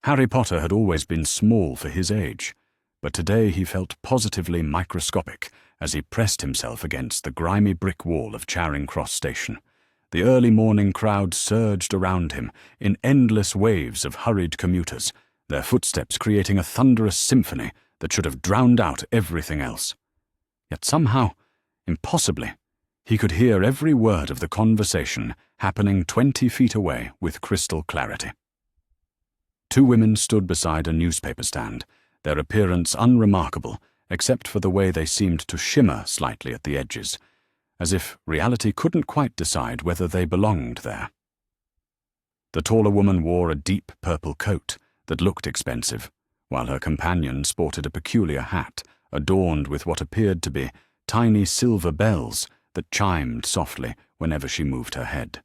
Harry Potter had always been small for his age, but today he felt positively microscopic as he pressed himself against the grimy brick wall of Charing Cross Station. The early morning crowd surged around him in endless waves of hurried commuters, their footsteps creating a thunderous symphony that should have drowned out everything else. Yet somehow, impossibly, he could hear every word of the conversation happening 20 feet away with crystal clarity. Two women stood beside a newspaper stand, their appearance unremarkable except for the way they seemed to shimmer slightly at the edges, as if reality couldn't quite decide whether they belonged there. The taller woman wore a deep purple coat that looked expensive, while her companion sported a peculiar hat adorned with what appeared to be tiny silver bells that chimed softly whenever she moved her head.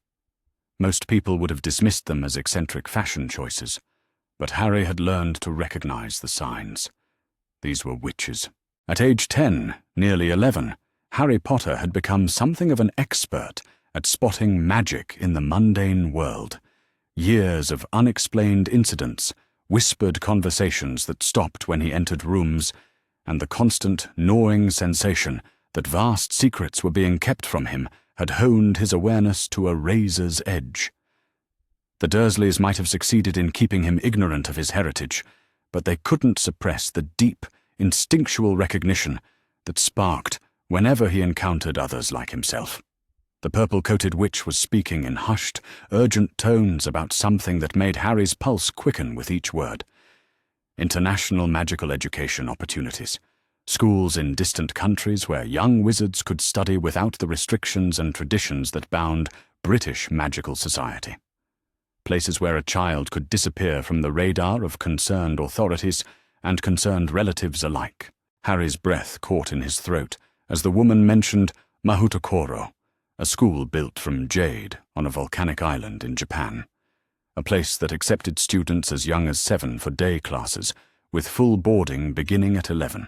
Most people would have dismissed them as eccentric fashion choices, but Harry had learned to recognize the signs. These were witches. At age 10, nearly 11, Harry Potter had become something of an expert at spotting magic in the mundane world. Years of unexplained incidents, whispered conversations that stopped when he entered rooms, and the constant, gnawing sensation that vast secrets were being kept from him had honed his awareness to a razor's edge. The Dursleys might have succeeded in keeping him ignorant of his heritage, but they couldn't suppress the deep, instinctual recognition that sparked whenever he encountered others like himself. The purple-coated witch was speaking in hushed, urgent tones about something that made Harry's pulse quicken with each word. International magical education opportunities. Schools in distant countries where young wizards could study without the restrictions and traditions that bound British magical society. Places where a child could disappear from the radar of concerned authorities and concerned relatives alike. Harry's breath caught in his throat as the woman mentioned Mahoutokoro, a school built from jade on a volcanic island in Japan. A place that accepted students as young as 7 for day classes, with full boarding beginning at 11.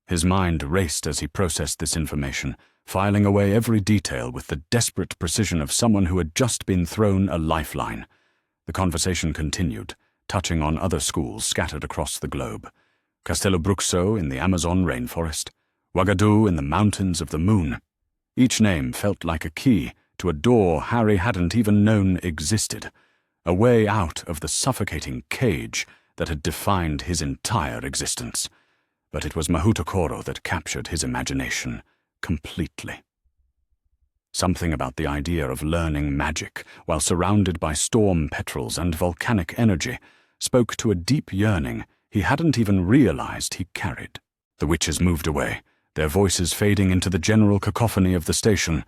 His mind raced as he processed this information, filing away every detail with the desperate precision of someone who had just been thrown a lifeline. The conversation continued, touching on other schools scattered across the globe. Castelo Bruxo in the Amazon rainforest, Ouagadougou in the mountains of the moon. Each name felt like a key to a door Harry hadn't even known existed, a way out of the suffocating cage that had defined his entire existence. But it was Mahoutokoro that captured his imagination completely. Something about the idea of learning magic while surrounded by storm petrels and volcanic energy spoke to a deep yearning he hadn't even realized he carried. The witches moved away, their voices fading into the general cacophony of the station,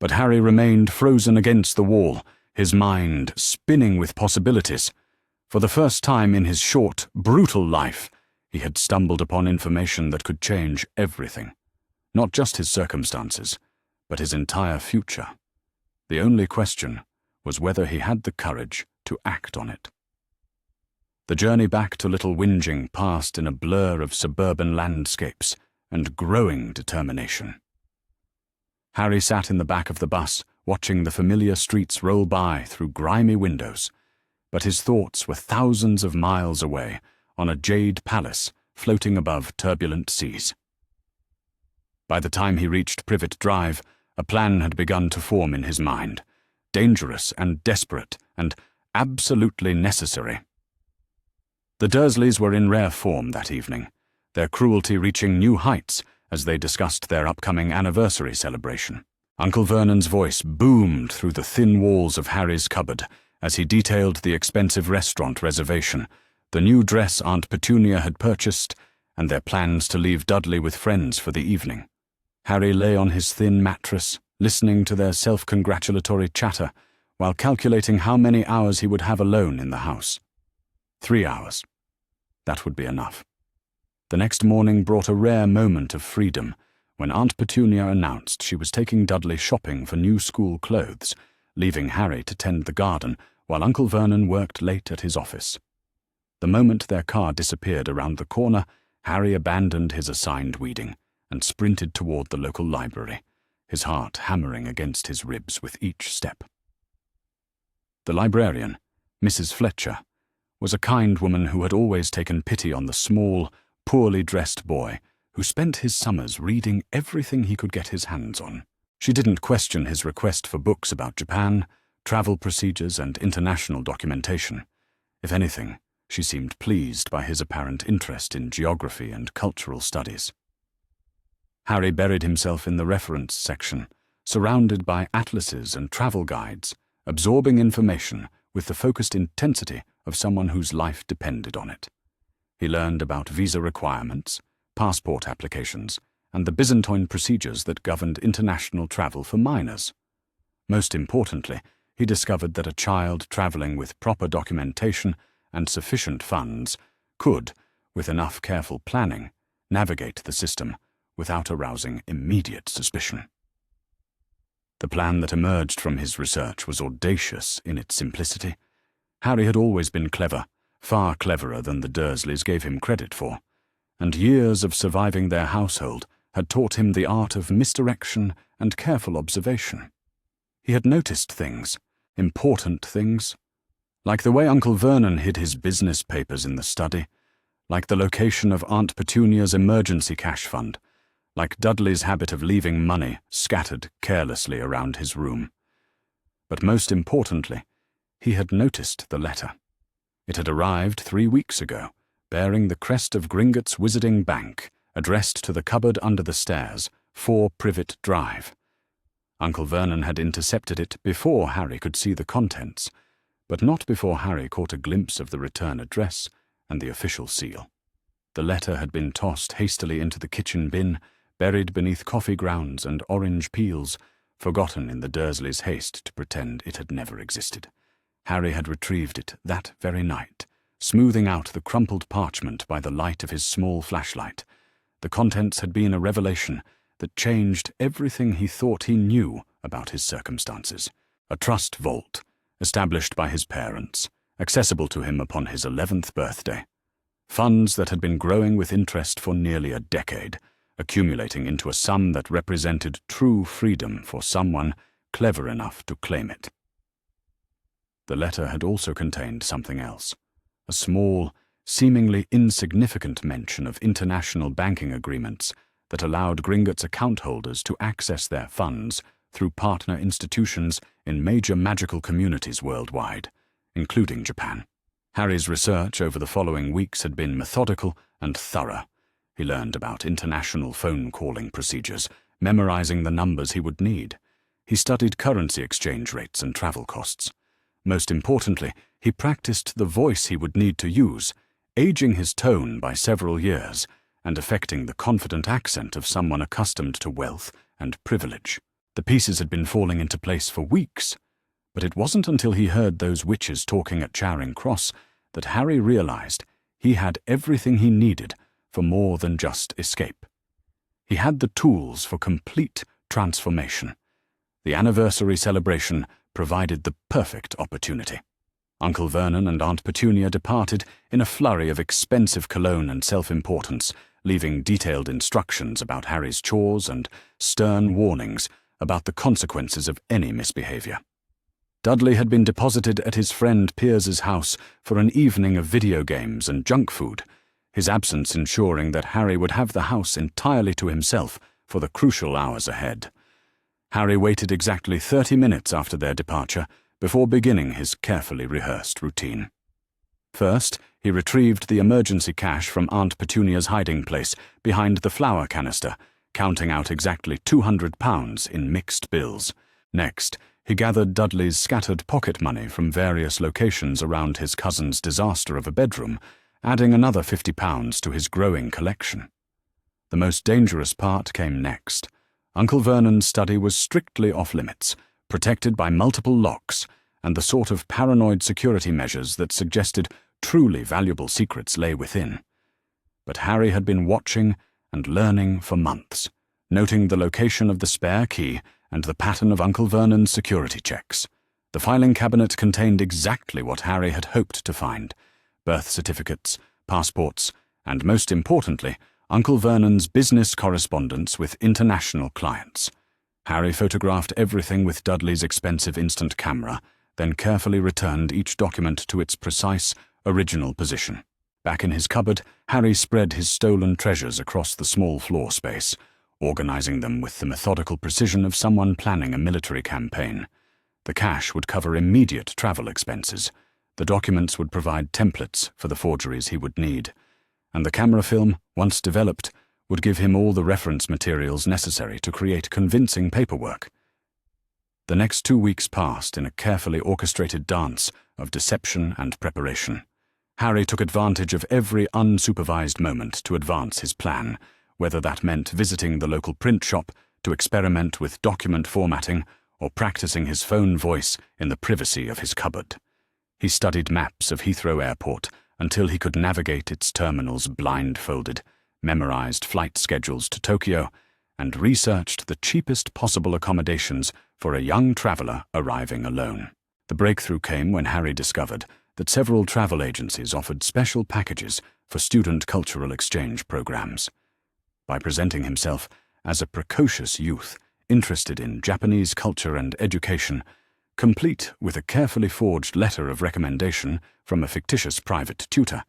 but Harry remained frozen against the wall, his mind spinning with possibilities. For the first time in his short, brutal life, he had stumbled upon information that could change everything. Not just his circumstances, but his entire future. The only question was whether he had the courage to act on it. The journey back to Little Whinging passed in a blur of suburban landscapes and growing determination. Harry sat in the back of the bus, watching the familiar streets roll by through grimy windows, but his thoughts were thousands of miles away on a jade palace floating above turbulent seas. By the time he reached Privet Drive, a plan had begun to form in his mind, dangerous and desperate and absolutely necessary. The Dursleys were in rare form that evening, their cruelty reaching new heights as they discussed their upcoming anniversary celebration. Uncle Vernon's voice boomed through the thin walls of Harry's cupboard as he detailed the expensive restaurant reservation, the new dress Aunt Petunia had purchased, and their plans to leave Dudley with friends for the evening. Harry lay on his thin mattress, listening to their self-congratulatory chatter, while calculating how many hours he would have alone in the house. 3 hours. That would be enough. The next morning brought a rare moment of freedom when Aunt Petunia announced she was taking Dudley shopping for new school clothes, leaving Harry to tend the garden while Uncle Vernon worked late at his office. The moment their car disappeared around the corner, Harry abandoned his assigned weeding and sprinted toward the local library, his heart hammering against his ribs with each step. The librarian, Mrs. Fletcher, was a kind woman who had always taken pity on the small, poorly dressed boy who spent his summers reading everything he could get his hands on. She didn't question his request for books about Japan, travel procedures, and international documentation. If anything, she seemed pleased by his apparent interest in geography and cultural studies. Harry buried himself in the reference section, surrounded by atlases and travel guides, absorbing information with the focused intensity of someone whose life depended on it. He learned about visa requirements, passport applications, and the Byzantine procedures that governed international travel for minors. Most importantly, he discovered that a child traveling with proper documentation and sufficient funds could, with enough careful planning, navigate the system without arousing immediate suspicion. The plan that emerged from his research was audacious in its simplicity. Harry had always been clever, far cleverer than the Dursleys gave him credit for, and years of surviving their household had taught him the art of misdirection and careful observation. He had noticed things, important things, like the way Uncle Vernon hid his business papers in the study, like the location of Aunt Petunia's emergency cash fund, like Dudley's habit of leaving money scattered carelessly around his room. But most importantly, he had noticed the letter. It had arrived 3 weeks ago, bearing the crest of Gringotts Wizarding Bank, addressed to the cupboard under the stairs, 4 Privet Drive. Uncle Vernon had intercepted it before Harry could see the contents, but not before Harry caught a glimpse of the return address and the official seal. The letter had been tossed hastily into the kitchen bin, buried beneath coffee grounds and orange peels, forgotten in the Dursleys' haste to pretend it had never existed. Harry had retrieved it that very night, smoothing out the crumpled parchment by the light of his small flashlight. The contents had been a revelation that changed everything he thought he knew about his circumstances. A trust vault, established by his parents, accessible to him upon his 11th birthday. Funds that had been growing with interest for nearly a decade, accumulating into a sum that represented true freedom for someone clever enough to claim it. The letter had also contained something else, a small, seemingly insignificant mention of international banking agreements that allowed Gringotts account holders to access their funds through partner institutions in major magical communities worldwide, including Japan. Harry's research over the following weeks had been methodical and thorough. He learned about international phone calling procedures, memorizing the numbers he would need. He studied currency exchange rates and travel costs. Most importantly, he practiced the voice he would need to use, aging his tone by several years and affecting the confident accent of someone accustomed to wealth and privilege. The pieces had been falling into place for weeks, but it wasn't until he heard those witches talking at Charing Cross that Harry realized he had everything he needed for more than just escape. He had the tools for complete transformation. The anniversary celebration provided the perfect opportunity. Uncle Vernon and Aunt Petunia departed in a flurry of expensive cologne and self-importance, leaving detailed instructions about Harry's chores and stern warnings about the consequences of any misbehavior. Dudley had been deposited at his friend Piers's house for an evening of video games and junk food, his absence ensuring that Harry would have the house entirely to himself for the crucial hours ahead. Harry waited exactly 30 minutes after their departure before beginning his carefully rehearsed routine. First, he retrieved the emergency cash from Aunt Petunia's hiding place behind the flour canister, counting out exactly £200 in mixed bills. Next, he gathered Dudley's scattered pocket money from various locations around his cousin's disaster of a bedroom, adding another £50 to his growing collection. The most dangerous part came next. Uncle Vernon's study was strictly off-limits, protected by multiple locks and the sort of paranoid security measures that suggested truly valuable secrets lay within. But Harry had been watching and learning for months, noting the location of the spare key and the pattern of Uncle Vernon's security checks. The filing cabinet contained exactly what Harry had hoped to find: birth certificates, passports, and most importantly, Uncle Vernon's business correspondence with international clients. Harry photographed everything with Dudley's expensive instant camera, then carefully returned each document to its precise, original position. Back in his cupboard, Harry spread his stolen treasures across the small floor space, organizing them with the methodical precision of someone planning a military campaign. The cash would cover immediate travel expenses. The documents would provide templates for the forgeries he would need, and the camera film, once developed, would give him all the reference materials necessary to create convincing paperwork. The next 2 weeks passed in a carefully orchestrated dance of deception and preparation. Harry took advantage of every unsupervised moment to advance his plan, whether that meant visiting the local print shop to experiment with document formatting or practicing his phone voice in the privacy of his cupboard. He studied maps of Heathrow Airport until he could navigate its terminals blindfolded, memorized flight schedules to Tokyo, and researched the cheapest possible accommodations for a young traveler arriving alone. The breakthrough came when Harry discovered that several travel agencies offered special packages for student cultural exchange programs. By presenting himself as a precocious youth interested in Japanese culture and education, complete with a carefully forged letter of recommendation from a fictitious private tutor,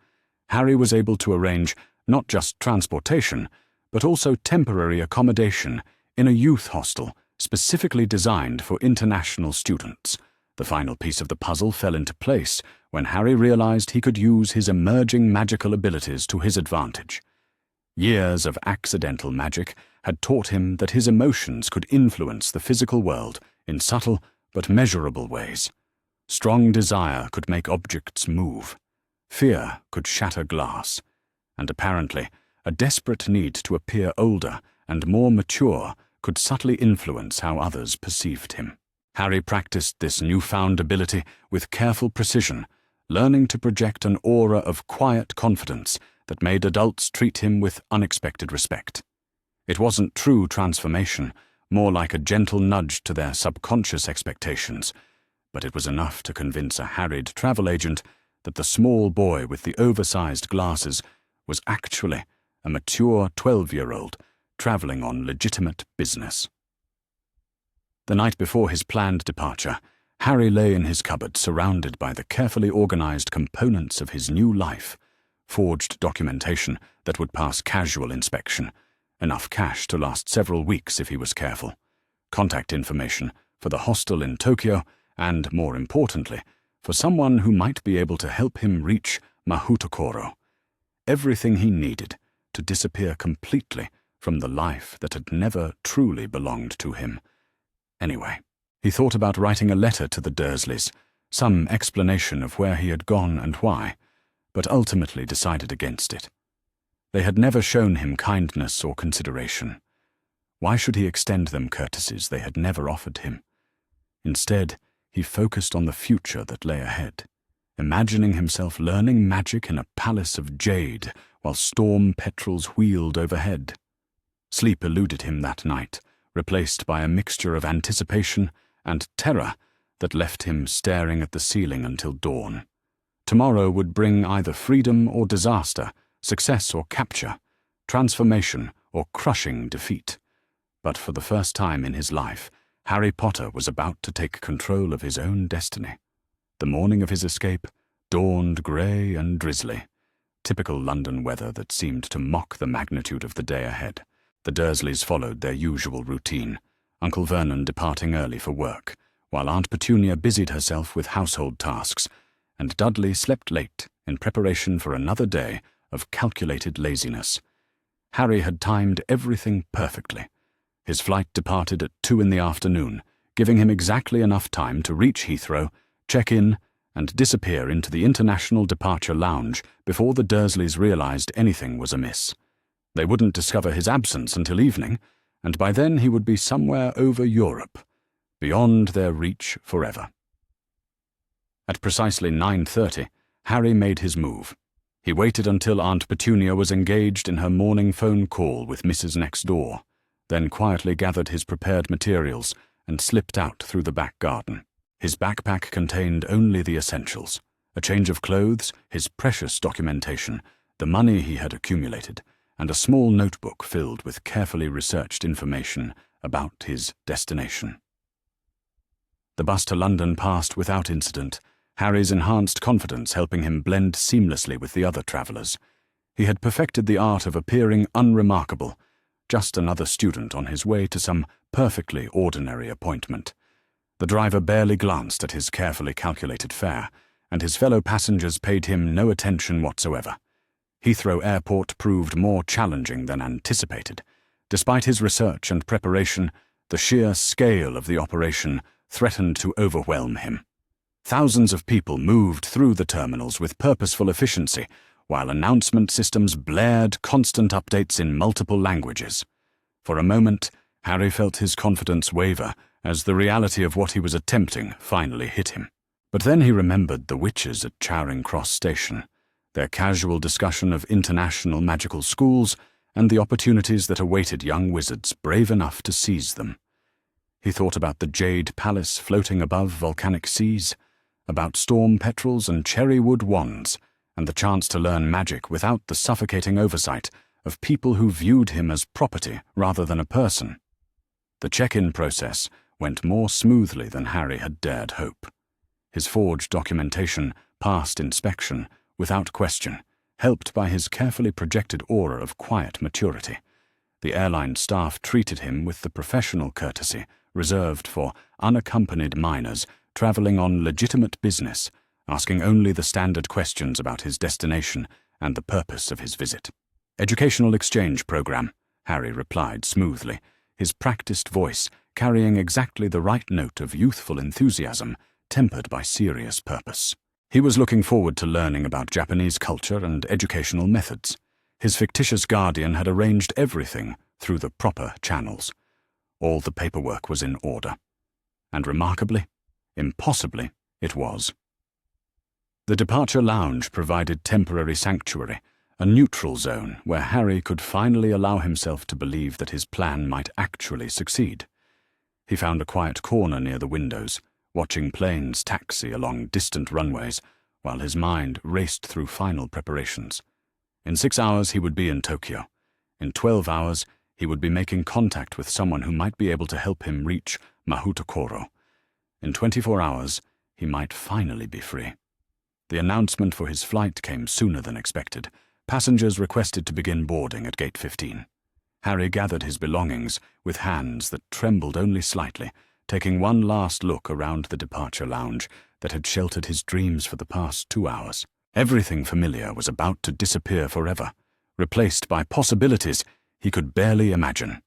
Harry was able to arrange not just transportation, but also temporary accommodation in a youth hostel specifically designed for international students. The final piece of the puzzle fell into place when Harry realized he could use his emerging magical abilities to his advantage. Years of accidental magic had taught him that his emotions could influence the physical world in subtle but measurable ways. Strong desire could make objects move. Fear could shatter glass. And apparently, a desperate need to appear older and more mature could subtly influence how others perceived him. Harry practiced this newfound ability with careful precision, learning to project an aura of quiet confidence that made adults treat him with unexpected respect. It wasn't true transformation, more like a gentle nudge to their subconscious expectations, but it was enough to convince a harried travel agent that the small boy with the oversized glasses was actually a mature 12-year-old traveling on legitimate business. The night before his planned departure, Harry lay in his cupboard surrounded by the carefully organized components of his new life, forged documentation that would pass casual inspection, enough cash to last several weeks if he was careful, contact information for the hostel in Tokyo, and, more importantly, for someone who might be able to help him reach Mahoutokoro. Everything he needed to disappear completely from the life that had never truly belonged to him. Anyway, he thought about writing a letter to the Dursleys, some explanation of where he had gone and why, but ultimately decided against it. They had never shown him kindness or consideration. Why should he extend them courtesies they had never offered him? Instead, he focused on the future that lay ahead, imagining himself learning magic in a palace of jade while storm petrels wheeled overhead. Sleep eluded him that night, replaced by a mixture of anticipation and terror that left him staring at the ceiling until dawn. Tomorrow would bring either freedom or disaster, success or capture, transformation or crushing defeat. But for the first time in his life, Harry Potter was about to take control of his own destiny. The morning of his escape dawned grey and drizzly, typical London weather that seemed to mock the magnitude of the day ahead. The Dursleys followed their usual routine, Uncle Vernon departing early for work, while Aunt Petunia busied herself with household tasks, and Dudley slept late in preparation for another day of calculated laziness. Harry had timed everything perfectly. His flight departed at 2 in the afternoon, giving him exactly enough time to reach Heathrow, check in, and disappear into the International Departure Lounge before the Dursleys realized anything was amiss. They wouldn't discover his absence until evening, and by then he would be somewhere over Europe, beyond their reach forever. At precisely 9:30, Harry made his move. He waited until Aunt Petunia was engaged in her morning phone call with Mrs. Next Door, then quietly gathered his prepared materials and slipped out through the back garden. His backpack contained only the essentials: a change of clothes, his precious documentation, the money he had accumulated, and a small notebook filled with carefully researched information about his destination. The bus to London passed without incident. Harry's enhanced confidence helping him blend seamlessly with the other travelers. He had perfected the art of appearing unremarkable, just another student on his way to some perfectly ordinary appointment. The driver barely glanced at his carefully calculated fare, and his fellow passengers paid him no attention whatsoever. Heathrow Airport proved more challenging than anticipated. Despite his research and preparation, the sheer scale of the operation threatened to overwhelm him. Thousands of people moved through the terminals with purposeful efficiency, while announcement systems blared constant updates in multiple languages. For a moment, Harry felt his confidence waver as the reality of what he was attempting finally hit him. But then he remembered the witches at Charing Cross Station, their casual discussion of international magical schools, and the opportunities that awaited young wizards brave enough to seize them. He thought about the Jade Palace floating above volcanic seas, about storm petrels and cherrywood wands, and the chance to learn magic without the suffocating oversight of people who viewed him as property rather than a person. The check-in process went more smoothly than Harry had dared hope. His forged documentation passed inspection without question, helped by his carefully projected aura of quiet maturity. The airline staff treated him with the professional courtesy reserved for unaccompanied minors traveling on legitimate business, asking only the standard questions about his destination and the purpose of his visit. "Educational exchange program," Harry replied smoothly, his practiced voice carrying exactly the right note of youthful enthusiasm tempered by serious purpose. He was looking forward to learning about Japanese culture and educational methods. His fictitious guardian had arranged everything through the proper channels. All the paperwork was in order. And remarkably, impossibly, it was. The departure lounge provided temporary sanctuary, a neutral zone where Harry could finally allow himself to believe that his plan might actually succeed. He found a quiet corner near the windows, watching planes taxi along distant runways, while his mind raced through final preparations. In 6 hours he would be in Tokyo. In 12 hours he would be making contact with someone who might be able to help him reach Mahoutokoro. In 24 hours he might finally be free. The announcement for his flight came sooner than expected. Passengers requested to begin boarding at Gate 15. Harry gathered his belongings with hands that trembled only slightly, taking one last look around the departure lounge that had sheltered his dreams for the past 2 hours. Everything familiar was about to disappear forever, replaced by possibilities he could barely imagine.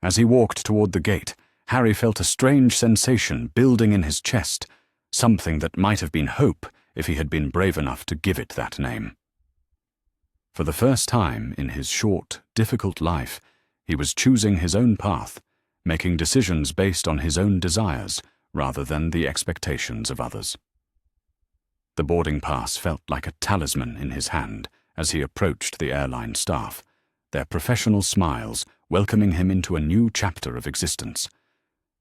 As he walked toward the gate, Harry felt a strange sensation building in his chest, something that might have been hope if he had been brave enough to give it that name. For the first time in his short, difficult life, he was choosing his own path, making decisions based on his own desires rather than the expectations of others. The boarding pass felt like a talisman in his hand as he approached the airline staff, their professional smiles welcoming him into a new chapter of existence.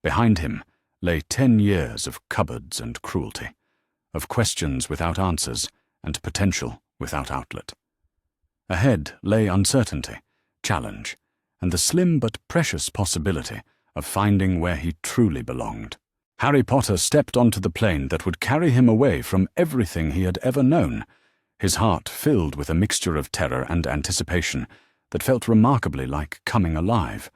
Behind him lay 10 years of cupboards and cruelty, of questions without answers and potential without outlet. Ahead lay uncertainty, challenge, and the slim but precious possibility of finding where he truly belonged. Harry Potter stepped onto the plane that would carry him away from everything he had ever known, his heart filled with a mixture of terror and anticipation that felt remarkably like coming alive.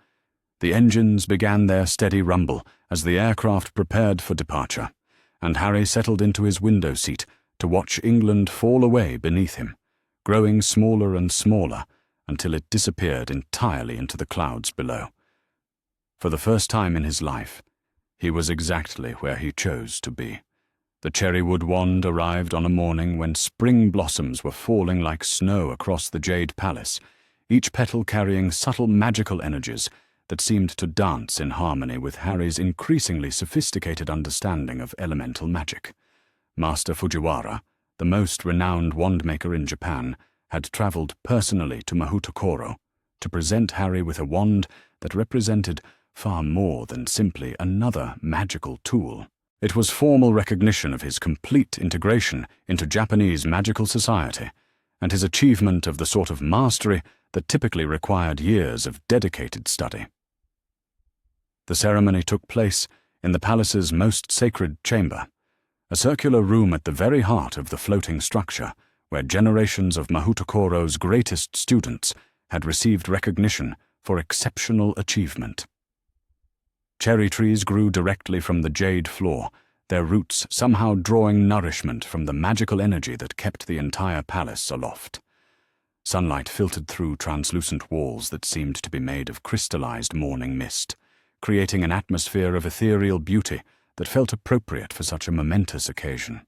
The engines began their steady rumble as the aircraft prepared for departure, and Harry settled into his window seat to watch England fall away beneath him, growing smaller and smaller until it disappeared entirely into the clouds below. For the first time in his life, he was exactly where he chose to be. The cherrywood wand arrived on a morning when spring blossoms were falling like snow across the Jade Palace, each petal carrying subtle magical energies that seemed to dance in harmony with Harry's increasingly sophisticated understanding of elemental magic. Master Fujiwara, the most renowned wandmaker in Japan, had traveled personally to Mahoutokoro to present Harry with a wand that represented far more than simply another magical tool. It was formal recognition of his complete integration into Japanese magical society, and his achievement of the sort of mastery that typically required years of dedicated study. The ceremony took place in the palace's most sacred chamber, a circular room at the very heart of the floating structure, where generations of Mahoutokoro's greatest students had received recognition for exceptional achievement. Cherry trees grew directly from the jade floor, their roots somehow drawing nourishment from the magical energy that kept the entire palace aloft. Sunlight filtered through translucent walls that seemed to be made of crystallized morning mist, creating an atmosphere of ethereal beauty that felt appropriate for such a momentous occasion.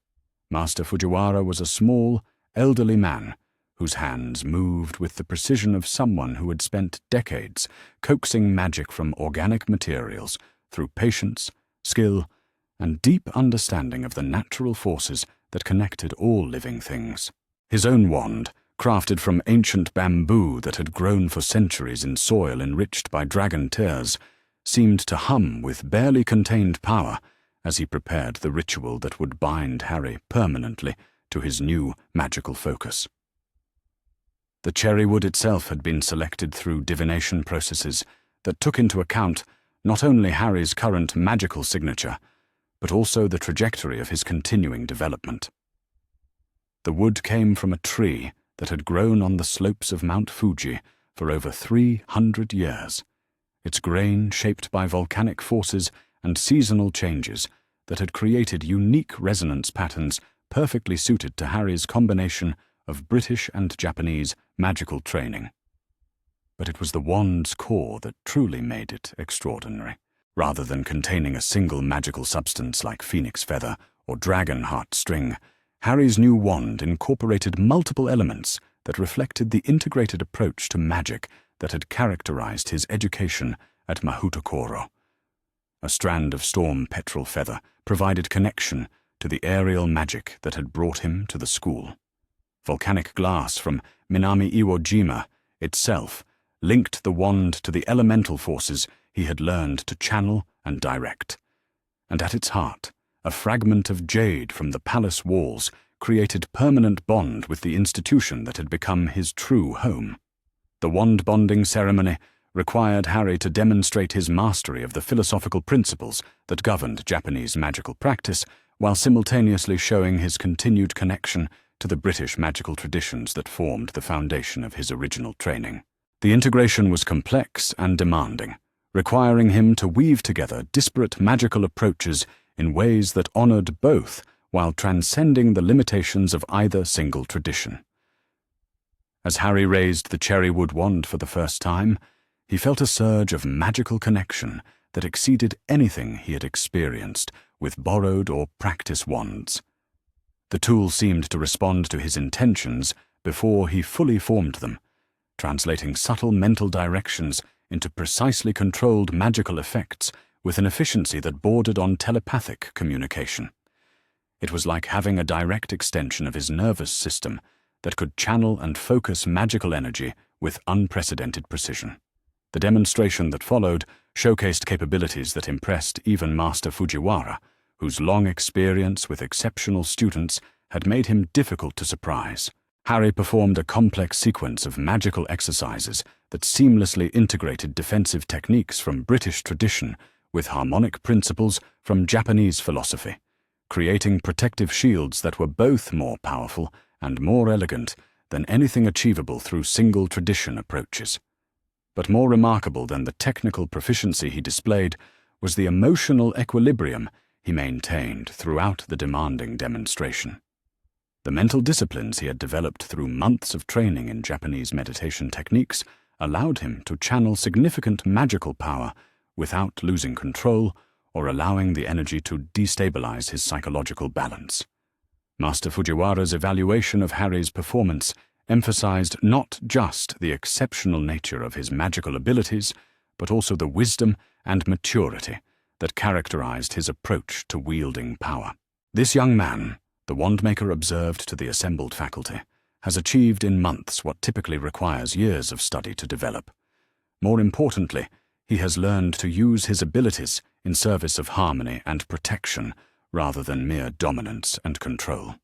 Master Fujiwara was a small, elderly man whose hands moved with the precision of someone who had spent decades coaxing magic from organic materials through patience, skill, and deep understanding of the natural forces that connected all living things. His own wand, crafted from ancient bamboo that had grown for centuries in soil enriched by dragon tears, seemed to hum with barely contained power as he prepared the ritual that would bind Harry permanently to his new magical focus. The cherry wood itself had been selected through divination processes that took into account not only Harry's current magical signature, but also the trajectory of his continuing development. The wood came from a tree that had grown on the slopes of Mount Fuji for over 300 years, its grain shaped by volcanic forces and seasonal changes that had created unique resonance patterns perfectly suited to Harry's combination of British and Japanese magical training. But it was the wand's core that truly made it extraordinary. Rather than containing a single magical substance like phoenix feather or dragon heart string, Harry's new wand incorporated multiple elements that reflected the integrated approach to magic that had characterized his education at Mahoutokoro. A strand of storm petrel feather provided connection to the aerial magic that had brought him to the school. Volcanic glass from Minami Iwo Jima itself linked the wand to the elemental forces he had learned to channel and direct. And at its heart, a fragment of jade from the palace walls created permanent bond with the institution that had become his true home. The wand-bonding ceremony required Harry to demonstrate his mastery of the philosophical principles that governed Japanese magical practice, while simultaneously showing his continued connection to the British magical traditions that formed the foundation of his original training. The integration was complex and demanding, requiring him to weave together disparate magical approaches in ways that honored both while transcending the limitations of either single tradition. As Harry raised the cherrywood wand for the first time, he felt a surge of magical connection that exceeded anything he had experienced with borrowed or practice wands. The tool seemed to respond to his intentions before he fully formed them, translating subtle mental directions into precisely controlled magical effects with an efficiency that bordered on telepathic communication. It was like having a direct extension of his nervous system that could channel and focus magical energy with unprecedented precision. The demonstration that followed showcased capabilities that impressed even Master Fujiwara, whose long experience with exceptional students had made him difficult to surprise. Harry performed a complex sequence of magical exercises that seamlessly integrated defensive techniques from British tradition with harmonic principles from Japanese philosophy, creating protective shields that were both more powerful and more elegant than anything achievable through single tradition approaches. But more remarkable than the technical proficiency he displayed was the emotional equilibrium he maintained throughout the demanding demonstration. The mental disciplines he had developed through months of training in Japanese meditation techniques allowed him to channel significant magical power without losing control or allowing the energy to destabilize his psychological balance. Master Fujiwara's evaluation of Harry's performance emphasized not just the exceptional nature of his magical abilities, but also the wisdom and maturity that characterized his approach to wielding power. This young man, the wandmaker observed to the assembled faculty, has achieved in months what typically requires years of study to develop. More importantly, he has learned to use his abilities in service of harmony and protection rather than mere dominance and control.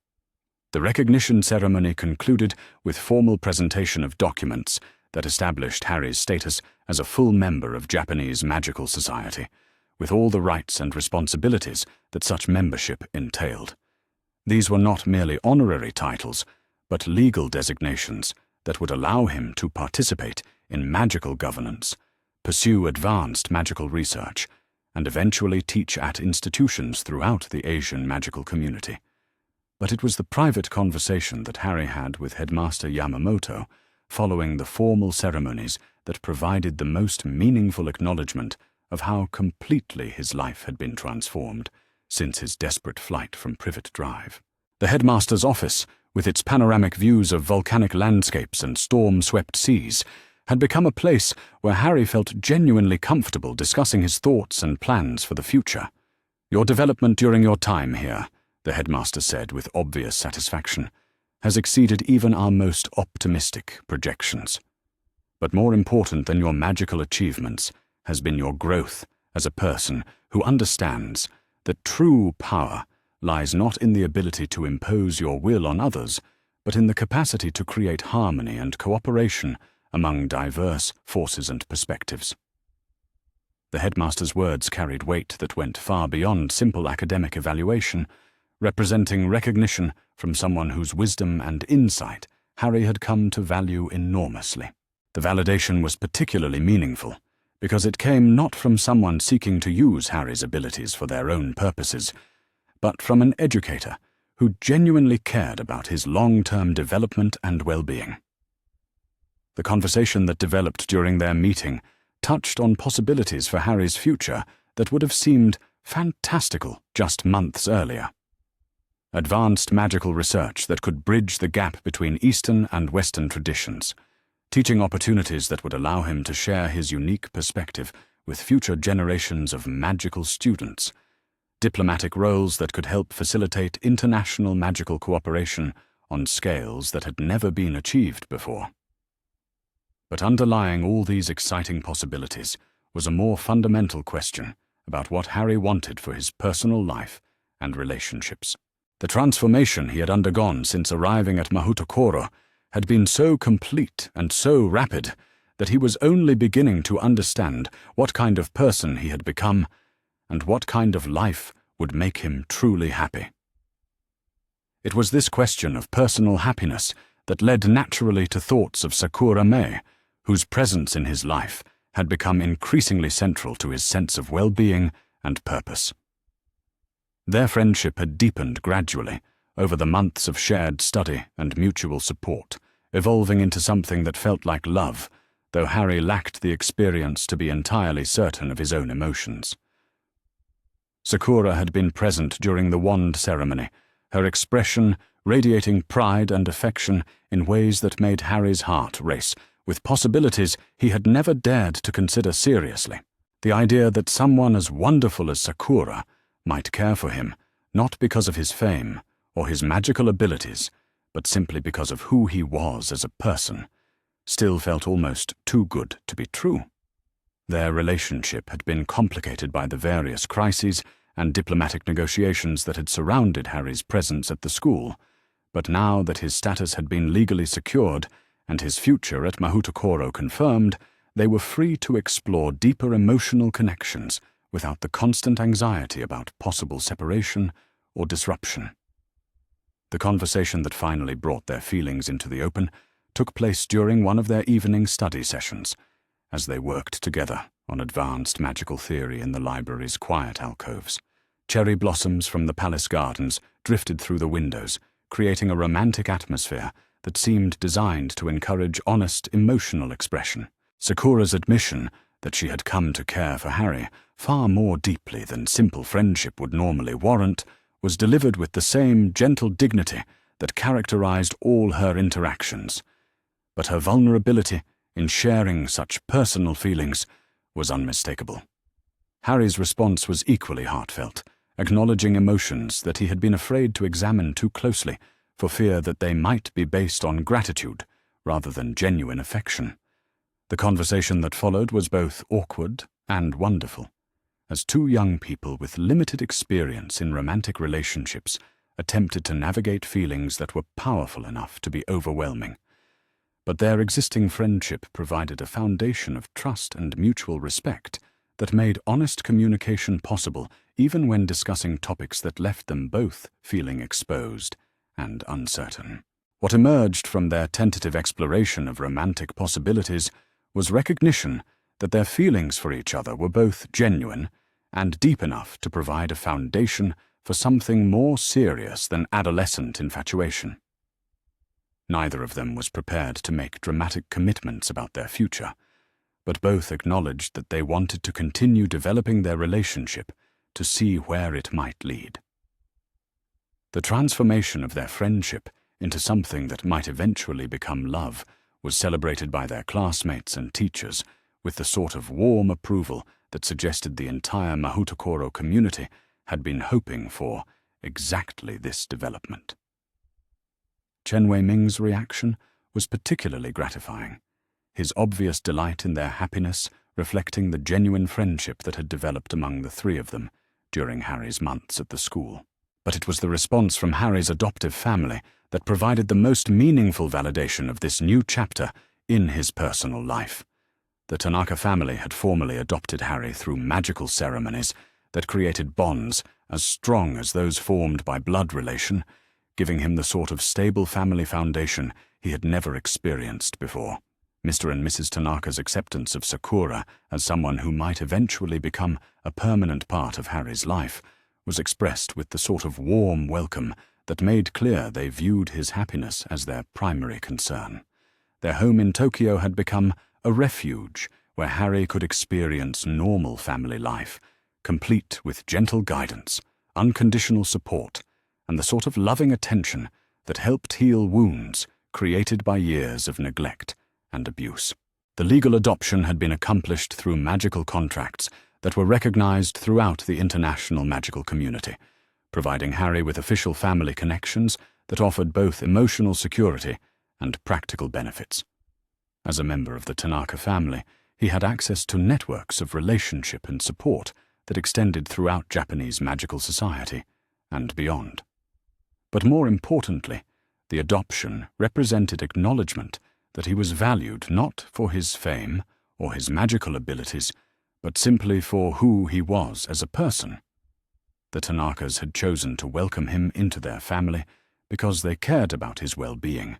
The recognition ceremony concluded with formal presentation of documents that established Harry's status as a full member of Japanese magical society, with all the rights and responsibilities that such membership entailed. These were not merely honorary titles, but legal designations that would allow him to participate in magical governance, pursue advanced magical research, and eventually teach at institutions throughout the Asian magical community. But it was the private conversation that Harry had with Headmaster Yamamoto following the formal ceremonies that provided the most meaningful acknowledgement of how completely his life had been transformed since his desperate flight from Privet Drive. The headmaster's office, with its panoramic views of volcanic landscapes and storm-swept seas, had become a place where Harry felt genuinely comfortable discussing his thoughts and plans for the future. "Your development during your time here," the headmaster said with obvious satisfaction, "has exceeded even our most optimistic projections. But more important than your magical achievements has been your growth as a person who understands that true power lies not in the ability to impose your will on others, but in the capacity to create harmony and cooperation among diverse forces and perspectives." The headmaster's words carried weight that went far beyond simple academic evaluation, representing recognition from someone whose wisdom and insight Harry had come to value enormously. The validation was particularly meaningful because it came not from someone seeking to use Harry's abilities for their own purposes, but from an educator who genuinely cared about his long-term development and well-being. The conversation that developed during their meeting touched on possibilities for Harry's future that would have seemed fantastical just months earlier. Advanced magical research that could bridge the gap between Eastern and Western traditions, teaching opportunities that would allow him to share his unique perspective with future generations of magical students, diplomatic roles that could help facilitate international magical cooperation on scales that had never been achieved before. But underlying all these exciting possibilities was a more fundamental question about what Harry wanted for his personal life and relationships. The transformation he had undergone since arriving at Mahoutokoro had been so complete and so rapid that he was only beginning to understand what kind of person he had become and what kind of life would make him truly happy. It was this question of personal happiness that led naturally to thoughts of Sakura May, whose presence in his life had become increasingly central to his sense of well-being and purpose. Their friendship had deepened gradually over the months of shared study and mutual support, evolving into something that felt like love, though Harry lacked the experience to be entirely certain of his own emotions. Sakura had been present during the wand ceremony, her expression radiating pride and affection in ways that made Harry's heart race, with possibilities he had never dared to consider seriously. The idea that someone as wonderful as Sakura might care for him, not because of his fame or his magical abilities, but simply because of who he was as a person, still felt almost too good to be true. Their relationship had been complicated by the various crises and diplomatic negotiations that had surrounded Harry's presence at the school, but now that his status had been legally secured and his future at Mahoutokoro confirmed, they were free to explore deeper emotional connections without the constant anxiety about possible separation or disruption. The conversation that finally brought their feelings into the open took place during one of their evening study sessions, as they worked together on advanced magical theory in the library's quiet alcoves. Cherry blossoms from the palace gardens drifted through the windows, creating a romantic atmosphere that seemed designed to encourage honest emotional expression. Sakura's admission that she had come to care for Harry far more deeply than simple friendship would normally warrant was delivered with the same gentle dignity that characterized all her interactions. But her vulnerability in sharing such personal feelings was unmistakable. Harry's response was equally heartfelt, acknowledging emotions that he had been afraid to examine too closely for fear that they might be based on gratitude rather than genuine affection. The conversation that followed was both awkward and wonderful, as two young people with limited experience in romantic relationships attempted to navigate feelings that were powerful enough to be overwhelming. But their existing friendship provided a foundation of trust and mutual respect that made honest communication possible even when discussing topics that left them both feeling exposed and uncertain. What emerged from their tentative exploration of romantic possibilities was recognition that their feelings for each other were both genuine and deep enough to provide a foundation for something more serious than adolescent infatuation. Neither of them was prepared to make dramatic commitments about their future, but both acknowledged that they wanted to continue developing their relationship to see where it might lead. The transformation of their friendship into something that might eventually become love was celebrated by their classmates and teachers with the sort of warm approval that suggested the entire Mahoutokoro community had been hoping for exactly this development. Chen Wei-ming's reaction was particularly gratifying, his obvious delight in their happiness reflecting the genuine friendship that had developed among the three of them during Harry's months at the school. But it was the response from Harry's adoptive family that provided the most meaningful validation of this new chapter in his personal life. The Tanaka family had formally adopted Harry through magical ceremonies that created bonds as strong as those formed by blood relation, giving him the sort of stable family foundation he had never experienced before. Mr. and Mrs. Tanaka's acceptance of Sakura as someone who might eventually become a permanent part of Harry's life was expressed with the sort of warm welcome that made clear they viewed his happiness as their primary concern. Their home in Tokyo had become a refuge where Harry could experience normal family life, complete with gentle guidance, unconditional support, and the sort of loving attention that helped heal wounds created by years of neglect and abuse. The legal adoption had been accomplished through magical contracts that were recognized throughout the international magical community, providing Harry with official family connections that offered both emotional security and practical benefits. As a member of the Tanaka family, he had access to networks of relationship and support that extended throughout Japanese magical society and beyond. But more importantly, the adoption represented acknowledgement that he was valued not for his fame or his magical abilities, but simply for who he was as a person. The Tanakas had chosen to welcome him into their family because they cared about his well-being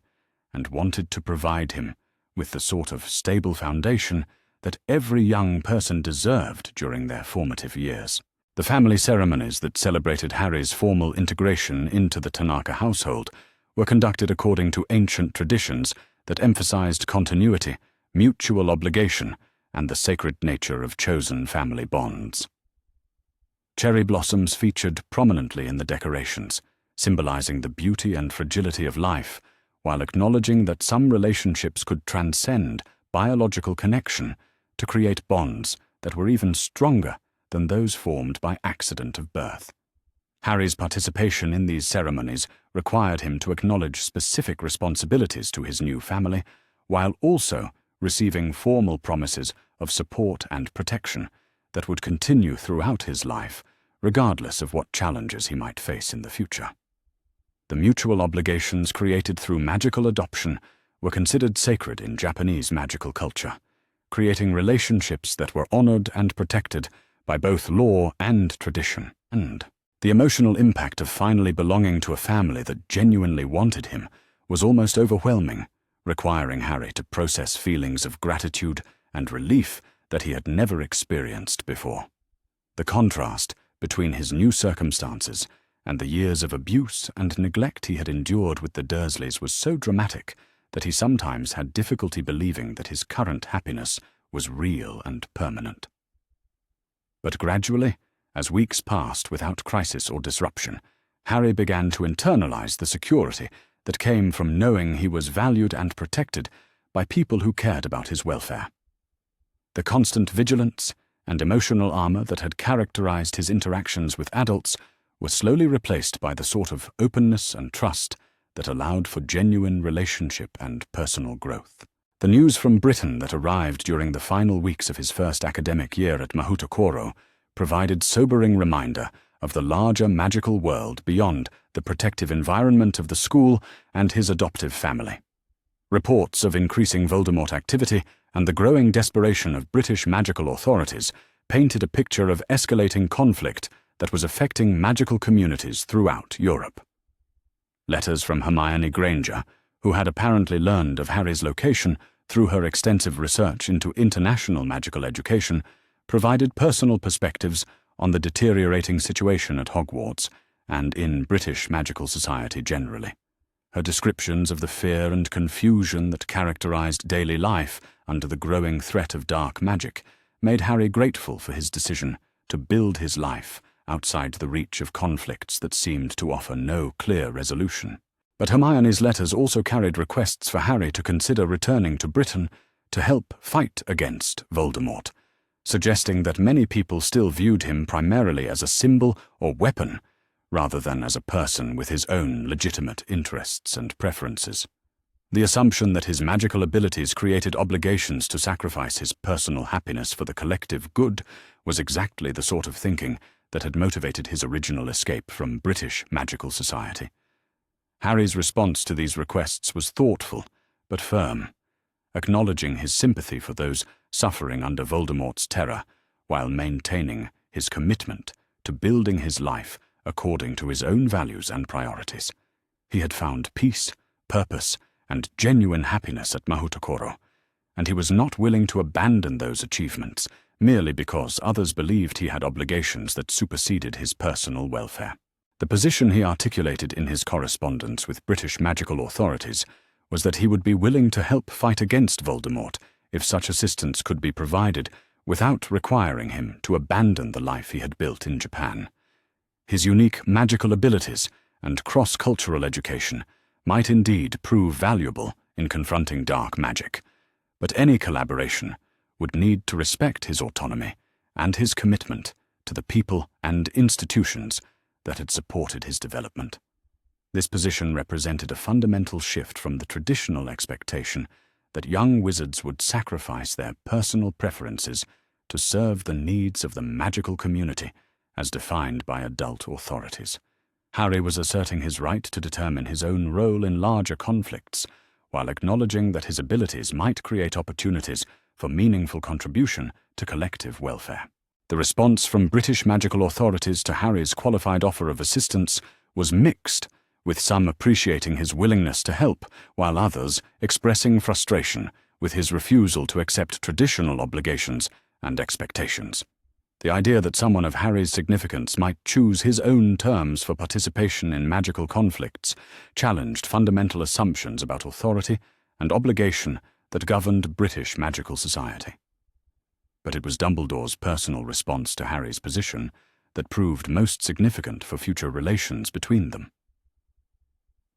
and wanted to provide him with the sort of stable foundation that every young person deserved during their formative years. The family ceremonies that celebrated Harry's formal integration into the Tanaka household were conducted according to ancient traditions that emphasized continuity, mutual obligation, and the sacred nature of chosen family bonds. Cherry blossoms featured prominently in the decorations, symbolizing the beauty and fragility of life, while acknowledging that some relationships could transcend biological connection to create bonds that were even stronger than those formed by accident of birth. Harry's participation in these ceremonies required him to acknowledge specific responsibilities to his new family, while also receiving formal promises of support and protection that would continue throughout his life, regardless of what challenges he might face in the future. The mutual obligations created through magical adoption were considered sacred in Japanese magical culture, creating relationships that were honored and protected by both law and tradition. And the emotional impact of finally belonging to a family that genuinely wanted him was almost overwhelming, requiring Harry to process feelings of gratitude and relief that he had never experienced before. The contrast between his new circumstances and the years of abuse and neglect he had endured with the Dursleys was so dramatic that he sometimes had difficulty believing that his current happiness was real and permanent. But gradually, as weeks passed without crisis or disruption, Harry began to internalize the security that came from knowing he was valued and protected by people who cared about his welfare. The constant vigilance and emotional armor that had characterized his interactions with adults were slowly replaced by the sort of openness and trust that allowed for genuine relationship and personal growth. The news from Britain that arrived during the final weeks of his first academic year at Mahoutokoro provided sobering reminder of the larger magical world beyond the protective environment of the school and his adoptive family. Reports of increasing Voldemort activity and the growing desperation of British magical authorities painted a picture of escalating conflict that was affecting magical communities throughout Europe. Letters from Hermione Granger, who had apparently learned of Harry's location through her extensive research into international magical education, provided personal perspectives on the deteriorating situation at Hogwarts and in British magical society generally. Her descriptions of the fear and confusion that characterized daily life under the growing threat of dark magic made Harry grateful for his decision to build his life outside the reach of conflicts that seemed to offer no clear resolution. But Hermione's letters also carried requests for Harry to consider returning to Britain to help fight against Voldemort, suggesting that many people still viewed him primarily as a symbol or weapon rather than as a person with his own legitimate interests and preferences. The assumption that his magical abilities created obligations to sacrifice his personal happiness for the collective good was exactly the sort of thinking that had motivated his original escape from British magical society. Harry's response to these requests was thoughtful but firm, acknowledging his sympathy for those suffering under Voldemort's terror while maintaining his commitment to building his life according to his own values and priorities. He had found peace, purpose, and genuine happiness at Mahoutokoro, and he was not willing to abandon those achievements merely because others believed he had obligations that superseded his personal welfare. The position he articulated in his correspondence with British magical authorities was that he would be willing to help fight against Voldemort if such assistance could be provided without requiring him to abandon the life he had built in Japan. His unique magical abilities and cross-cultural education might indeed prove valuable in confronting dark magic, but any collaboration would need to respect his autonomy and his commitment to the people and institutions that had supported his development. This position represented a fundamental shift from the traditional expectation that young wizards would sacrifice their personal preferences to serve the needs of the magical community as defined by adult authorities. Harry was asserting his right to determine his own role in larger conflicts, while acknowledging that his abilities might create opportunities for meaningful contribution to collective welfare. The response from British magical authorities to Harry's qualified offer of assistance was mixed, with some appreciating his willingness to help, while others expressing frustration with his refusal to accept traditional obligations and expectations. The idea that someone of Harry's significance might choose his own terms for participation in magical conflicts challenged fundamental assumptions about authority and obligation that governed British magical society. But it was Dumbledore's personal response to Harry's position that proved most significant for future relations between them.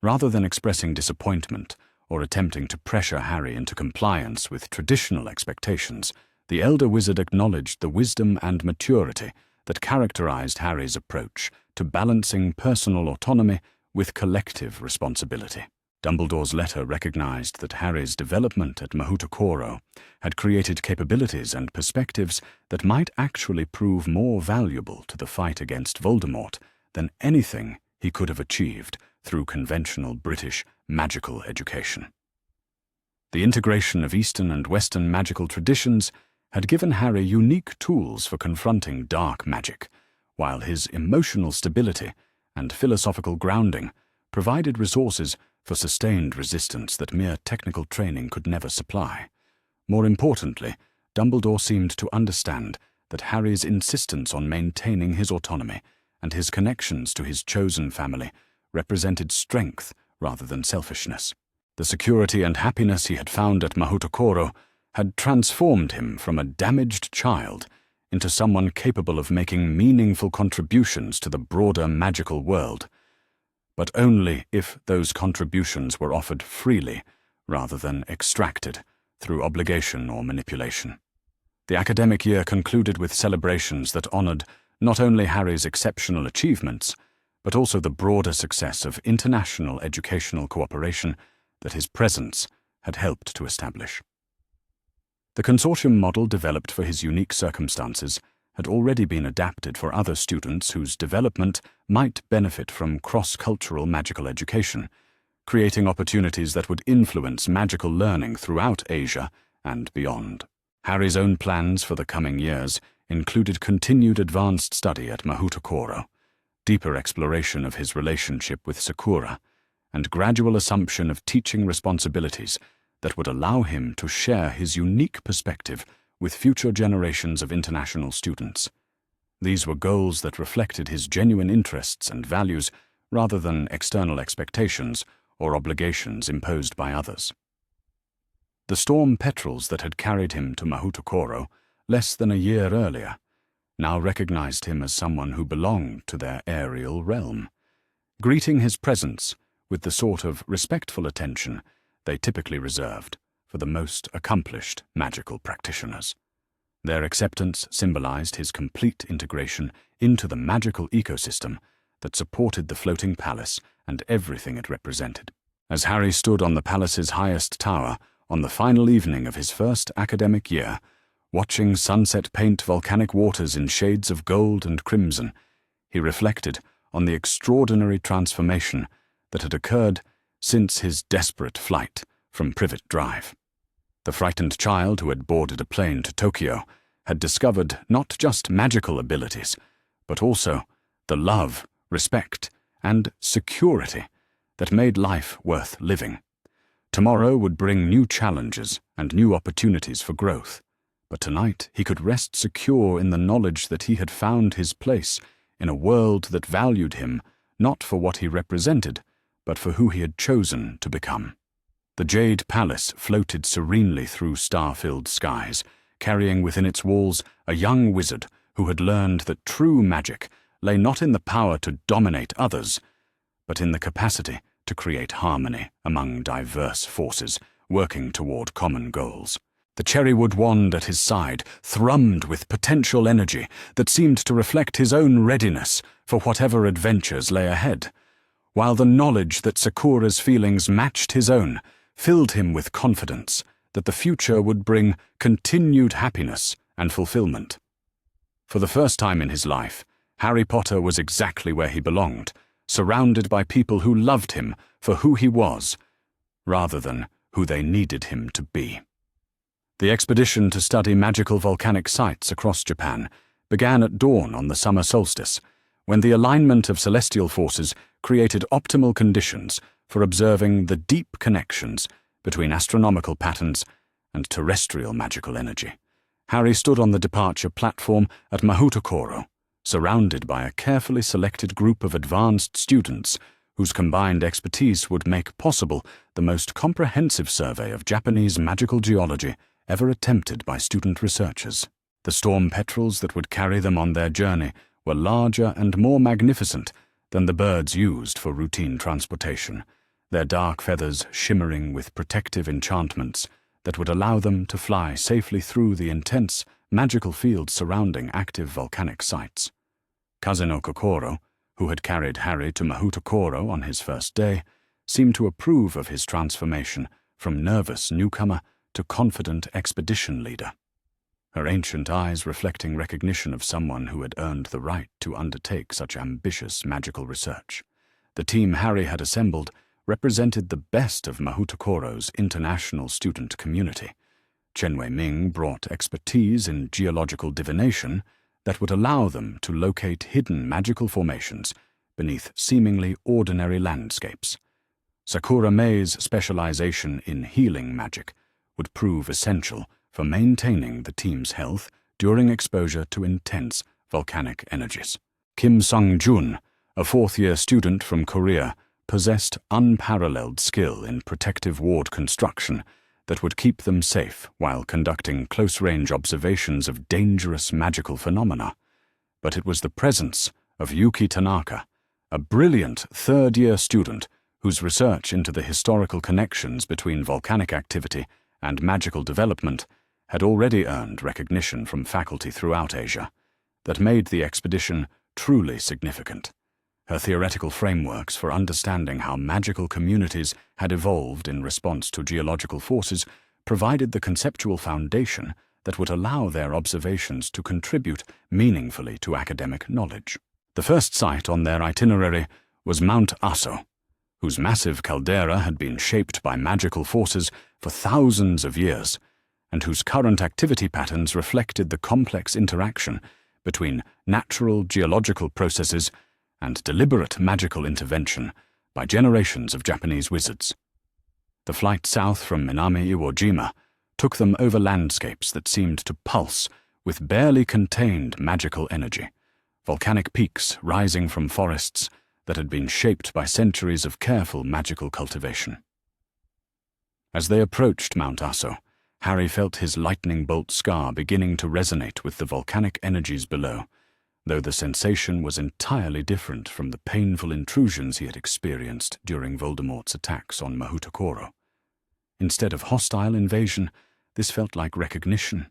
Rather than expressing disappointment or attempting to pressure Harry into compliance with traditional expectations, the elder wizard acknowledged the wisdom and maturity that characterized Harry's approach to balancing personal autonomy with collective responsibility. Dumbledore's letter recognized that Harry's development at Mahoutokoro had created capabilities and perspectives that might actually prove more valuable to the fight against Voldemort than anything he could have achieved through conventional British magical education. The integration of Eastern and Western magical traditions had given Harry unique tools for confronting dark magic, while his emotional stability and philosophical grounding provided resources for sustained resistance that mere technical training could never supply. More importantly, Dumbledore seemed to understand that Harry's insistence on maintaining his autonomy and his connections to his chosen family represented strength rather than selfishness. The security and happiness he had found at Mahoutokoro had transformed him from a damaged child into someone capable of making meaningful contributions to the broader magical world, but only if those contributions were offered freely rather than extracted through obligation or manipulation. The academic year concluded with celebrations that honored not only Harry's exceptional achievements, but also the broader success of international educational cooperation that his presence had helped to establish. The consortium model developed for his unique circumstances had already been adapted for other students whose development might benefit from cross-cultural magical education, creating opportunities that would influence magical learning throughout Asia and beyond. Harry's own plans for the coming years included continued advanced study at Mahoutokoro, deeper exploration of his relationship with Sakura, and gradual assumption of teaching responsibilities that would allow him to share his unique perspective with future generations of international students. These were goals that reflected his genuine interests and values rather than external expectations or obligations imposed by others. The storm petrels that had carried him to Mahoutokoro less than a year earlier now recognized him as someone who belonged to their aerial realm, greeting his presence with the sort of respectful attention they typically reserved for the most accomplished magical practitioners. Their acceptance symbolized his complete integration into the magical ecosystem that supported the floating palace and everything it represented. As Harry stood on the palace's highest tower on the final evening of his first academic year, watching sunset paint volcanic waters in shades of gold and crimson, he reflected on the extraordinary transformation that had occurred since his desperate flight from Privet Drive. The frightened child who had boarded a plane to Tokyo had discovered not just magical abilities, but also the love, respect, and security that made life worth living. Tomorrow would bring new challenges and new opportunities for growth, but tonight he could rest secure in the knowledge that he had found his place in a world that valued him not for what he represented, but for who he had chosen to become. The Jade Palace floated serenely through star-filled skies, carrying within its walls a young wizard who had learned that true magic lay not in the power to dominate others, but in the capacity to create harmony among diverse forces working toward common goals. The cherrywood wand at his side thrummed with potential energy that seemed to reflect his own readiness for whatever adventures lay ahead, while the knowledge that Sakura's feelings matched his own filled him with confidence that the future would bring continued happiness and fulfillment. For the first time in his life, Harry Potter was exactly where he belonged, surrounded by people who loved him for who he was, rather than who they needed him to be. The expedition to study magical volcanic sites across Japan began at dawn on the summer solstice, when the alignment of celestial forces created optimal conditions for observing the deep connections between astronomical patterns and terrestrial magical energy. Harry stood on the departure platform at Mahoutokoro, surrounded by a carefully selected group of advanced students whose combined expertise would make possible the most comprehensive survey of Japanese magical geology ever attempted by student researchers. The storm petrels that would carry them on their journey were larger and more magnificent than the birds used for routine transportation, their dark feathers shimmering with protective enchantments that would allow them to fly safely through the intense, magical fields surrounding active volcanic sites. Kazeno Kokoro, who had carried Harry to Mahoutokoro on his first day, seemed to approve of his transformation from nervous newcomer to confident expedition leader, her ancient eyes reflecting recognition of someone who had earned the right to undertake such ambitious magical research. The team Harry had assembled represented the best of Mahoutokoro's international student community. Chen Wei-ming brought expertise in geological divination that would allow them to locate hidden magical formations beneath seemingly ordinary landscapes. Sakura Mei's specialization in healing magic would prove essential for maintaining the team's health during exposure to intense volcanic energies. Kim Sung-jun, a fourth-year student from Korea, possessed unparalleled skill in protective ward construction that would keep them safe while conducting close-range observations of dangerous magical phenomena. But it was the presence of Yuki Tanaka, a brilliant third-year student whose research into the historical connections between volcanic activity and magical development had already earned recognition from faculty throughout Asia, that made the expedition truly significant. Her theoretical frameworks for understanding how magical communities had evolved in response to geological forces provided the conceptual foundation that would allow their observations to contribute meaningfully to academic knowledge. The first site on their itinerary was Mount Aso, whose massive caldera had been shaped by magical forces for thousands of years, and whose current activity patterns reflected the complex interaction between natural geological processes and deliberate magical intervention by generations of Japanese wizards. The flight south from Minami Iwo Jima took them over landscapes that seemed to pulse with barely contained magical energy, volcanic peaks rising from forests that had been shaped by centuries of careful magical cultivation. As they approached Mount Aso, Harry felt his lightning bolt scar beginning to resonate with the volcanic energies below, though the sensation was entirely different from the painful intrusions he had experienced during Voldemort's attacks on Mahoutokoro. Instead of hostile invasion, this felt like recognition,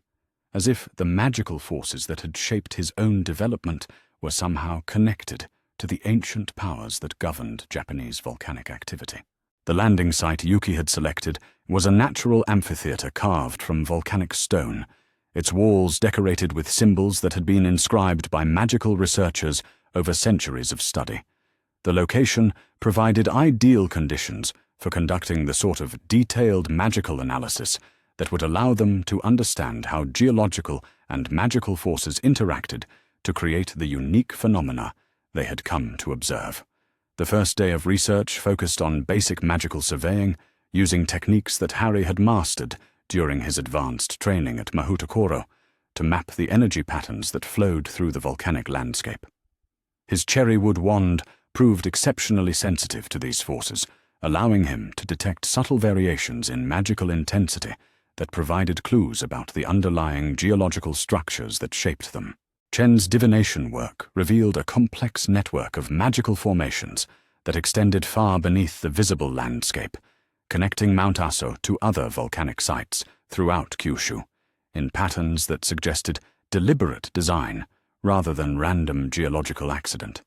as if the magical forces that had shaped his own development were somehow connected to the ancient powers that governed Japanese volcanic activity. The landing site Yuki had selected was a natural amphitheater carved from volcanic stone, its walls decorated with symbols that had been inscribed by magical researchers over centuries of study. The location provided ideal conditions for conducting the sort of detailed magical analysis that would allow them to understand how geological and magical forces interacted to create the unique phenomena they had come to observe. The first day of research focused on basic magical surveying, using techniques that Harry had mastered during his advanced training at Mahoutokoro to map the energy patterns that flowed through the volcanic landscape. His cherrywood wand proved exceptionally sensitive to these forces, allowing him to detect subtle variations in magical intensity that provided clues about the underlying geological structures that shaped them. Chen's divination work revealed a complex network of magical formations that extended far beneath the visible landscape, connecting Mount Aso to other volcanic sites throughout Kyushu, in patterns that suggested deliberate design rather than random geological accident.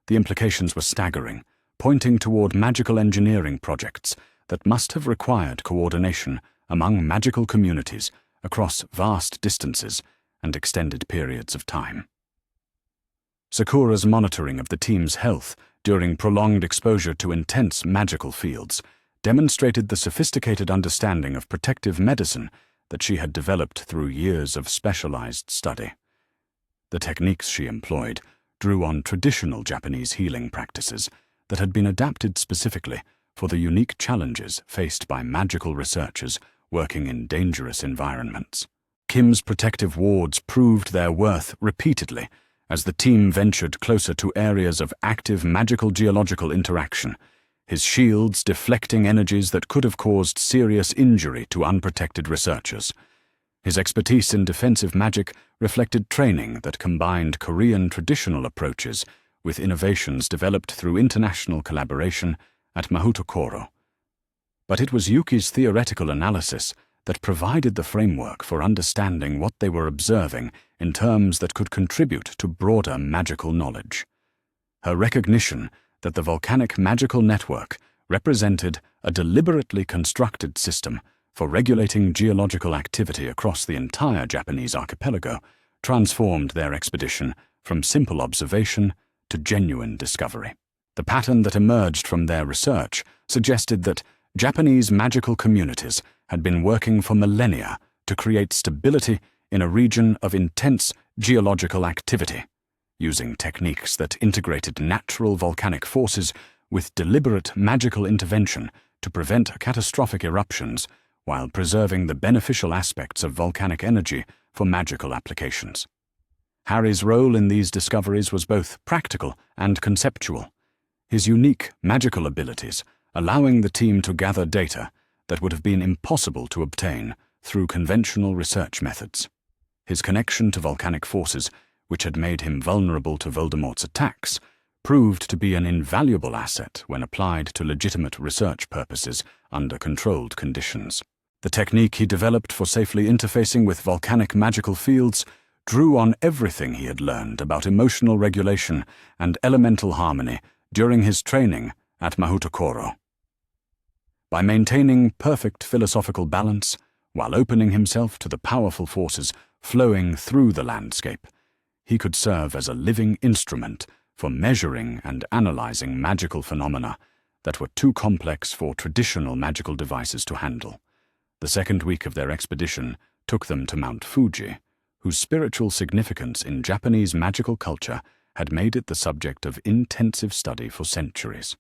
The implications were staggering, pointing toward magical engineering projects that must have required coordination among magical communities across vast distances and extended periods of time. Sakura's monitoring of the team's health during prolonged exposure to intense magical fields demonstrated the sophisticated understanding of protective medicine that she had developed through years of specialized study. The techniques she employed drew on traditional Japanese healing practices that had been adapted specifically for the unique challenges faced by magical researchers working in dangerous environments. Kim's protective wards proved their worth repeatedly as the team ventured closer to areas of active magical geological interaction, his shields deflecting energies that could have caused serious injury to unprotected researchers. His expertise in defensive magic reflected training that combined Korean traditional approaches with innovations developed through international collaboration at Mahoutokoro. But it was Yuki's theoretical analysis that provided the framework for understanding what they were observing in terms that could contribute to broader magical knowledge. Her recognition that the volcanic magical network represented a deliberately constructed system for regulating geological activity across the entire Japanese archipelago transformed their expedition from simple observation to genuine discovery. The pattern that emerged from their research suggested that Japanese magical communities had been working for millennia to create stability in a region of intense geological activity, using techniques that integrated natural volcanic forces with deliberate magical intervention to prevent catastrophic eruptions while preserving the beneficial aspects of volcanic energy for magical applications. Harry's role in these discoveries was both practical and conceptual, his unique magical abilities allowing the team to gather data that would have been impossible to obtain through conventional research methods. His connection to volcanic forces, which had made him vulnerable to Voldemort's attacks, proved to be an invaluable asset when applied to legitimate research purposes under controlled conditions. The technique he developed for safely interfacing with volcanic magical fields drew on everything he had learned about emotional regulation and elemental harmony during his training at Mahoutokoro. By maintaining perfect philosophical balance, while opening himself to the powerful forces flowing through the landscape, he could serve as a living instrument for measuring and analyzing magical phenomena that were too complex for traditional magical devices to handle. The second week of their expedition took them to Mount Fuji, whose spiritual significance in Japanese magical culture had made it the subject of intensive study for centuries.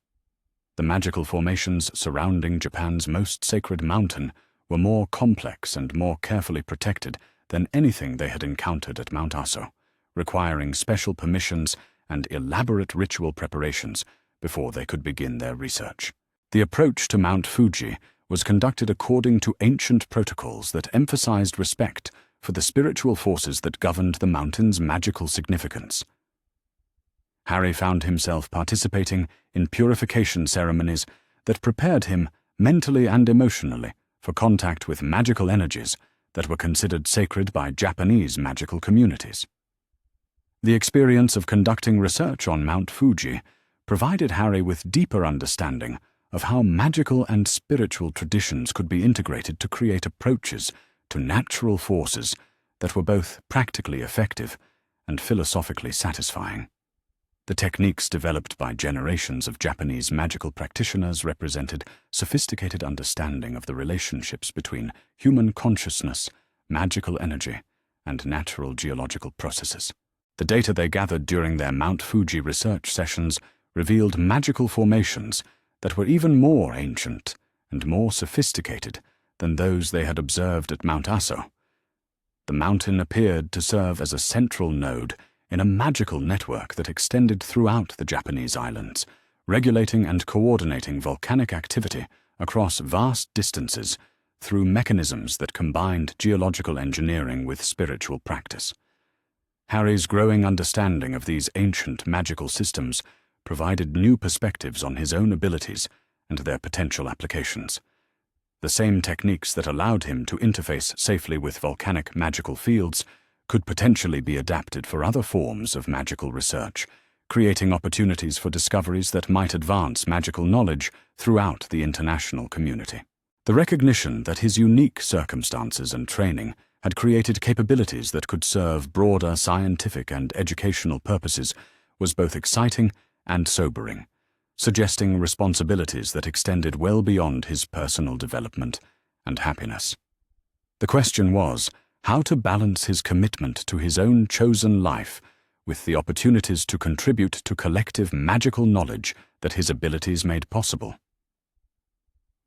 The magical formations surrounding Japan's most sacred mountain were more complex and more carefully protected than anything they had encountered at Mount Aso, requiring special permissions and elaborate ritual preparations before they could begin their research. The approach to Mount Fuji was conducted according to ancient protocols that emphasized respect for the spiritual forces that governed the mountain's magical significance. Harry found himself participating in purification ceremonies that prepared him mentally and emotionally for contact with magical energies that were considered sacred by Japanese magical communities. The experience of conducting research on Mount Fuji provided Harry with deeper understanding of how magical and spiritual traditions could be integrated to create approaches to natural forces that were both practically effective and philosophically satisfying. The techniques developed by generations of Japanese magical practitioners represented sophisticated understanding of the relationships between human consciousness, magical energy, and natural geological processes. The data they gathered during their Mount Fuji research sessions revealed magical formations that were even more ancient and more sophisticated than those they had observed at Mount Aso. The mountain appeared to serve as a central node in a magical network that extended throughout the Japanese islands, regulating and coordinating volcanic activity across vast distances through mechanisms that combined geological engineering with spiritual practice. Harry's growing understanding of these ancient magical systems provided new perspectives on his own abilities and their potential applications. The same techniques that allowed him to interface safely with volcanic magical fields could potentially be adapted for other forms of magical research, creating opportunities for discoveries that might advance magical knowledge throughout the international community. The recognition that his unique circumstances and training had created capabilities that could serve broader scientific and educational purposes was both exciting and sobering, suggesting responsibilities that extended well beyond his personal development and happiness. The question was how to balance his commitment to his own chosen life with the opportunities to contribute to collective magical knowledge that his abilities made possible.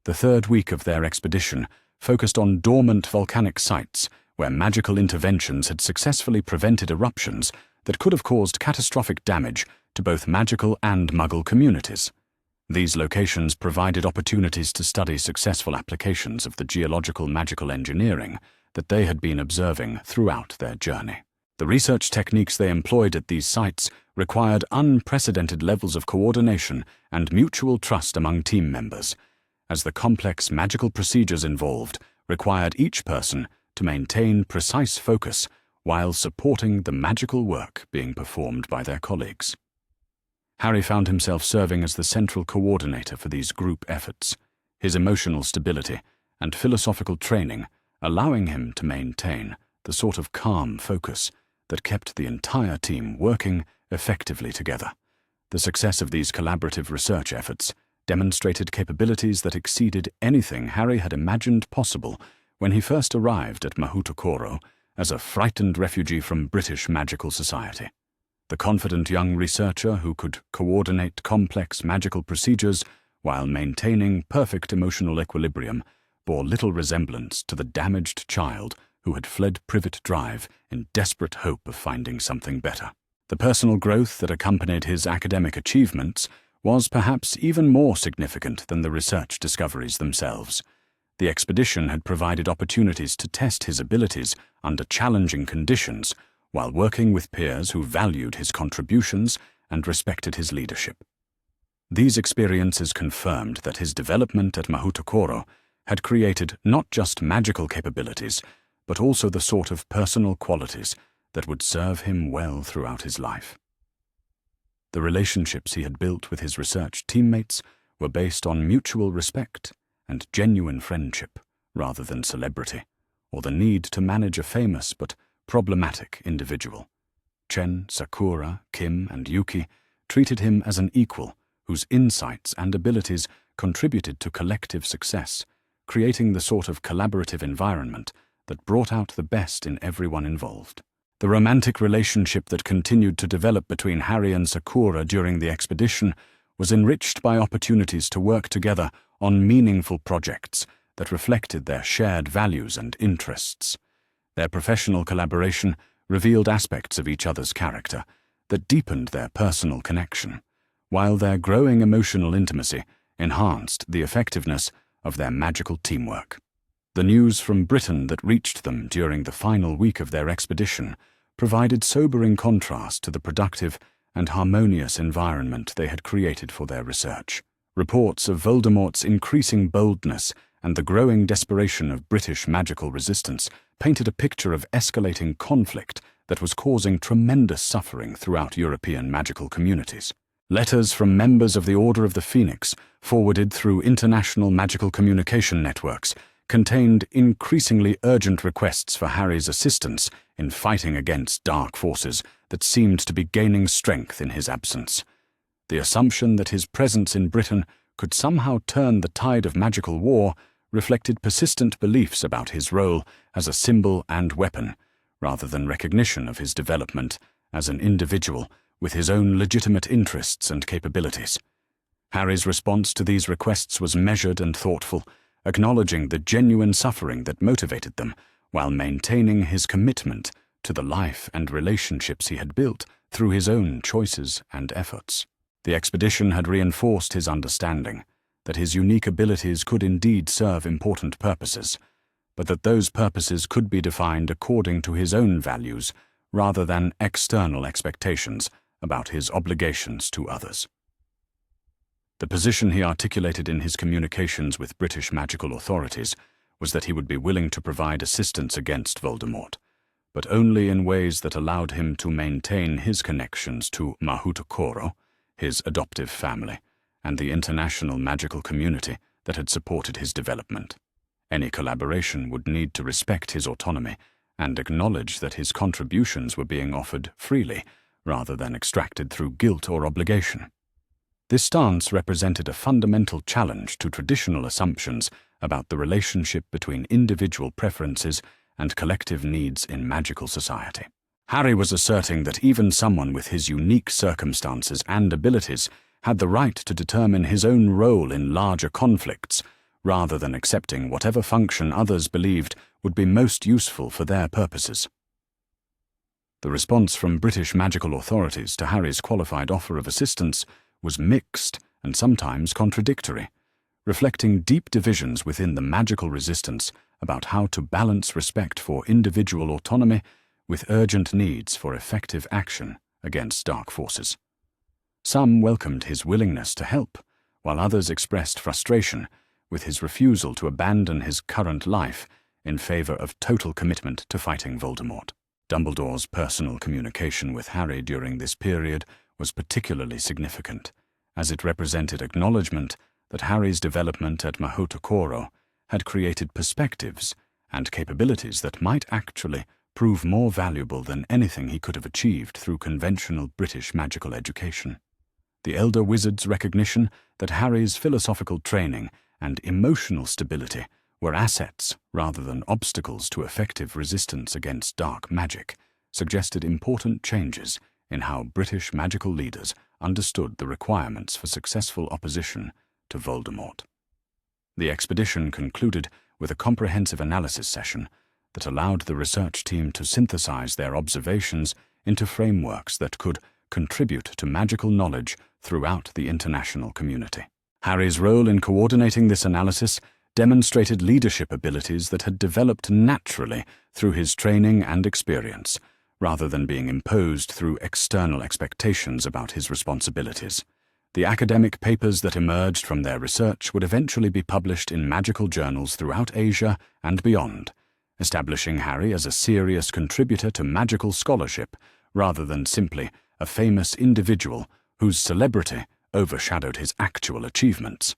The third week of their expedition focused on dormant volcanic sites where magical interventions had successfully prevented eruptions that could have caused catastrophic damage to both magical and Muggle communities. These locations provided opportunities to study successful applications of the geological magical engineering that they had been observing throughout their journey. The research techniques they employed at these sites required unprecedented levels of coordination and mutual trust among team members, as the complex magical procedures involved required each person to maintain precise focus while supporting the magical work being performed by their colleagues. Harry found himself serving as the central coordinator for these group efforts, his emotional stability and philosophical training allowing him to maintain the sort of calm focus that kept the entire team working effectively together. The success of these collaborative research efforts demonstrated capabilities that exceeded anything Harry had imagined possible when he first arrived at Mahoutokoro as a frightened refugee from British magical society. The confident young researcher who could coordinate complex magical procedures while maintaining perfect emotional equilibrium bore little resemblance to the damaged child who had fled Privet Drive in desperate hope of finding something better. The personal growth that accompanied his academic achievements was perhaps even more significant than the research discoveries themselves. The expedition had provided opportunities to test his abilities under challenging conditions while working with peers who valued his contributions and respected his leadership. These experiences confirmed that his development at Mahoutokoro had created not just magical capabilities, but also the sort of personal qualities that would serve him well throughout his life. The relationships he had built with his research teammates were based on mutual respect and genuine friendship rather than celebrity, or the need to manage a famous but problematic individual. Chen, Sakura, Kim, and Yuki treated him as an equal whose insights and abilities contributed to collective success, creating the sort of collaborative environment that brought out the best in everyone involved. The romantic relationship that continued to develop between Harry and Sakura during the expedition was enriched by opportunities to work together on meaningful projects that reflected their shared values and interests. Their professional collaboration revealed aspects of each other's character that deepened their personal connection, while their growing emotional intimacy enhanced the effectiveness of their magical teamwork. The news from Britain that reached them during the final week of their expedition provided sobering contrast to the productive and harmonious environment they had created for their research. Reports of Voldemort's increasing boldness and the growing desperation of British magical resistance painted a picture of escalating conflict that was causing tremendous suffering throughout European magical communities. Letters from members of the Order of the Phoenix, forwarded through international magical communication networks, contained increasingly urgent requests for Harry's assistance in fighting against dark forces that seemed to be gaining strength in his absence. The assumption that his presence in Britain could somehow turn the tide of magical war reflected persistent beliefs about his role as a symbol and weapon, rather than recognition of his development as an individual with his own legitimate interests and capabilities. Harry's response to these requests was measured and thoughtful, acknowledging the genuine suffering that motivated them, while maintaining his commitment to the life and relationships he had built through his own choices and efforts. The expedition had reinforced his understanding that his unique abilities could indeed serve important purposes, but that those purposes could be defined according to his own values rather than external expectations about his obligations to others. The position he articulated in his communications with British magical authorities was that he would be willing to provide assistance against Voldemort, but only in ways that allowed him to maintain his connections to Mahoutokoro, his adoptive family, and the international magical community that had supported his development. Any collaboration would need to respect his autonomy and acknowledge that his contributions were being offered freely rather than extracted through guilt or obligation. This stance represented a fundamental challenge to traditional assumptions about the relationship between individual preferences and collective needs in magical society. Harry was asserting that even someone with his unique circumstances and abilities had the right to determine his own role in larger conflicts, rather than accepting whatever function others believed would be most useful for their purposes. The response from British magical authorities to Harry's qualified offer of assistance was mixed and sometimes contradictory, reflecting deep divisions within the magical resistance about how to balance respect for individual autonomy with urgent needs for effective action against dark forces. Some welcomed his willingness to help, while others expressed frustration with his refusal to abandon his current life in favor of total commitment to fighting Voldemort. Dumbledore's personal communication with Harry during this period was particularly significant, as it represented acknowledgement that Harry's development at Mahoutokoro had created perspectives and capabilities that might actually prove more valuable than anything he could have achieved through conventional British magical education. The elder wizard's recognition that Harry's philosophical training and emotional stability were assets rather than obstacles to effective resistance against dark magic suggested important changes in how British magical leaders understood the requirements for successful opposition to Voldemort. The expedition concluded with a comprehensive analysis session that allowed the research team to synthesize their observations into frameworks that could contribute to magical knowledge throughout the international community. Harry's role in coordinating this analysis demonstrated leadership abilities that had developed naturally through his training and experience, rather than being imposed through external expectations about his responsibilities. The academic papers that emerged from their research would eventually be published in magical journals throughout Asia and beyond, establishing Harry as a serious contributor to magical scholarship rather than simply a famous individual whose celebrity overshadowed his actual achievements.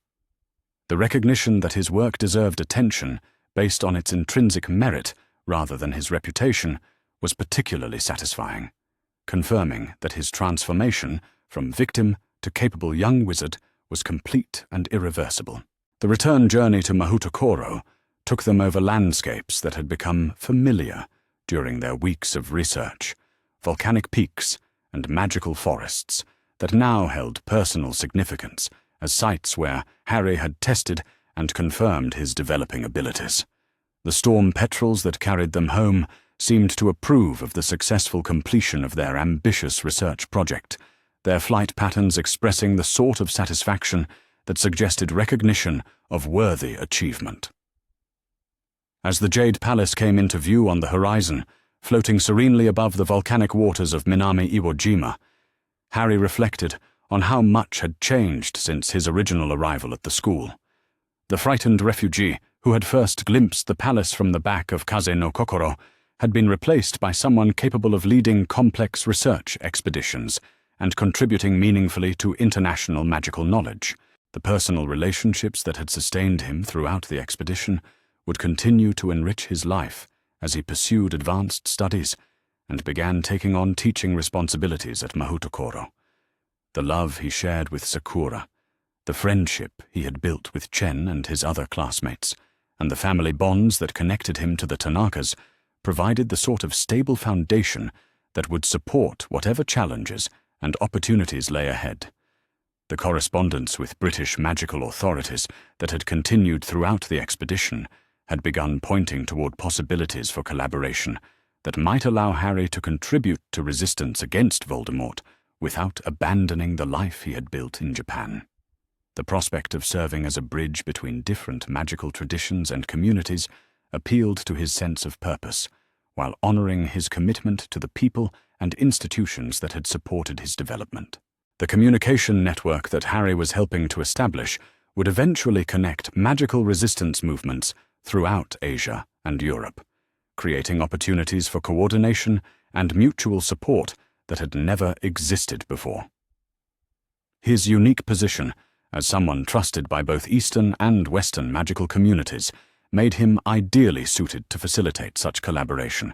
The recognition that his work deserved attention based on its intrinsic merit rather than his reputation was particularly satisfying, confirming that his transformation from victim to capable young wizard was complete and irreversible. The return journey to Mahoutokoro took them over landscapes that had become familiar during their weeks of research, volcanic peaks and magical forests that now held personal significance as sites where Harry had tested and confirmed his developing abilities. The storm petrels that carried them home seemed to approve of the successful completion of their ambitious research project, their flight patterns expressing the sort of satisfaction that suggested recognition of worthy achievement. As the Jade Palace came into view on the horizon, floating serenely above the volcanic waters of Minami Iwo Jima, Harry reflected on how much had changed since his original arrival at the school. The frightened refugee who had first glimpsed the palace from the back of Kaze no Kokoro had been replaced by someone capable of leading complex research expeditions and contributing meaningfully to international magical knowledge. The personal relationships that had sustained him throughout the expedition would continue to enrich his life as he pursued advanced studies and began taking on teaching responsibilities at Mahoutokoro. The love he shared with Sakura, the friendship he had built with Chen and his other classmates, and the family bonds that connected him to the Tanakas provided the sort of stable foundation that would support whatever challenges and opportunities lay ahead. The correspondence with British magical authorities that had continued throughout the expedition had begun pointing toward possibilities for collaboration that might allow Harry to contribute to resistance against Voldemort without abandoning the life he had built in Japan. The prospect of serving as a bridge between different magical traditions and communities appealed to his sense of purpose, while honoring his commitment to the people and institutions that had supported his development. The communication network that Harry was helping to establish would eventually connect magical resistance movements throughout Asia and Europe, creating opportunities for coordination and mutual support that had never existed before. His unique position as someone trusted by both Eastern and Western magical communities made him ideally suited to facilitate such collaboration,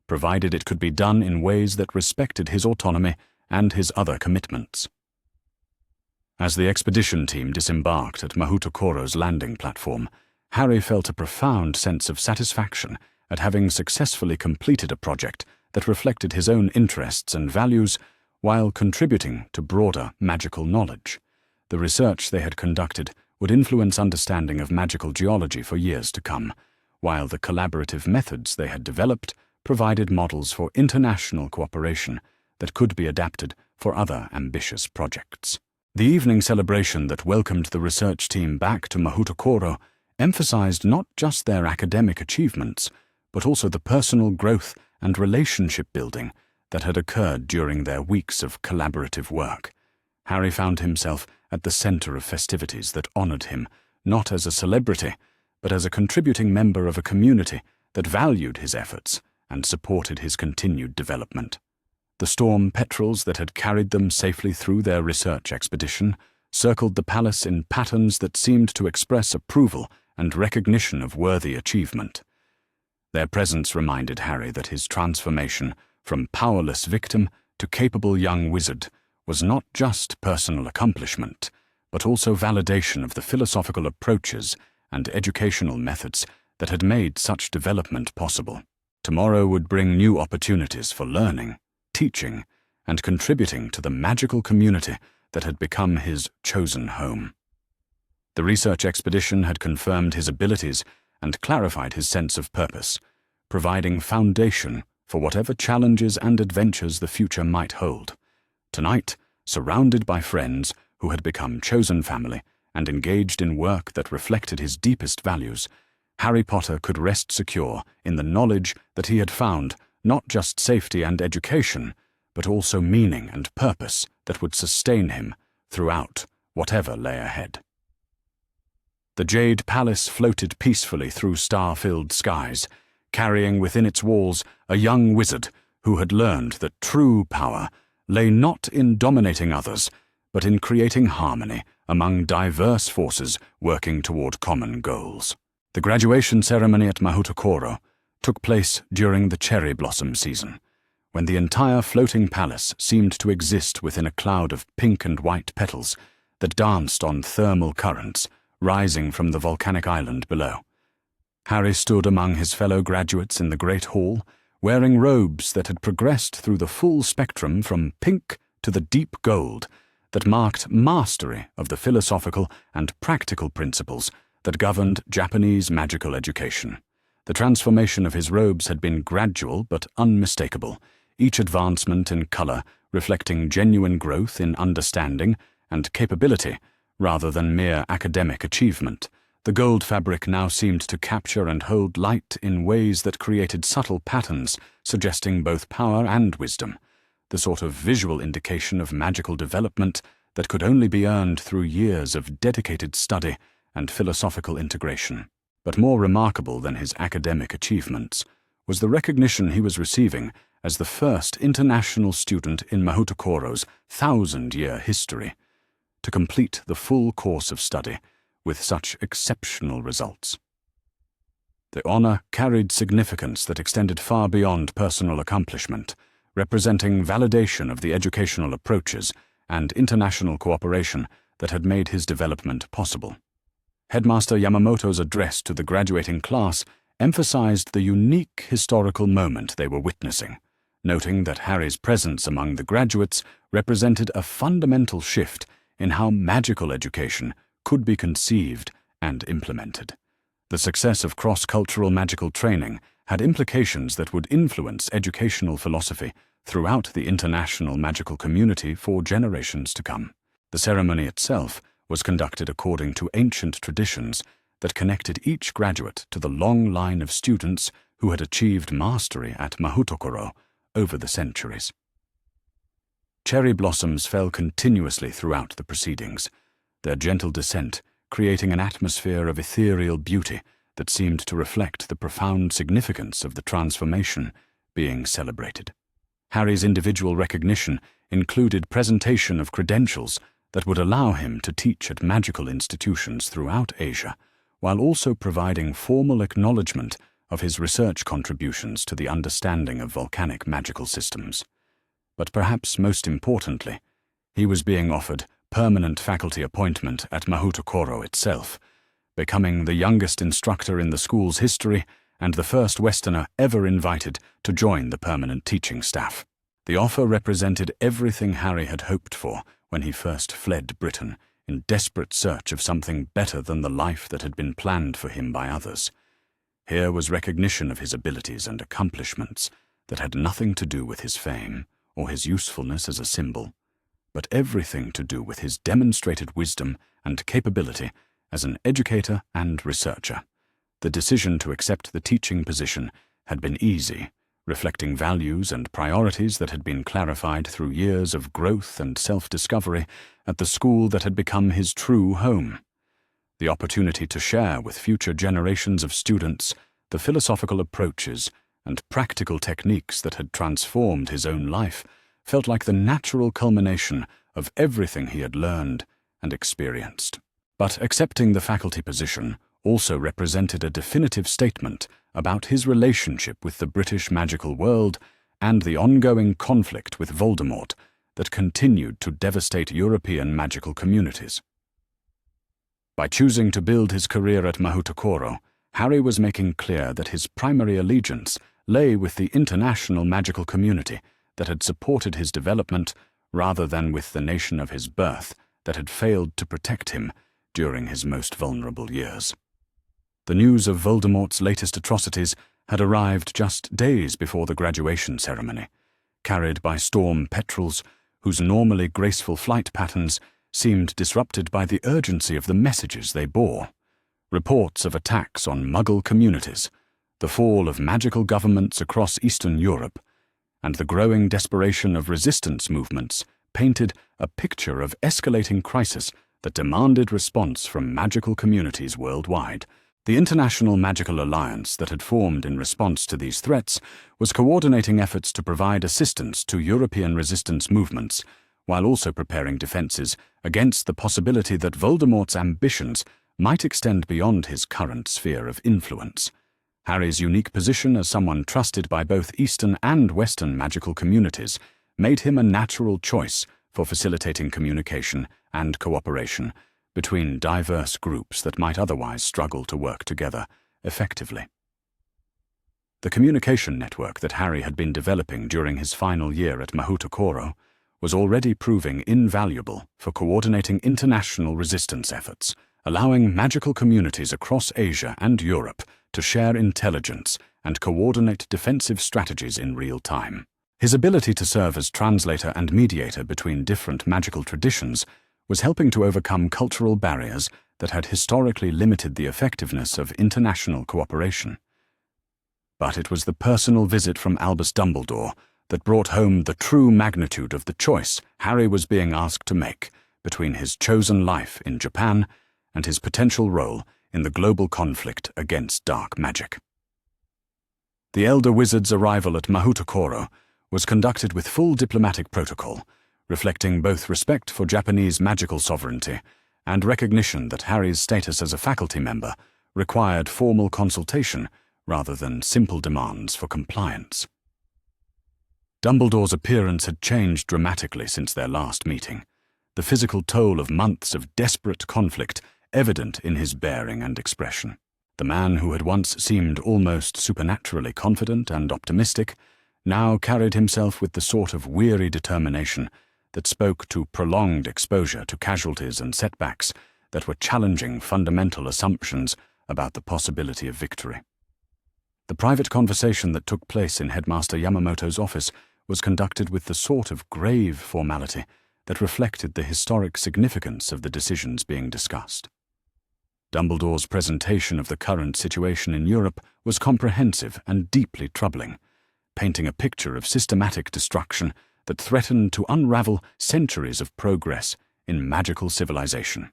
provided it could be done in ways that respected his autonomy and his other commitments. As the expedition team disembarked at Mahoutokoro's landing platform, Harry felt a profound sense of satisfaction at having successfully completed a project that reflected his own interests and values while contributing to broader magical knowledge. The research they had conducted would influence understanding of magical geology for years to come, while the collaborative methods they had developed provided models for international cooperation that could be adapted for other ambitious projects. The evening celebration that welcomed the research team back to Mahoutokoro emphasized not just their academic achievements, but also the personal growth and relationship building that had occurred during their weeks of collaborative work. Harry found himself at the center of festivities that honored him, not as a celebrity, but as a contributing member of a community that valued his efforts and supported his continued development. The storm petrels that had carried them safely through their research expedition circled the palace in patterns that seemed to express approval and recognition of worthy achievement. Their presence reminded Harry that his transformation from powerless victim to capable young wizard was not just personal accomplishment, but also validation of the philosophical approaches and educational methods that had made such development possible. Tomorrow would bring new opportunities for learning, teaching, and contributing to the magical community that had become his chosen home. The research expedition had confirmed his abilities and clarified his sense of purpose, providing foundation for whatever challenges and adventures the future might hold. Tonight, surrounded by friends who had become chosen family and engaged in work that reflected his deepest values, Harry Potter could rest secure in the knowledge that he had found not just safety and education, but also meaning and purpose that would sustain him throughout whatever lay ahead. The Jade Palace floated peacefully through star-filled skies, carrying within its walls a young wizard who had learned that true power lay not in dominating others, but in creating harmony among diverse forces working toward common goals. The graduation ceremony at Mahoutokoro took place during the cherry blossom season, when the entire floating palace seemed to exist within a cloud of pink and white petals that danced on thermal currents rising from the volcanic island below. Harry stood among his fellow graduates in the Great Hall, wearing robes that had progressed through the full spectrum from pink to the deep gold that marked mastery of the philosophical and practical principles that governed Japanese magical education. The transformation of his robes had been gradual but unmistakable, each advancement in color reflecting genuine growth in understanding and capability rather than mere academic achievement. The gold fabric now seemed to capture and hold light in ways that created subtle patterns suggesting both power and wisdom, the sort of visual indication of magical development that could only be earned through years of dedicated study and philosophical integration. But more remarkable than his academic achievements was the recognition he was receiving as the first international student in Mahoutokoro's 1,000-year history to complete the full course of study with such exceptional results. The honor carried significance that extended far beyond personal accomplishment, representing validation of the educational approaches and international cooperation that had made his development possible. Headmaster Yamamoto's address to the graduating class emphasized the unique historical moment they were witnessing, noting that Harry's presence among the graduates represented a fundamental shift in how magical education could be conceived and implemented. The success of cross-cultural magical training had implications that would influence educational philosophy throughout the international magical community for generations to come. The ceremony itself was conducted according to ancient traditions that connected each graduate to the long line of students who had achieved mastery at Mahoutokoro over the centuries. Cherry blossoms fell continuously throughout the proceedings, their gentle descent creating an atmosphere of ethereal beauty that seemed to reflect the profound significance of the transformation being celebrated. Harry's individual recognition included presentation of credentials that would allow him to teach at magical institutions throughout Asia, while also providing formal acknowledgement of his research contributions to the understanding of volcanic magical systems. But perhaps most importantly, he was being offered permanent faculty appointment at Mahoutokoro itself, becoming the youngest instructor in the school's history and the first Westerner ever invited to join the permanent teaching staff. The offer represented everything Harry had hoped for when he first fled Britain in desperate search of something better than the life that had been planned for him by others. Here was recognition of his abilities and accomplishments that had nothing to do with his fame or his usefulness as a symbol, but everything to do with his demonstrated wisdom and capability as an educator and researcher. The decision to accept the teaching position had been easy, reflecting values and priorities that had been clarified through years of growth and self-discovery at the school that had become his true home. The opportunity to share with future generations of students the philosophical approaches and practical techniques that had transformed his own life felt like the natural culmination of everything he had learned and experienced. But accepting the faculty position also represented a definitive statement about his relationship with the British magical world and the ongoing conflict with Voldemort that continued to devastate European magical communities. By choosing to build his career at Mahoutokoro, Harry was making clear that his primary allegiance lay with the international magical community that had supported his development rather than with the nation of his birth that had failed to protect him during his most vulnerable years. The news of Voldemort's latest atrocities had arrived just days before the graduation ceremony, carried by storm petrels whose normally graceful flight patterns seemed disrupted by the urgency of the messages they bore. Reports of attacks on Muggle communities, the fall of magical governments across Eastern Europe, and the growing desperation of resistance movements painted a picture of escalating crisis that demanded response from magical communities worldwide. The International Magical Alliance that had formed in response to these threats was coordinating efforts to provide assistance to European resistance movements, while also preparing defenses against the possibility that Voldemort's ambitions might extend beyond his current sphere of influence. Harry's unique position as someone trusted by both Eastern and Western magical communities made him a natural choice for facilitating communication and cooperation between diverse groups that might otherwise struggle to work together effectively. The communication network that Harry had been developing during his final year at Mahoutokoro was already proving invaluable for coordinating international resistance efforts, allowing magical communities across Asia and Europe to share intelligence and coordinate defensive strategies in real time. His ability to serve as translator and mediator between different magical traditions was helping to overcome cultural barriers that had historically limited the effectiveness of international cooperation. But it was the personal visit from Albus Dumbledore that brought home the true magnitude of the choice Harry was being asked to make between his chosen life in Japan and his potential role in the global conflict against dark magic. The Elder Wizard's arrival at Mahoutokoro was conducted with full diplomatic protocol, reflecting both respect for Japanese magical sovereignty and recognition that Harry's status as a faculty member required formal consultation rather than simple demands for compliance. Dumbledore's appearance had changed dramatically since their last meeting, the physical toll of months of desperate conflict evident in his bearing and expression. The man who had once seemed almost supernaturally confident and optimistic now carried himself with the sort of weary determination that spoke to prolonged exposure to casualties and setbacks that were challenging fundamental assumptions about the possibility of victory. The private conversation that took place in Headmaster Yamamoto's office was conducted with the sort of grave formality that reflected the historic significance of the decisions being discussed. Dumbledore's presentation of the current situation in Europe was comprehensive and deeply troubling, painting a picture of systematic destruction that threatened to unravel centuries of progress in magical civilization.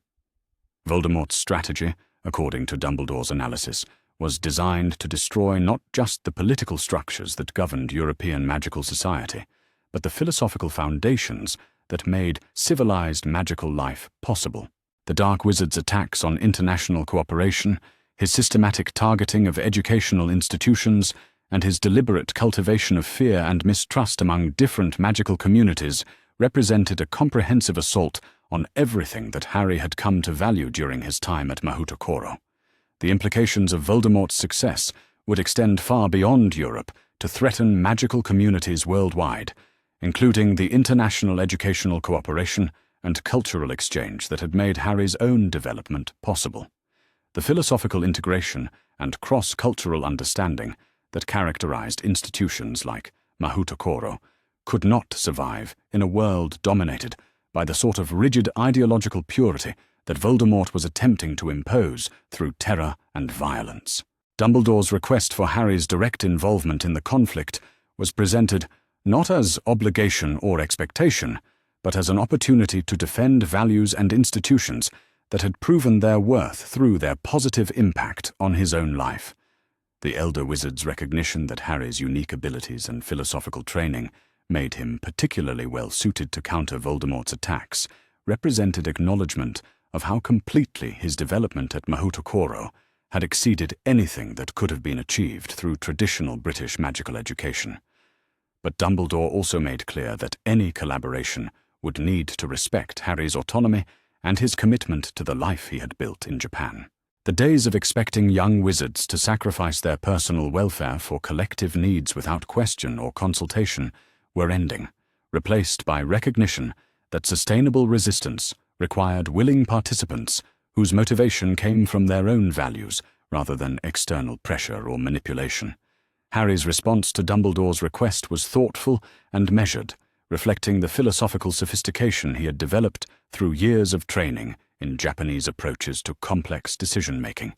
Voldemort's strategy, according to Dumbledore's analysis, was designed to destroy not just the political structures that governed European magical society, but the philosophical foundations that made civilized magical life possible. The Dark Wizard's attacks on international cooperation, his systematic targeting of educational institutions, and his deliberate cultivation of fear and mistrust among different magical communities represented a comprehensive assault on everything that Harry had come to value during his time at Mahoutokoro. The implications of Voldemort's success would extend far beyond Europe to threaten magical communities worldwide, including the international educational cooperation and cultural exchange that had made Harry's own development possible. The philosophical integration and cross-cultural understanding that characterized institutions like Mahoutokoro could not survive in a world dominated by the sort of rigid ideological purity that Voldemort was attempting to impose through terror and violence. Dumbledore's request for Harry's direct involvement in the conflict was presented not as obligation or expectation, but as an opportunity to defend values and institutions that had proven their worth through their positive impact on his own life. The Elder Wizard's recognition that Harry's unique abilities and philosophical training made him particularly well suited to counter Voldemort's attacks represented acknowledgement of how completely his development at Mahoutokoro had exceeded anything that could have been achieved through traditional British magical education. But Dumbledore also made clear that any collaboration would need to respect Harry's autonomy and his commitment to the life he had built in Japan. The days of expecting young wizards to sacrifice their personal welfare for collective needs without question or consultation were ending, replaced by recognition that sustainable resistance required willing participants whose motivation came from their own values rather than external pressure or manipulation. Harry's response to Dumbledore's request was thoughtful and measured, reflecting the philosophical sophistication he had developed through years of training in Japanese approaches to complex decision-making.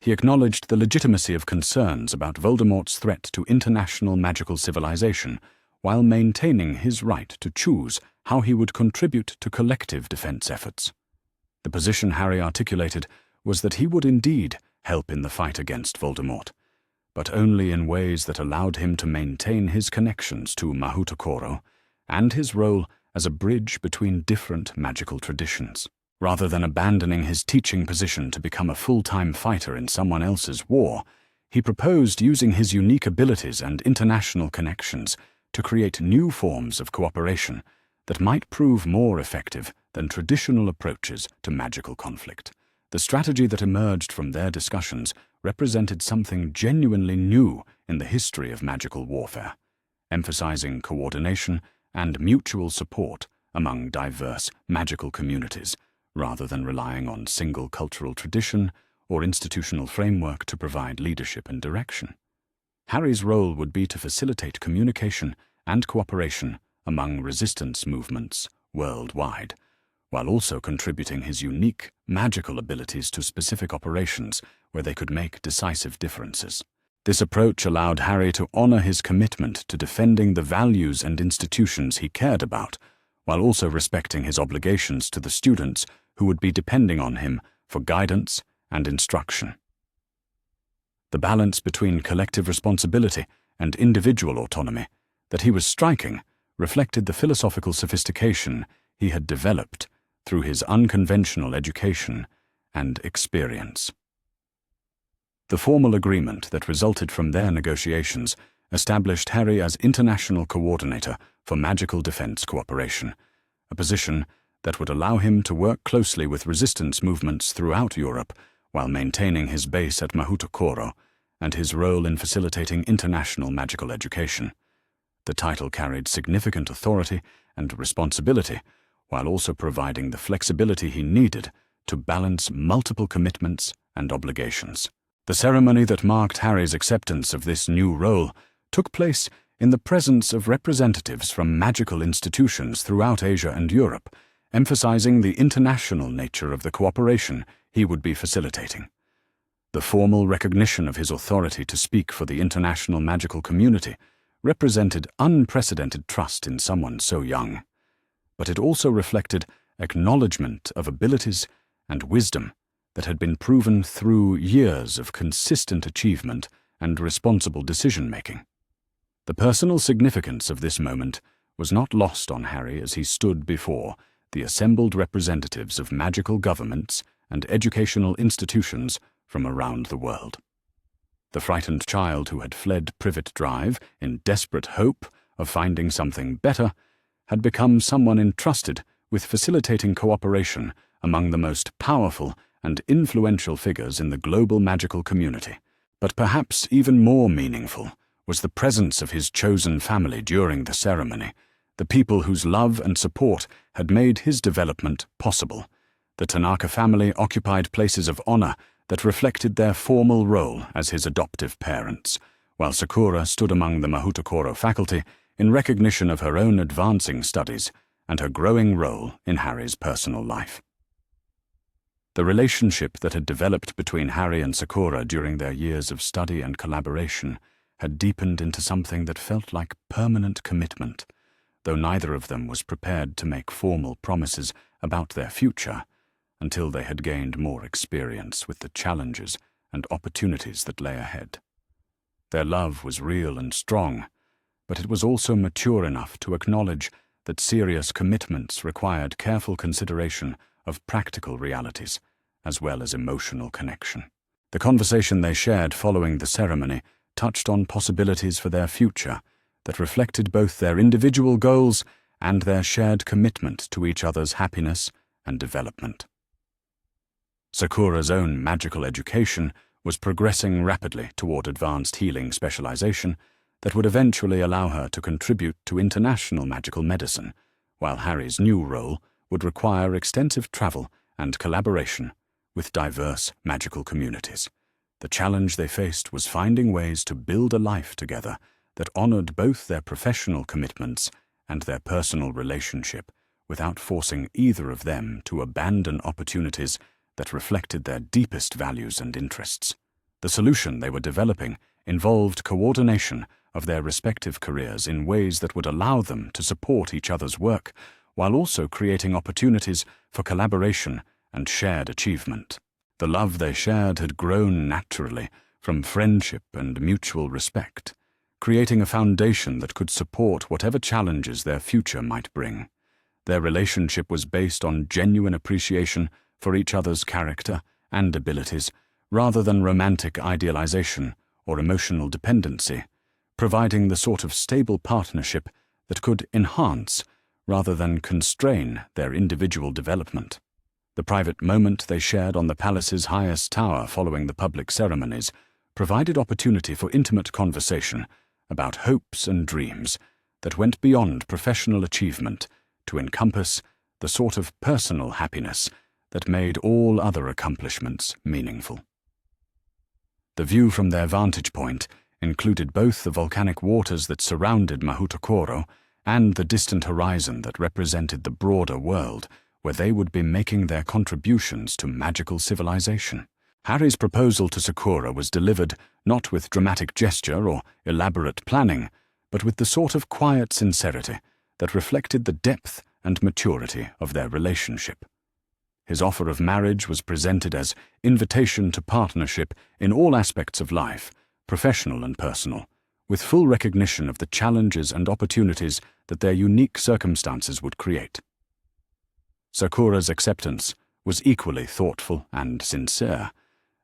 He acknowledged the legitimacy of concerns about Voldemort's threat to international magical civilization, while maintaining his right to choose how he would contribute to collective defense efforts. The position Harry articulated was that he would indeed help in the fight against Voldemort, but only in ways that allowed him to maintain his connections to Mahoutokoro and his role as a bridge between different magical traditions. Rather than abandoning his teaching position to become a full-time fighter in someone else's war, he proposed using his unique abilities and international connections to create new forms of cooperation that might prove more effective than traditional approaches to magical conflict. The strategy that emerged from their discussions represented something genuinely new in the history of magical warfare, emphasizing coordination and mutual support among diverse magical communities, rather than relying on single cultural tradition or institutional framework to provide leadership and direction. Harry's role would be to facilitate communication and cooperation among resistance movements worldwide, while also contributing his unique magical abilities to specific operations where they could make decisive differences. This approach allowed Harry to honor his commitment to defending the values and institutions he cared about, while also respecting his obligations to the students who would be depending on him for guidance and instruction. The balance between collective responsibility and individual autonomy that he was striking reflected the philosophical sophistication he had developed through his unconventional education and experience. The formal agreement that resulted from their negotiations established Harry as international coordinator for magical defense cooperation, a position that would allow him to work closely with resistance movements throughout Europe while maintaining his base at Mahoutokoro and his role in facilitating international magical education. The title carried significant authority and responsibility, while also providing the flexibility he needed to balance multiple commitments and obligations. The ceremony that marked Harry's acceptance of this new role took place in the presence of representatives from magical institutions throughout Asia and Europe, emphasizing the international nature of the cooperation he would be facilitating. The formal recognition of his authority to speak for the international magical community represented unprecedented trust in someone so young, but it also reflected acknowledgement of abilities and wisdom that had been proven through years of consistent achievement and responsible decision-making. The personal significance of this moment was not lost on Harry as he stood before the assembled representatives of magical governments and educational institutions from around the world. The frightened child who had fled Privet Drive in desperate hope of finding something better had become someone entrusted with facilitating cooperation among the most powerful and influential figures in the global magical community. But perhaps even more meaningful was the presence of his chosen family during the ceremony, the people whose love and support had made his development possible. The Tanaka family occupied places of honor that reflected their formal role as his adoptive parents, while Sakura stood among the Mahoutokoro faculty in recognition of her own advancing studies and her growing role in Harry's personal life. The relationship that had developed between Harry and Sakura during their years of study and collaboration had deepened into something that felt like permanent commitment, though neither of them was prepared to make formal promises about their future until they had gained more experience with the challenges and opportunities that lay ahead. Their love was real and strong, but it was also mature enough to acknowledge that serious commitments required careful consideration of practical realities, as well as emotional connection. The conversation they shared following the ceremony touched on possibilities for their future that reflected both their individual goals and their shared commitment to each other's happiness and development. Sakura's own magical education was progressing rapidly toward advanced healing specialization that would eventually allow her to contribute to international magical medicine, while Harry's new role would require extensive travel and collaboration with diverse magical communities. The challenge they faced was finding ways to build a life together that honored both their professional commitments and their personal relationship without forcing either of them to abandon opportunities that reflected their deepest values and interests. The solution they were developing involved coordination of their respective careers in ways that would allow them to support each other's work, while also creating opportunities for collaboration and shared achievement. The love they shared had grown naturally from friendship and mutual respect, creating a foundation that could support whatever challenges their future might bring. Their relationship was based on genuine appreciation for each other's character and abilities, rather than romantic idealization or emotional dependency, providing the sort of stable partnership that could enhance rather than constrain their individual development. The private moment they shared on the palace's highest tower following the public ceremonies provided opportunity for intimate conversation about hopes and dreams that went beyond professional achievement to encompass the sort of personal happiness that made all other accomplishments meaningful. The view from their vantage point included both the volcanic waters that surrounded Mahoutokoro and the distant horizon that represented the broader world where they would be making their contributions to magical civilization. Harry's proposal to Sakura was delivered not with dramatic gesture or elaborate planning, but with the sort of quiet sincerity that reflected the depth and maturity of their relationship. His offer of marriage was presented as invitation to partnership in all aspects of life, professional and personal, with full recognition of the challenges and opportunities that their unique circumstances would create. Sakura's acceptance was equally thoughtful and sincere,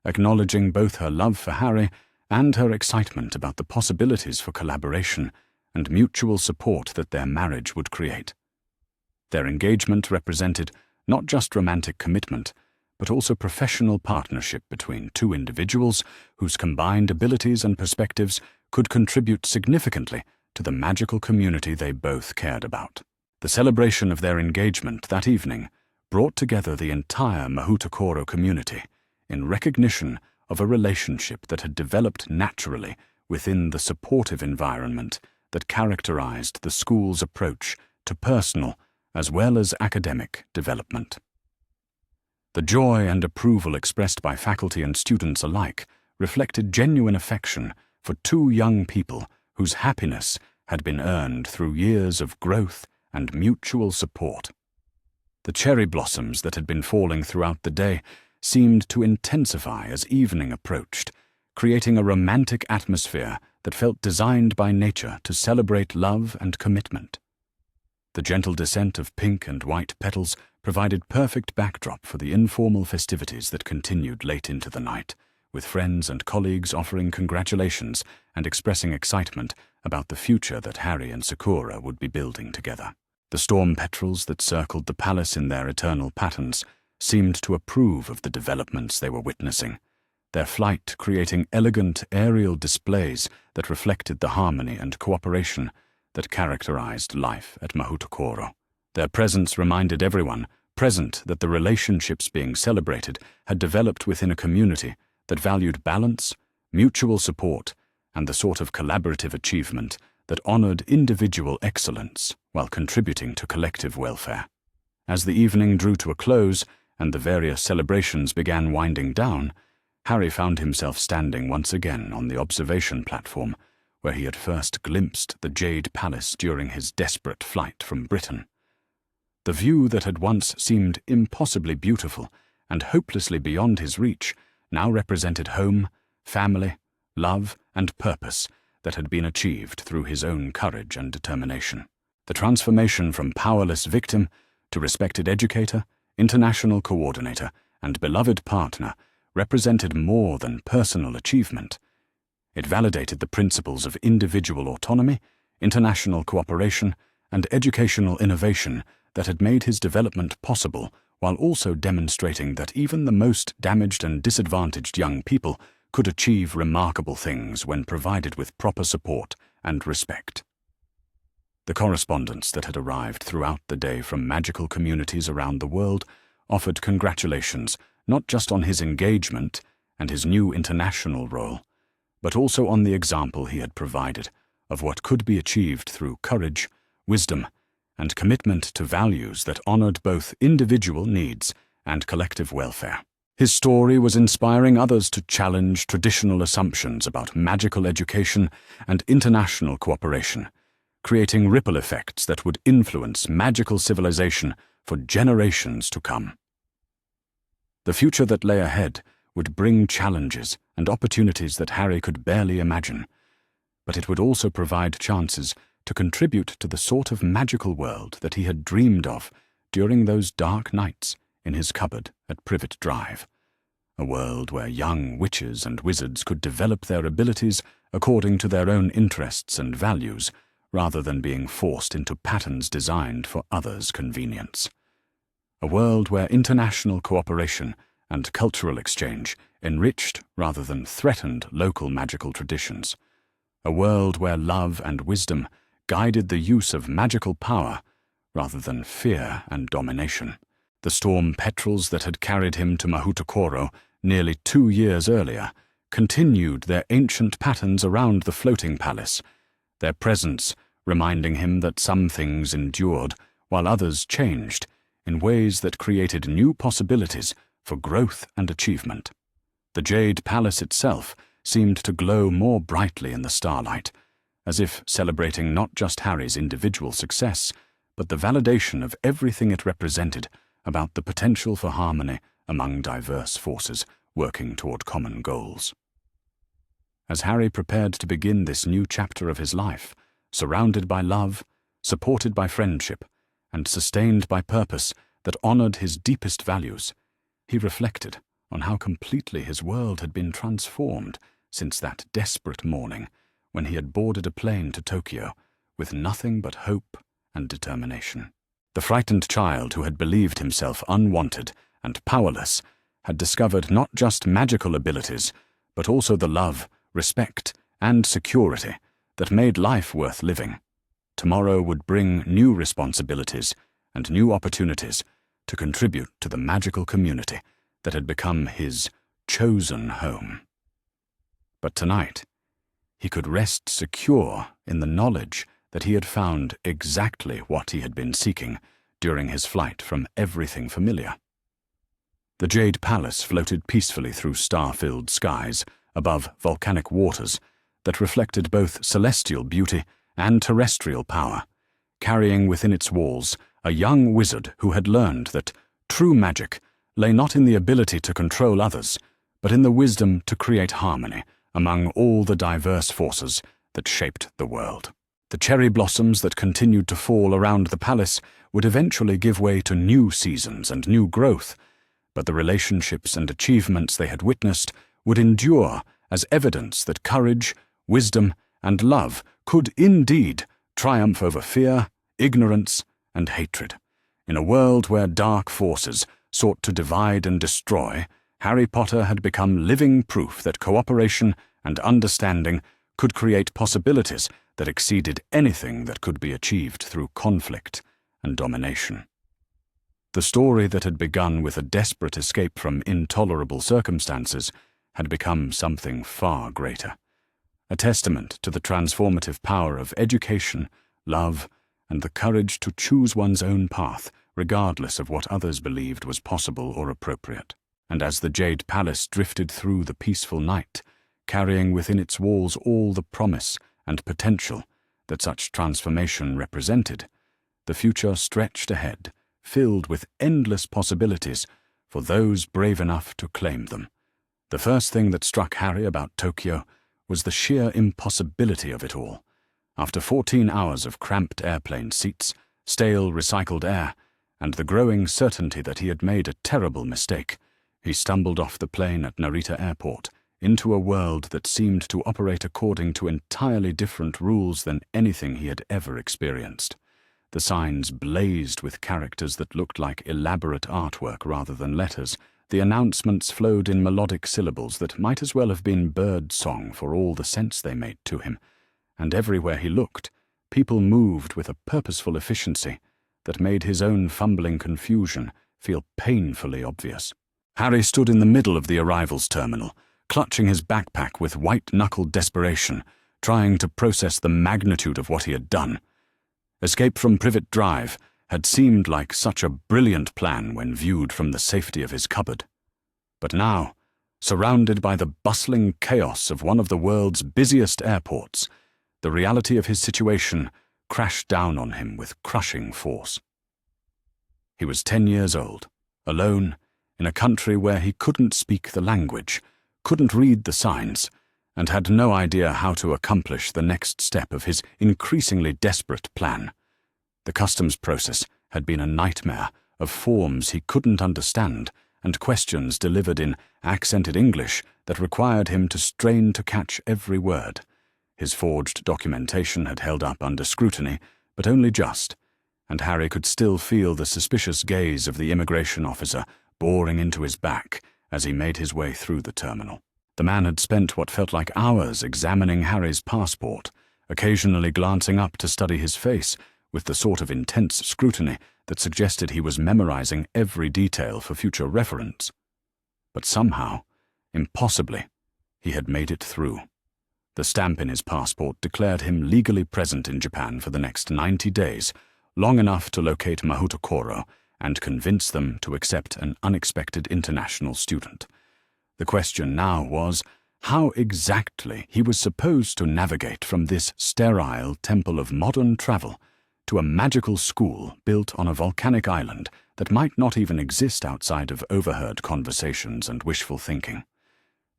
acknowledging both her love for Harry and her excitement about the possibilities for collaboration and mutual support that their marriage would create. Their engagement represented not just romantic commitment, but also professional partnership between two individuals whose combined abilities and perspectives could contribute significantly to the magical community they both cared about. The celebration of their engagement that evening brought together the entire Mahoutokoro community in recognition of a relationship that had developed naturally within the supportive environment that characterized the school's approach to personal as well as academic development. The joy and approval expressed by faculty and students alike reflected genuine affection for two young people whose happiness had been earned through years of growth and mutual support. The cherry blossoms that had been falling throughout the day seemed to intensify as evening approached, creating a romantic atmosphere that felt designed by nature to celebrate love and commitment. The gentle descent of pink and white petals provided perfect backdrop for the informal festivities that continued late into the night, with friends and colleagues offering congratulations and expressing excitement about the future that Harry and Sakura would be building together. The storm petrels that circled the palace in their eternal patterns seemed to approve of the developments they were witnessing, their flight creating elegant aerial displays that reflected the harmony and cooperation that characterized life at Mahoutokoro. Their presence reminded everyone present that the relationships being celebrated had developed within a community that valued balance, mutual support, and the sort of collaborative achievement that honored individual excellence while contributing to collective welfare. As the evening drew to a close and the various celebrations began winding down, Harry found himself standing once again on the observation platform where he had first glimpsed the Jade Palace during his desperate flight from Britain. The view that had once seemed impossibly beautiful and hopelessly beyond his reach now represented home, family, love, and purpose that had been achieved through his own courage and determination. The transformation from powerless victim to respected educator, international coordinator, and beloved partner represented more than personal achievement. It validated the principles of individual autonomy, international cooperation, and educational innovation that had made his development possible, while also demonstrating that even the most damaged and disadvantaged young people could achieve remarkable things when provided with proper support and respect. The correspondence that had arrived throughout the day from magical communities around the world offered congratulations not just on his engagement and his new international role, but also on the example he had provided of what could be achieved through courage, wisdom, and commitment to values that honored both individual needs and collective welfare. His story was inspiring others to challenge traditional assumptions about magical education and international cooperation, creating ripple effects that would influence magical civilization for generations to come. The future that lay ahead would bring challenges and opportunities that Harry could barely imagine, but it would also provide chances to contribute to the sort of magical world that he had dreamed of during those dark nights in his cupboard at Privet Drive, a world where young witches and wizards could develop their abilities according to their own interests and values, rather than being forced into patterns designed for others' convenience. a world where international cooperation and cultural exchange enriched rather than threatened local magical traditions, a world where love and wisdom guided the use of magical power rather than fear and domination. The storm petrels that had carried him to Mahoutokoro nearly 2 years earlier continued their ancient patterns around the floating palace, their presence reminding him that some things endured while others changed in ways that created new possibilities for growth and achievement. The Jade Palace itself seemed to glow more brightly in the starlight, as if celebrating not just Harry's individual success, but the validation of everything it represented about the potential for harmony among diverse forces working toward common goals. As Harry prepared to begin this new chapter of his life, surrounded by love, supported by friendship, and sustained by purpose that honored his deepest values, he reflected on how completely his world had been transformed since that desperate morning when he had boarded a plane to Tokyo with nothing but hope and determination. The frightened child who had believed himself unwanted and powerless had discovered not just magical abilities, but also the love, respect, and security that made life worth living. Tomorrow would bring new responsibilities and new opportunities to contribute to the magical community that had become his chosen home. But tonight, he could rest secure in the knowledge that he had found exactly what he had been seeking during his flight from everything familiar. The Jade Palace floated peacefully through star-filled skies above volcanic waters that reflected both celestial beauty and terrestrial power, carrying within its walls a young wizard who had learned that true magic lay not in the ability to control others, but in the wisdom to create harmony among all the diverse forces that shaped the world. The cherry blossoms that continued to fall around the palace would eventually give way to new seasons and new growth, but the relationships and achievements they had witnessed would endure as evidence that courage, wisdom, and love could indeed triumph over fear, ignorance, and hatred. In a world where dark forces sought to divide and destroy, Harry Potter had become living proof that cooperation and understanding could create possibilities that exceeded anything that could be achieved through conflict and domination. The story that had begun with a desperate escape from intolerable circumstances had become something far greater, a testament to the transformative power of education, love, and the courage to choose one's own path regardless of what others believed was possible or appropriate. And as the Jade Palace drifted through the peaceful night, carrying within its walls all the promise and potential that such transformation represented, the future stretched ahead, filled with endless possibilities for those brave enough to claim them. The first thing that struck Harry about Tokyo was the sheer impossibility of it all. After 14 hours of cramped airplane seats, stale recycled air, and the growing certainty that he had made a terrible mistake, he stumbled off the plane at Narita Airport into a world that seemed to operate according to entirely different rules than anything he had ever experienced. The signs blazed with characters that looked like elaborate artwork rather than letters. The announcements flowed in melodic syllables that might as well have been bird song for all the sense they made to him. And everywhere he looked, people moved with a purposeful efficiency that made his own fumbling confusion feel painfully obvious. Harry stood in the middle of the arrivals terminal, clutching his backpack with white-knuckled desperation, trying to process the magnitude of what he had done. Escape from Privet Drive had seemed like such a brilliant plan when viewed from the safety of his cupboard. But now, surrounded by the bustling chaos of one of the world's busiest airports, the reality of his situation crashed down on him with crushing force. He was 10 years old, alone, in a country where he couldn't speak the language, couldn't read the signs, and had no idea how to accomplish the next step of his increasingly desperate plan. The customs process had been a nightmare of forms he couldn't understand and questions delivered in accented English that required him to strain to catch every word. His forged documentation had held up under scrutiny, but only just, and Harry could still feel the suspicious gaze of the immigration officer boring into his back as he made his way through the terminal. The man had spent what felt like hours examining Harry's passport, occasionally glancing up to study his face with the sort of intense scrutiny that suggested he was memorizing every detail for future reference. But somehow, impossibly, he had made it through. The stamp in his passport declared him legally present in Japan for the next 90 days, long enough to locate Mahoutokoro and convince them to accept an unexpected international student. The question now was how exactly he was supposed to navigate from this sterile temple of modern travel to a magical school built on a volcanic island that might not even exist outside of overheard conversations and wishful thinking.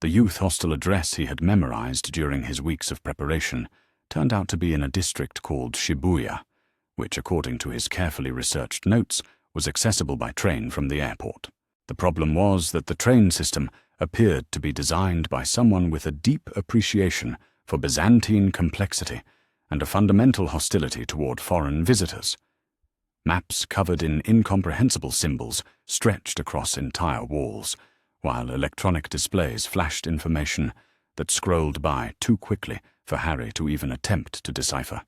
The youth hostel address he had memorized during his weeks of preparation turned out to be in a district called Shibuya, which, according to his carefully researched notes, was accessible by train from the airport. The problem was that the train system appeared to be designed by someone with a deep appreciation for Byzantine complexity and a fundamental hostility toward foreign visitors. Maps covered in incomprehensible symbols stretched across entire walls, while electronic displays flashed information that scrolled by too quickly for Harry to even attempt to decipher.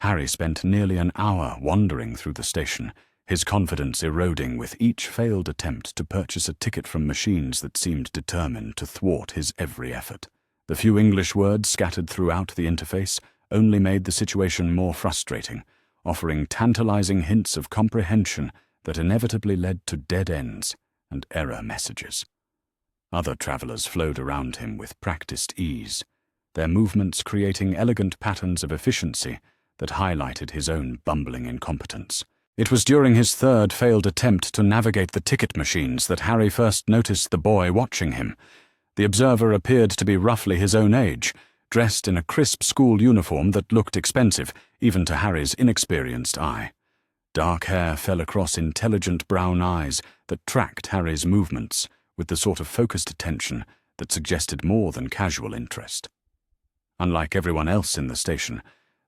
Harry spent nearly an hour wandering through the station, his confidence eroding with each failed attempt to purchase a ticket from machines that seemed determined to thwart his every effort. The few English words scattered throughout the interface only made the situation more frustrating, offering tantalizing hints of comprehension that inevitably led to dead ends and error messages. Other travelers flowed around him with practiced ease, their movements creating elegant patterns of efficiency that highlighted his own bumbling incompetence. It was during his third failed attempt to navigate the ticket machines that Harry first noticed the boy watching him. The observer appeared to be roughly his own age, dressed in a crisp school uniform that looked expensive, even to Harry's inexperienced eye. Dark hair fell across intelligent brown eyes that tracked Harry's movements with the sort of focused attention that suggested more than casual interest. Unlike everyone else in the station,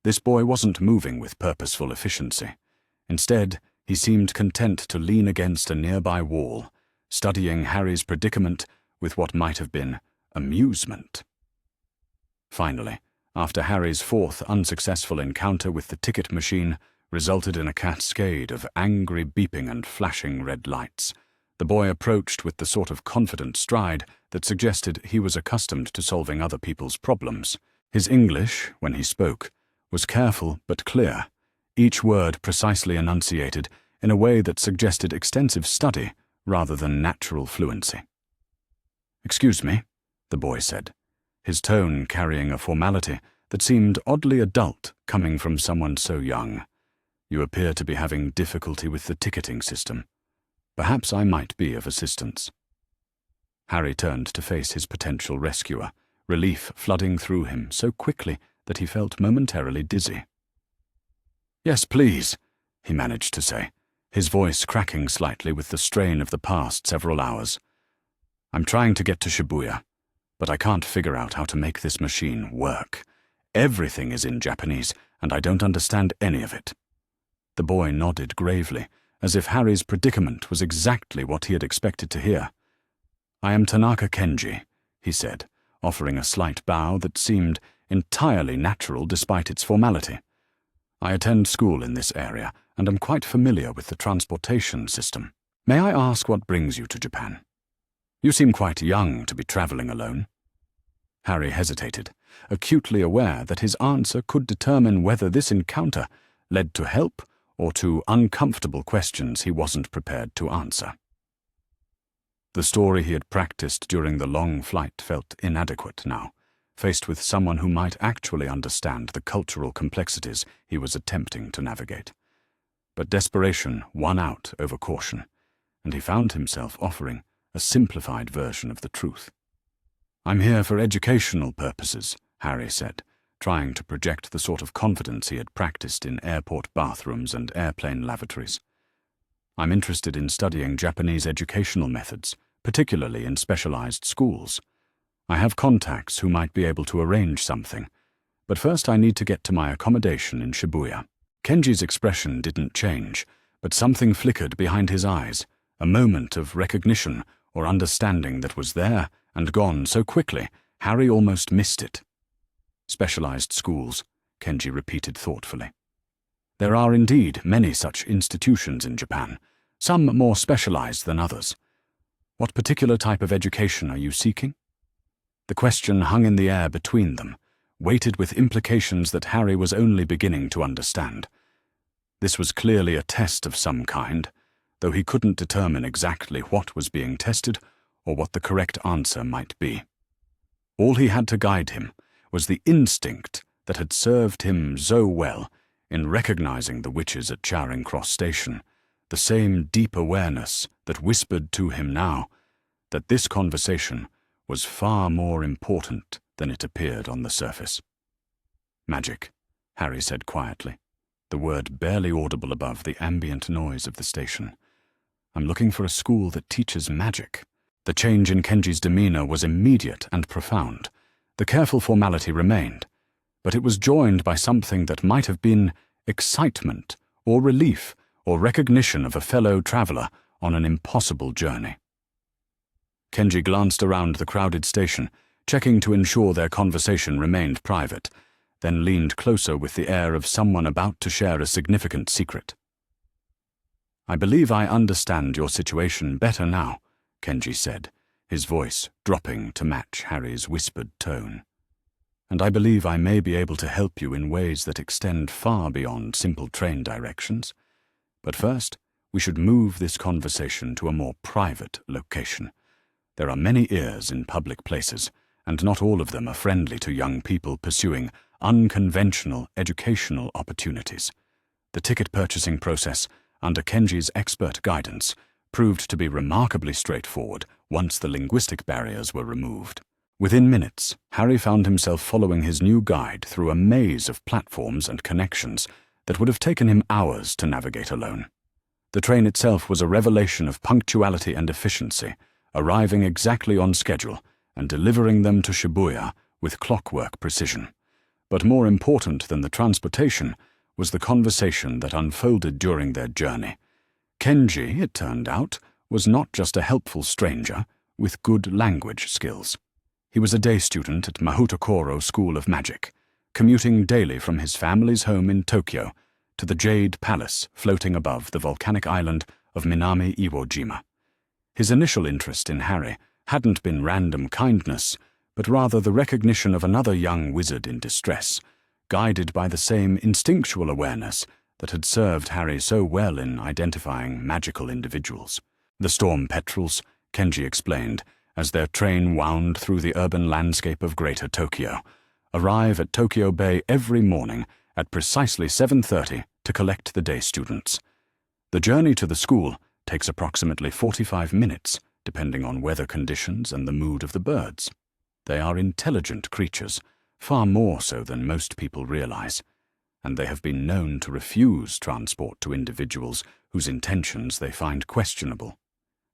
this boy wasn't moving with purposeful efficiency. Instead, he seemed content to lean against a nearby wall, studying Harry's predicament with what might have been amusement. Finally, after Harry's fourth unsuccessful encounter with the ticket machine resulted in a cascade of angry beeping and flashing red lights, the boy approached with the sort of confident stride that suggested he was accustomed to solving other people's problems. His English, when he spoke, was careful but clear, each word precisely enunciated in a way that suggested extensive study rather than natural fluency. "Excuse me," the boy said, his tone carrying a formality that seemed oddly adult coming from someone so young. "You appear to be having difficulty with the ticketing system. Perhaps I might be of assistance." Harry turned to face his potential rescuer, relief flooding through him so quickly that he felt momentarily dizzy. "Yes, please," he managed to say, his voice cracking slightly with the strain of the past several hours. "I'm trying to get to Shibuya, but I can't figure out how to make this machine work. Everything is in Japanese, and I don't understand any of it." The boy nodded gravely, as if Harry's predicament was exactly what he had expected to hear. "I am Tanaka Kenji," he said, offering a slight bow that seemed entirely natural despite its formality. "I attend school in this area, and am quite familiar with the transportation system. May I ask what brings you to Japan? You seem quite young to be traveling alone." Harry hesitated, acutely aware that his answer could determine whether this encounter led to help or to uncomfortable questions he wasn't prepared to answer. The story he had practiced during the long flight felt inadequate now, faced with someone who might actually understand the cultural complexities he was attempting to navigate. But desperation won out over caution, and he found himself offering a simplified version of the truth. "I'm here for educational purposes," Harry said, trying to project the sort of confidence he had practiced in airport bathrooms and airplane lavatories. "I'm interested in studying Japanese educational methods, particularly in specialized schools. I have contacts who might be able to arrange something, but first I need to get to my accommodation in Shibuya." Kenji's expression didn't change, but something flickered behind his eyes, a moment of recognition or understanding that was there and gone so quickly, Harry almost missed it. Specialized schools, Kenji repeated thoughtfully. There are indeed many such institutions in Japan, some more specialized than others. What particular type of education are you seeking? The question hung in the air between them, weighted with implications that Harry was only beginning to understand. This was clearly a test of some kind, though he couldn't determine exactly what was being tested or what the correct answer might be. All he had to guide him was the instinct that had served him so well in recognizing the witches at Charing Cross Station, the same deep awareness that whispered to him now that this conversation was far more important than it appeared on the surface. Magic, Harry said quietly, the word barely audible above the ambient noise of the station. I'm looking for a school that teaches magic. The change in Kenji's demeanor was immediate and profound. The careful formality remained, but it was joined by something that might have been excitement or relief or recognition of a fellow traveler on an impossible journey. Kenji glanced around the crowded station, checking to ensure their conversation remained private, then leaned closer with the air of someone about to share a significant secret. I believe I understand your situation better now, Kenji said, his voice dropping to match Harry's whispered tone. And I believe I may be able to help you in ways that extend far beyond simple train directions. But first, we should move this conversation to a more private location. There are many ears in public places, and not all of them are friendly to young people pursuing unconventional educational opportunities. The ticket purchasing process, under Kenji's expert guidance, proved to be remarkably straightforward once the linguistic barriers were removed. Within minutes, Harry found himself following his new guide through a maze of platforms and connections that would have taken him hours to navigate alone. The train itself was a revelation of punctuality and efficiency, arriving exactly on schedule and delivering them to Shibuya with clockwork precision. But more important than the transportation was the conversation that unfolded during their journey. Kenji, it turned out, was not just a helpful stranger with good language skills. He was a day student at Mahoutokoro School of Magic, commuting daily from his family's home in Tokyo to the Jade Palace floating above the volcanic island of Minami Iwo Jima. His initial interest in Harry hadn't been random kindness, but rather the recognition of another young wizard in distress, guided by the same instinctual awareness that had served Harry so well in identifying magical individuals. The storm petrels, Kenji explained, as their train wound through the urban landscape of Greater Tokyo, arrive at Tokyo Bay every morning at precisely 7:30 to collect the day students. The journey to the school takes approximately 45 minutes, depending on weather conditions and the mood of the birds. They are intelligent creatures, far more so than most people realize, and they have been known to refuse transport to individuals whose intentions they find questionable.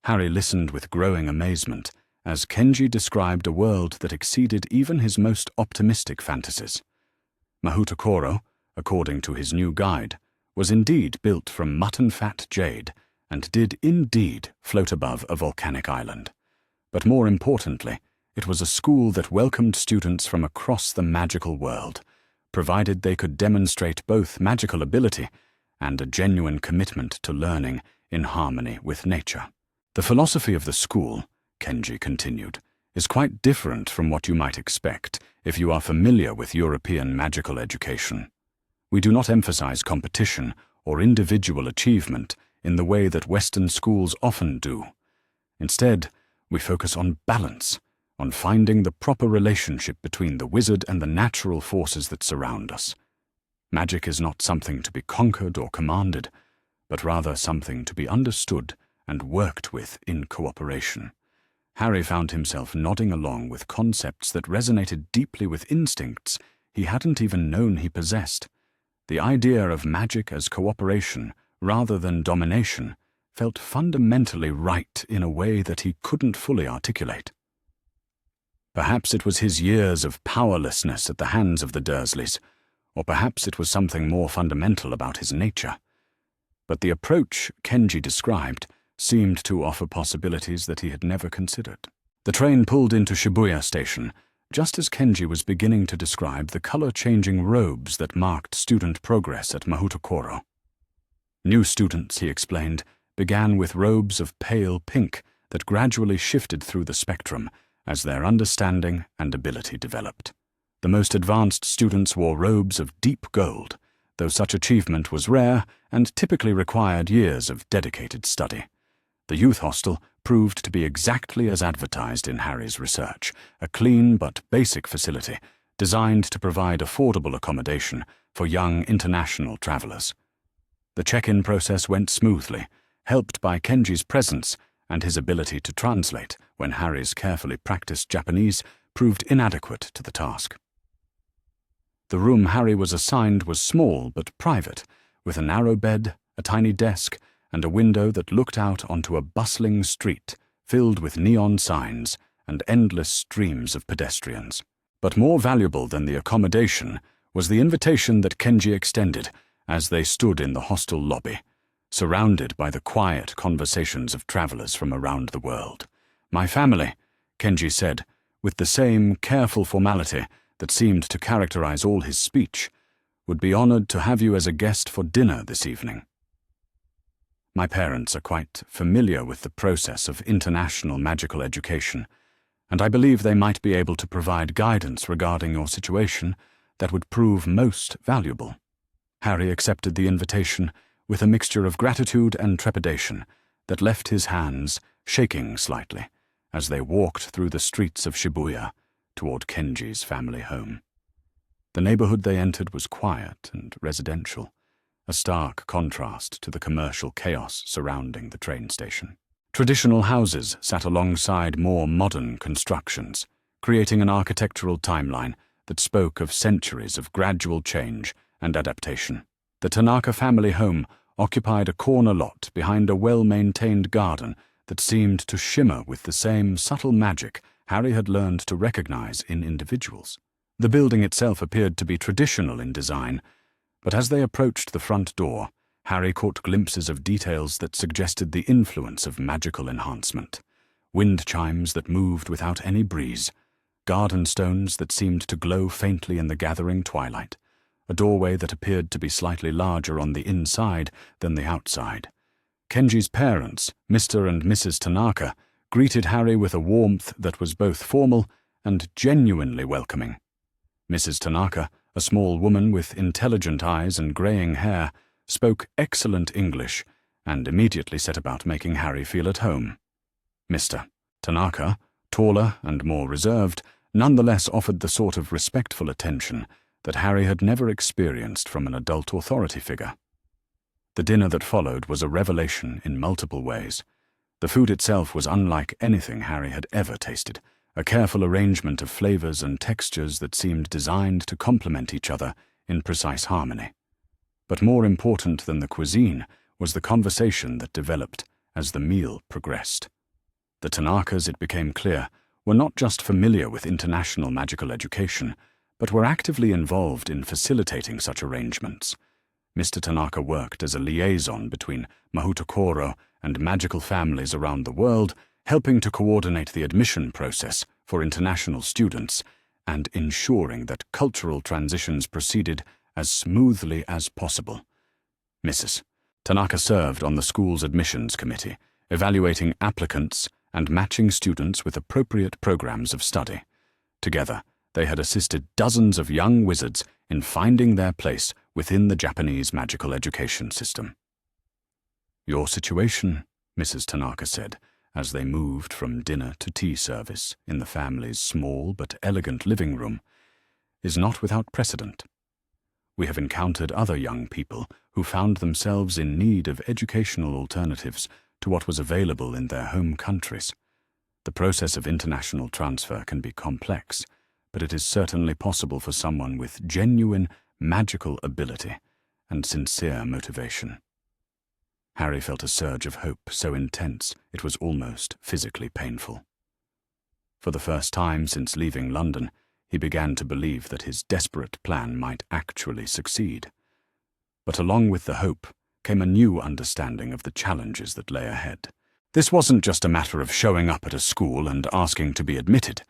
Harry listened with growing amazement as Kenji described a world that exceeded even his most optimistic fantasies. Mahoutokoro, according to his new guide, was indeed built from mutton-fat jade and did indeed float above a volcanic island. But more importantly, it was a school that welcomed students from across the magical world, provided they could demonstrate both magical ability and a genuine commitment to learning in harmony with nature. The philosophy of the school, Kenji continued, is quite different from what you might expect if you are familiar with European magical education. We do not emphasize competition or individual achievement in the way that Western schools often do. Instead, we focus on balance, on finding the proper relationship between the wizard and the natural forces that surround us. Magic is not something to be conquered or commanded, but rather something to be understood and worked with in cooperation. Harry found himself nodding along with concepts that resonated deeply with instincts he hadn't even known he possessed. The idea of magic as cooperation rather than domination felt fundamentally right in a way that he couldn't fully articulate. Perhaps it was his years of powerlessness at the hands of the Dursleys, or perhaps it was something more fundamental about his nature. But the approach Kenji described seemed to offer possibilities that he had never considered. The train pulled into Shibuya Station, just as Kenji was beginning to describe the color-changing robes that marked student progress at Mahoutokoro. New students, he explained, began with robes of pale pink that gradually shifted through the spectrum as their understanding and ability developed. The most advanced students wore robes of deep gold, though such achievement was rare and typically required years of dedicated study. The youth hostel proved to be exactly as advertised in Harry's research, a clean but basic facility designed to provide affordable accommodation for young international travelers. The check-in process went smoothly, helped by Kenji's presence and his ability to translate when Harry's carefully practiced Japanese proved inadequate to the task. The room Harry was assigned was small but private, with a narrow bed, a tiny desk, and a window that looked out onto a bustling street filled with neon signs and endless streams of pedestrians. But more valuable than the accommodation was the invitation that Kenji extended as they stood in the hostel lobby, surrounded by the quiet conversations of travelers from around the world. "My family," Kenji said, with the same careful formality that seemed to characterize all his speech, "would be honored to have you as a guest for dinner this evening. My parents are quite familiar with the process of international magical education, and I believe they might be able to provide guidance regarding your situation that would prove most valuable." Harry accepted the invitation with a mixture of gratitude and trepidation that left his hands shaking slightly as they walked through the streets of Shibuya toward Kenji's family home. The neighborhood they entered was quiet and residential, a stark contrast to the commercial chaos surrounding the train station. Traditional houses sat alongside more modern constructions, creating an architectural timeline that spoke of centuries of gradual change and adaptation. The Tanaka family home occupied a corner lot behind a well-maintained garden that seemed to shimmer with the same subtle magic Harry had learned to recognize in individuals. The building itself appeared to be traditional in design, but as they approached the front door, Harry caught glimpses of details that suggested the influence of magical enhancement. Wind chimes that moved without any breeze, garden stones that seemed to glow faintly in the gathering twilight, a doorway that appeared to be slightly larger on the inside than the outside. Kenji's parents, Mr. and Mrs. Tanaka, greeted Harry with a warmth that was both formal and genuinely welcoming. Mrs. Tanaka, a small woman with intelligent eyes and graying hair, spoke excellent English and immediately set about making Harry feel at home. Mr. Tanaka, taller and more reserved, nonetheless offered the sort of respectful attention that Harry had never experienced from an adult authority figure. The dinner that followed was a revelation in multiple ways. The food itself was unlike anything Harry had ever tasted, a careful arrangement of flavors and textures that seemed designed to complement each other in precise harmony. But more important than the cuisine was the conversation that developed as the meal progressed. The Tanakas, it became clear, were not just familiar with international magical education, but were actively involved in facilitating such arrangements. Mr. Tanaka worked as a liaison between Mahoutokoro and magical families around the world, helping to coordinate the admission process for international students and ensuring that cultural transitions proceeded as smoothly as possible. Mrs. Tanaka served on the school's admissions committee, evaluating applicants and matching students with appropriate programs of study. Together, they had assisted dozens of young wizards in finding their place within the Japanese magical education system. "Your situation," Mrs. Tanaka said, as they moved from dinner to tea service in the family's small but elegant living room, "is not without precedent. We have encountered other young people who found themselves in need of educational alternatives to what was available in their home countries. The process of international transfer can be complex, but it is certainly possible for someone with genuine magical ability and sincere motivation." Harry felt a surge of hope so intense it was almost physically painful. For the first time since leaving London, he began to believe that his desperate plan might actually succeed. But along with the hope came a new understanding of the challenges that lay ahead. This wasn't just a matter of showing up at a school and asking to be admitted.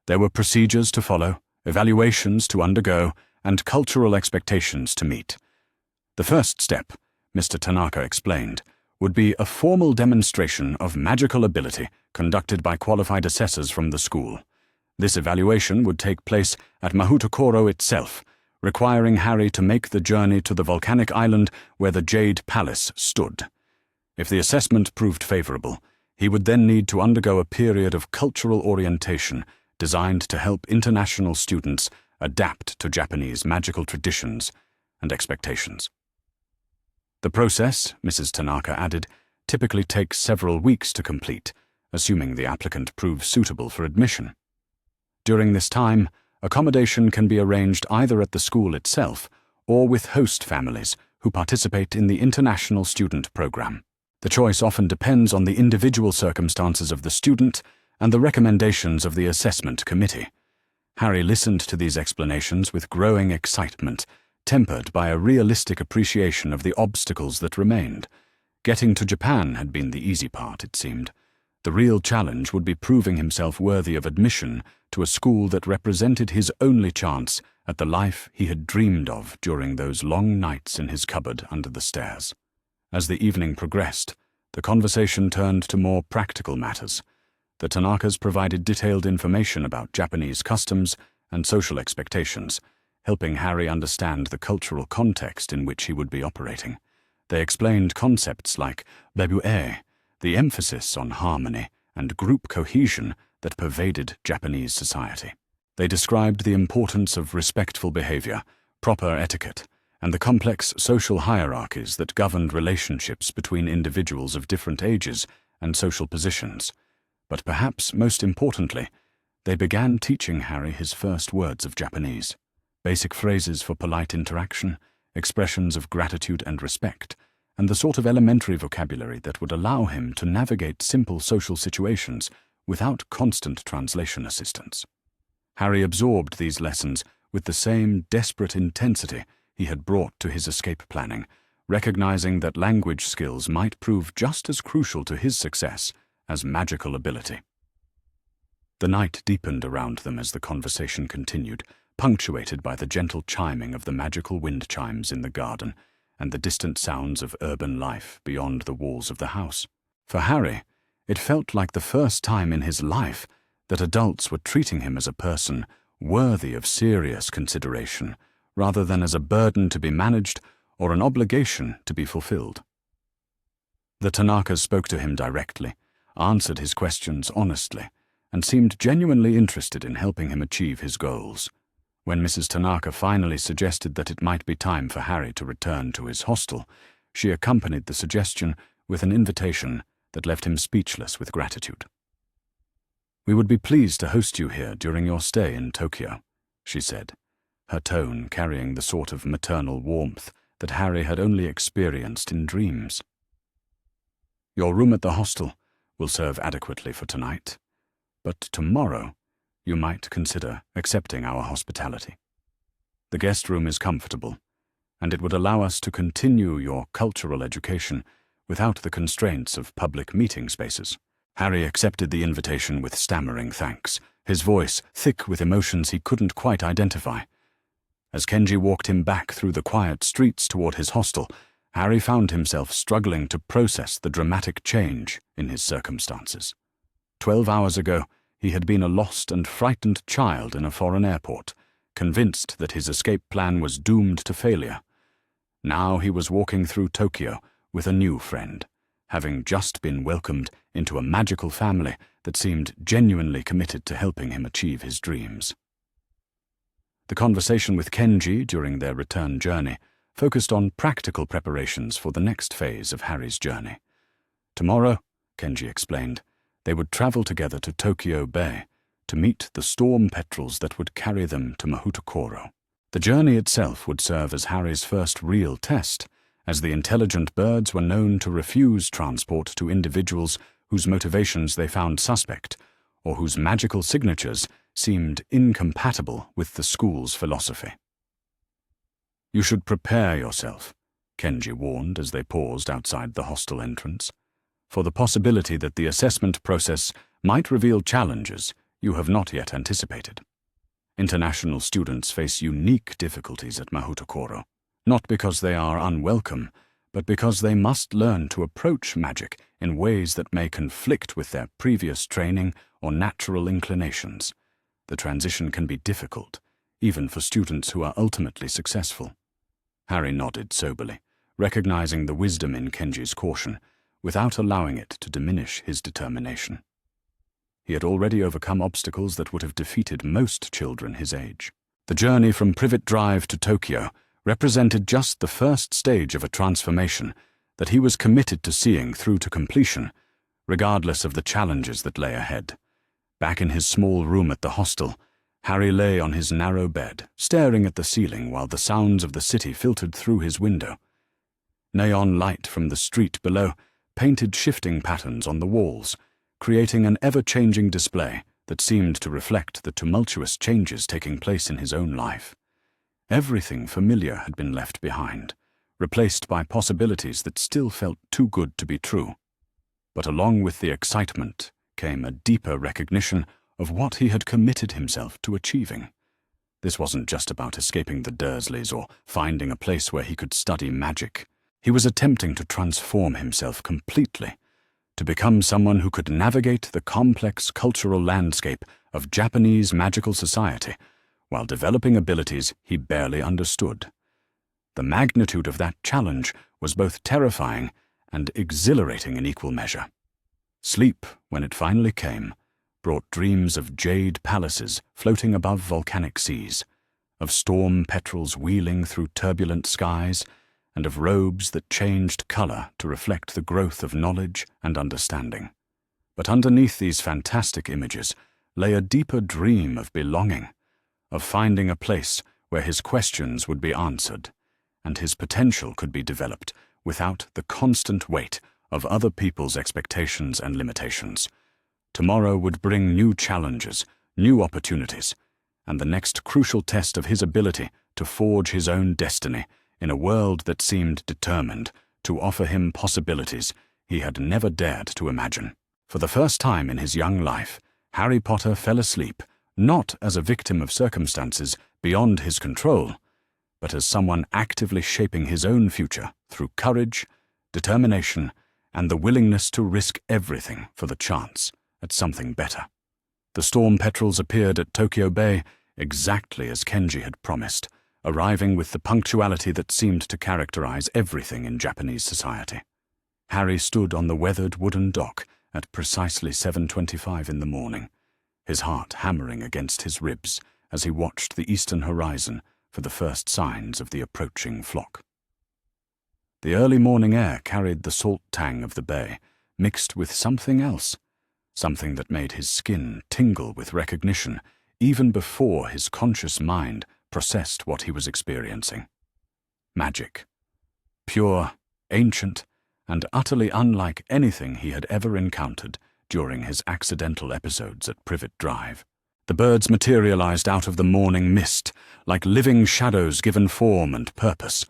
There were procedures to follow, evaluations to undergo, and cultural expectations to meet. The first step, Mr. Tanaka explained, would be a formal demonstration of magical ability conducted by qualified assessors from the school. This evaluation would take place at Mahoutokoro itself, requiring Harry to make the journey to the volcanic island where the Jade Palace stood. If the assessment proved favorable, he would then need to undergo a period of cultural orientation designed to help international students adapt to Japanese magical traditions and expectations. The process, Mrs. Tanaka added, typically takes several weeks to complete, assuming the applicant proves suitable for admission. During this time, accommodation can be arranged either at the school itself or with host families who participate in the international student program. The choice often depends on the individual circumstances of the student and the recommendations of the assessment committee. Harry listened to these explanations with growing excitement, tempered by a realistic appreciation of the obstacles that remained. Getting to Japan had been the easy part, it seemed. The real challenge would be proving himself worthy of admission to a school that represented his only chance at the life he had dreamed of during those long nights in his cupboard under the stairs. As the evening progressed, the conversation turned to more practical matters. The Tanakas provided detailed information about Japanese customs and social expectations, helping Harry understand the cultural context in which he would be operating. They explained concepts like bravery, the emphasis on harmony and group cohesion that pervaded Japanese society. They described the importance of respectful behavior, proper etiquette, and the complex social hierarchies that governed relationships between individuals of different ages and social positions. But perhaps most importantly, they began teaching Harry his first words of Japanese, basic phrases for polite interaction, expressions of gratitude and respect, and the sort of elementary vocabulary that would allow him to navigate simple social situations without constant translation assistance. Harry absorbed these lessons with the same desperate intensity he had brought to his escape planning, recognizing that language skills might prove just as crucial to his success as magical ability. The night deepened around them as the conversation continued, punctuated by the gentle chiming of the magical wind chimes in the garden and the distant sounds of urban life beyond the walls of the house. For Harry, it felt like the first time in his life that adults were treating him as a person worthy of serious consideration, rather than as a burden to be managed or an obligation to be fulfilled. The Tanakas spoke to him directly, answered his questions honestly, and seemed genuinely interested in helping him achieve his goals. When Mrs. Tanaka finally suggested that it might be time for Harry to return to his hostel, she accompanied the suggestion with an invitation that left him speechless with gratitude. "We would be pleased to host you here during your stay in Tokyo," she said, her tone carrying the sort of maternal warmth that Harry had only experienced in dreams. "Your room at the hostel will serve adequately for tonight, but tomorrow you might consider accepting our hospitality. The guest room is comfortable, and it would allow us to continue your cultural education without the constraints of public meeting spaces." Harry accepted the invitation with stammering thanks, his voice thick with emotions he couldn't quite identify. As Kenji walked him back through the quiet streets toward his hostel, Harry found himself struggling to process the dramatic change in his circumstances. 12 hours ago, he had been a lost and frightened child in a foreign airport, convinced that his escape plan was doomed to failure. Now he was walking through Tokyo with a new friend, having just been welcomed into a magical family that seemed genuinely committed to helping him achieve his dreams. The conversation with Kenji during their return journey focused on practical preparations for the next phase of Harry's journey. Tomorrow, Kenji explained, they would travel together to Tokyo Bay to meet the storm petrels that would carry them to Mahoutokoro. The journey itself would serve as Harry's first real test, as the intelligent birds were known to refuse transport to individuals whose motivations they found suspect, or whose magical signatures seemed incompatible with the school's philosophy. "You should prepare yourself," Kenji warned as they paused outside the hostel entrance, "for the possibility that the assessment process might reveal challenges you have not yet anticipated. International students face unique difficulties at Mahoutokoro, not because they are unwelcome, but because they must learn to approach magic in ways that may conflict with their previous training or natural inclinations. The transition can be difficult, even for students who are ultimately successful." Harry nodded soberly, recognizing the wisdom in Kenji's caution, without allowing it to diminish his determination. He had already overcome obstacles that would have defeated most children his age. The journey from Privet Drive to Tokyo represented just the first stage of a transformation that he was committed to seeing through to completion, regardless of the challenges that lay ahead. Back in his small room at the hostel, Harry lay on his narrow bed, staring at the ceiling while the sounds of the city filtered through his window. Neon light from the street below painted shifting patterns on the walls, creating an ever-changing display that seemed to reflect the tumultuous changes taking place in his own life. Everything familiar had been left behind, replaced by possibilities that still felt too good to be true. But along with the excitement came a deeper recognition of what he had committed himself to achieving. This wasn't just about escaping the Dursleys or finding a place where he could study magic. He was attempting to transform himself completely, to become someone who could navigate the complex cultural landscape of Japanese magical society while developing abilities he barely understood. The magnitude of that challenge was both terrifying and exhilarating in equal measure. Sleep, when it finally came, brought dreams of jade palaces floating above volcanic seas, of storm petrels wheeling through turbulent skies, and of robes that changed color to reflect the growth of knowledge and understanding. But underneath these fantastic images lay a deeper dream of belonging, of finding a place where his questions would be answered, and his potential could be developed without the constant weight of other people's expectations and limitations. Tomorrow would bring new challenges, new opportunities, and the next crucial test of his ability to forge his own destiny in a world that seemed determined to offer him possibilities he had never dared to imagine. For the first time in his young life, Harry Potter fell asleep, not as a victim of circumstances beyond his control, but as someone actively shaping his own future through courage, determination, and the willingness to risk everything for the chance at something better. The storm petrels appeared at Tokyo Bay exactly as Kenji had promised, arriving with the punctuality that seemed to characterize everything in Japanese society. Harry stood on the weathered wooden dock at precisely 7:25 in the morning, his heart hammering against his ribs as he watched the eastern horizon for the first signs of the approaching flock. The early morning air carried the salt tang of the bay, mixed with something else, something that made his skin tingle with recognition even before his conscious mind processed what he was experiencing. Magic. Pure, ancient, and utterly unlike anything he had ever encountered during his accidental episodes at Privet Drive. The birds materialized out of the morning mist, like living shadows given form and purpose.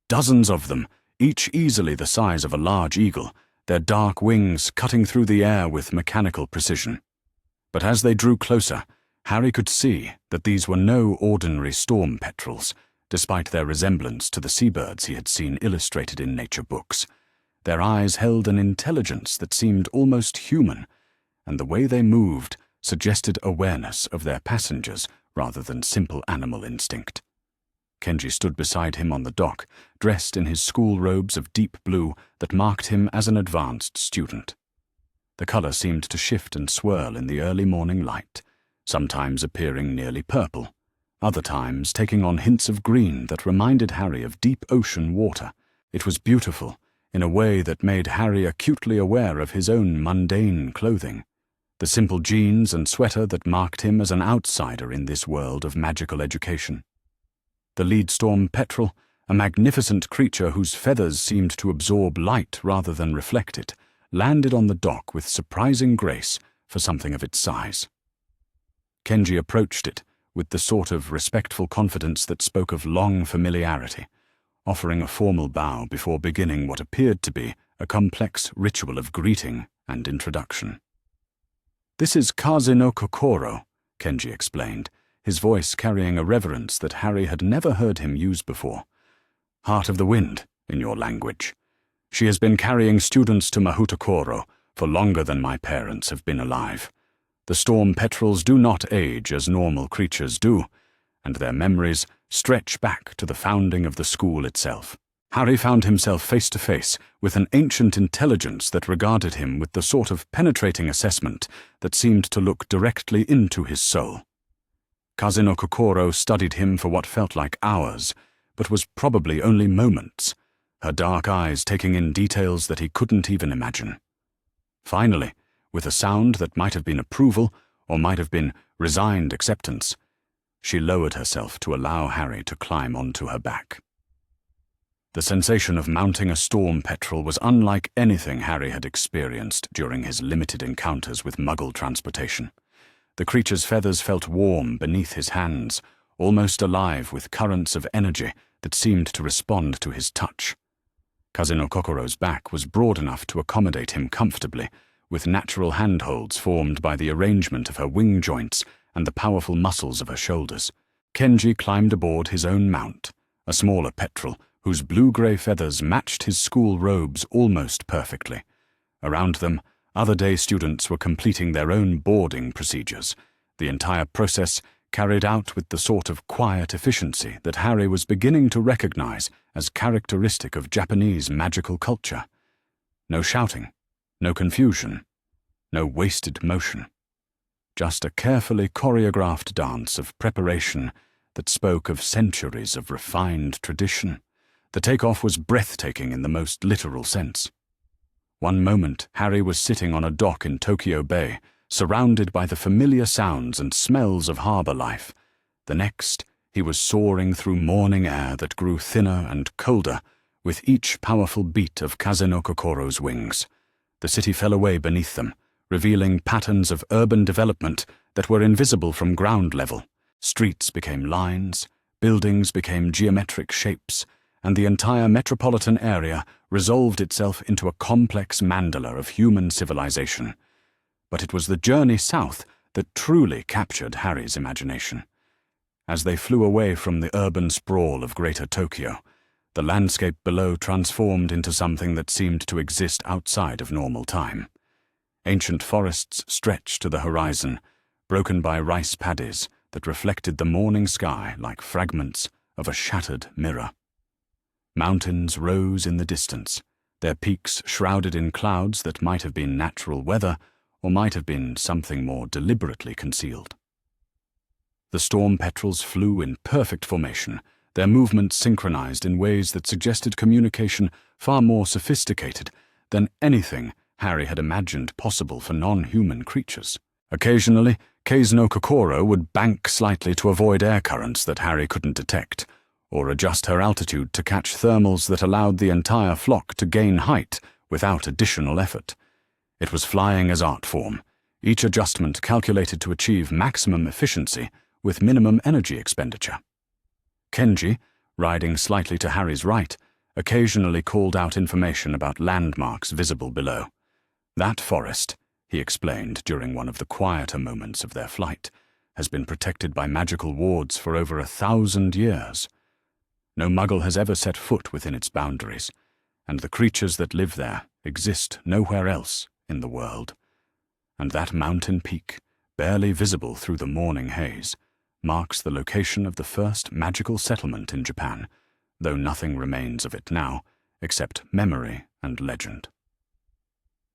Dozens of them, each easily the size of a large eagle, their dark wings cutting through the air with mechanical precision. But as they drew closer, Harry could see that these were no ordinary storm petrels, despite their resemblance to the seabirds he had seen illustrated in nature books. Their eyes held an intelligence that seemed almost human, and the way they moved suggested awareness of their passengers rather than simple animal instinct. Kenji stood beside him on the dock, dressed in his school robes of deep blue that marked him as an advanced student. The color seemed to shift and swirl in the early morning light, sometimes appearing nearly purple, other times taking on hints of green that reminded Harry of deep ocean water. It was beautiful, in a way that made Harry acutely aware of his own mundane clothing, the simple jeans and sweater that marked him as an outsider in this world of magical education. The lead storm petrel, a magnificent creature whose feathers seemed to absorb light rather than reflect it, landed on the dock with surprising grace for something of its size. Kenji approached it with the sort of respectful confidence that spoke of long familiarity, offering a formal bow before beginning what appeared to be a complex ritual of greeting and introduction. "This is Mahoutokoro," Kenji explained, his voice carrying a reverence that Harry had never heard him use before. "Heart of the Wind, in your language. She has been carrying students to Mahoutokoro for longer than my parents have been alive. The storm petrels do not age as normal creatures do, and their memories stretch back to the founding of the school itself." Harry found himself face to face with an ancient intelligence that regarded him with the sort of penetrating assessment that seemed to look directly into his soul. Mahoutokoro studied him for what felt like hours, but was probably only moments, her dark eyes taking in details that he couldn't even imagine. Finally, with a sound that might have been approval or might have been resigned acceptance, she lowered herself to allow Harry to climb onto her back. The sensation of mounting a storm petrel was unlike anything Harry had experienced during his limited encounters with Muggle transportation. The creature's feathers felt warm beneath his hands, almost alive with currents of energy that seemed to respond to his touch. Mahoutokoro's back was broad enough to accommodate him comfortably, with natural handholds formed by the arrangement of her wing joints and the powerful muscles of her shoulders. Kenji climbed aboard his own mount, a smaller petrel whose blue-grey feathers matched his school robes almost perfectly. Around them, other day students were completing their own boarding procedures, the entire process carried out with the sort of quiet efficiency that Harry was beginning to recognize as characteristic of Japanese magical culture. No shouting, no confusion, no wasted motion. Just a carefully choreographed dance of preparation that spoke of centuries of refined tradition. The takeoff was breathtaking in the most literal sense. One moment, Harry was sitting on a dock in Tokyo Bay, surrounded by the familiar sounds and smells of harbor life. The next, he was soaring through morning air that grew thinner and colder with each powerful beat of Mahoutokoro's wings. The city fell away beneath them, revealing patterns of urban development that were invisible from ground level. Streets became lines, buildings became geometric shapes, and the entire metropolitan area resolved itself into a complex mandala of human civilization. But it was the journey south that truly captured Harry's imagination. As they flew away from the urban sprawl of Greater Tokyo, the landscape below transformed into something that seemed to exist outside of normal time. Ancient forests stretched to the horizon, broken by rice paddies that reflected the morning sky like fragments of a shattered mirror. Mountains rose in the distance, their peaks shrouded in clouds that might have been natural weather or might have been something more deliberately concealed. The storm petrels flew in perfect formation, their movements synchronized in ways that suggested communication far more sophisticated than anything Harry had imagined possible for non-human creatures. Occasionally, Mahoutokoro would bank slightly to avoid air currents that Harry couldn't detect, or adjust her altitude to catch thermals that allowed the entire flock to gain height without additional effort. It was flying as art form, each adjustment calculated to achieve maximum efficiency with minimum energy expenditure. Kenji, riding slightly to Harry's right, occasionally called out information about landmarks visible below. "That forest," he explained during one of the quieter moments of their flight, "has been protected by magical wards for over 1,000 years. No Muggle has ever set foot within its boundaries, and the creatures that live there exist nowhere else in the world. And that mountain peak, barely visible through the morning haze, marks the location of the first magical settlement in Japan, though nothing remains of it now except memory and legend."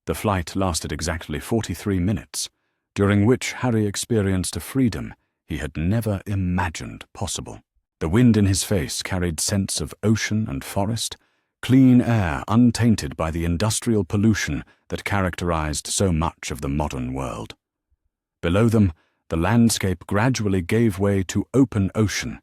The flight lasted exactly 43 minutes, during which Harry experienced a freedom he had never imagined possible. The wind in his face carried scents of ocean and forest, clean air untainted by the industrial pollution that characterized so much of the modern world. Below them, the landscape gradually gave way to open ocean,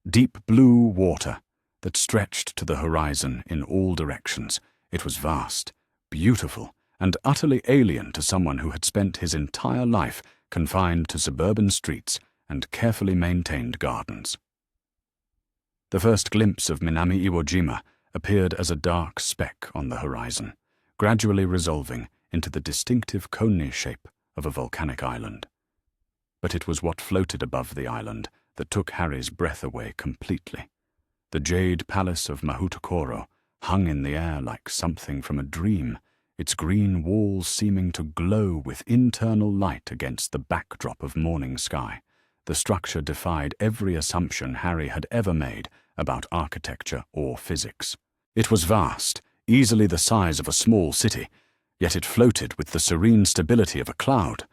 deep blue water that stretched to the horizon in all directions. It was vast, beautiful, and utterly alien to someone who had spent his entire life confined to suburban streets and carefully maintained gardens. The first glimpse of Minami Iwo Jima appeared as a dark speck on the horizon, gradually resolving into the distinctive cone shape of a volcanic island. But it was what floated above the island that took Harry's breath away completely. The jade palace of Mahoutokoro hung in the air like something from a dream, its green walls seeming to glow with internal light against the backdrop of morning sky. The structure defied every assumption Harry had ever made about architecture or physics. It was vast, easily the size of a small city, yet it floated with the serene stability of a cloud.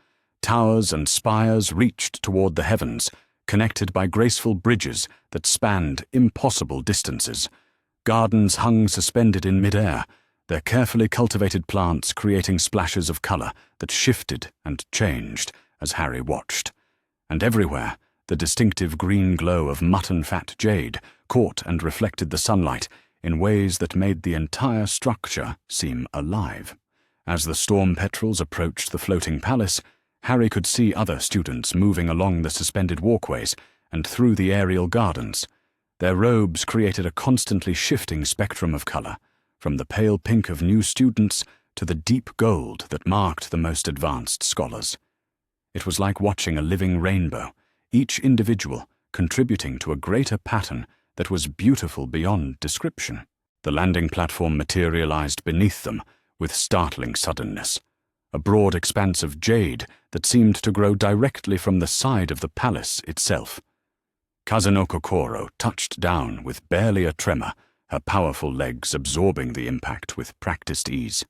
Towers and spires reached toward the heavens, connected by graceful bridges that spanned impossible distances. Gardens hung suspended in mid-air, their carefully cultivated plants creating splashes of color that shifted and changed as Harry watched. And everywhere, the distinctive green glow of mutton-fat jade caught and reflected the sunlight in ways that made the entire structure seem alive. As the storm petrels approached the floating palace, Harry could see other students moving along the suspended walkways and through the aerial gardens. Their robes created a constantly shifting spectrum of color, from the pale pink of new students to the deep gold that marked the most advanced scholars. It was like watching a living rainbow, each individual contributing to a greater pattern that was beautiful beyond description. The landing platform materialized beneath them with startling suddenness, a broad expanse of jade that seemed to grow directly from the side of the palace itself. Kazunoko Koro touched down with barely a tremor, her powerful legs absorbing the impact with practiced ease.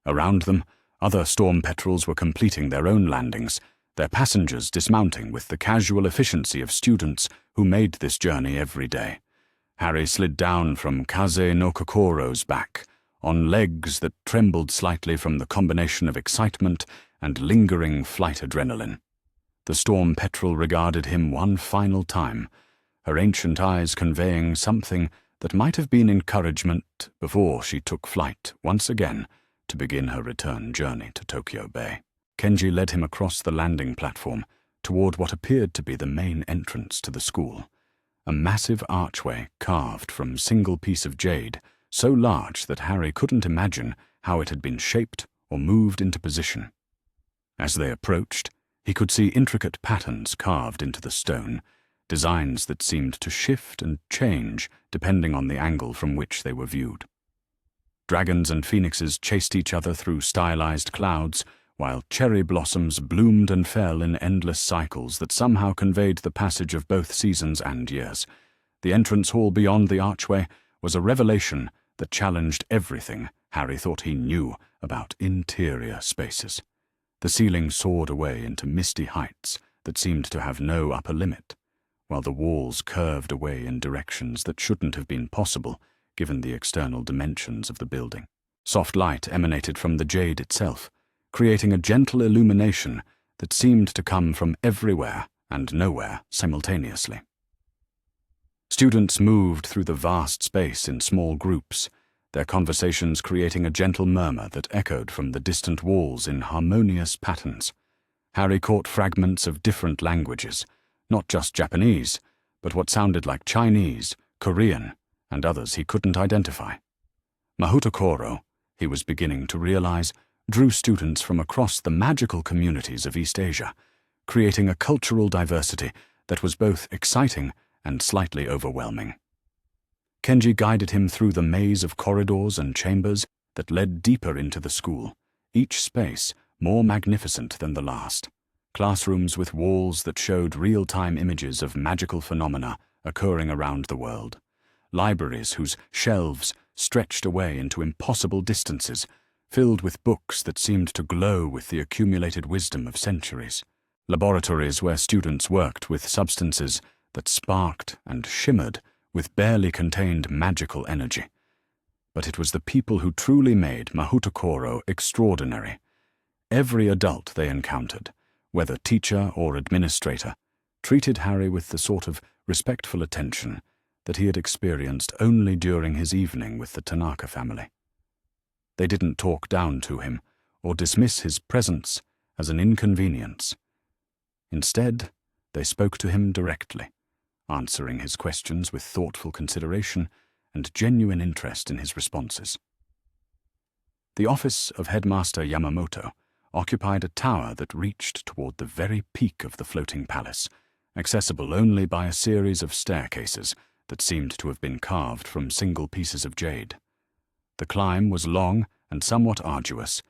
Around them, other storm petrels were completing their own landings, their passengers dismounting with the casual efficiency of students who made this journey every day. Harry slid down from Kaze no Kokoro's back, on legs that trembled slightly from the combination of excitement and lingering flight adrenaline. The storm petrel regarded him one final time, her ancient eyes conveying something that might have been encouragement before she took flight once again to begin her return journey to Tokyo Bay. Kenji led him across the landing platform toward what appeared to be the main entrance to the school, a massive archway carved from a single piece of jade, so large that Harry couldn't imagine how it had been shaped or moved into position. As they approached, he could see intricate patterns carved into the stone, designs that seemed to shift and change depending on the angle from which they were viewed. Dragons and phoenixes chased each other through stylized clouds, while cherry blossoms bloomed and fell in endless cycles that somehow conveyed the passage of both seasons and years. The entrance hall beyond the archway was a revelation that challenged everything Harry thought he knew about interior spaces. The ceiling soared away into misty heights that seemed to have no upper limit, while the walls curved away in directions that shouldn't have been possible given the external dimensions of the building. Soft light emanated from the jade itself, creating a gentle illumination that seemed to come from everywhere and nowhere simultaneously. Students moved through the vast space in small groups, their conversations creating a gentle murmur that echoed from the distant walls in harmonious patterns. Harry caught fragments of different languages, not just Japanese, but what sounded like Chinese, Korean, and others he couldn't identify. Mahoutokoro, he was beginning to realize, drew students from across the magical communities of East Asia, creating a cultural diversity that was both exciting and slightly overwhelming. Kenji guided him through the maze of corridors and chambers that led deeper into the school, each space more magnificent than the last. Classrooms with walls that showed real-time images of magical phenomena occurring around the world. Libraries whose shelves stretched away into impossible distances, filled with books that seemed to glow with the accumulated wisdom of centuries. Laboratories where students worked with substances that sparked and shimmered with barely contained magical energy. But it was the people who truly made Mahoutokoro extraordinary. Every adult they encountered, whether teacher or administrator, treated Harry with the sort of respectful attention that he had experienced only during his evening with the Tanaka family. They didn't talk down to him or dismiss his presence as an inconvenience. Instead, they spoke to him directly, answering his questions with thoughtful consideration and genuine interest in his responses. The office of Headmaster Yamamoto occupied a tower that reached toward the very peak of the floating palace, accessible only by a series of staircases that seemed to have been carved from single pieces of jade. The climb was long and somewhat arduous,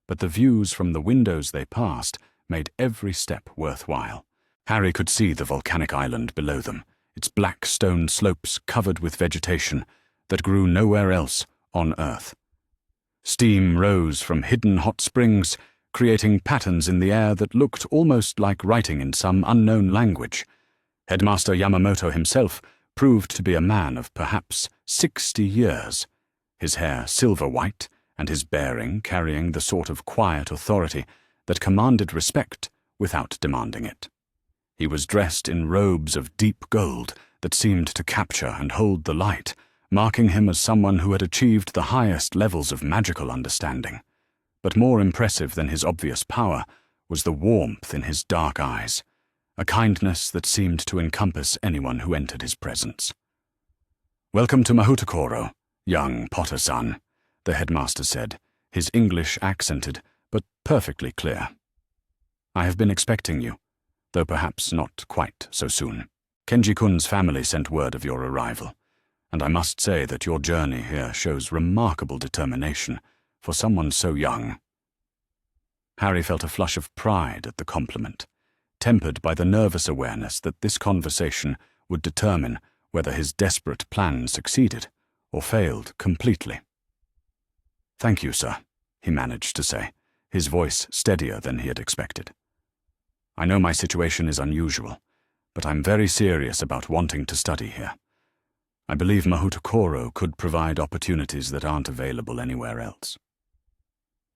but the views from the windows they passed made every step worthwhile. Harry could see the volcanic island below them, its black stone slopes covered with vegetation that grew nowhere else on Earth. Steam rose from hidden hot springs, creating patterns in the air that looked almost like writing in some unknown language. Headmaster Yamamoto himself proved to be a man of perhaps 60 years, his hair silver-white and his bearing carrying the sort of quiet authority that commanded respect without demanding it. He was dressed in robes of deep gold that seemed to capture and hold the light, marking him as someone who had achieved the highest levels of magical understanding. But more impressive than his obvious power was the warmth in his dark eyes, a kindness that seemed to encompass anyone who entered his presence. "Welcome to Mahoutokoro, young Potter-san," the headmaster said, his English accented but perfectly clear. "I have been expecting you, though perhaps not quite so soon. Kenji-kun's family sent word of your arrival, and I must say that your journey here shows remarkable determination for someone so young." Harry felt a flush of pride at the compliment, tempered by the nervous awareness that this conversation would determine whether his desperate plan succeeded or failed completely. "Thank you, sir," he managed to say, his voice steadier than he had expected. "I know my situation is unusual, but I'm very serious about wanting to study here. I believe Mahoutokoro could provide opportunities that aren't available anywhere else."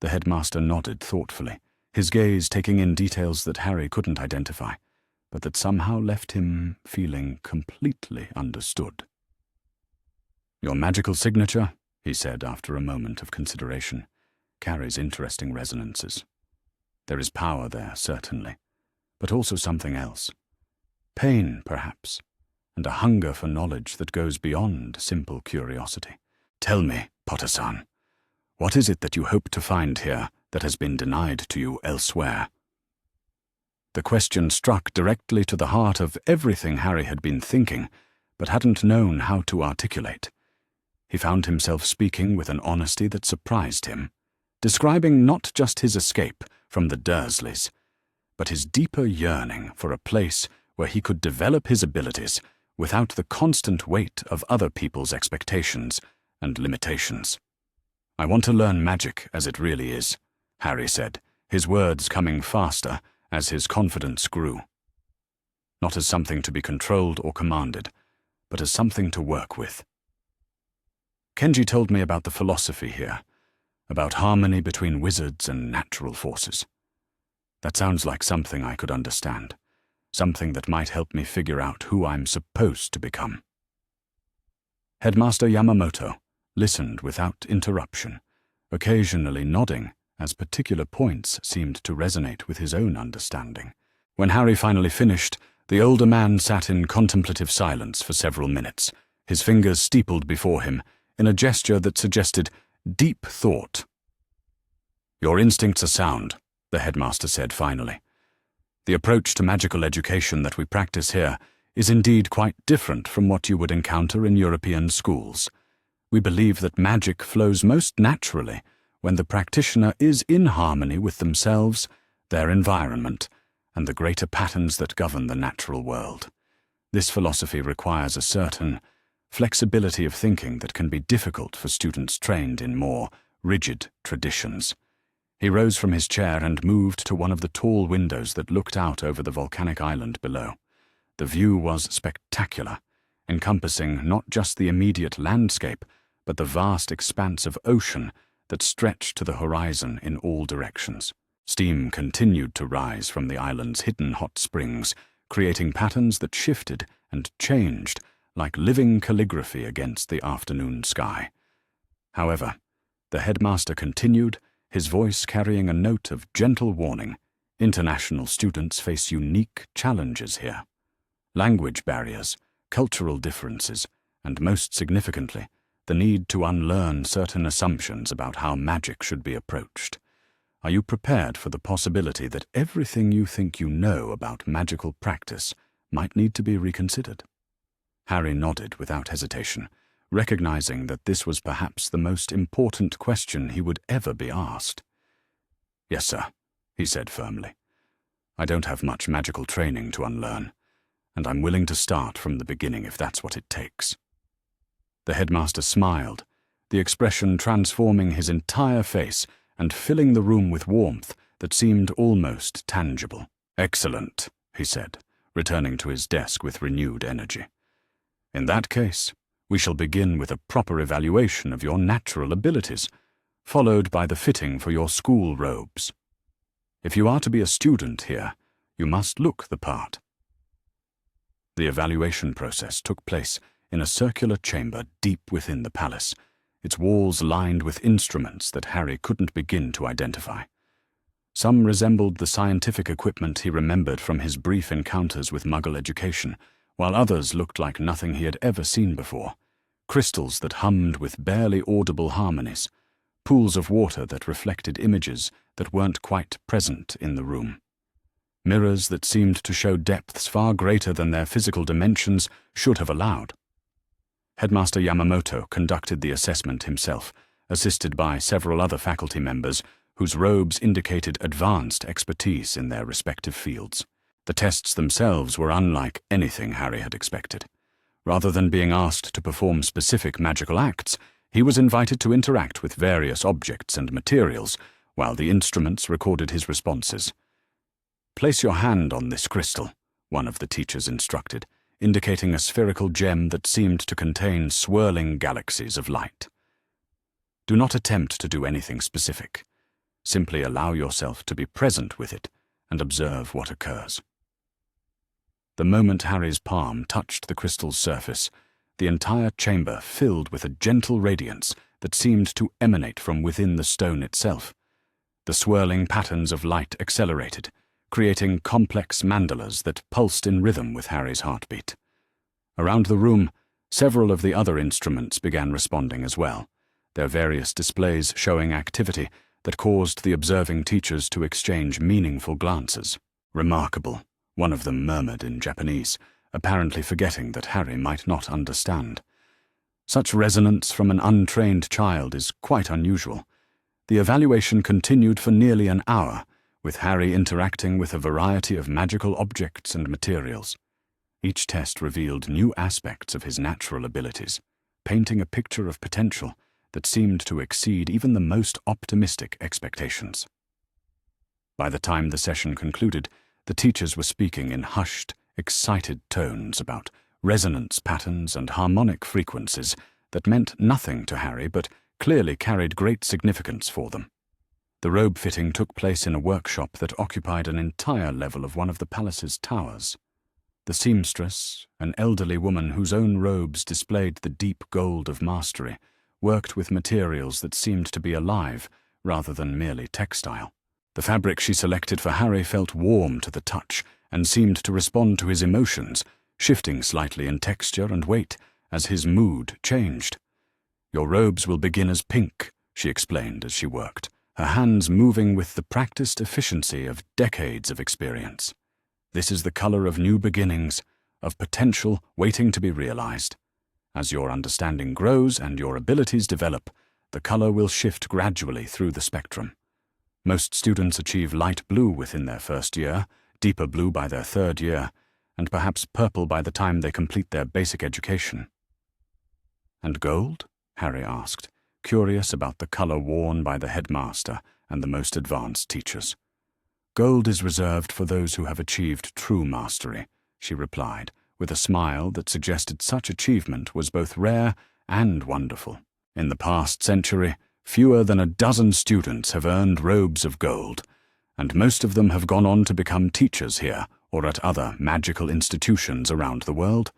The headmaster nodded thoughtfully, his gaze taking in details that Harry couldn't identify, but that somehow left him feeling completely understood. "Your magical signature," he said after a moment of consideration, "carries interesting resonances. There is power there, certainly, but also something else. Pain, perhaps, and a hunger for knowledge that goes beyond simple curiosity. Tell me, Potter-san, what is it that you hope to find here that has been denied to you elsewhere?" The question struck directly to the heart of everything Harry had been thinking, but hadn't known how to articulate. He found himself speaking with an honesty that surprised him, describing not just his escape from the Dursleys, but his deeper yearning for a place where he could develop his abilities without the constant weight of other people's expectations and limitations. "I want to learn magic as it really is," Harry said, his words coming faster as his confidence grew. "Not as something to be controlled or commanded, but as something to work with. Kenji told me about the philosophy here, about harmony between wizards and natural forces. That sounds like something I could understand, something that might help me figure out who I'm supposed to become." Headmaster Yamamoto listened without interruption, occasionally nodding as particular points seemed to resonate with his own understanding. When Harry finally finished, the older man sat in contemplative silence for several minutes, his fingers steepled before him in a gesture that suggested deep thought. "Your instincts are sound," the headmaster said finally. "The approach to magical education that we practice here is indeed quite different from what you would encounter in European schools. We believe that magic flows most naturally when the practitioner is in harmony with themselves, their environment, and the greater patterns that govern the natural world. This philosophy requires a certain flexibility of thinking that can be difficult for students trained in more rigid traditions." He rose from his chair and moved to one of the tall windows that looked out over the volcanic island below. The view was spectacular, encompassing not just the immediate landscape, but the vast expanse of ocean that stretched to the horizon in all directions. Steam continued to rise from the island's hidden hot springs, creating patterns that shifted and changed like living calligraphy against the afternoon sky. However, the headmaster continued, his voice carrying a note of gentle warning International students face unique challenges here. Language barriers, cultural differences, and most significantly, the need to unlearn certain assumptions about how magic should be approached. Are you prepared for the possibility that everything you think you know about magical practice might need to be reconsidered? Harry nodded without hesitation, recognizing that this was perhaps the most important question he would ever be asked. "Yes, sir," he said firmly. "I don't have much magical training to unlearn, and I'm willing to start from the beginning if that's what it takes." The headmaster smiled, the expression transforming his entire face and filling the room with warmth that seemed almost tangible. "Excellent," he said, returning to his desk with renewed energy. "In that case, we shall begin with a proper evaluation of your natural abilities, followed by the fitting for your school robes. If you are to be a student here, you must look the part." The evaluation process took place in a circular chamber deep within the palace, its walls lined with instruments that Harry couldn't begin to identify. Some resembled the scientific equipment he remembered from his brief encounters with Muggle education, while others looked like nothing he had ever seen before. Crystals that hummed with barely audible harmonies, pools of water that reflected images that weren't quite present in the room. Mirrors that seemed to show depths far greater than their physical dimensions should have allowed. Headmaster Yamamoto conducted the assessment himself, assisted by several other faculty members whose robes indicated advanced expertise in their respective fields. The tests themselves were unlike anything Harry had expected. Rather than being asked to perform specific magical acts, he was invited to interact with various objects and materials, while the instruments recorded his responses. "Place your hand on this crystal," one of the teachers instructed, indicating a spherical gem that seemed to contain swirling galaxies of light. "Do not attempt to do anything specific. Simply allow yourself to be present with it and observe what occurs." The moment Harry's palm touched the crystal's surface, the entire chamber filled with a gentle radiance that seemed to emanate from within the stone itself. The swirling patterns of light accelerated, creating complex mandalas that pulsed in rhythm with Harry's heartbeat. Around the room, several of the other instruments began responding as well, their various displays showing activity that caused the observing teachers to exchange meaningful glances. "Remarkable," one of them murmured in Japanese, apparently forgetting that Harry might not understand. Such resonance from an untrained child is quite unusual. The evaluation continued for nearly an hour, with Harry interacting with a variety of magical objects and materials. Each test revealed new aspects of his natural abilities, painting a picture of potential that seemed to exceed even the most optimistic expectations. By the time the session concluded, the teachers were speaking in hushed, excited tones about resonance patterns and harmonic frequencies that meant nothing to Harry but clearly carried great significance for them. The robe fitting took place in a workshop that occupied an entire level of one of the palace's towers. The seamstress, an elderly woman whose own robes displayed the deep gold of mastery, worked with materials that seemed to be alive rather than merely textile. The fabric she selected for Harry felt warm to the touch and seemed to respond to his emotions, shifting slightly in texture and weight as his mood changed. "Your robes will begin as pink," she explained as she worked, her hands moving with the practiced efficiency of decades of experience. "This is the color of new beginnings, of potential waiting to be realized. As your understanding grows and your abilities develop, the color will shift gradually through the spectrum. Most students achieve light blue within their first year, deeper blue by their third year, and perhaps purple by the time they complete their basic education." "And gold?" Harry asked, curious about the color worn by the headmaster and the most advanced teachers. "Gold is reserved for those who have achieved true mastery," she replied, with a smile that suggested such achievement was both rare and wonderful. "In the past century, fewer than a dozen students have earned robes of gold, and most of them have gone on to become teachers here or at other magical institutions around the world.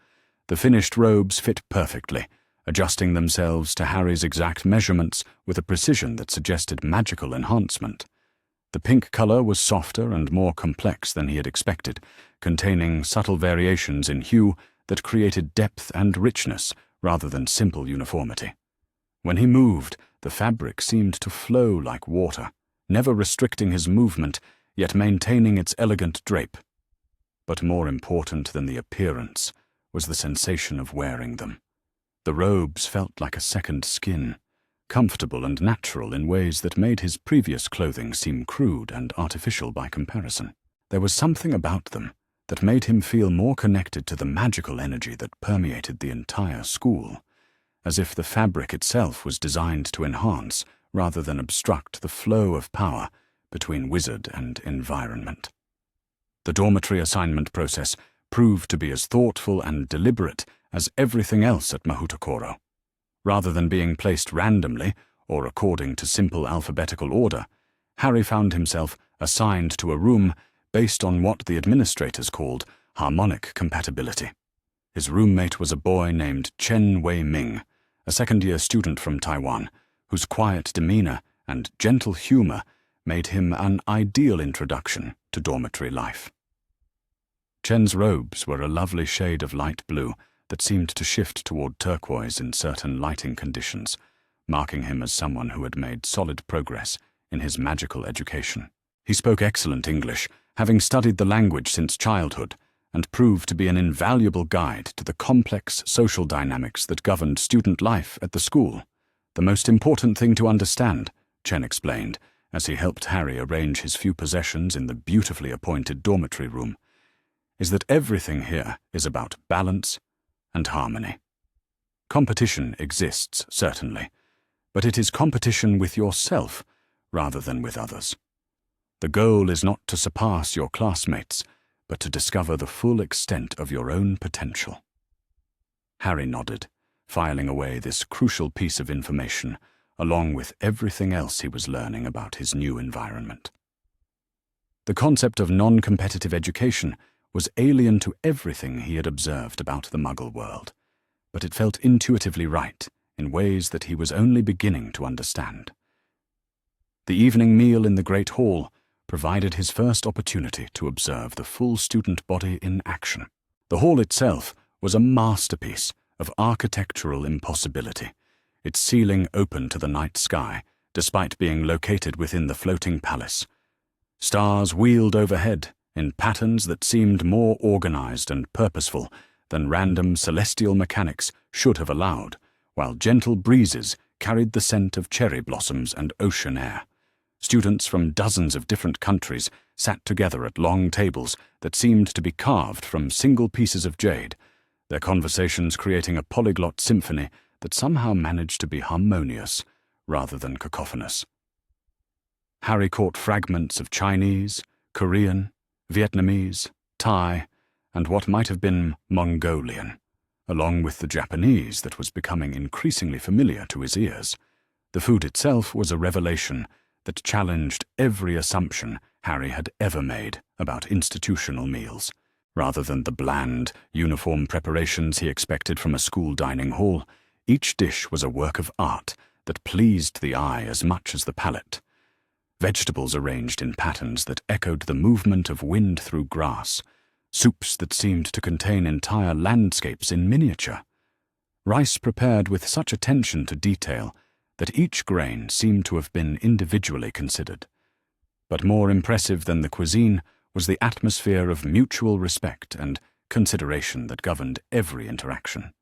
The finished robes fit perfectly, adjusting themselves to Harry's exact measurements with a precision that suggested magical enhancement. The pink color was softer and more complex than he had expected, containing subtle variations in hue that created depth and richness rather than simple uniformity. When he moved, the fabric seemed to flow like water, never restricting his movement, yet maintaining its elegant drape. But more important than the appearance was the sensation of wearing them. The robes felt like a second skin, comfortable and natural in ways that made his previous clothing seem crude and artificial by comparison. There was something about them that made him feel more connected to the magical energy that permeated the entire school, as if the fabric itself was designed to enhance rather than obstruct the flow of power between wizard and environment. The dormitory assignment process proved to be as thoughtful and deliberate as everything else at Mahoutokoro. Rather than being placed randomly or according to simple alphabetical order, Harry found himself assigned to a room based on what the administrators called harmonic compatibility. His roommate was a boy named Chen Wei-ming, a second-year student from Taiwan, whose quiet demeanor and gentle humor made him an ideal introduction to dormitory life. Chen's robes were a lovely shade of light blue that seemed to shift toward turquoise in certain lighting conditions, marking him as someone who had made solid progress in his magical education. He spoke excellent English, having studied the language since childhood, and proved to be an invaluable guide to the complex social dynamics that governed student life at the school. The most important thing to understand, Chen explained, as he helped Harry arrange his few possessions in the beautifully appointed dormitory room, is that everything here is about balance and harmony. Competition exists, certainly, but it is competition with yourself rather than with others. The goal is not to surpass your classmates, but to discover the full extent of your own potential. Harry nodded, filing away this crucial piece of information, along with everything else he was learning about his new environment. The concept of non-competitive education was alien to everything he had observed about the Muggle world, but it felt intuitively right in ways that he was only beginning to understand. The evening meal in the Great Hall provided his first opportunity to observe the full student body in action. The hall itself was a masterpiece of architectural impossibility, its ceiling open to the night sky, despite being located within the floating palace. Stars wheeled overhead in patterns that seemed more organized and purposeful than random celestial mechanics should have allowed, while gentle breezes carried the scent of cherry blossoms and ocean air. Students from dozens of different countries sat together at long tables that seemed to be carved from single pieces of jade, their conversations creating a polyglot symphony that somehow managed to be harmonious rather than cacophonous. Harry caught fragments of Chinese, Korean, Vietnamese, Thai, and what might have been Mongolian, along with the Japanese that was becoming increasingly familiar to his ears. The food itself was a revelation that challenged every assumption Harry had ever made about institutional meals. Rather than the bland, uniform preparations he expected from a school dining hall, each dish was a work of art that pleased the eye as much as the palate. Vegetables arranged in patterns that echoed the movement of wind through grass, soups that seemed to contain entire landscapes in miniature, rice prepared with such attention to detail that each grain seemed to have been individually considered. But more impressive than the cuisine was the atmosphere of mutual respect and consideration that governed every interaction.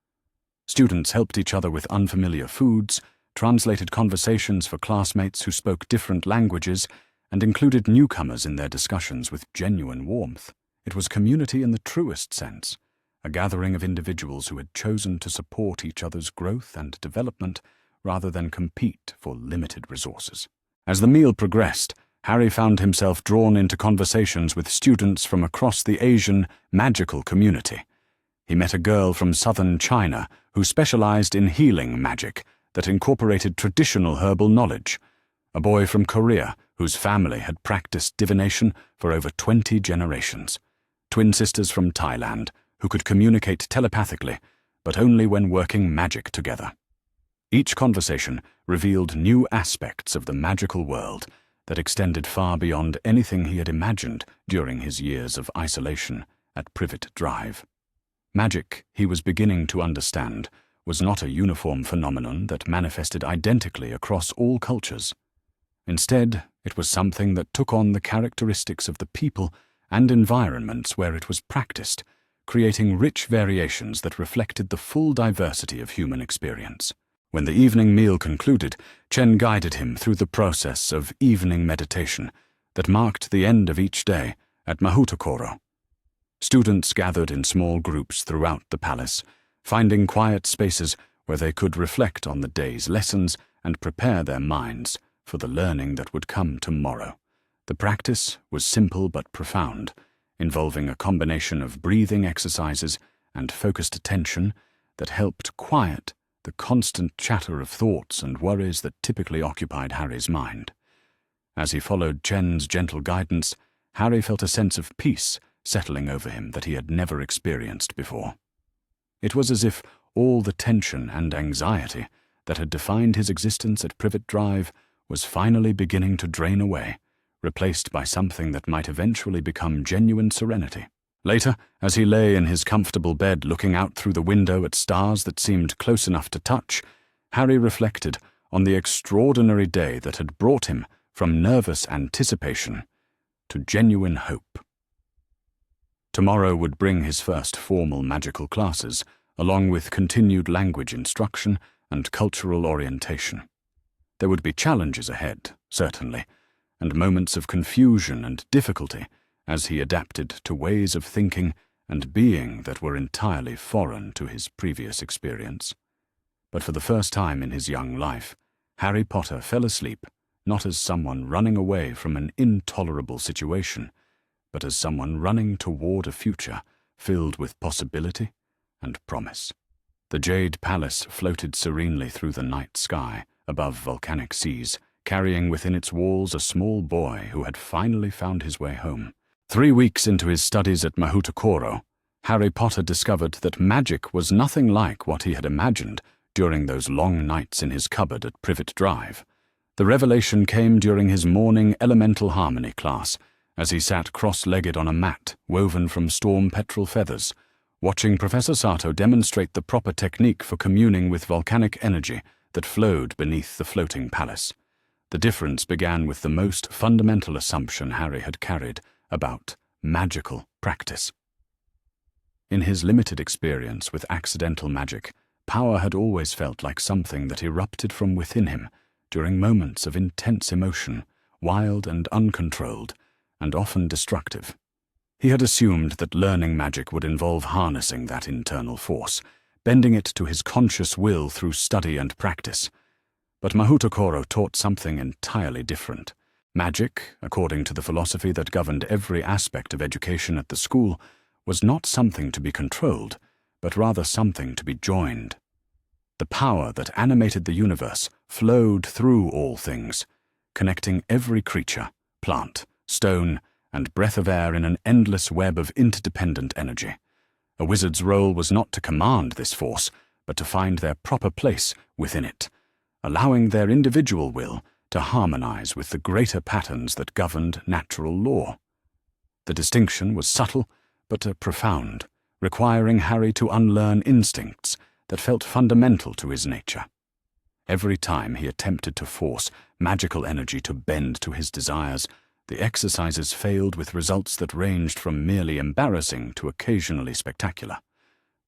Students helped each other with unfamiliar foods, translated conversations for classmates who spoke different languages, and included newcomers in their discussions with genuine warmth. It was community in the truest sense, a gathering of individuals who had chosen to support each other's growth and development rather than compete for limited resources. As the meal progressed, Harry found himself drawn into conversations with students from across the Asian magical community. He met a girl from southern China who specialized in healing magic that incorporated traditional herbal knowledge, a boy from Korea whose family had practiced divination for over 20 generations, twin sisters from Thailand who could communicate telepathically, but only when working magic together. Each conversation revealed new aspects of the magical world that extended far beyond anything he had imagined during his years of isolation at Privet Drive. Magic, he was beginning to understand, was not a uniform phenomenon that manifested identically across all cultures. Instead, it was something that took on the characteristics of the people and environments where it was practiced, creating rich variations that reflected the full diversity of human experience. When the evening meal concluded, Chen guided him through the process of evening meditation that marked the end of each day at Mahoutokoro. Students gathered in small groups throughout the palace, finding quiet spaces where they could reflect on the day's lessons and prepare their minds for the learning that would come tomorrow. The practice was simple but profound, involving a combination of breathing exercises and focused attention that helped quiet the constant chatter of thoughts and worries that typically occupied Harry's mind. As he followed Chen's gentle guidance, Harry felt a sense of peace settling over him that he had never experienced before. It was as if all the tension and anxiety that had defined his existence at Privet Drive was finally beginning to drain away, replaced by something that might eventually become genuine serenity. Later, as he lay in his comfortable bed looking out through the window at stars that seemed close enough to touch, Harry reflected on the extraordinary day that had brought him from nervous anticipation to genuine hope. Tomorrow would bring his first formal magical classes, along with continued language instruction and cultural orientation. There would be challenges ahead, certainly, and moments of confusion and difficulty as he adapted to ways of thinking and being that were entirely foreign to his previous experience. But for the first time in his young life, Harry Potter fell asleep not as someone running away from an intolerable situation, but as someone running toward a future filled with possibility and promise. The Jade Palace floated serenely through the night sky above volcanic seas, carrying within its walls a small boy who had finally found his way home. 3 weeks into his studies at Mahoutokoro, Harry Potter discovered that magic was nothing like what he had imagined during those long nights in his cupboard at Privet Drive. The revelation came during his morning elemental harmony class, as he sat cross-legged on a mat woven from storm petrel feathers, watching Professor Sato demonstrate the proper technique for communing with volcanic energy that flowed beneath the floating palace. The difference began with the most fundamental assumption Harry had carried about magical practice. In his limited experience with accidental magic, power had always felt like something that erupted from within him during moments of intense emotion, wild and uncontrolled, and often destructive. He had assumed that learning magic would involve harnessing that internal force, bending it to his conscious will through study and practice. But Mahoutokoro taught something entirely different. Magic, according to the philosophy that governed every aspect of education at the school, was not something to be controlled, but rather something to be joined. The power that animated the universe flowed through all things, connecting every creature, plant, stone, and breath of air in an endless web of interdependent energy. A wizard's role was not to command this force, but to find their proper place within it, allowing their individual will to harmonize with the greater patterns that governed natural law. The distinction was subtle, but profound, requiring Harry to unlearn instincts that felt fundamental to his nature. Every time he attempted to force magical energy to bend to his desires, the exercises failed with results that ranged from merely embarrassing to occasionally spectacular.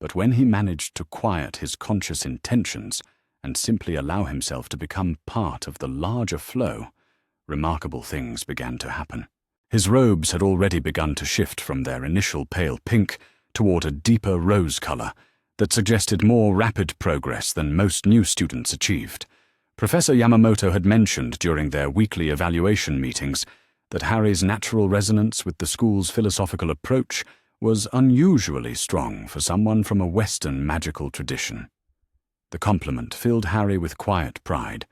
But when he managed to quiet his conscious intentions and simply allow himself to become part of the larger flow, remarkable things began to happen. His robes had already begun to shift from their initial pale pink toward a deeper rose color that suggested more rapid progress than most new students achieved. Professor Yamamoto had mentioned during their weekly evaluation meetings that Harry's natural resonance with the school's philosophical approach was unusually strong for someone from a Western magical tradition. The compliment filled Harry with quiet pride,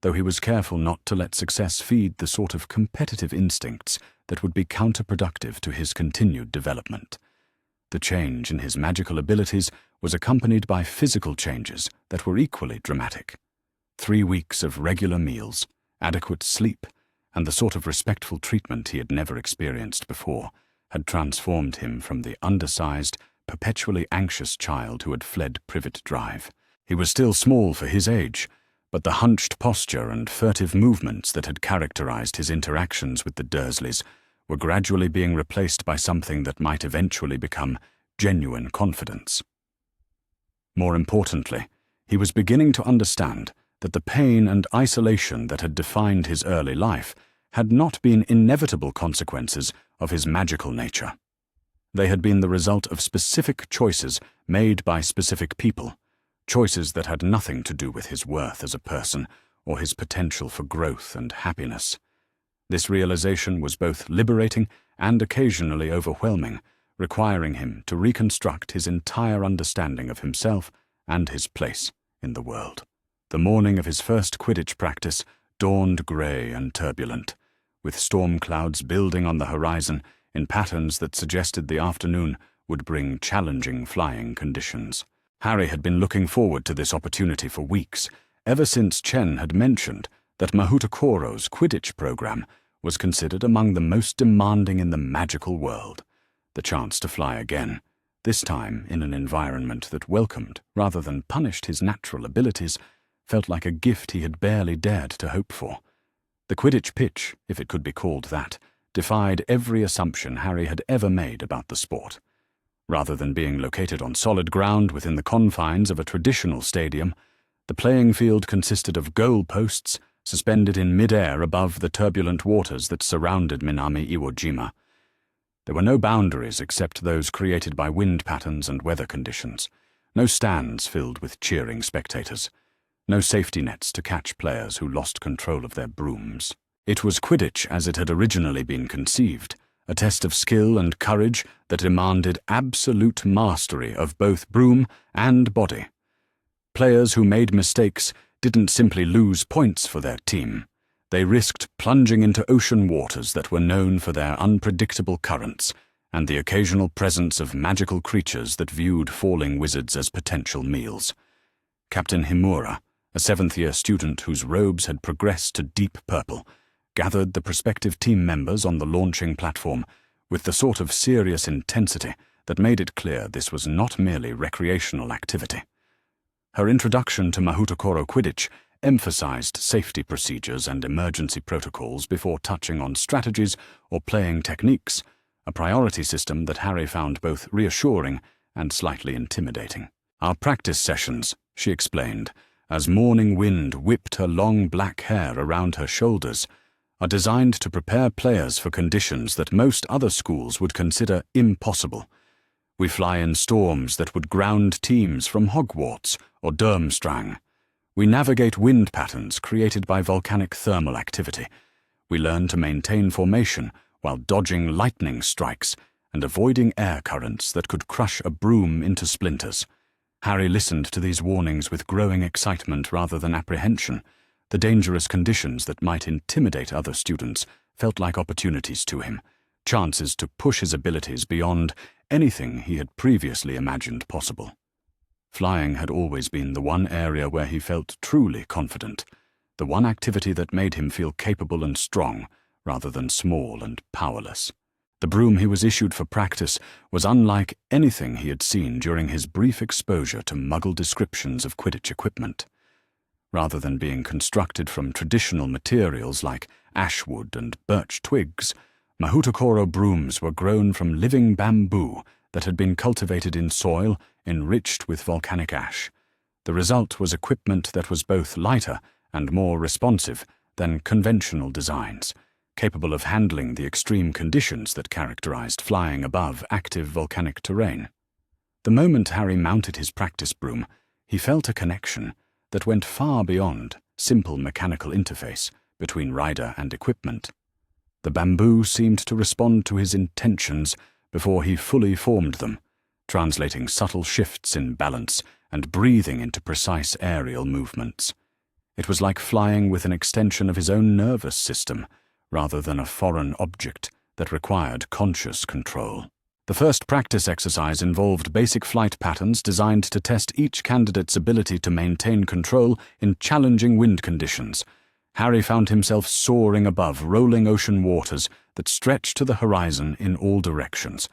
though he was careful not to let success feed the sort of competitive instincts that would be counterproductive to his continued development. The change in his magical abilities was accompanied by physical changes that were equally dramatic. 3 weeks of regular meals, adequate sleep, and the sort of respectful treatment he had never experienced before had transformed him from the undersized, perpetually anxious child who had fled Privet Drive. He was still small for his age, but the hunched posture and furtive movements that had characterized his interactions with the Dursleys were gradually being replaced by something that might eventually become genuine confidence. More importantly, he was beginning to understand that the pain and isolation that had defined his early life had not been inevitable consequences of his magical nature. They had been the result of specific choices made by specific people, choices that had nothing to do with his worth as a person or his potential for growth and happiness. This realization was both liberating and occasionally overwhelming, requiring him to reconstruct his entire understanding of himself and his place in the world. The morning of his first Quidditch practice dawned grey and turbulent, with storm clouds building on the horizon in patterns that suggested the afternoon would bring challenging flying conditions. Harry had been looking forward to this opportunity for weeks, ever since Chen had mentioned that Mahoutokoro's Quidditch program was considered among the most demanding in the magical world. The chance to fly again, this time in an environment that welcomed rather than punished his natural abilities, felt like a gift he had barely dared to hope for. The Quidditch pitch, if it could be called that, defied every assumption Harry had ever made about the sport. Rather than being located on solid ground within the confines of a traditional stadium, the playing field consisted of goal posts suspended in mid-air above the turbulent waters that surrounded Minami Iwo Jima. There were no boundaries except those created by wind patterns and weather conditions, no stands filled with cheering spectators, no safety nets to catch players who lost control of their brooms. It was Quidditch as it had originally been conceived, a test of skill and courage that demanded absolute mastery of both broom and body. Players who made mistakes didn't simply lose points for their team. They risked plunging into ocean waters that were known for their unpredictable currents and the occasional presence of magical creatures that viewed falling wizards as potential meals. Captain Himura, a seventh-year student whose robes had progressed to deep purple, gathered the prospective team members on the launching platform with the sort of serious intensity that made it clear this was not merely recreational activity. Her introduction to Mahoutokoro Quidditch emphasized safety procedures and emergency protocols before touching on strategies or playing techniques, a priority system that Harry found both reassuring and slightly intimidating. "Our practice sessions," she explained, as morning wind whipped her long black hair around her shoulders, "are designed to prepare players for conditions that most other schools would consider impossible. We fly in storms that would ground teams from Hogwarts or Durmstrang. We navigate wind patterns created by volcanic thermal activity. We learn to maintain formation while dodging lightning strikes and avoiding air currents that could crush a broom into splinters." Harry listened to these warnings with growing excitement rather than apprehension. The dangerous conditions that might intimidate other students felt like opportunities to him, chances to push his abilities beyond anything he had previously imagined possible. Flying had always been the one area where he felt truly confident, the one activity that made him feel capable and strong, rather than small and powerless. The broom he was issued for practice was unlike anything he had seen during his brief exposure to Muggle descriptions of Quidditch equipment. Rather than being constructed from traditional materials like ashwood and birch twigs, Mahoutokoro brooms were grown from living bamboo that had been cultivated in soil enriched with volcanic ash. The result was equipment that was both lighter and more responsive than conventional designs, capable of handling the extreme conditions that characterized flying above active volcanic terrain. The moment Harry mounted his practice broom, he felt a connection that went far beyond simple mechanical interface between rider and equipment. The bamboo seemed to respond to his intentions before he fully formed them, translating subtle shifts in balance and breathing into precise aerial movements. It was like flying with an extension of his own nervous system, rather than a foreign object that required conscious control. The first practice exercise involved basic flight patterns designed to test each candidate's ability to maintain control in challenging wind conditions. Harry found himself soaring above rolling ocean waters that stretched to the horizon in all directions,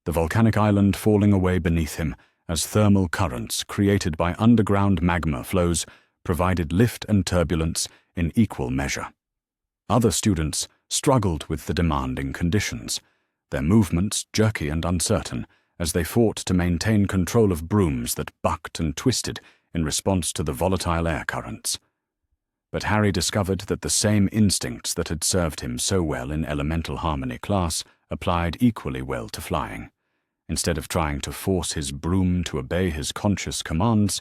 the volcanic island falling away beneath him as thermal currents created by underground magma flows provided lift and turbulence in equal measure. Other students struggled with the demanding conditions, their movements jerky and uncertain as they fought to maintain control of brooms that bucked and twisted in response to the volatile air currents. But Harry discovered that the same instincts that had served him so well in elemental harmony class applied equally well to flying. Instead of trying to force his broom to obey his conscious commands,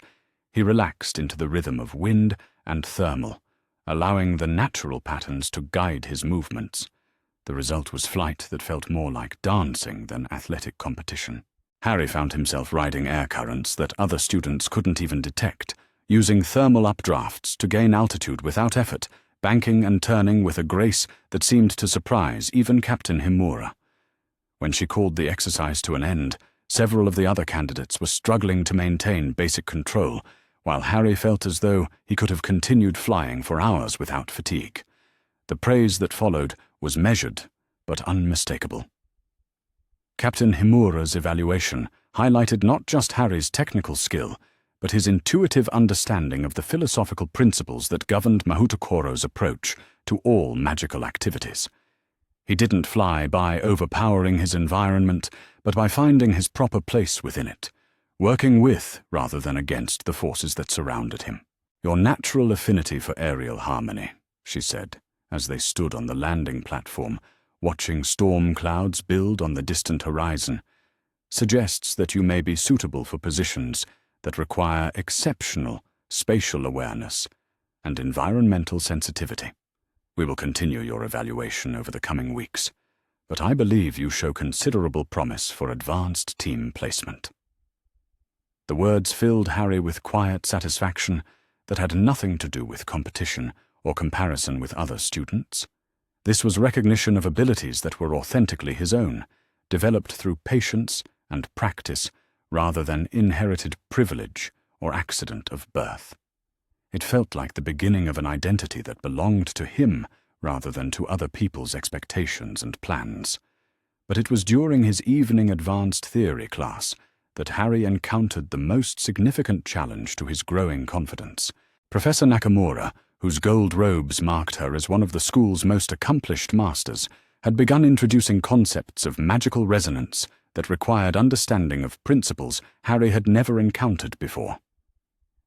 he relaxed into the rhythm of wind and thermal, allowing the natural patterns to guide his movements. The result was flight that felt more like dancing than athletic competition. Harry found himself riding air currents that other students couldn't even detect, using thermal updrafts to gain altitude without effort, banking and turning with a grace that seemed to surprise even Captain Himura. When she called the exercise to an end, several of the other candidates were struggling to maintain basic control, while Harry felt as though he could have continued flying for hours without fatigue. The praise that followed was measured but unmistakable. Captain Himura's evaluation highlighted not just Harry's technical skill, but his intuitive understanding of the philosophical principles that governed Mahoutokoro's approach to all magical activities. He didn't fly by overpowering his environment, but by finding his proper place within it, working with rather than against the forces that surrounded him. "Your natural affinity for aerial harmony," she said, as they stood on the landing platform, watching storm clouds build on the distant horizon, suggests that you may be suitable for positions that require exceptional spatial awareness and environmental sensitivity. We will continue your evaluation over the coming weeks, but I believe you show considerable promise for advanced team placement. The words filled Harry with quiet satisfaction that had nothing to do with competition or comparison with other students. This was recognition of abilities that were authentically his own, developed through patience and practice rather than inherited privilege or accident of birth. It felt like the beginning of an identity that belonged to him rather than to other people's expectations and plans. But it was during his evening advanced theory class that Harry encountered the most significant challenge to his growing confidence. Professor Nakamura, whose gold robes marked her as one of the school's most accomplished masters, had begun introducing concepts of magical resonance that required understanding of principles Harry had never encountered before.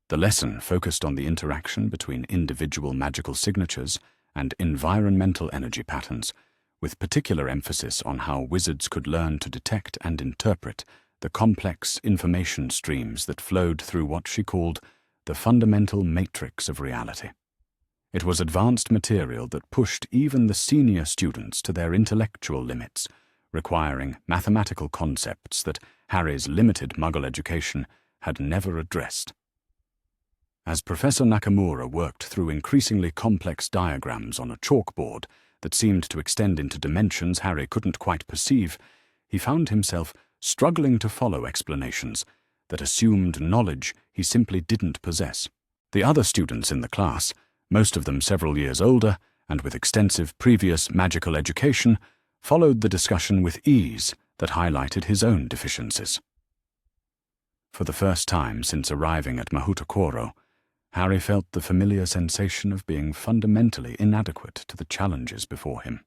The lesson focused on the interaction between individual magical signatures and environmental energy patterns, with particular emphasis on how wizards could learn to detect and interpret the complex information streams that flowed through what she called the fundamental matrix of reality. It was advanced material that pushed even the senior students to their intellectual limits, requiring mathematical concepts that Harry's limited Muggle education had never addressed. As Professor Nakamura worked through increasingly complex diagrams on a chalkboard that seemed to extend into dimensions Harry couldn't quite perceive, he found himself struggling to follow explanations that assumed knowledge he simply didn't possess. The other students in the class, most of them several years older and with extensive previous magical education, followed the discussion with ease that highlighted his own deficiencies. For the first time since arriving at Mahoutokoro, Harry felt the familiar sensation of being fundamentally inadequate to the challenges before him.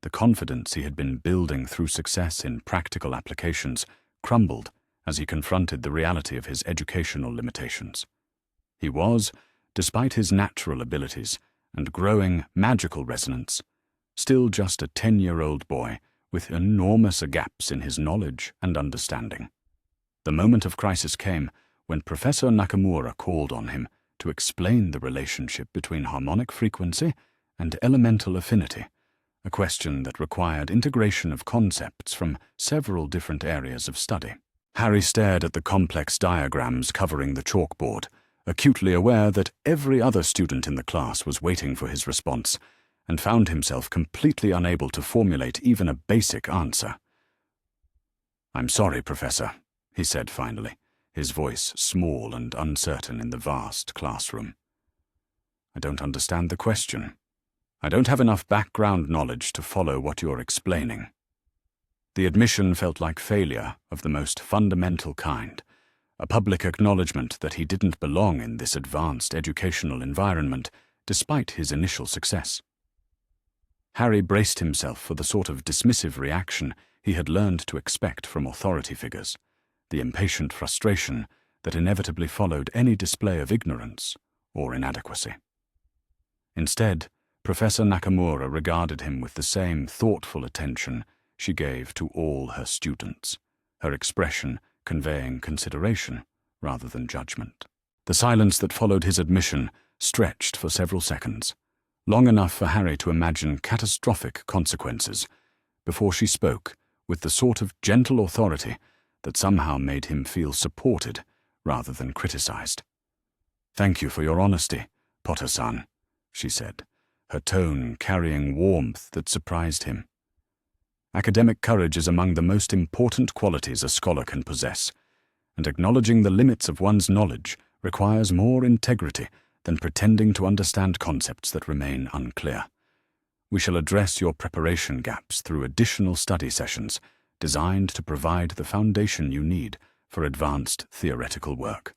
The confidence he had been building through success in practical applications crumbled as he confronted the reality of his educational limitations. He was, despite his natural abilities and growing magical resonance, still just a 10-year-old boy with enormous gaps in his knowledge and understanding. The moment of crisis came when Professor Nakamura called on him to explain the relationship between harmonic frequency and elemental affinity, a question that required integration of concepts from several different areas of study. Harry stared at the complex diagrams covering the chalkboard, acutely aware that every other student in the class was waiting for his response, and found himself completely unable to formulate even a basic answer. "I'm sorry, Professor," he said finally, his voice small and uncertain in the vast classroom. "I don't understand the question," I don't have enough background knowledge to follow what you're explaining." The admission felt like failure of the most fundamental kind, a public acknowledgement that he didn't belong in this advanced educational environment, despite his initial success. Harry braced himself for the sort of dismissive reaction he had learned to expect from authority figures, the impatient frustration that inevitably followed any display of ignorance or inadequacy. Instead, Professor Nakamura regarded him with the same thoughtful attention she gave to all her students, her expression conveying consideration rather than judgment. The silence that followed his admission stretched for several seconds, long enough for Harry to imagine catastrophic consequences, before she spoke with the sort of gentle authority that somehow made him feel supported rather than criticized. "Thank you for your honesty, Potter-san," she said, her tone carrying warmth that surprised him. Academic courage is among the most important qualities a scholar can possess, and acknowledging the limits of one's knowledge requires more integrity than pretending to understand concepts that remain unclear. We shall address your preparation gaps through additional study sessions designed to provide the foundation you need for advanced theoretical work.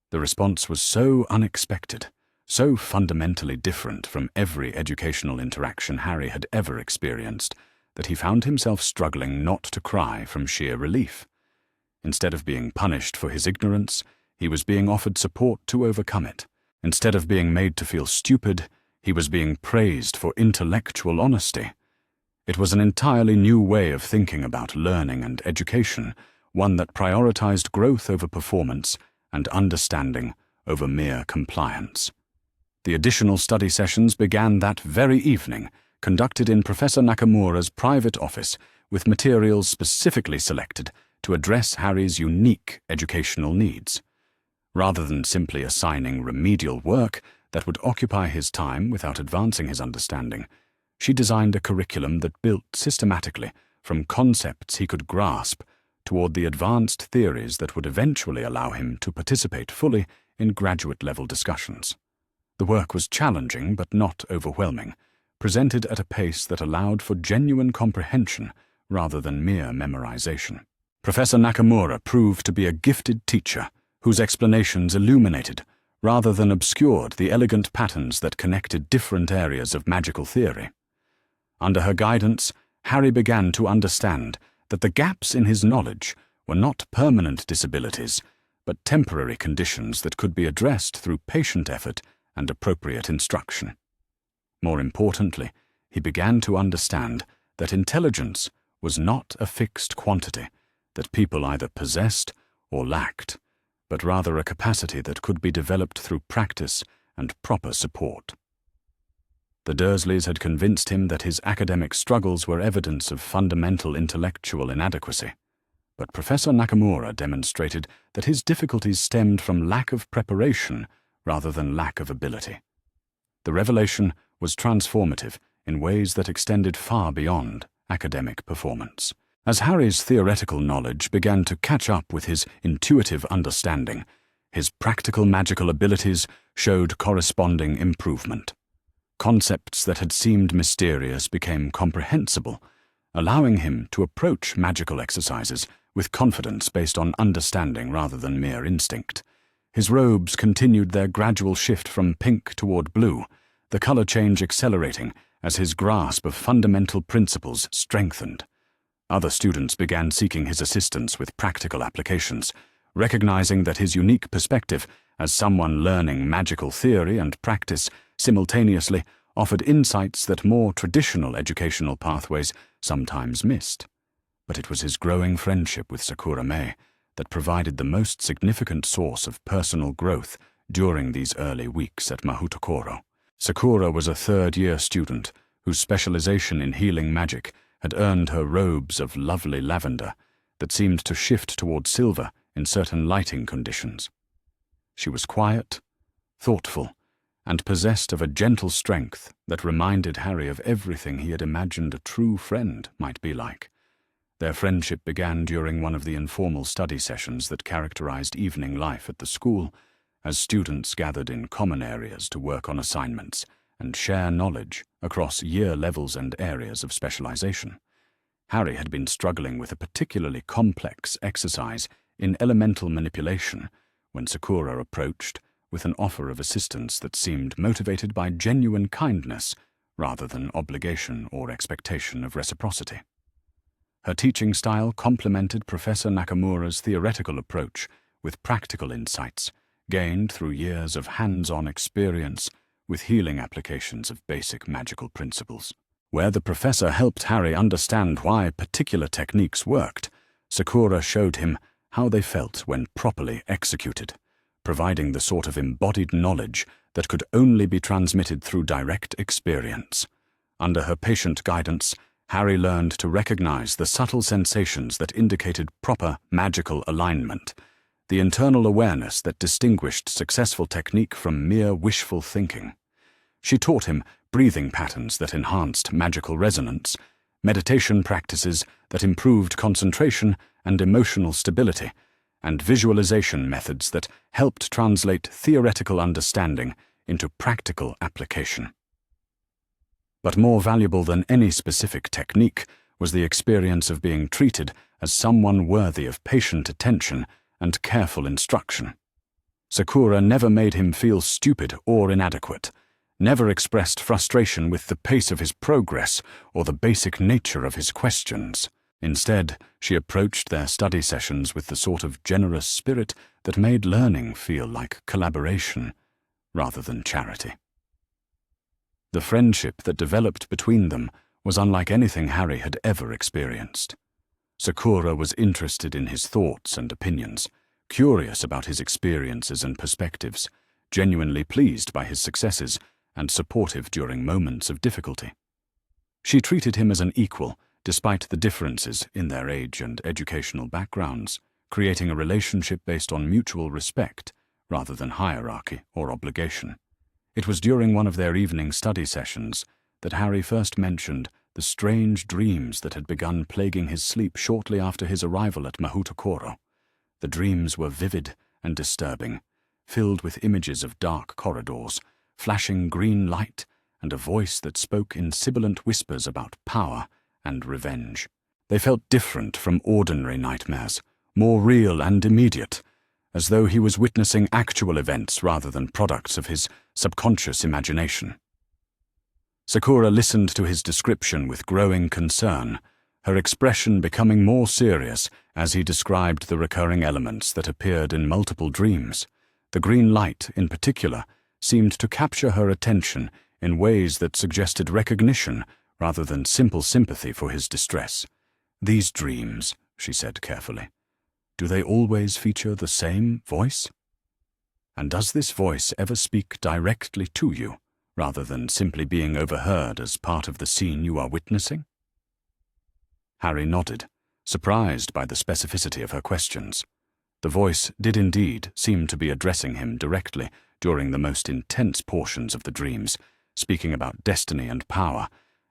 The response was so unexpected, so fundamentally different from every educational interaction Harry had ever experienced, that he found himself struggling not to cry from sheer relief. Instead of being punished for his ignorance, he was being offered support to overcome it. Instead of being made to feel stupid, he was being praised for intellectual honesty. It was an entirely new way of thinking about learning and education, one that prioritized growth over performance and understanding over mere compliance. The additional study sessions began that very evening, conducted in Professor Nakamura's private office, with materials specifically selected to address Harry's unique educational needs. Rather than simply assigning remedial work that would occupy his time without advancing his understanding, she designed a curriculum that built systematically from concepts he could grasp toward the advanced theories that would eventually allow him to participate fully in graduate-level discussions. The work was challenging but not overwhelming, presented at a pace that allowed for genuine comprehension rather than mere memorization. Professor Nakamura proved to be a gifted teacher whose explanations illuminated rather than obscured the elegant patterns that connected different areas of magical theory. Under her guidance, Harry began to understand that the gaps in his knowledge were not permanent disabilities, but temporary conditions that could be addressed through patient effort and appropriate instruction. More importantly, he began to understand that intelligence was not a fixed quantity that people either possessed or lacked, but rather a capacity that could be developed through practice and proper support. The Dursleys had convinced him that his academic struggles were evidence of fundamental intellectual inadequacy, but Professor Nakamura demonstrated that his difficulties stemmed from lack of preparation rather than lack of ability. The revelation was transformative in ways that extended far beyond academic performance. As Harry's theoretical knowledge began to catch up with his intuitive understanding, his practical magical abilities showed corresponding improvement. Concepts that had seemed mysterious became comprehensible, allowing him to approach magical exercises with confidence based on understanding rather than mere instinct. His robes continued their gradual shift from pink toward blue, the color change accelerating as his grasp of fundamental principles strengthened. Other students began seeking his assistance with practical applications, recognizing that his unique perspective as someone learning magical theory and practice simultaneously offered insights that more traditional educational pathways sometimes missed. But it was his growing friendship with Sakura Mae that provided the most significant source of personal growth during these early weeks at Mahoutokoro. Sakura was a third-year student whose specialization in healing magic had earned her robes of lovely lavender that seemed to shift toward silver in certain lighting conditions. She was quiet, thoughtful, and possessed of a gentle strength that reminded Harry of everything he had imagined a true friend might be like. Their friendship began during one of the informal study sessions that characterized evening life at the school, as students gathered in common areas to work on assignments and share knowledge across year levels and areas of specialization. Harry had been struggling with a particularly complex exercise in elemental manipulation when Sakura approached with an offer of assistance that seemed motivated by genuine kindness rather than obligation or expectation of reciprocity. Her teaching style complemented Professor Nakamura's theoretical approach with practical insights gained through years of hands-on experience with healing applications of basic magical principles. Where the professor helped Harry understand why particular techniques worked, Sakura showed him how they felt when properly executed, providing the sort of embodied knowledge that could only be transmitted through direct experience. Under her patient guidance, Harry learned to recognize the subtle sensations that indicated proper magical alignment, the internal awareness that distinguished successful technique from mere wishful thinking. She taught him breathing patterns that enhanced magical resonance, meditation practices that improved concentration and emotional stability, and visualization methods that helped translate theoretical understanding into practical application. But more valuable than any specific technique was the experience of being treated as someone worthy of patient attention and careful instruction. Sakura never made him feel stupid or inadequate, never expressed frustration with the pace of his progress or the basic nature of his questions. Instead, she approached their study sessions with the sort of generous spirit that made learning feel like collaboration rather than charity. The friendship that developed between them was unlike anything Harry had ever experienced. Sakura was interested in his thoughts and opinions, curious about his experiences and perspectives, genuinely pleased by his successes, and supportive during moments of difficulty. She treated him as an equal, despite the differences in their age and educational backgrounds, creating a relationship based on mutual respect rather than hierarchy or obligation. It was during one of their evening study sessions that Harry first mentioned the strange dreams that had begun plaguing his sleep shortly after his arrival at Mahoutokoro. The dreams were vivid and disturbing, filled with images of dark corridors, flashing green light, and a voice that spoke in sibilant whispers about power and revenge. They felt different from ordinary nightmares, more real and immediate, as though he was witnessing actual events rather than products of his subconscious imagination. Sakura listened to his description with growing concern, her expression becoming more serious as he described the recurring elements that appeared in multiple dreams. The green light, in particular, seemed to capture her attention in ways that suggested recognition rather than simple sympathy for his distress. "These dreams," she said carefully, "do they always feature the same voice? And does this voice ever speak directly to you, rather than simply being overheard as part of the scene you are witnessing?" Harry nodded, surprised by the specificity of her questions. The voice did indeed seem to be addressing him directly during the most intense portions of the dreams, speaking about destiny and power,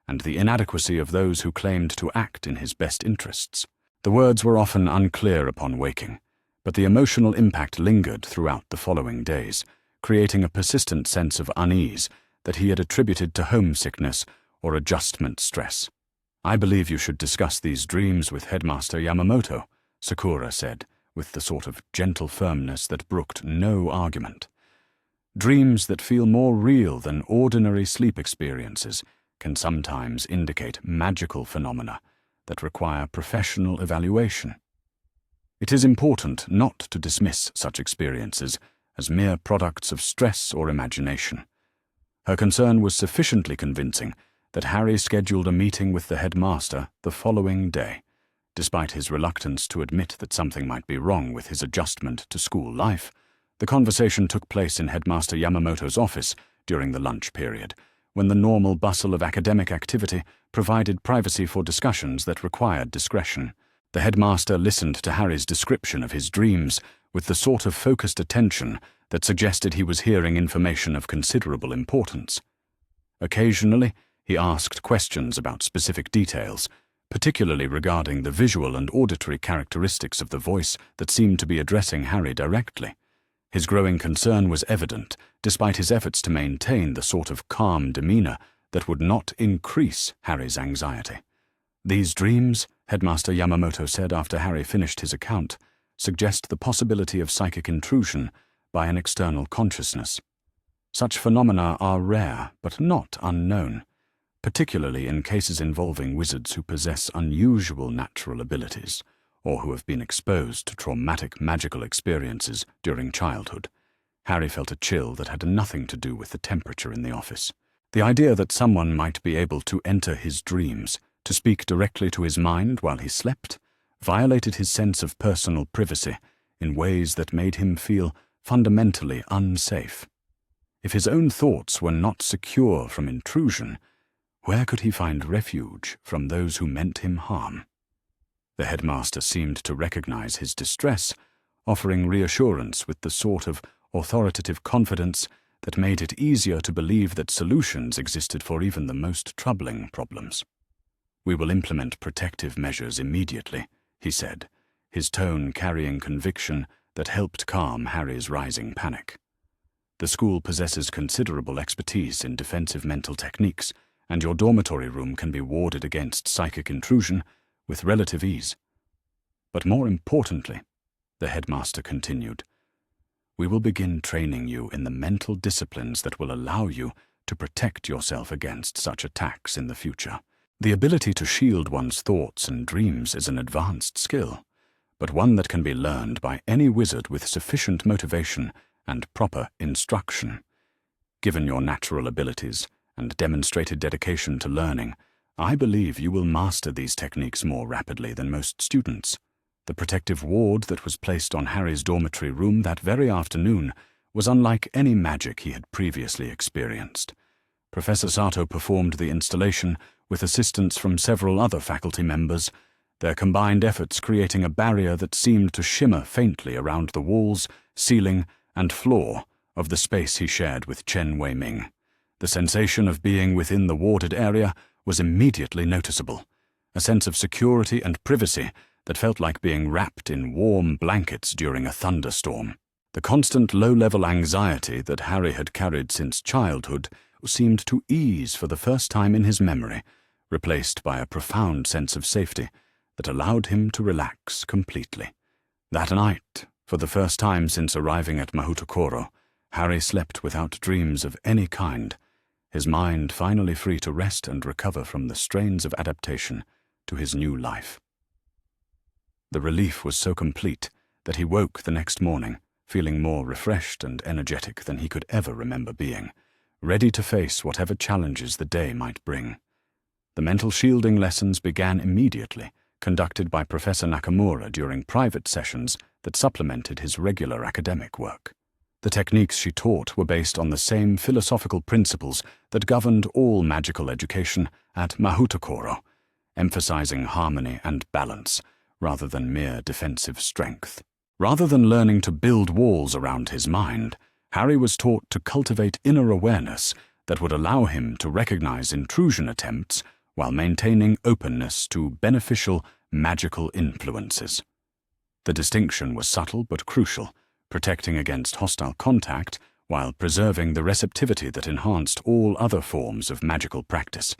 and the inadequacy of those who claimed to act in his best interests. The words were often unclear upon waking, but the emotional impact lingered throughout the following days, creating a persistent sense of unease that he had attributed to homesickness or adjustment stress. "I believe you should discuss these dreams with Headmaster Yamamoto," Sakura said, with the sort of gentle firmness that brooked no argument. Dreams that feel more real than ordinary sleep experiences can sometimes indicate magical phenomena that require professional evaluation. It is important not to dismiss such experiences as mere products of stress or imagination. Her concern was sufficiently convincing that Harry scheduled a meeting with the headmaster the following day. Despite his reluctance to admit that something might be wrong with his adjustment to school life, the conversation took place in Headmaster Yamamoto's office during the lunch period, when the normal bustle of academic activity provided privacy for discussions that required discretion. The headmaster listened to Harry's description of his dreams with the sort of focused attention that suggested he was hearing information of considerable importance. Occasionally, he asked questions about specific details, particularly regarding the visual and auditory characteristics of the voice that seemed to be addressing Harry directly. His growing concern was evident, despite his efforts to maintain the sort of calm demeanor that would not increase Harry's anxiety. "These dreams," Headmaster Yamamoto said after Harry finished his account, "suggest the possibility of psychic intrusion by an external consciousness. Such phenomena are rare, but not unknown, particularly in cases involving wizards who possess unusual natural abilities, or who have been exposed to traumatic magical experiences during childhood." Harry felt a chill that had nothing to do with the temperature in the office. The idea that someone might be able to enter his dreams, to speak directly to his mind while he slept, violated his sense of personal privacy in ways that made him feel fundamentally unsafe. If his own thoughts were not secure from intrusion, where could he find refuge from those who meant him harm? The headmaster seemed to recognize his distress, offering reassurance with the sort of authoritative confidence that made it easier to believe that solutions existed for even the most troubling problems. "We will implement protective measures immediately," he said, his tone carrying conviction that helped calm Harry's rising panic. "The school possesses considerable expertise in defensive mental techniques, and your dormitory room can be warded against psychic intrusion with relative ease. But more importantly," the headmaster continued, "we will begin training you in the mental disciplines that will allow you to protect yourself against such attacks in the future. The ability to shield one's thoughts and dreams is an advanced skill, but one that can be learned by any wizard with sufficient motivation and proper instruction. Given your natural abilities and demonstrated dedication to learning, I believe you will master these techniques more rapidly than most students." The protective ward that was placed on Harry's dormitory room that very afternoon was unlike any magic he had previously experienced. Professor Sato performed the installation with assistance from several other faculty members, their combined efforts creating a barrier that seemed to shimmer faintly around the walls, ceiling, and floor of the space he shared with Chen Wei-ming. The sensation of being within the warded area was immediately noticeable, a sense of security and privacy that felt like being wrapped in warm blankets during a thunderstorm. The constant low-level anxiety that Harry had carried since childhood seemed to ease for the first time in his memory, replaced by a profound sense of safety that allowed him to relax completely. That night, for the first time since arriving at Mahoutokoro, Harry slept without dreams of any kind, his mind finally free to rest and recover from the strains of adaptation to his new life. The relief was so complete that he woke the next morning, feeling more refreshed and energetic than he could ever remember being, ready to face whatever challenges the day might bring. The mental shielding lessons began immediately, conducted by Professor Nakamura during private sessions that supplemented his regular academic work. The techniques she taught were based on the same philosophical principles that governed all magical education at Mahoutokoro, emphasizing harmony and balance, rather than mere defensive strength. Rather than learning to build walls around his mind, Harry was taught to cultivate inner awareness that would allow him to recognize intrusion attempts while maintaining openness to beneficial magical influences. The distinction was subtle but crucial, protecting against hostile contact while preserving the receptivity that enhanced all other forms of magical practice.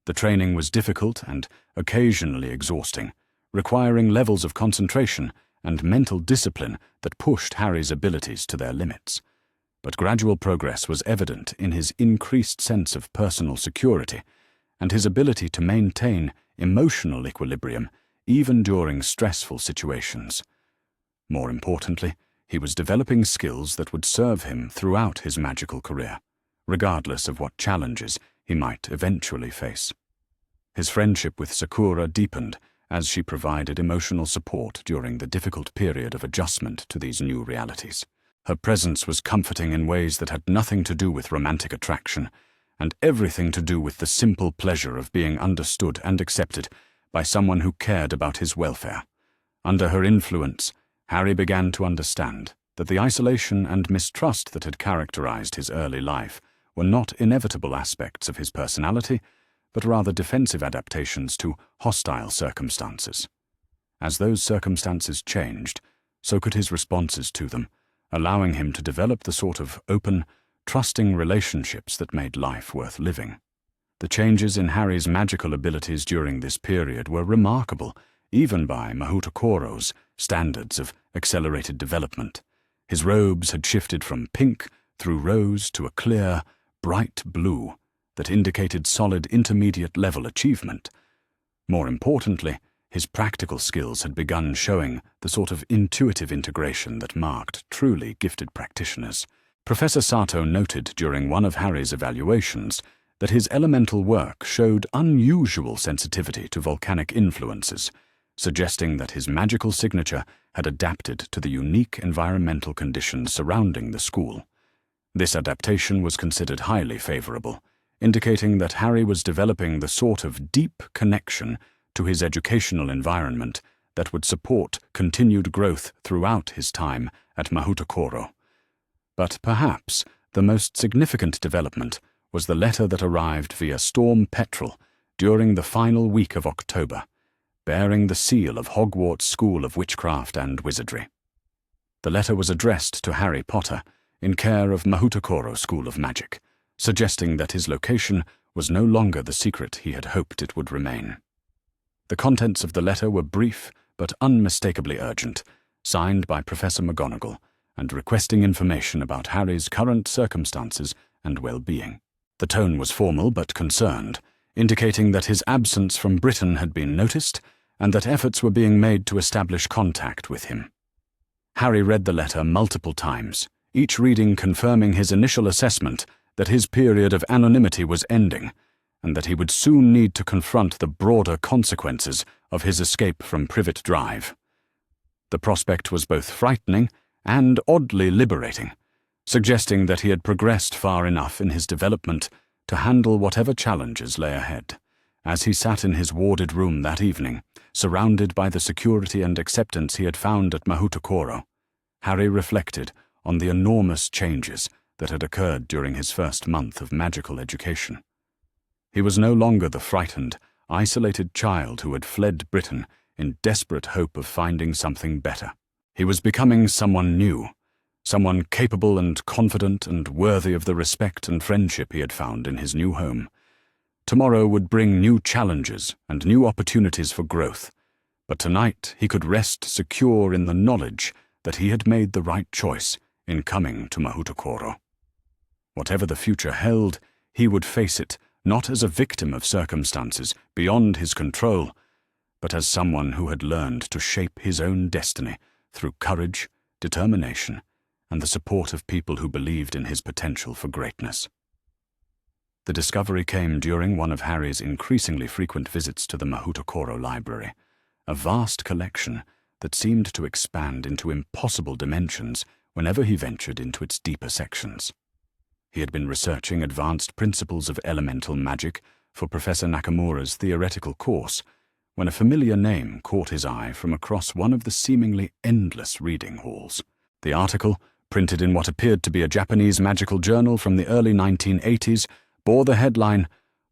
The training was difficult and occasionally exhausting, requiring levels of concentration and mental discipline that pushed Harry's abilities to their limits. But gradual progress was evident in his increased sense of personal security and his ability to maintain emotional equilibrium even during stressful situations. More importantly, he was developing skills that would serve him throughout his magical career, regardless of what challenges he might eventually face. His friendship with Sakura deepened as she provided emotional support during the difficult period of adjustment to these new realities. Her presence was comforting in ways that had nothing to do with romantic attraction, and everything to do with the simple pleasure of being understood and accepted by someone who cared about his welfare. Under her influence, Harry began to understand that the isolation and mistrust that had characterized his early life were not inevitable aspects of his personality, but rather defensive adaptations to hostile circumstances. As those circumstances changed, so could his responses to them, allowing him to develop the sort of open, trusting relationships that made life worth living. The changes in Harry's magical abilities during this period were remarkable, even by Mahoutokoro's standards of accelerated development. His robes had shifted from pink through rose to a clear, bright blue that indicated solid intermediate-level achievement. More importantly, his practical skills had begun showing the sort of intuitive integration that marked truly gifted practitioners. Professor Sato noted during one of Harry's evaluations that his elemental work showed unusual sensitivity to volcanic influences, suggesting that his magical signature had adapted to the unique environmental conditions surrounding the school. This adaptation was considered highly favorable, indicating that Harry was developing the sort of deep connection to his educational environment that would support continued growth throughout his time at Mahoutokoro. But perhaps the most significant development was the letter that arrived via Storm Petrel during the final week of October, bearing the seal of Hogwarts School of Witchcraft and Wizardry. The letter was addressed to Harry Potter in care of Mahoutokoro School of Magic, suggesting that his location was no longer the secret he had hoped it would remain. The contents of the letter were brief but unmistakably urgent, signed by Professor McGonagall, and requesting information about Harry's current circumstances and well-being. The tone was formal but concerned, indicating that his absence from Britain had been noticed and that efforts were being made to establish contact with him. Harry read the letter multiple times, each reading confirming his initial assessment that his period of anonymity was ending, and that he would soon need to confront the broader consequences of his escape from Privet Drive. The prospect was both frightening and oddly liberating, suggesting that he had progressed far enough in his development to handle whatever challenges lay ahead. As he sat in his warded room that evening, surrounded by the security and acceptance he had found at Mahoutokoro, Harry reflected on the enormous changes that had occurred during his first month of magical education. He was no longer the frightened, isolated child who had fled Britain in desperate hope of finding something better. He was becoming someone new, someone capable and confident and worthy of the respect and friendship he had found in his new home. Tomorrow would bring new challenges and new opportunities for growth, but tonight he could rest secure in the knowledge that he had made the right choice in coming to Mahoutokoro. Whatever the future held, he would face it not as a victim of circumstances beyond his control, but as someone who had learned to shape his own destiny through courage, determination, and the support of people who believed in his potential for greatness. The discovery came during one of Harry's increasingly frequent visits to the Mahoutokoro Library, a vast collection that seemed to expand into impossible dimensions whenever he ventured into its deeper sections. He had been researching advanced principles of elemental magic for Professor Nakamura's theoretical course when a familiar name caught his eye from across one of the seemingly endless reading halls. The article, printed in what appeared to be a Japanese magical journal from the early 1980s, bore the headline,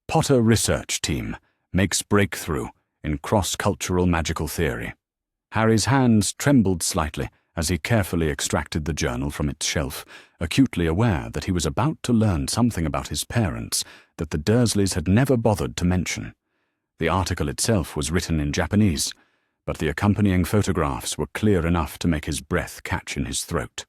"Potter Research Team Makes Breakthrough in Cross-Cultural Magical Theory." Harry's hands trembled slightly as he carefully extracted the journal from its shelf, acutely aware that he was about to learn something about his parents that the Dursleys had never bothered to mention. The article itself was written in Japanese, but the accompanying photographs were clear enough to make his breath catch in his throat.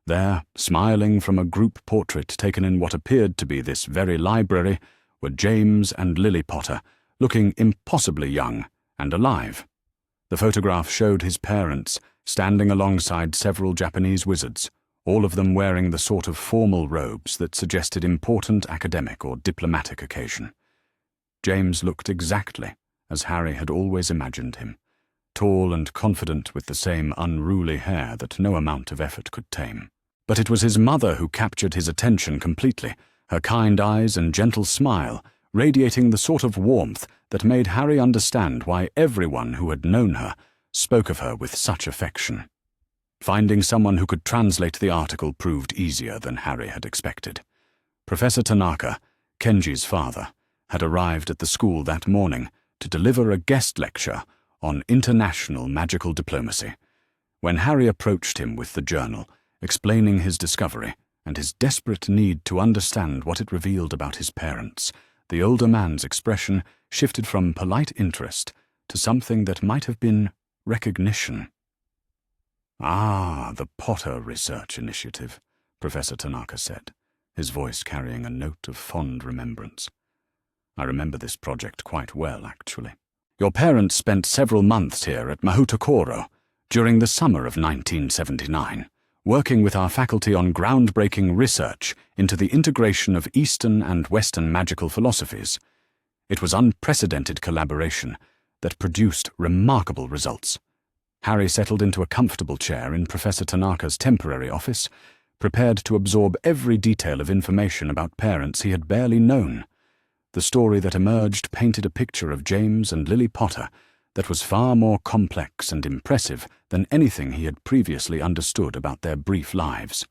There, smiling from a group portrait taken in what appeared to be this very library, were James and Lily Potter, looking impossibly young and alive. The photograph showed his parents standing alongside several Japanese wizards, all of them wearing the sort of formal robes that suggested important academic or diplomatic occasion. James looked exactly as Harry had always imagined him, tall and confident with the same unruly hair that no amount of effort could tame. But it was his mother who captured his attention completely, her kind eyes and gentle smile radiating the sort of warmth that made Harry understand why everyone who had known her spoke of her with such affection. Finding someone who could translate the article proved easier than Harry had expected. Professor Tanaka, Kenji's father, had arrived at the school that morning to deliver a guest lecture on international magical diplomacy. When Harry approached him with the journal, explaining his discovery and his desperate need to understand what it revealed about his parents. The older man's expression shifted from polite interest to something that might have been recognition. "Ah, the Potter Research Initiative," Professor Tanaka said, his voice carrying a note of fond remembrance. "I remember this project quite well, actually. Your parents spent several months here at Mahoutokoro during the summer of 1979, working with our faculty on groundbreaking research into the integration of Eastern and Western magical philosophies. It was unprecedented collaboration that produced remarkable results." Harry settled into a comfortable chair in Professor Tanaka's temporary office, prepared to absorb every detail of information about parents he had barely known. The story that emerged painted a picture of James and Lily Potter that was far more complex and impressive than anything he had previously understood about their brief lives.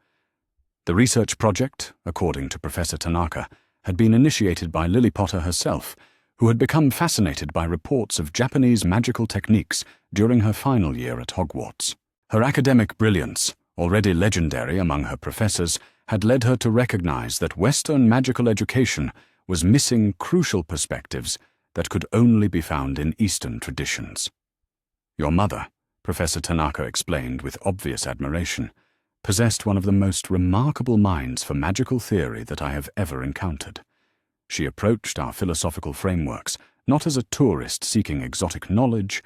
The research project, according to Professor Tanaka, had been initiated by Lily Potter herself, who had become fascinated by reports of Japanese magical techniques during her final year at Hogwarts. Her academic brilliance, already legendary among her professors, had led her to recognize that Western magical education was missing crucial perspectives that could only be found in Eastern traditions. "Your mother," Professor Tanaka explained with obvious admiration, "possessed one of the most remarkable minds for magical theory that I have ever encountered. She approached our philosophical frameworks not as a tourist seeking exotic knowledge,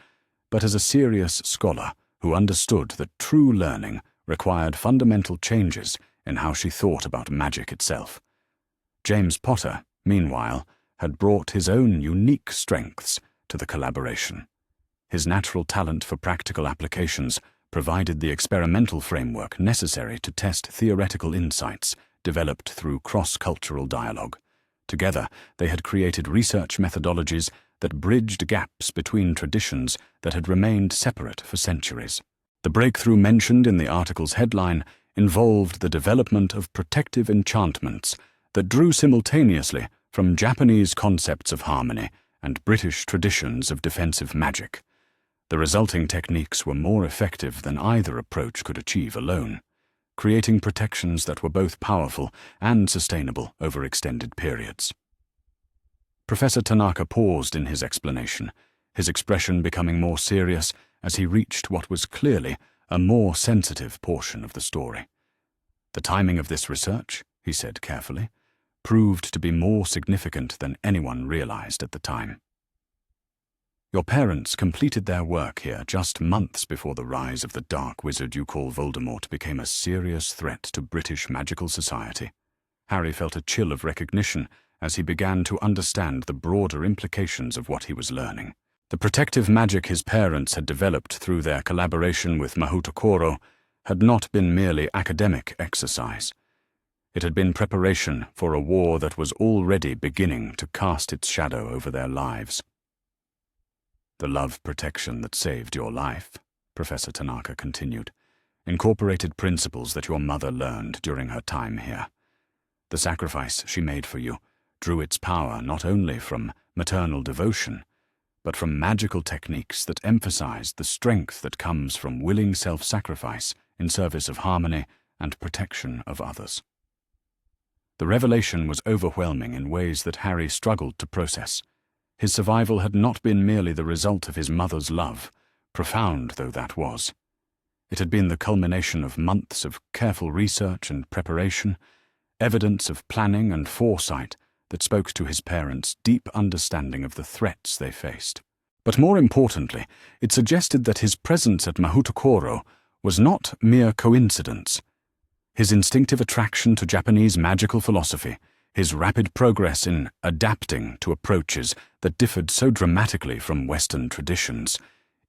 but as a serious scholar who understood that true learning required fundamental changes in how she thought about magic itself." James Potter, meanwhile, had brought his own unique strengths to the collaboration. His natural talent for practical applications provided the experimental framework necessary to test theoretical insights developed through cross-cultural dialogue. Together, they had created research methodologies that bridged gaps between traditions that had remained separate for centuries. The breakthrough mentioned in the article's headline involved the development of protective enchantments that drew simultaneously from Japanese concepts of harmony and British traditions of defensive magic. The resulting techniques were more effective than either approach could achieve alone, creating protections that were both powerful and sustainable over extended periods. Professor Tanaka paused in his explanation, his expression becoming more serious as he reached what was clearly a more sensitive portion of the story. "The timing of this research," he said carefully, "proved to be more significant than anyone realized at the time. Your parents completed their work here just months before the rise of the dark wizard you call Voldemort became a serious threat to British magical society." Harry felt a chill of recognition as he began to understand the broader implications of what he was learning. The protective magic his parents had developed through their collaboration with Mahoutokoro had not been merely academic exercise. It had been preparation for a war that was already beginning to cast its shadow over their lives. "The love protection that saved your life," Professor Tanaka continued, "incorporated principles that your mother learned during her time here. The sacrifice she made for you drew its power not only from maternal devotion, but from magical techniques that emphasized the strength that comes from willing self-sacrifice in service of harmony and protection of others." The revelation was overwhelming in ways that Harry struggled to process. His survival had not been merely the result of his mother's love, profound though that was. It had been the culmination of months of careful research and preparation, evidence of planning and foresight that spoke to his parents' deep understanding of the threats they faced. But more importantly, it suggested that his presence at Mahoutokoro was not mere coincidence. His instinctive attraction to Japanese magical philosophy, his rapid progress in adapting to approaches that differed so dramatically from Western traditions,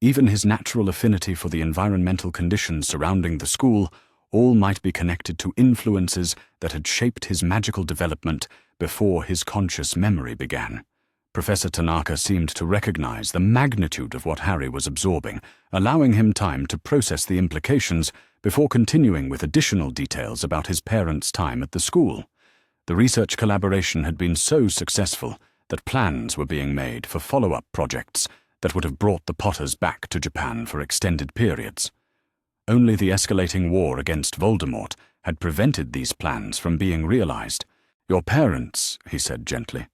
even his natural affinity for the environmental conditions surrounding the school, all might be connected to influences that had shaped his magical development before his conscious memory began. Professor Tanaka seemed to recognize the magnitude of what Harry was absorbing, allowing him time to process the implications before continuing with additional details about his parents' time at the school. The research collaboration had been so successful that plans were being made for follow-up projects that would have brought the Potters back to Japan for extended periods. Only the escalating war against Voldemort had prevented these plans from being realized. "Your parents," he said gently,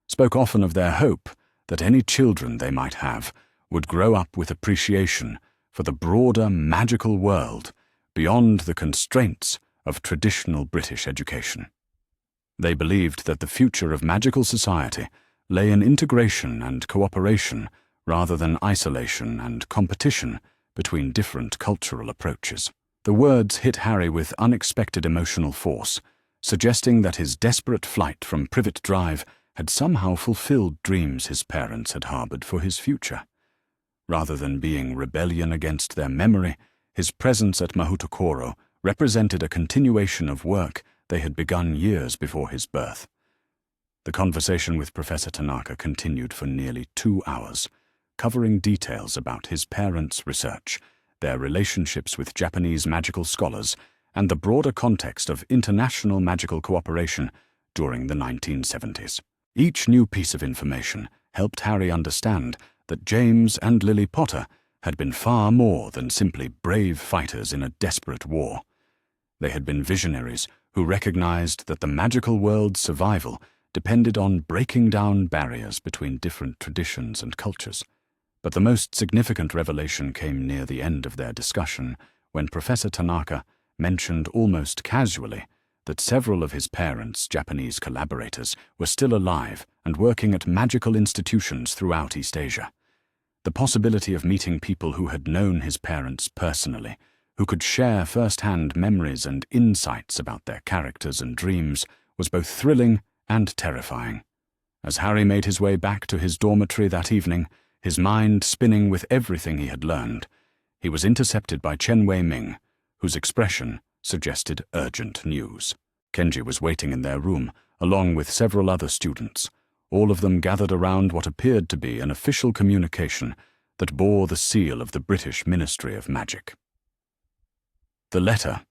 "spoke often of their hope that any children they might have would grow up with appreciation for the broader magical world beyond the constraints of traditional British education. They believed that the future of magical society lay in integration and cooperation rather than isolation and competition between different cultural approaches." The words hit Harry with unexpected emotional force, suggesting that his desperate flight from Privet Drive had somehow fulfilled dreams his parents had harbored for his future. Rather than being rebellion against their memory, his presence at Mahoutokoro represented a continuation of work they had begun years before his birth. The conversation with Professor Tanaka continued for nearly 2 hours, covering details about his parents' research, their relationships with Japanese magical scholars, and the broader context of international magical cooperation during the 1970s. Each new piece of information helped Harry understand that James and Lily Potter had been far more than simply brave fighters in a desperate war. They had been visionaries who recognized that the magical world's survival depended on breaking down barriers between different traditions and cultures. But the most significant revelation came near the end of their discussion, when Professor Tanaka mentioned almost casually that several of his parents' Japanese collaborators were still alive and working at magical institutions throughout East Asia. The possibility of meeting people who had known his parents personally, who could share first-hand memories and insights about their characters and dreams, was both thrilling and terrifying. As Harry made his way back to his dormitory that evening, his mind spinning with everything he had learned, he was intercepted by Chen Wei-ming, whose expression suggested urgent news. Kenji was waiting in their room, along with several other students, all of them gathered around what appeared to be an official communication that bore the seal of the British Ministry of Magic. The letter,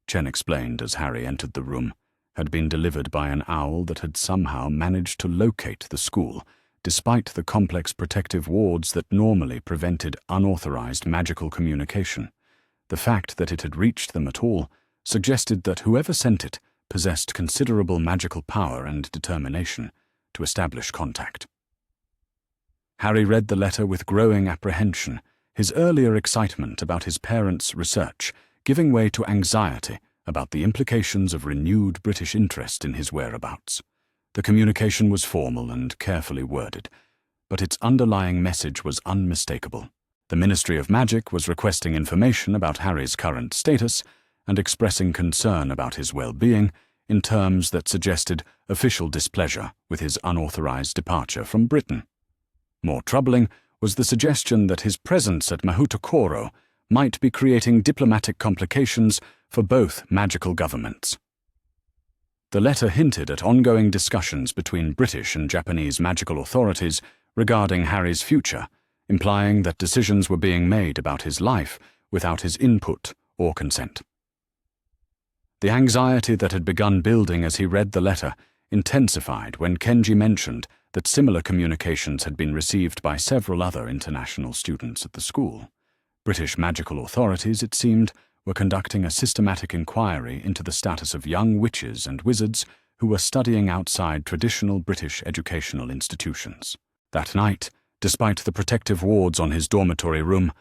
Chen explained as Harry entered the room, had been delivered by an owl that had somehow managed to locate the school, despite the complex protective wards that normally prevented unauthorized magical communication. The fact that it had reached them at all suggested that whoever sent it possessed considerable magical power and determination to establish contact. Harry read the letter with growing apprehension, his earlier excitement about his parents' research giving way to anxiety about the implications of renewed British interest in his whereabouts. The communication was formal and carefully worded, but its underlying message was unmistakable. The Ministry of Magic was requesting information about Harry's current status and expressing concern about his well-being in terms that suggested official displeasure with his unauthorized departure from Britain. More troubling was the suggestion that his presence at Mahoutokoro might be creating diplomatic complications for both magical governments. The letter hinted at ongoing discussions between British and Japanese magical authorities regarding Harry's future, implying that decisions were being made about his life without his input or consent. The anxiety that had begun building as he read the letter intensified when Kenji mentioned that similar communications had been received by several other international students at the school. British magical authorities, it seemed, were conducting a systematic inquiry into the status of young witches and wizards who were studying outside traditional British educational institutions. That night, despite the protective wards on his dormitory room,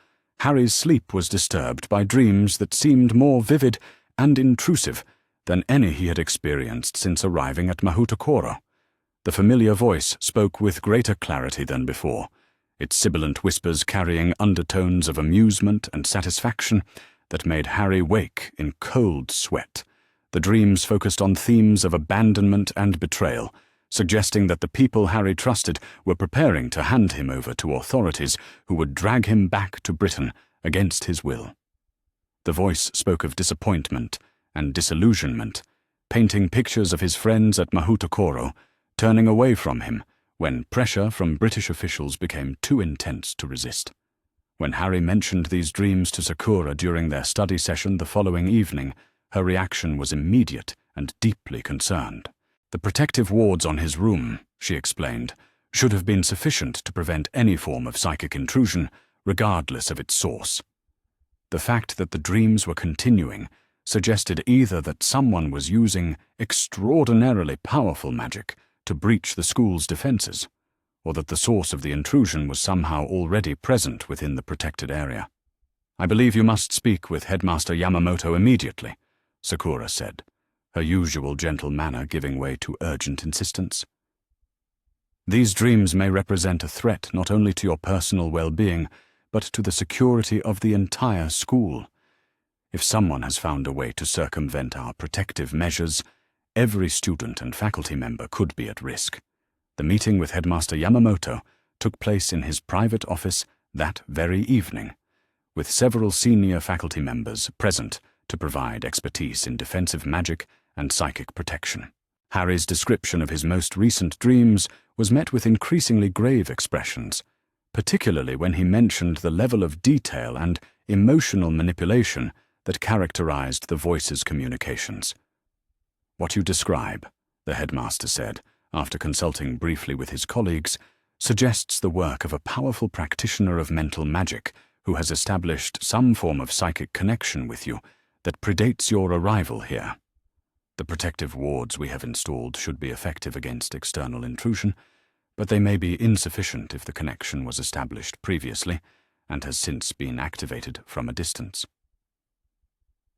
Harry's sleep was disturbed by dreams that seemed more vivid and intrusive than any he had experienced since arriving at Mahoutokoro. The familiar voice spoke with greater clarity than before, its sibilant whispers carrying undertones of amusement and satisfaction that made Harry wake in cold sweat. The dreams focused on themes of abandonment and betrayal, suggesting that the people Harry trusted were preparing to hand him over to authorities who would drag him back to Britain against his will. The voice spoke of disappointment and disillusionment, painting pictures of his friends at Mahoutokoro turning away from him when pressure from British officials became too intense to resist. When Harry mentioned these dreams to Sakura during their study session the following evening, her reaction was immediate and deeply concerned. The protective wards on his room, she explained, should have been sufficient to prevent any form of psychic intrusion, regardless of its source. The fact that the dreams were continuing suggested either that someone was using extraordinarily powerful magic to breach the school's defenses, or that the source of the intrusion was somehow already present within the protected area. "I believe you must speak with Headmaster Yamamoto immediately," Sakura said, her usual gentle manner giving way to urgent insistence. "These dreams may represent a threat not only to your personal well-being, but to the security of the entire school. If someone has found a way to circumvent our protective measures, every student and faculty member could be at risk." The meeting with Headmaster Yamamoto took place in his private office that very evening, with several senior faculty members present to provide expertise in defensive magic and psychic protection. Harry's description of his most recent dreams was met with increasingly grave expressions, particularly when he mentioned the level of detail and emotional manipulation that characterized the voice's communications. "What you describe," the headmaster said, after consulting briefly with his colleagues, "suggests the work of a powerful practitioner of mental magic who has established some form of psychic connection with you that predates your arrival here. The protective wards we have installed should be effective against external intrusion, but they may be insufficient if the connection was established previously and has since been activated from a distance."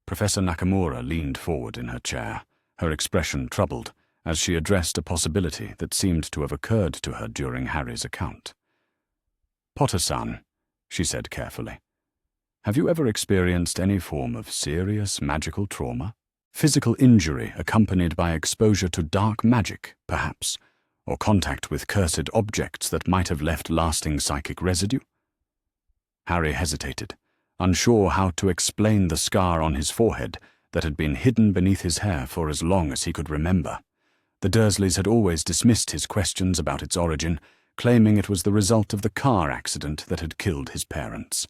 Professor Nakamura leaned forward in her chair, her expression troubled, as she addressed a possibility that seemed to have occurred to her during Harry's account. "Potter-san," she said carefully, "have you ever experienced any form of serious magical trauma? Physical injury accompanied by exposure to dark magic, perhaps, or contact with cursed objects that might have left lasting psychic residue?" Harry hesitated, unsure how to explain the scar on his forehead that had been hidden beneath his hair for as long as he could remember. The Dursleys had always dismissed his questions about its origin, claiming it was the result of the car accident that had killed his parents.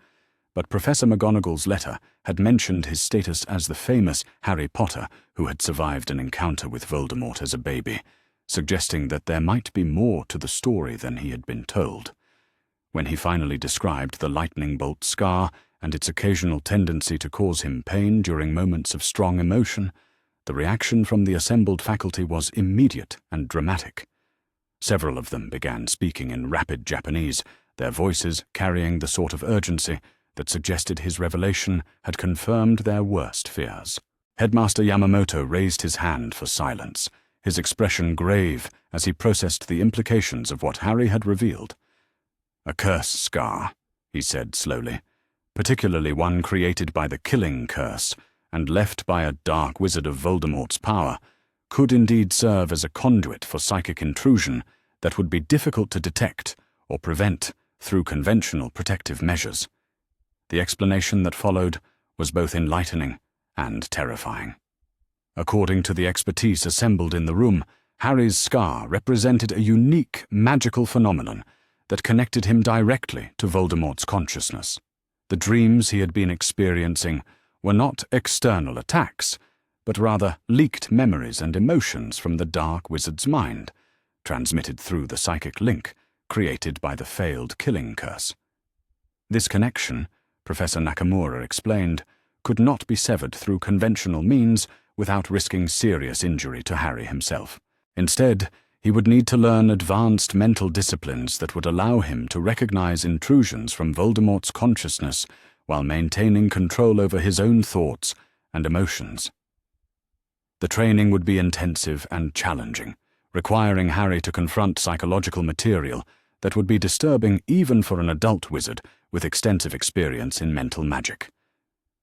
But Professor McGonagall's letter had mentioned his status as the famous Harry Potter who had survived an encounter with Voldemort as a baby, suggesting that there might be more to the story than he had been told. When he finally described the lightning bolt scar and its occasional tendency to cause him pain during moments of strong emotion, the reaction from the assembled faculty was immediate and dramatic. Several of them began speaking in rapid Japanese, their voices carrying the sort of urgency that suggested his revelation had confirmed their worst fears. Headmaster Yamamoto raised his hand for silence, his expression grave as he processed the implications of what Harry had revealed. "A curse scar," he said slowly, "particularly one created by the killing curse and left by a dark wizard of Voldemort's power, could indeed serve as a conduit for psychic intrusion that would be difficult to detect or prevent through conventional protective measures." The explanation that followed was both enlightening and terrifying. According to the expertise assembled in the room, Harry's scar represented a unique magical phenomenon that connected him directly to Voldemort's consciousness. The dreams he had been experiencing were not external attacks, but rather leaked memories and emotions from the Dark Wizard's mind, transmitted through the psychic link created by the failed killing curse. This connection, Professor Nakamura explained, could not be severed through conventional means without risking serious injury to Harry himself. Instead, he would need to learn advanced mental disciplines that would allow him to recognize intrusions from Voldemort's consciousness while maintaining control over his own thoughts and emotions. The training would be intensive and challenging, requiring Harry to confront psychological material that would be disturbing even for an adult wizard with extensive experience in mental magic.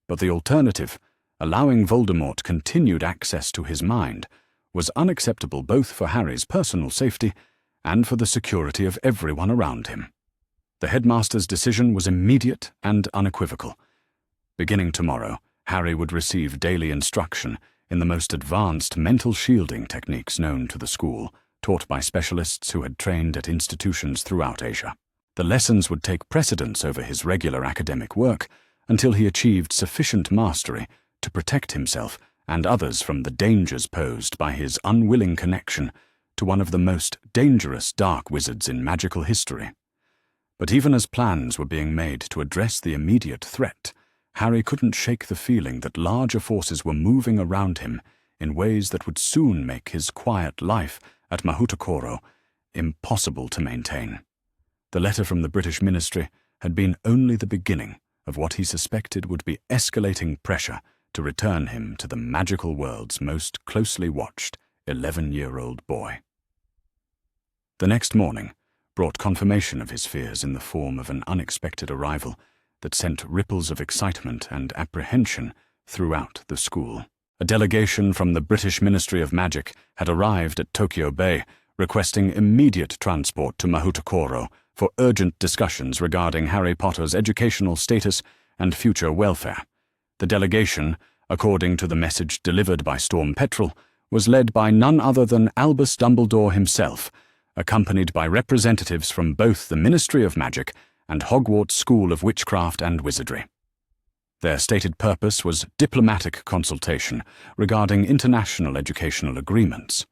But the alternative, allowing Voldemort continued access to his mind, was unacceptable both for Harry's personal safety and for the security of everyone around him. The headmaster's decision was immediate and unequivocal. Beginning tomorrow, Harry would receive daily instruction in the most advanced mental shielding techniques known to the school, taught by specialists who had trained at institutions throughout Asia. The lessons would take precedence over his regular academic work until he achieved sufficient mastery to protect himself and others from the dangers posed by his unwilling connection to one of the most dangerous dark wizards in magical history. But even as plans were being made to address the immediate threat, Harry couldn't shake the feeling that larger forces were moving around him in ways that would soon make his quiet life at Mahoutokoro impossible to maintain. The letter from the British ministry had been only the beginning of what he suspected would be escalating pressure to return him to the magical world's most closely watched 11-year-old boy. The next morning brought confirmation of his fears in the form of an unexpected arrival that sent ripples of excitement and apprehension throughout the school. A delegation from the British Ministry of Magic had arrived at Tokyo Bay, requesting immediate transport to Mahoutokoro for urgent discussions regarding Harry Potter's educational status and future welfare. The delegation, according to the message delivered by Storm Petrel, was led by none other than Albus Dumbledore himself, accompanied by representatives from both the Ministry of Magic and Hogwarts School of Witchcraft and Wizardry. Their stated purpose was diplomatic consultation regarding international educational agreements,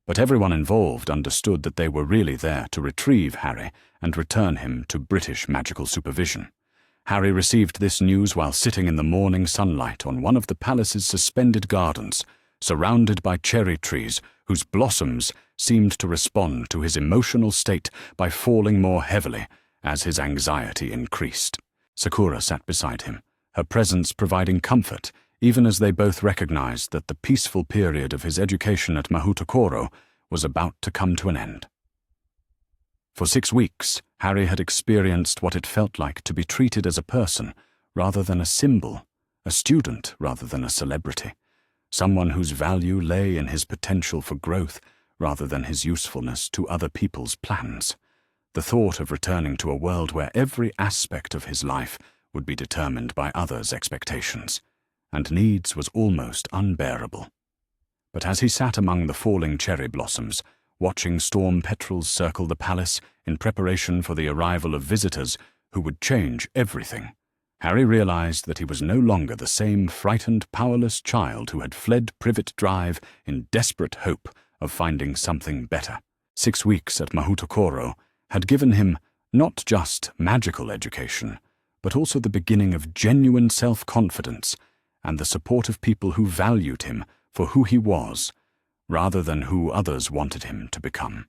but everyone involved understood that they were really there to retrieve Harry and return him to British magical supervision. Harry received this news while sitting in the morning sunlight on one of the palace's suspended gardens, surrounded by cherry trees whose blossoms seemed to respond to his emotional state by falling more heavily as his anxiety increased. Sakura sat beside him, her presence providing comfort, even as they both recognized that the peaceful period of his education at Mahoutokoro was about to come to an end. For 6 weeks, Harry had experienced what it felt like to be treated as a person rather than a symbol, a student rather than a celebrity, someone whose value lay in his potential for growth rather than his usefulness to other people's plans. The thought of returning to a world where every aspect of his life would be determined by others' expectations and needs was almost unbearable. But as he sat among the falling cherry blossoms, watching storm petrels circle the palace in preparation for the arrival of visitors who would change everything, Harry realized that he was no longer the same frightened, powerless child who had fled Privet Drive in desperate hope of finding something better. 6 weeks at Mahoutokoro had given him not just magical education, but also the beginning of genuine self-confidence and the support of people who valued him for who he was, rather than who others wanted him to become.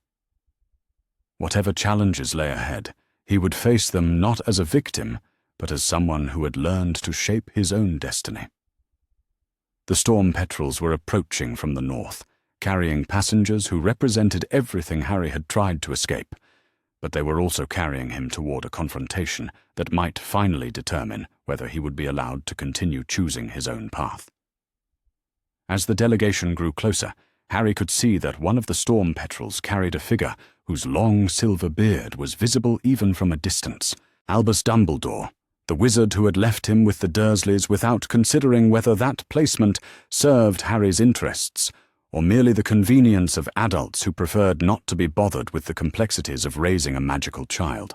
Whatever challenges lay ahead, he would face them not as a victim, but as someone who had learned to shape his own destiny. The storm petrels were approaching from the north, carrying passengers who represented everything Harry had tried to escape, but they were also carrying him toward a confrontation that might finally determine whether he would be allowed to continue choosing his own path. As the delegation grew closer, Harry could see that one of the storm petrels carried a figure whose long silver beard was visible even from a distance. Albus Dumbledore, the wizard who had left him with the Dursleys without considering whether that placement served Harry's interests, or merely the convenience of adults who preferred not to be bothered with the complexities of raising a magical child.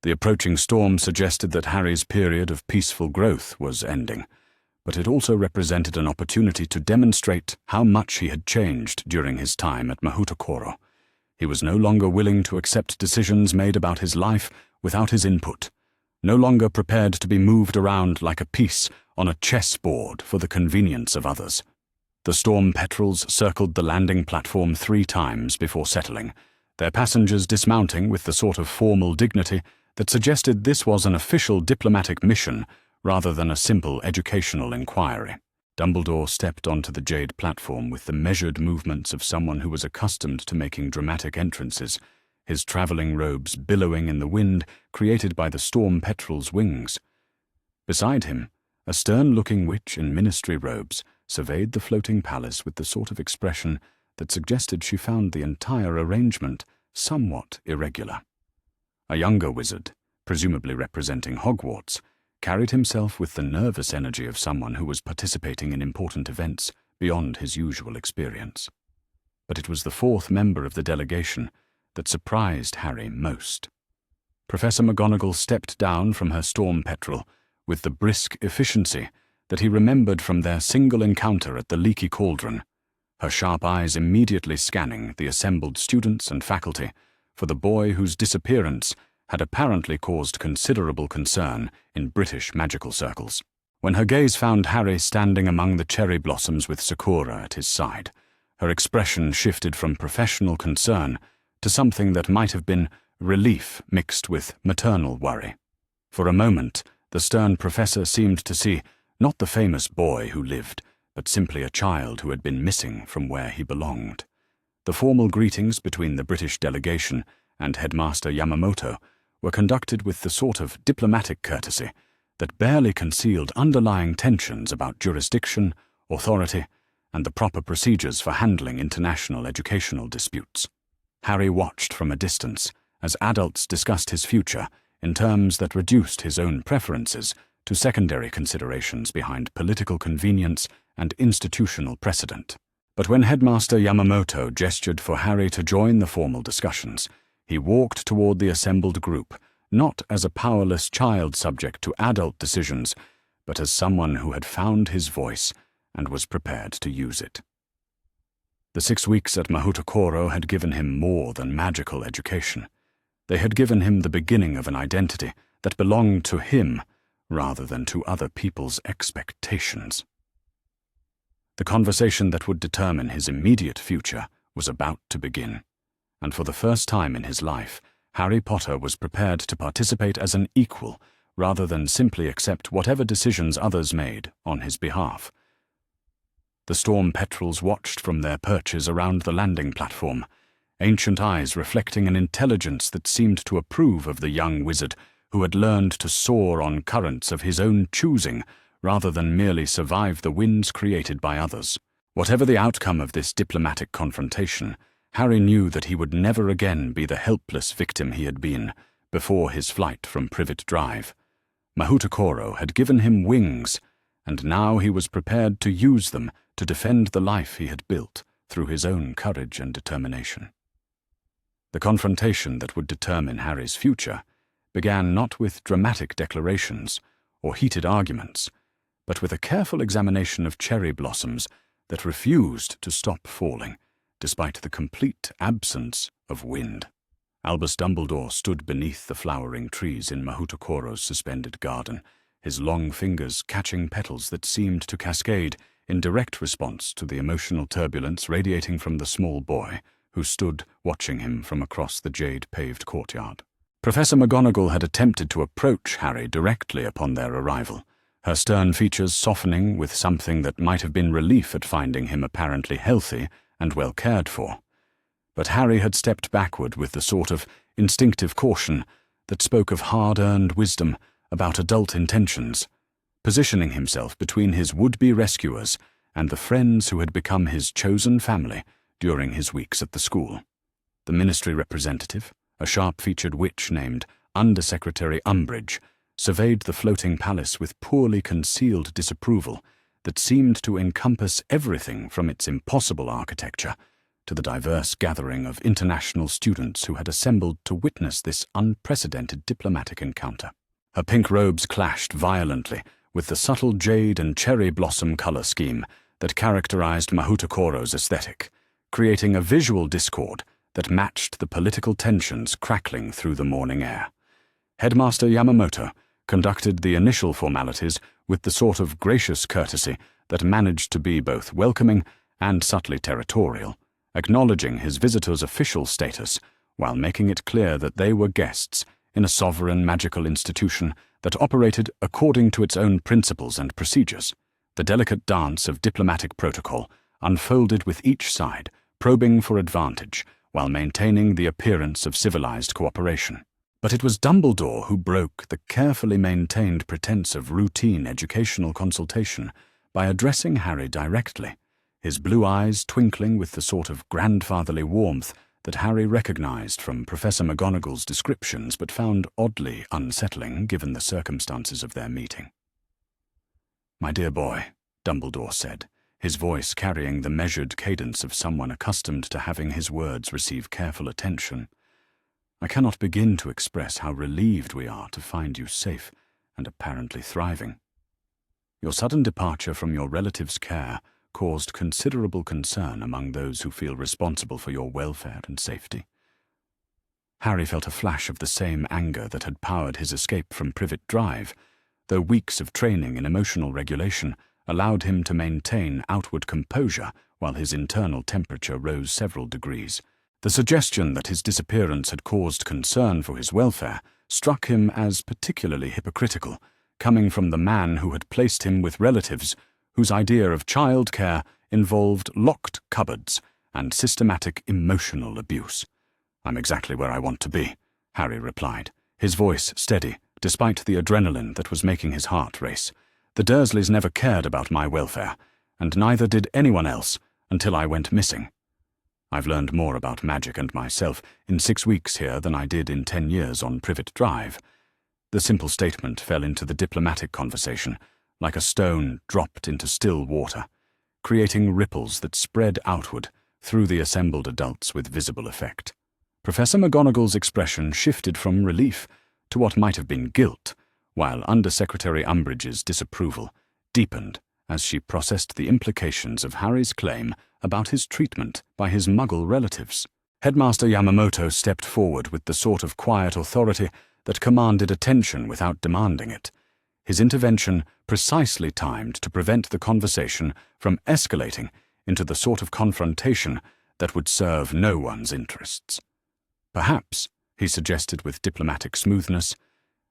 The approaching storm suggested that Harry's period of peaceful growth was ending, but it also represented an opportunity to demonstrate how much he had changed during his time at Mahoutokoro. He was no longer willing to accept decisions made about his life without his input, no longer prepared to be moved around like a piece on a chessboard for the convenience of others. The storm petrels circled the landing platform 3 times before settling, their passengers dismounting with the sort of formal dignity that suggested this was an official diplomatic mission rather than a simple educational inquiry. Dumbledore stepped onto the jade platform with the measured movements of someone who was accustomed to making dramatic entrances, his traveling robes billowing in the wind created by the storm petrel's wings. Beside him, a stern-looking witch in ministry robes surveyed the floating palace with the sort of expression that suggested she found the entire arrangement somewhat irregular. A younger wizard, presumably representing Hogwarts, carried himself with the nervous energy of someone who was participating in important events beyond his usual experience. But it was the 4th member of the delegation that surprised Harry most. Professor McGonagall stepped down from her storm petrel with the brisk efficiency that he remembered from their single encounter at the Leaky Cauldron, her sharp eyes immediately scanning the assembled students and faculty for the boy whose disappearance had apparently caused considerable concern in British magical circles. When her gaze found Harry standing among the cherry blossoms with Sakura at his side, her expression shifted from professional concern to something that might have been relief mixed with maternal worry. For a moment, the stern professor seemed to see not the famous boy who lived, but simply a child who had been missing from where he belonged. The formal greetings between the British delegation and Headmaster Yamamoto were conducted with the sort of diplomatic courtesy that barely concealed underlying tensions about jurisdiction, authority, and the proper procedures for handling international educational disputes. Harry watched from a distance as adults discussed his future in terms that reduced his own preferences to secondary considerations behind political convenience and institutional precedent. But when Headmaster Yamamoto gestured for Harry to join the formal discussions, he walked toward the assembled group, not as a powerless child subject to adult decisions, but as someone who had found his voice and was prepared to use it. The 6 weeks at Mahoutokoro had given him more than magical education. They had given him the beginning of an identity that belonged to him rather than to other people's expectations. The conversation that would determine his immediate future was about to begin, and for the first time in his life, Harry Potter was prepared to participate as an equal rather than simply accept whatever decisions others made on his behalf. The storm petrels watched from their perches around the landing platform, ancient eyes reflecting an intelligence that seemed to approve of the young wizard who had learned to soar on currents of his own choosing rather than merely survive the winds created by others. Whatever the outcome of this diplomatic confrontation, Harry knew that he would never again be the helpless victim he had been before his flight from Privet Drive. Mahoutokoro had given him wings, and now he was prepared to use them to defend the life he had built through his own courage and determination. The confrontation that would determine Harry's future began not with dramatic declarations or heated arguments, but with a careful examination of cherry blossoms that refused to stop falling, despite the complete absence of wind. Albus Dumbledore stood beneath the flowering trees in Mahoutokoro's suspended garden, his long fingers catching petals that seemed to cascade in direct response to the emotional turbulence radiating from the small boy who stood watching him from across the jade-paved courtyard. Professor McGonagall had attempted to approach Harry directly upon their arrival, her stern features softening with something that might have been relief at finding him apparently healthy and well cared for. But Harry had stepped backward with the sort of instinctive caution that spoke of hard-earned wisdom about adult intentions, positioning himself between his would-be rescuers and the friends who had become his chosen family during his weeks at the school. The ministry representative, a sharp-featured witch named Undersecretary Umbridge, surveyed the floating palace with poorly concealed disapproval that seemed to encompass everything from its impossible architecture to the diverse gathering of international students who had assembled to witness this unprecedented diplomatic encounter. Her pink robes clashed violently with the subtle jade and cherry blossom color scheme that characterized Mahoutokoro's aesthetic, creating a visual discord that matched the political tensions crackling through the morning air. Headmaster Yamamoto conducted the initial formalities with the sort of gracious courtesy that managed to be both welcoming and subtly territorial, acknowledging his visitors' official status while making it clear that they were guests in a sovereign magical institution that operated according to its own principles and procedures. The delicate dance of diplomatic protocol unfolded with each side, probing for advantage while maintaining the appearance of civilized cooperation. But it was Dumbledore who broke the carefully maintained pretense of routine educational consultation by addressing Harry directly, his blue eyes twinkling with the sort of grandfatherly warmth that Harry recognized from Professor McGonagall's descriptions but found oddly unsettling given the circumstances of their meeting. "My dear boy," Dumbledore said, his voice carrying the measured cadence of someone accustomed to having his words receive careful attention, "I cannot begin to express how relieved we are to find you safe and apparently thriving. Your sudden departure from your relatives' care caused considerable concern among those who feel responsible for your welfare and safety." Harry felt a flash of the same anger that had powered his escape from Privet Drive, though weeks of training in emotional regulation allowed him to maintain outward composure while his internal temperature rose several degrees. The suggestion that his disappearance had caused concern for his welfare struck him as particularly hypocritical, coming from the man who had placed him with relatives whose idea of childcare involved locked cupboards and systematic emotional abuse. "I'm exactly where I want to be," Harry replied, his voice steady, despite the adrenaline that was making his heart race. "The Dursleys never cared about my welfare, and neither did anyone else until I went missing. I've learned more about magic and myself in 6 weeks here than I did in 10 years on Privet Drive." The simple statement fell into the diplomatic conversation, like a stone dropped into still water, creating ripples that spread outward through the assembled adults with visible effect. Professor McGonagall's expression shifted from relief to what might have been guilt, while Undersecretary Umbridge's disapproval deepened as she processed the implications of Harry's claim about his treatment by his Muggle relatives. Headmaster Yamamoto stepped forward with the sort of quiet authority that commanded attention without demanding it, his intervention precisely timed to prevent the conversation from escalating into the sort of confrontation that would serve no one's interests. "Perhaps," he suggested with diplomatic smoothness,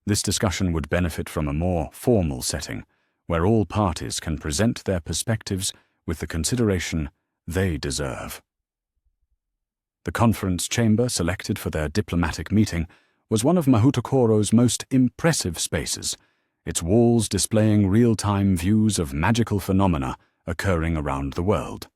"this discussion would benefit from a more formal setting, where all parties can present their perspectives with the consideration they deserve." The conference chamber selected for their diplomatic meeting was one of Mahoutokoro's most impressive spaces, its walls displaying real-time views of magical phenomena occurring around the world.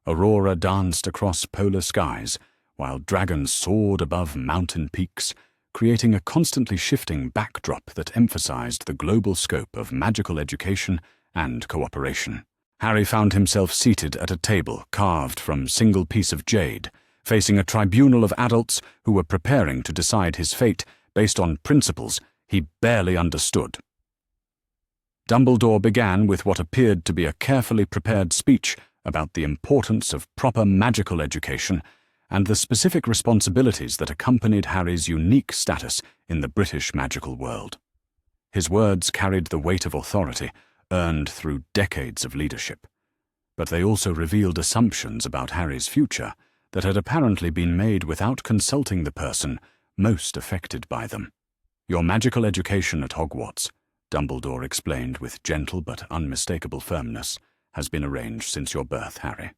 Aurora danced across polar skies, while dragons soared above mountain peaks, creating a constantly shifting backdrop that emphasized the global scope of magical education and cooperation. Harry found himself seated at a table carved from single piece of jade, facing a tribunal of adults who were preparing to decide his fate based on principles he barely understood. Dumbledore began with what appeared to be a carefully prepared speech about the importance of proper magical education and the specific responsibilities that accompanied Harry's unique status in the British magical world. His words carried the weight of authority earned through decades of leadership, but they also revealed assumptions about Harry's future that had apparently been made without consulting the person most affected by them. "Your magical education at Hogwarts," Dumbledore explained with gentle but unmistakable firmness, "has been arranged since your birth, Harry.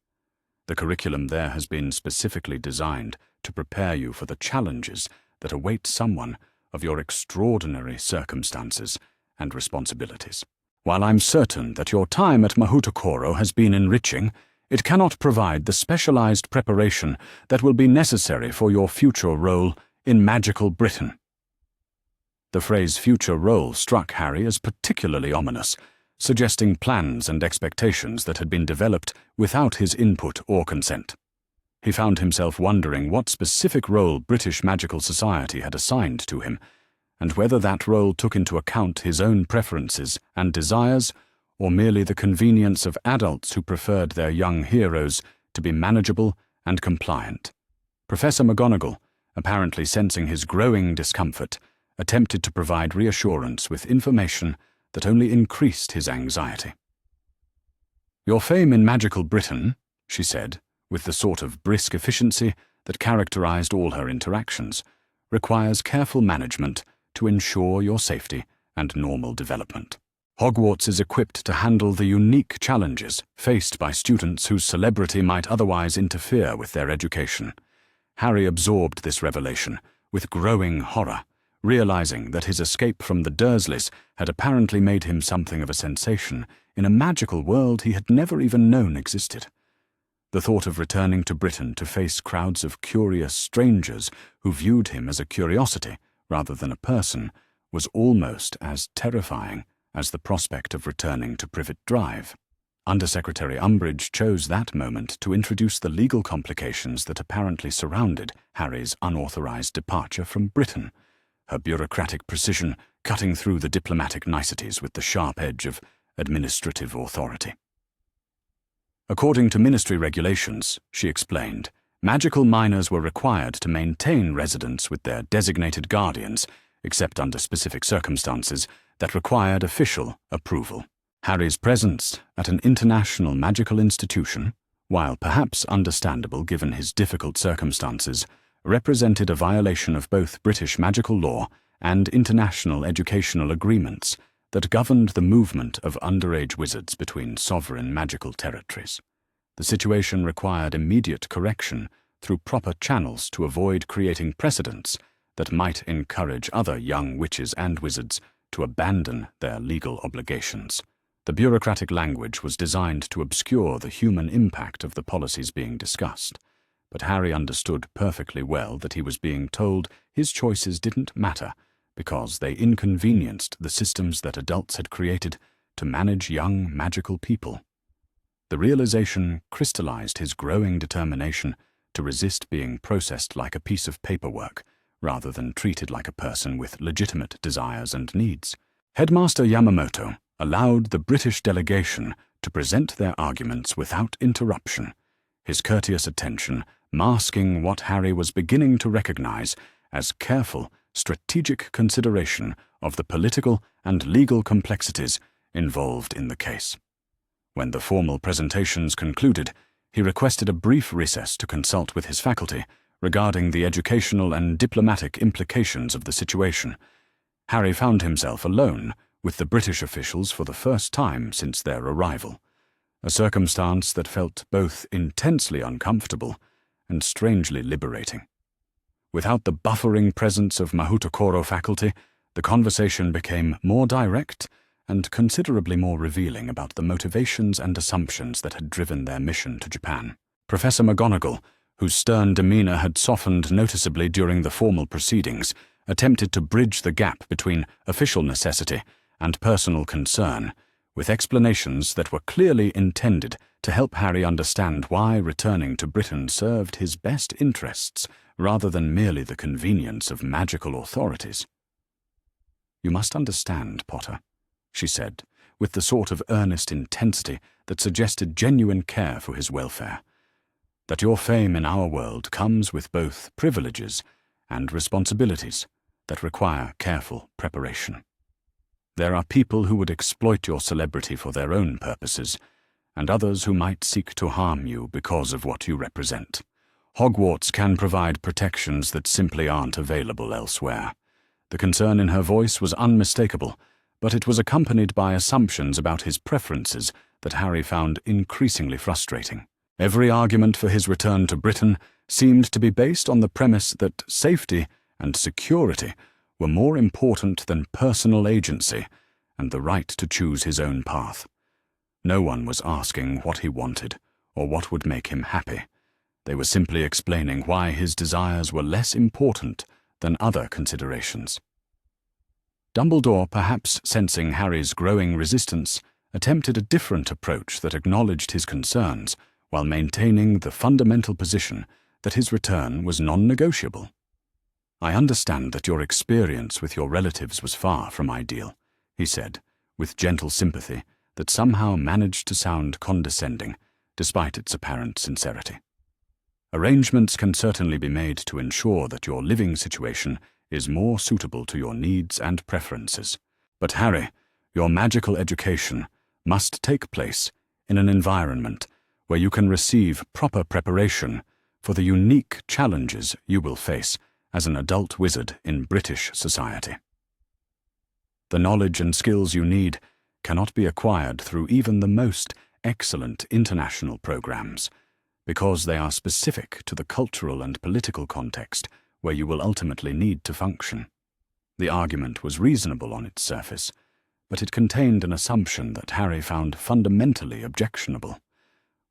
The curriculum there has been specifically designed to prepare you for the challenges that await someone of your extraordinary circumstances and responsibilities. While I'm certain that your time at Mahoutokoro has been enriching, it cannot provide the specialized preparation that will be necessary for your future role in magical Britain." The phrase future role struck Harry as particularly ominous, suggesting plans and expectations that had been developed without his input or consent. He found himself wondering what specific role British magical society had assigned to him, and whether that role took into account his own preferences and desires, or merely the convenience of adults who preferred their young heroes to be manageable and compliant. Professor McGonagall, apparently sensing his growing discomfort, attempted to provide reassurance with information that only increased his anxiety. "Your fame in magical Britain," she said, with the sort of brisk efficiency that characterized all her interactions, "requires careful management to ensure your safety and normal development. Hogwarts is equipped to handle the unique challenges faced by students whose celebrity might otherwise interfere with their education." Harry absorbed this revelation with growing horror, realizing that his escape from the Dursleys had apparently made him something of a sensation in a magical world he had never even known existed. The thought of returning to Britain to face crowds of curious strangers who viewed him as a curiosity rather than a person was almost as terrifying as the prospect of returning to Privet Drive. Undersecretary Umbridge chose that moment to introduce the legal complications that apparently surrounded Harry's unauthorized departure from Britain, her bureaucratic precision cutting through the diplomatic niceties with the sharp edge of administrative authority. According to ministry regulations, she explained, magical minors were required to maintain residence with their designated guardians except under specific circumstances that required official approval. Harry's presence at an international magical institution, while perhaps understandable given his difficult circumstances, represented a violation of both British magical law and international educational agreements that governed the movement of underage wizards between sovereign magical territories. The situation required immediate correction through proper channels to avoid creating precedents that might encourage other young witches and wizards to abandon their legal obligations. The bureaucratic language was designed to obscure the human impact of the policies being discussed, but Harry understood perfectly well that he was being told his choices didn't matter because they inconvenienced the systems that adults had created to manage young magical people. The realization crystallized his growing determination to resist being processed like a piece of paperwork rather than treated like a person with legitimate desires and needs. Headmaster Yamamoto allowed the British delegation to present their arguments without interruption, his courteous attention masking what Harry was beginning to recognize as careful, strategic consideration of the political and legal complexities involved in the case. When the formal presentations concluded, he requested a brief recess to consult with his faculty regarding the educational and diplomatic implications of the situation. Harry found himself alone with the British officials for the first time since their arrival, a circumstance that felt both intensely uncomfortable and strangely liberating. Without the buffering presence of Mahoutokoro faculty, the conversation became more direct and considerably more revealing about the motivations and assumptions that had driven their mission to Japan. Professor McGonagall, whose stern demeanor had softened noticeably during the formal proceedings, attempted to bridge the gap between official necessity and personal concern, with explanations that were clearly intended to help Harry understand why returning to Britain served his best interests rather than merely the convenience of magical authorities. "You must understand, Potter," she said, with the sort of earnest intensity that suggested genuine care for his welfare, "that your fame in our world comes with both privileges and responsibilities that require careful preparation. There are people who would exploit your celebrity for their own purposes, and others who might seek to harm you because of what you represent. Hogwarts can provide protections that simply aren't available elsewhere." The concern in her voice was unmistakable, but it was accompanied by assumptions about his preferences that Harry found increasingly frustrating. Every argument for his return to Britain seemed to be based on the premise that safety and security were more important than personal agency and the right to choose his own path. No one was asking what he wanted or what would make him happy. They were simply explaining why his desires were less important than other considerations. Dumbledore, perhaps sensing Harry's growing resistance, attempted a different approach that acknowledged his concerns while maintaining the fundamental position that his return was non-negotiable. "I understand that your experience with your relatives was far from ideal," he said, with gentle sympathy that somehow managed to sound condescending, despite its apparent sincerity. "Arrangements can certainly be made to ensure that your living situation is more suitable to your needs and preferences. But Harry, your magical education must take place in an environment where you can receive proper preparation for the unique challenges you will face as an adult wizard in British society. The knowledge and skills you need cannot be acquired through even the most excellent international programs, because they are specific to the cultural and political context where you will ultimately need to function." The argument was reasonable on its surface, but it contained an assumption that Harry found fundamentally objectionable.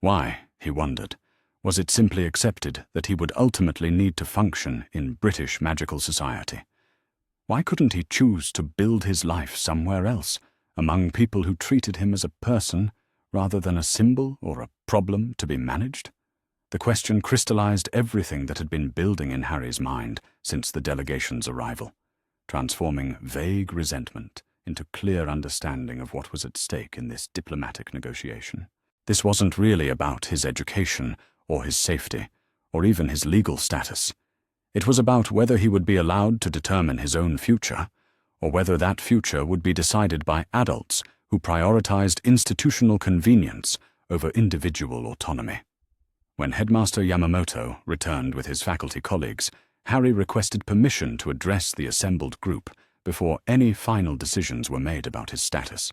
Why, he wondered, was it simply accepted that he would ultimately need to function in British magical society? Why couldn't he choose to build his life somewhere else, among people who treated him as a person rather than a symbol or a problem to be managed? The question crystallized everything that had been building in Harry's mind since the delegation's arrival, transforming vague resentment into clear understanding of what was at stake in this diplomatic negotiation. This wasn't really about his education or his safety, or even his legal status. It was about whether he would be allowed to determine his own future, or whether that future would be decided by adults who prioritized institutional convenience over individual autonomy. When Headmaster Yamamoto returned with his faculty colleagues, Harry requested permission to address the assembled group before any final decisions were made about his status.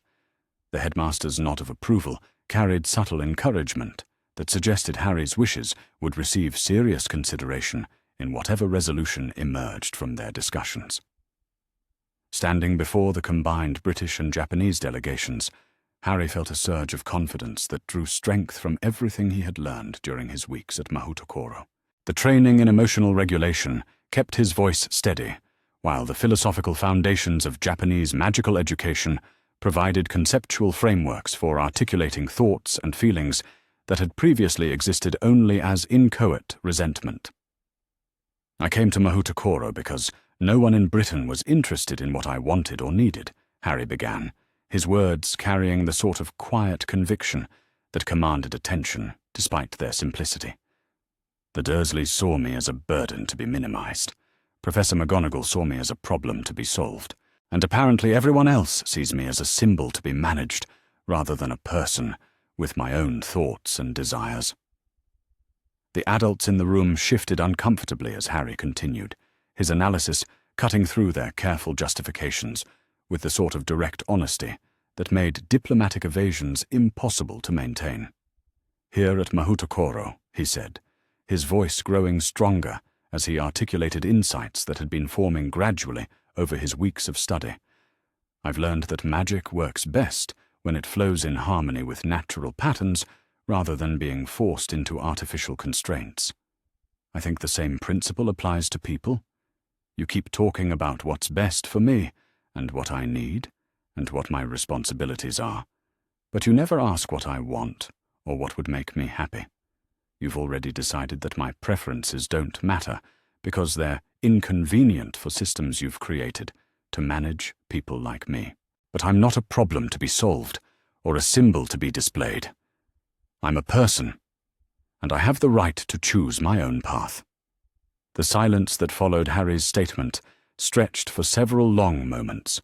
The headmaster's nod of approval carried subtle encouragement that suggested Harry's wishes would receive serious consideration in whatever resolution emerged from their discussions. Standing before the combined British and Japanese delegations, Harry felt a surge of confidence that drew strength from everything he had learned during his weeks at Mahoutokoro. The training in emotional regulation kept his voice steady, while the philosophical foundations of Japanese magical education provided conceptual frameworks for articulating thoughts and feelings that had previously existed only as inchoate resentment. "I came to Mahoutokoro because no one in Britain was interested in what I wanted or needed," Harry began, his words carrying the sort of quiet conviction that commanded attention despite their simplicity. "The Dursleys saw me as a burden to be minimized. Professor McGonagall saw me as a problem to be solved, and apparently everyone else sees me as a symbol to be managed rather than a person with my own thoughts and desires." The adults in the room shifted uncomfortably as Harry continued, his analysis cutting through their careful justifications with the sort of direct honesty that made diplomatic evasions impossible to maintain. "Here at Mahoutokoro," he said, his voice growing stronger as he articulated insights that had been forming gradually over his weeks of study, "I've learned that magic works best when it flows in harmony with natural patterns rather than being forced into artificial constraints. I think the same principle applies to people. You keep talking about what's best for me, and what I need, and what my responsibilities are, but you never ask what I want, or what would make me happy. You've already decided that my preferences don't matter, because they're inconvenient for systems you've created to manage people like me. But I'm not a problem to be solved, or a symbol to be displayed. I'm a person, and I have the right to choose my own path." The silence that followed Harry's statement stretched for several long moments,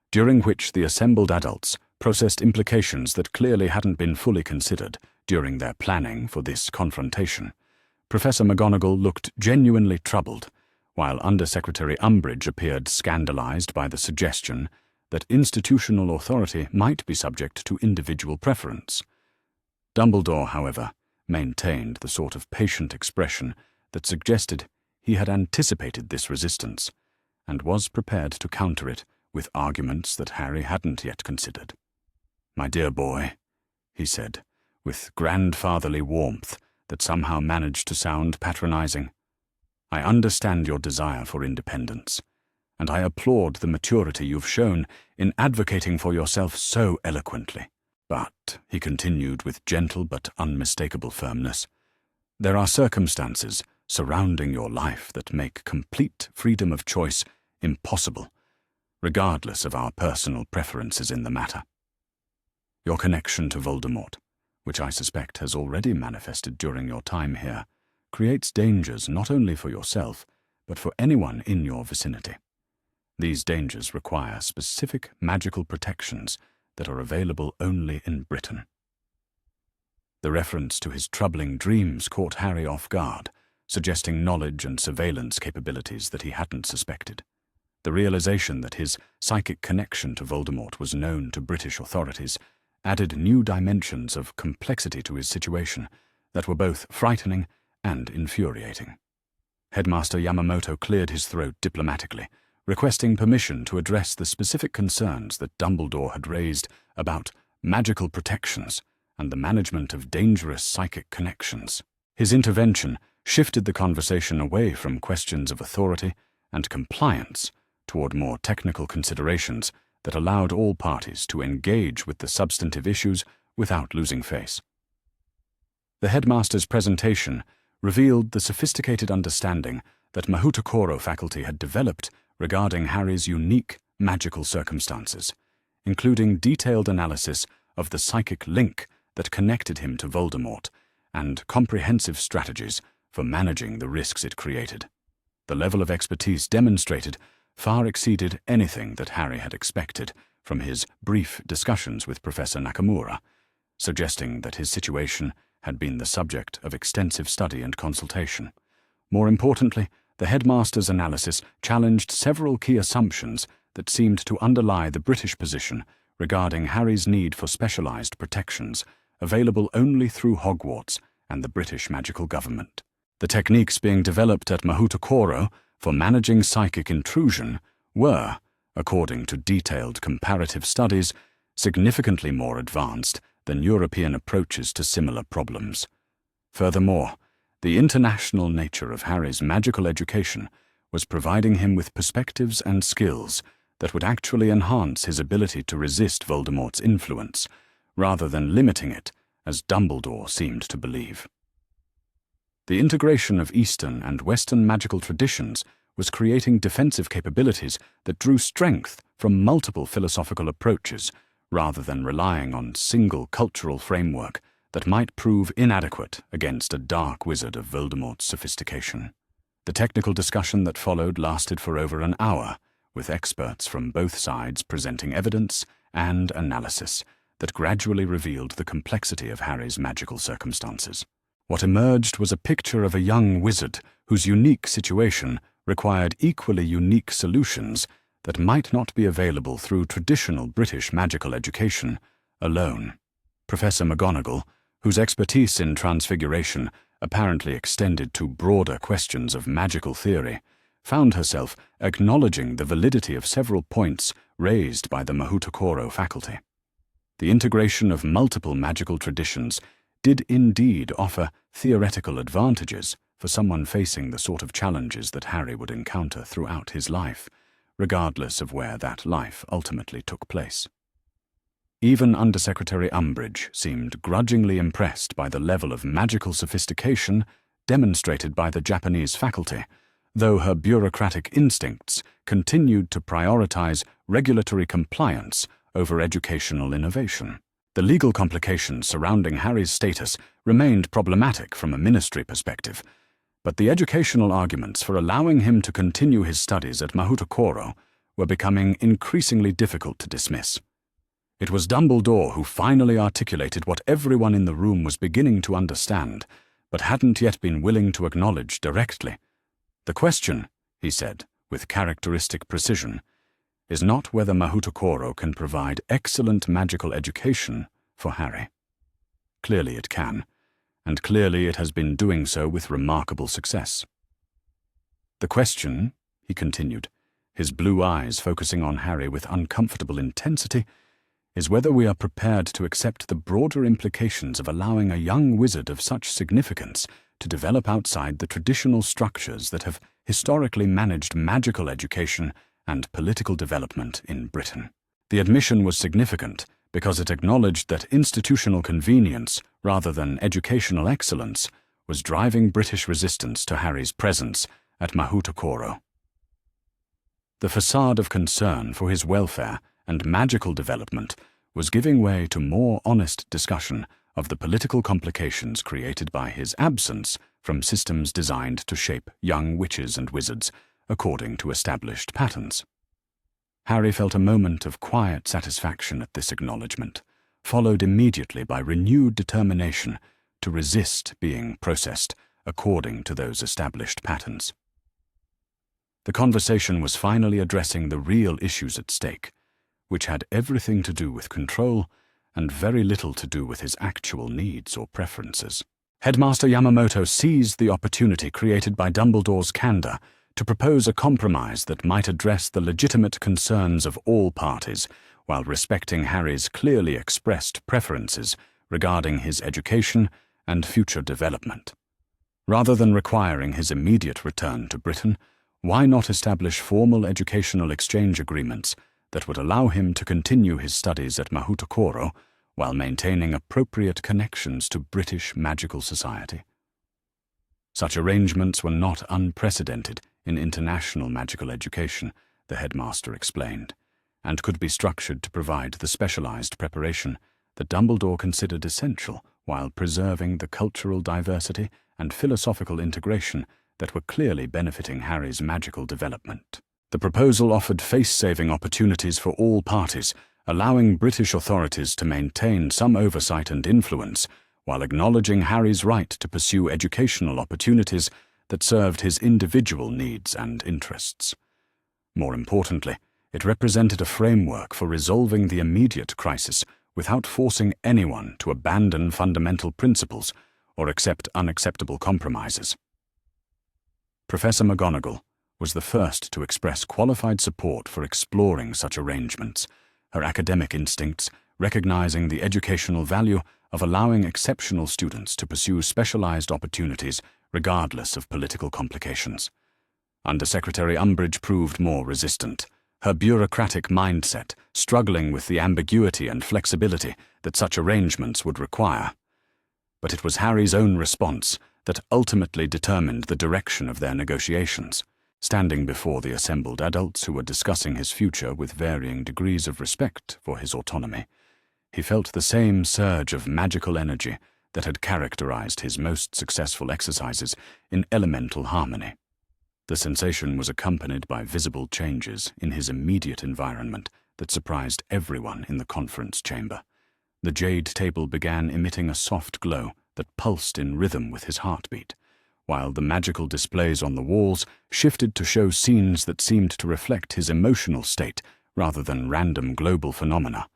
during which the assembled adults processed implications that clearly hadn't been fully considered during their planning for this confrontation. Professor McGonagall looked genuinely troubled, while Undersecretary Umbridge appeared scandalized by the suggestion that institutional authority might be subject to individual preference. Dumbledore, however, maintained the sort of patient expression that suggested he had anticipated this resistance and was prepared to counter it with arguments that Harry hadn't yet considered. "My dear boy," he said, with grandfatherly warmth that somehow managed to sound patronizing, "I understand your desire for independence, and I applaud the maturity you've shown in advocating for yourself so eloquently. But," he continued with gentle but unmistakable firmness, "there are circumstances surrounding your life that make complete freedom of choice impossible, regardless of our personal preferences in the matter. Your connection to Voldemort, which I suspect has already manifested during your time here, creates dangers not only for yourself, but for anyone in your vicinity. These dangers require specific magical protections that are available only in Britain." The reference to his troubling dreams caught Harry off guard, suggesting knowledge and surveillance capabilities that he hadn't suspected. The realization that his psychic connection to Voldemort was known to British authorities added new dimensions of complexity to his situation that were both frightening and infuriating. Headmaster Yamamoto cleared his throat diplomatically, requesting permission to address the specific concerns that Dumbledore had raised about magical protections and the management of dangerous psychic connections. His intervention shifted the conversation away from questions of authority and compliance toward more technical considerations that allowed all parties to engage with the substantive issues without losing face. The headmaster's presentation revealed the sophisticated understanding that Mahoutokoro faculty had developed regarding Harry's unique magical circumstances, including detailed analysis of the psychic link that connected him to Voldemort and comprehensive strategies for managing the risks it created. The level of expertise demonstrated far exceeded anything that Harry had expected from his brief discussions with Professor Nakamura, suggesting that his situation had been the subject of extensive study and consultation. More importantly, the headmaster's analysis challenged several key assumptions that seemed to underlie the British position regarding Harry's need for specialized protections available only through Hogwarts and the British magical government. The techniques being developed at Mahoutokoro for managing psychic intrusion were, according to detailed comparative studies, significantly more advanced than European approaches to similar problems. Furthermore, the international nature of Harry's magical education was providing him with perspectives and skills that would actually enhance his ability to resist Voldemort's influence, rather than limiting it, as Dumbledore seemed to believe. The integration of Eastern and Western magical traditions was creating defensive capabilities that drew strength from multiple philosophical approaches, rather than relying on single cultural framework that might prove inadequate against a dark wizard of Voldemort's sophistication. The technical discussion that followed lasted for over an hour, with experts from both sides presenting evidence and analysis that gradually revealed the complexity of Harry's magical circumstances. What emerged was a picture of a young wizard whose unique situation required equally unique solutions that might not be available through traditional British magical education alone. Professor McGonagall, whose expertise in transfiguration apparently extended to broader questions of magical theory, found herself acknowledging the validity of several points raised by the Mahoutokoro faculty. The integration of multiple magical traditions did indeed offer theoretical advantages for someone facing the sort of challenges that Harry would encounter throughout his life, regardless of where that life ultimately took place. Even Undersecretary Umbridge seemed grudgingly impressed by the level of magical sophistication demonstrated by the Japanese faculty, though her bureaucratic instincts continued to prioritize regulatory compliance over educational innovation. The legal complications surrounding Harry's status remained problematic from a ministry perspective, but the educational arguments for allowing him to continue his studies at Mahoutokoro were becoming increasingly difficult to dismiss. It was Dumbledore who finally articulated what everyone in the room was beginning to understand, but hadn't yet been willing to acknowledge directly. "The question," he said, with characteristic precision, "is not whether Mahoutokoro can provide excellent magical education for Harry. Clearly it can, and clearly it has been doing so with remarkable success. The question," he continued, his blue eyes focusing on Harry with uncomfortable intensity, "is whether we are prepared to accept the broader implications of allowing a young wizard of such significance to develop outside the traditional structures that have historically managed magical education and political development in Britain." The admission was significant because it acknowledged that institutional convenience, rather than educational excellence, was driving British resistance to Harry's presence at Mahoutokoro. The facade of concern for his welfare and magical development was giving way to more honest discussion of the political complications created by his absence from systems designed to shape young witches and wizards according to established patterns. Harry felt a moment of quiet satisfaction at this acknowledgement, followed immediately by renewed determination to resist being processed according to those established patterns. The conversation was finally addressing the real issues at stake, which had everything to do with control and very little to do with his actual needs or preferences. Headmaster Yamamoto seized the opportunity created by Dumbledore's candor to propose a compromise that might address the legitimate concerns of all parties while respecting Harry's clearly expressed preferences regarding his education and future development. Rather than requiring his immediate return to Britain, why not establish formal educational exchange agreements that would allow him to continue his studies at Mahoutokoro while maintaining appropriate connections to British magical society? Such arrangements were not unprecedented in international magical education, the headmaster explained, and could be structured to provide the specialized preparation that Dumbledore considered essential while preserving the cultural diversity and philosophical integration that were clearly benefiting Harry's magical development. The proposal offered face-saving opportunities for all parties, allowing British authorities to maintain some oversight and influence, while acknowledging Harry's right to pursue educational opportunities that served his individual needs and interests. More importantly, it represented a framework for resolving the immediate crisis without forcing anyone to abandon fundamental principles or accept unacceptable compromises. Professor McGonagall was the first to express qualified support for exploring such arrangements, her academic instincts recognizing the educational value of allowing exceptional students to pursue specialized opportunities regardless of political complications. Undersecretary Umbridge proved more resistant, her bureaucratic mindset struggling with the ambiguity and flexibility that such arrangements would require. But it was Harry's own response that ultimately determined the direction of their negotiations. Standing before the assembled adults who were discussing his future with varying degrees of respect for his autonomy, he felt the same surge of magical energy that had characterized his most successful exercises in elemental harmony. The sensation was accompanied by visible changes in his immediate environment that surprised everyone in the conference chamber. The jade table began emitting a soft glow that pulsed in rhythm with his heartbeat, while the magical displays on the walls shifted to show scenes that seemed to reflect his emotional state rather than random global phenomena.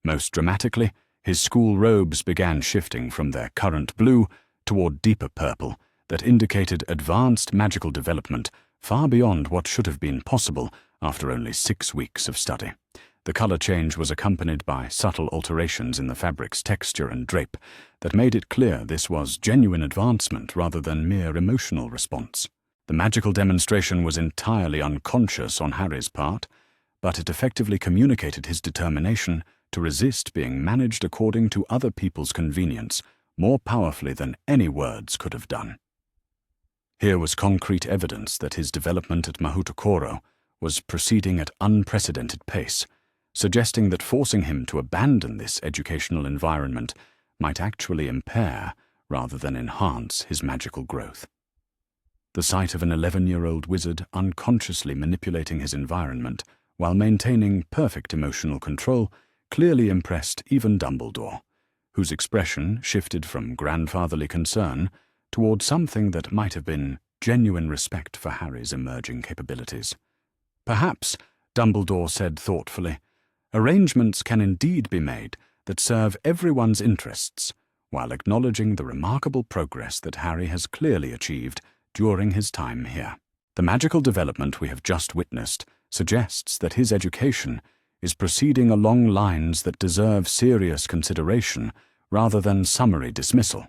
Most dramatically, his school robes began shifting from their current blue toward deeper purple that indicated advanced magical development far beyond what should have been possible after only 6 weeks of study. The color change was accompanied by subtle alterations in the fabric's texture and drape that made it clear this was genuine advancement rather than mere emotional response. The magical demonstration was entirely unconscious on Harry's part, but it effectively communicated his determination to resist being managed according to other people's convenience more powerfully than any words could have done. Here was concrete evidence that his development at Mahoutokoro was proceeding at unprecedented pace, suggesting that forcing him to abandon this educational environment might actually impair rather than enhance his magical growth. The sight of an 11-year-old wizard unconsciously manipulating his environment while maintaining perfect emotional control clearly impressed even Dumbledore, whose expression shifted from grandfatherly concern toward something that might have been genuine respect for Harry's emerging capabilities. Perhaps, Dumbledore said thoughtfully, arrangements can indeed be made that serve everyone's interests, while acknowledging the remarkable progress that Harry has clearly achieved during his time here. The magical development we have just witnessed suggests that his education is proceeding along lines that deserve serious consideration rather than summary dismissal.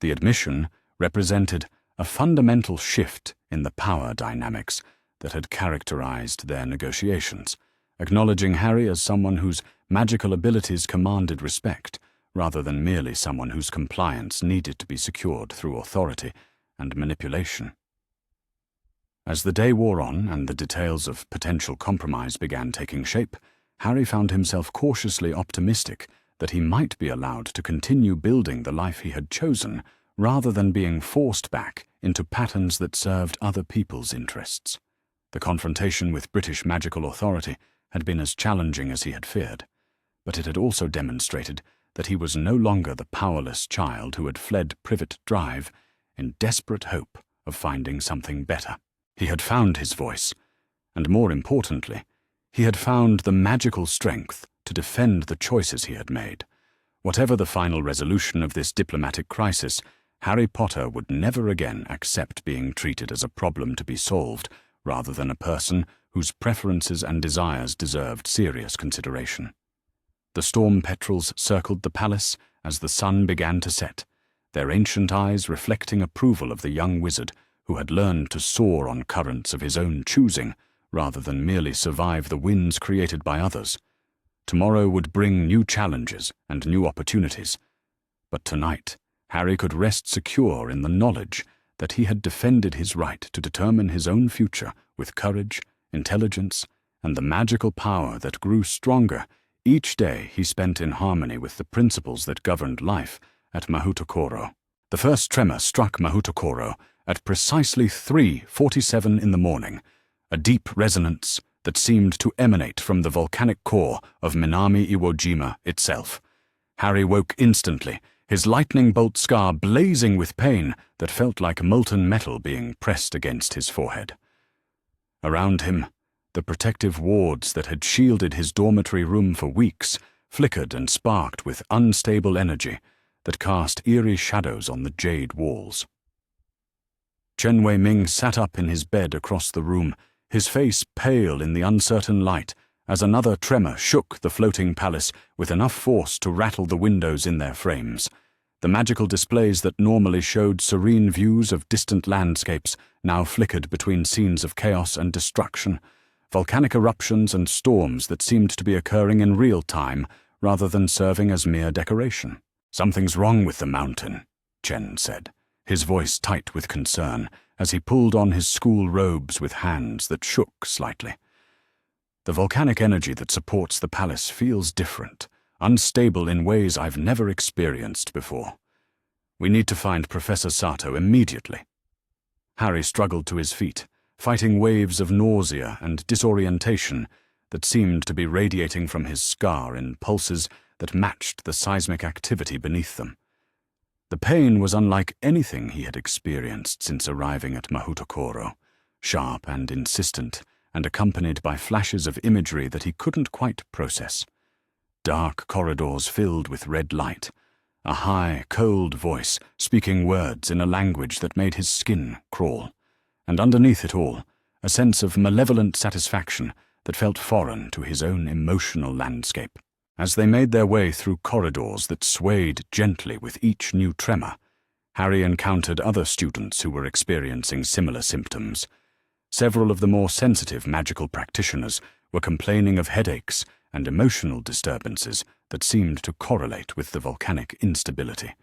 The admission represented a fundamental shift in the power dynamics that had characterized their negotiations, acknowledging Harry as someone whose magical abilities commanded respect, rather than merely someone whose compliance needed to be secured through authority and manipulation. As the day wore on and the details of potential compromise began taking shape, Harry found himself cautiously optimistic that he might be allowed to continue building the life he had chosen rather than being forced back into patterns that served other people's interests. The confrontation with British magical authority had been as challenging as he had feared, but it had also demonstrated that he was no longer the powerless child who had fled Privet Drive in desperate hope of finding something better. He had found his voice, and more importantly, he had found the magical strength to defend the choices he had made. Whatever the final resolution of this diplomatic crisis, Harry Potter would never again accept being treated as a problem to be solved rather than a person whose preferences and desires deserved serious consideration. The storm petrels circled the palace as the sun began to set, their ancient eyes reflecting approval of the young wizard who had learned to soar on currents of his own choosing rather than merely survive the winds created by others. Tomorrow would bring new challenges and new opportunities, but tonight Harry could rest secure in the knowledge that he had defended his right to determine his own future with courage, intelligence, and the magical power that grew stronger each day he spent in harmony with the principles that governed life at Mahoutokoro. The first tremor struck Mahoutokoro at precisely 3:47 in the morning, a deep resonance that seemed to emanate from the volcanic core of Minami Iwo Jima itself. Harry woke instantly, his lightning bolt scar blazing with pain that felt like molten metal being pressed against his forehead. Around him, the protective wards that had shielded his dormitory room for weeks flickered and sparked with unstable energy that cast eerie shadows on the jade walls. Chen Wei-ming sat up in his bed across the room, his face pale in the uncertain light, as another tremor shook the floating palace with enough force to rattle the windows in their frames. The magical displays that normally showed serene views of distant landscapes now flickered between scenes of chaos and destruction, volcanic eruptions and storms that seemed to be occurring in real time rather than serving as mere decoration. "Something's wrong with the mountain," Chen said, his voice tight with concern, as he pulled on his school robes with hands that shook slightly. "The volcanic energy that supports the palace feels different, unstable in ways I've never experienced before. We need to find Professor Sato immediately." Harry struggled to his feet, fighting waves of nausea and disorientation that seemed to be radiating from his scar in pulses that matched the seismic activity beneath them. The pain was unlike anything he had experienced since arriving at Mahoutokoro, sharp and insistent, and accompanied by flashes of imagery that he couldn't quite process. Dark corridors filled with red light, a high, cold voice speaking words in a language that made his skin crawl, and underneath it all, a sense of malevolent satisfaction that felt foreign to his own emotional landscape. As they made their way through corridors that swayed gently with each new tremor, Harry encountered other students who were experiencing similar symptoms. Several of the more sensitive magical practitioners were complaining of headaches and emotional disturbances that seemed to correlate with the volcanic instability,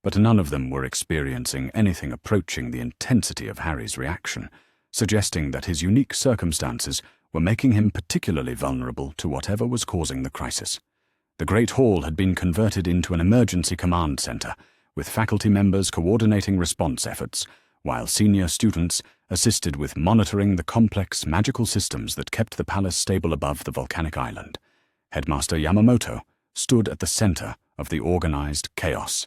but none of them were experiencing anything approaching the intensity of Harry's reaction, suggesting that his unique circumstances were making him particularly vulnerable to whatever was causing the crisis. The Great Hall had been converted into an emergency command center, with faculty members coordinating response efforts, while senior students assisted with monitoring the complex magical systems that kept the palace stable above the volcanic island. Headmaster Yamamoto stood at the center of the organized chaos,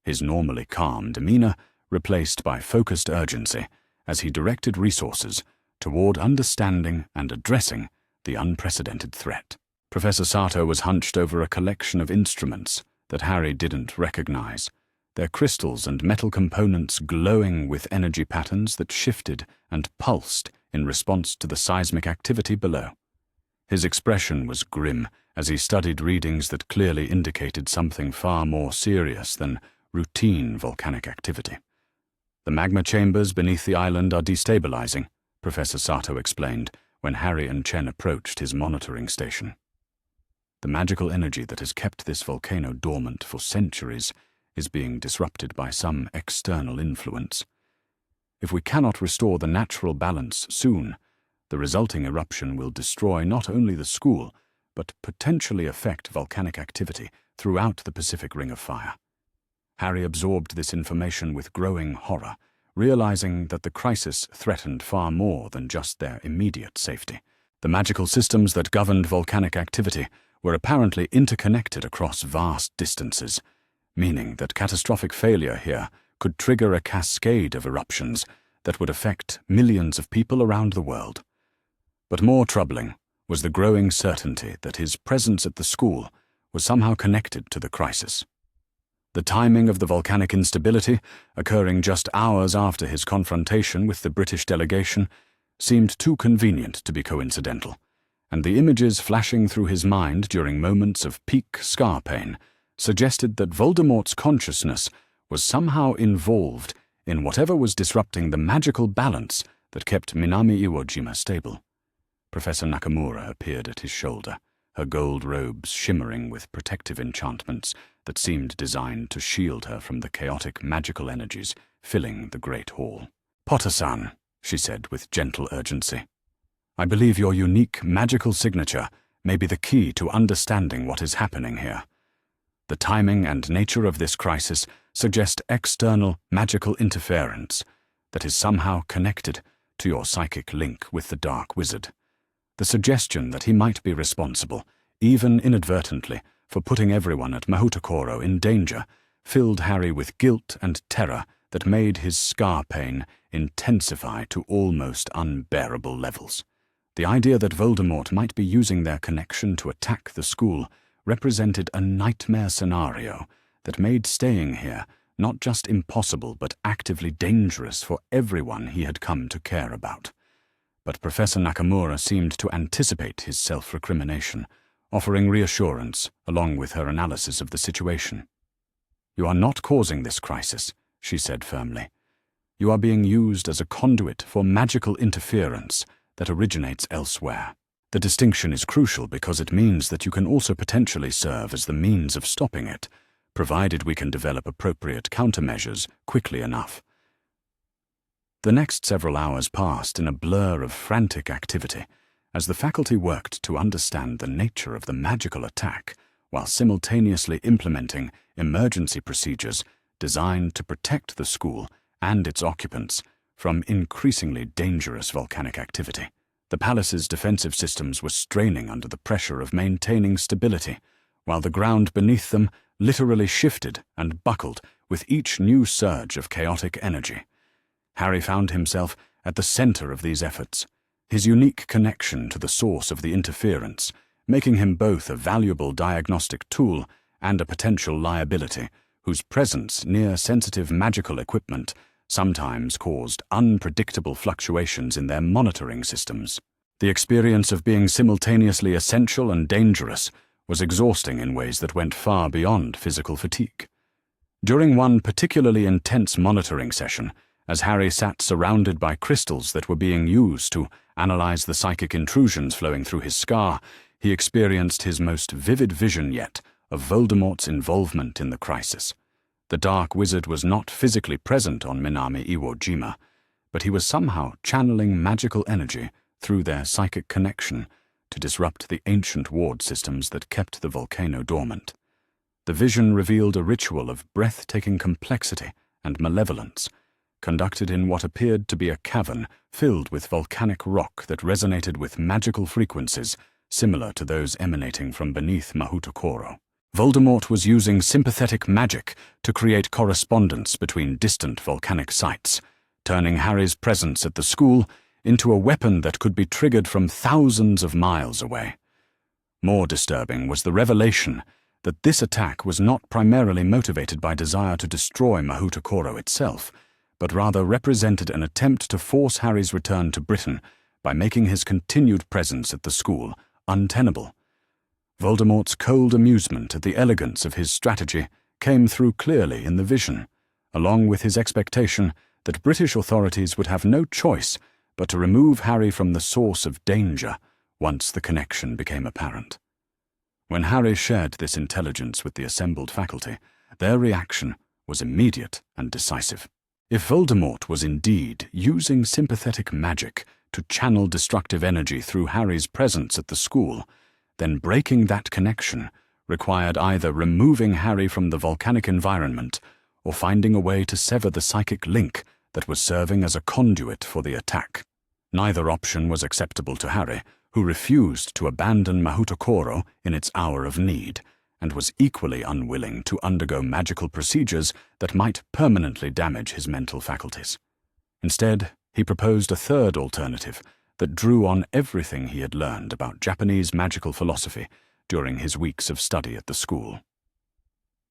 his normally calm demeanor replaced by focused urgency as he directed resources toward understanding and addressing the unprecedented threat. Professor Sato was hunched over a collection of instruments that Harry didn't recognize, their crystals and metal components glowing with energy patterns that shifted and pulsed in response to the seismic activity below. His expression was grim as he studied readings that clearly indicated something far more serious than routine volcanic activity. "The magma chambers beneath the island are destabilizing," Professor Sato explained when Harry and Chen approached his monitoring station. "The magical energy that has kept this volcano dormant for centuries is being disrupted by some external influence. If we cannot restore the natural balance soon, the resulting eruption will destroy not only the school, but potentially affect volcanic activity throughout the Pacific Ring of Fire." Harry absorbed this information with growing horror, realizing that the crisis threatened far more than just their immediate safety. The magical systems that governed volcanic activity were apparently interconnected across vast distances, meaning that catastrophic failure here could trigger a cascade of eruptions that would affect millions of people around the world. But more troubling was the growing certainty that his presence at the school was somehow connected to the crisis. The timing of the volcanic instability, occurring just hours after his confrontation with the British delegation, seemed too convenient to be coincidental, and the images flashing through his mind during moments of peak scar pain suggested that Voldemort's consciousness was somehow involved in whatever was disrupting the magical balance that kept Minami Iwo Jima stable. Professor Nakamura appeared at his shoulder, her gold robes shimmering with protective enchantments that seemed designed to shield her from the chaotic magical energies filling the Great Hall. "Potter-san," she said with gentle urgency, "I believe your unique magical signature may be the key to understanding what is happening here. The timing and nature of this crisis suggest external magical interference, that is somehow connected to your psychic link with the Dark Wizard. The suggestion that he might be responsible, even inadvertently, for putting everyone at Mahoutokoro in danger filled Harry with guilt and terror that made his scar pain intensify to almost unbearable levels. The idea that Voldemort might be using their connection to attack the school represented a nightmare scenario that made staying here not just impossible but actively dangerous for everyone he had come to care about. But Professor Nakamura seemed to anticipate his self-recrimination, offering reassurance along with her analysis of the situation. "You are not causing this crisis," she said firmly. "You are being used as a conduit for magical interference that originates elsewhere. The distinction is crucial because it means that you can also potentially serve as the means of stopping it, provided we can develop appropriate countermeasures quickly enough." The next several hours passed in a blur of frantic activity as the faculty worked to understand the nature of the magical attack while simultaneously implementing emergency procedures designed to protect the school and its occupants from increasingly dangerous volcanic activity. The palace's defensive systems were straining under the pressure of maintaining stability, while the ground beneath them literally shifted and buckled with each new surge of chaotic energy. Harry found himself at the center of these efforts, his unique connection to the source of the interference, making him both a valuable diagnostic tool and a potential liability, whose presence near sensitive magical equipment sometimes caused unpredictable fluctuations in their monitoring systems. The experience of being simultaneously essential and dangerous was exhausting in ways that went far beyond physical fatigue. During one particularly intense monitoring session, as Harry sat surrounded by crystals that were being used to analyze the psychic intrusions flowing through his scar, he experienced his most vivid vision yet of Voldemort's involvement in the crisis. The Dark Wizard was not physically present on Minami Iwo Jima, but he was somehow channeling magical energy through their psychic connection to disrupt the ancient ward systems that kept the volcano dormant. The vision revealed a ritual of breathtaking complexity and malevolence, conducted in what appeared to be a cavern filled with volcanic rock that resonated with magical frequencies similar to those emanating from beneath Mahoutokoro. Voldemort was using sympathetic magic to create correspondence between distant volcanic sites, turning Harry's presence at the school into a weapon that could be triggered from thousands of miles away. More disturbing was the revelation that this attack was not primarily motivated by desire to destroy Mahoutokoro itself, but rather represented an attempt to force Harry's return to Britain by making his continued presence at the school untenable. Voldemort's cold amusement at the elegance of his strategy came through clearly in the vision, along with his expectation that British authorities would have no choice but to remove Harry from the source of danger once the connection became apparent. When Harry shared this intelligence with the assembled faculty, their reaction was immediate and decisive. If Voldemort was indeed using sympathetic magic to channel destructive energy through Harry's presence at the school, then breaking that connection required either removing Harry from the volcanic environment or finding a way to sever the psychic link that was serving as a conduit for the attack. Neither option was acceptable to Harry, who refused to abandon Mahoutokoro in its hour of need, and was equally unwilling to undergo magical procedures that might permanently damage his mental faculties. Instead, he proposed a third alternative that drew on everything he had learned about Japanese magical philosophy during his weeks of study at the school.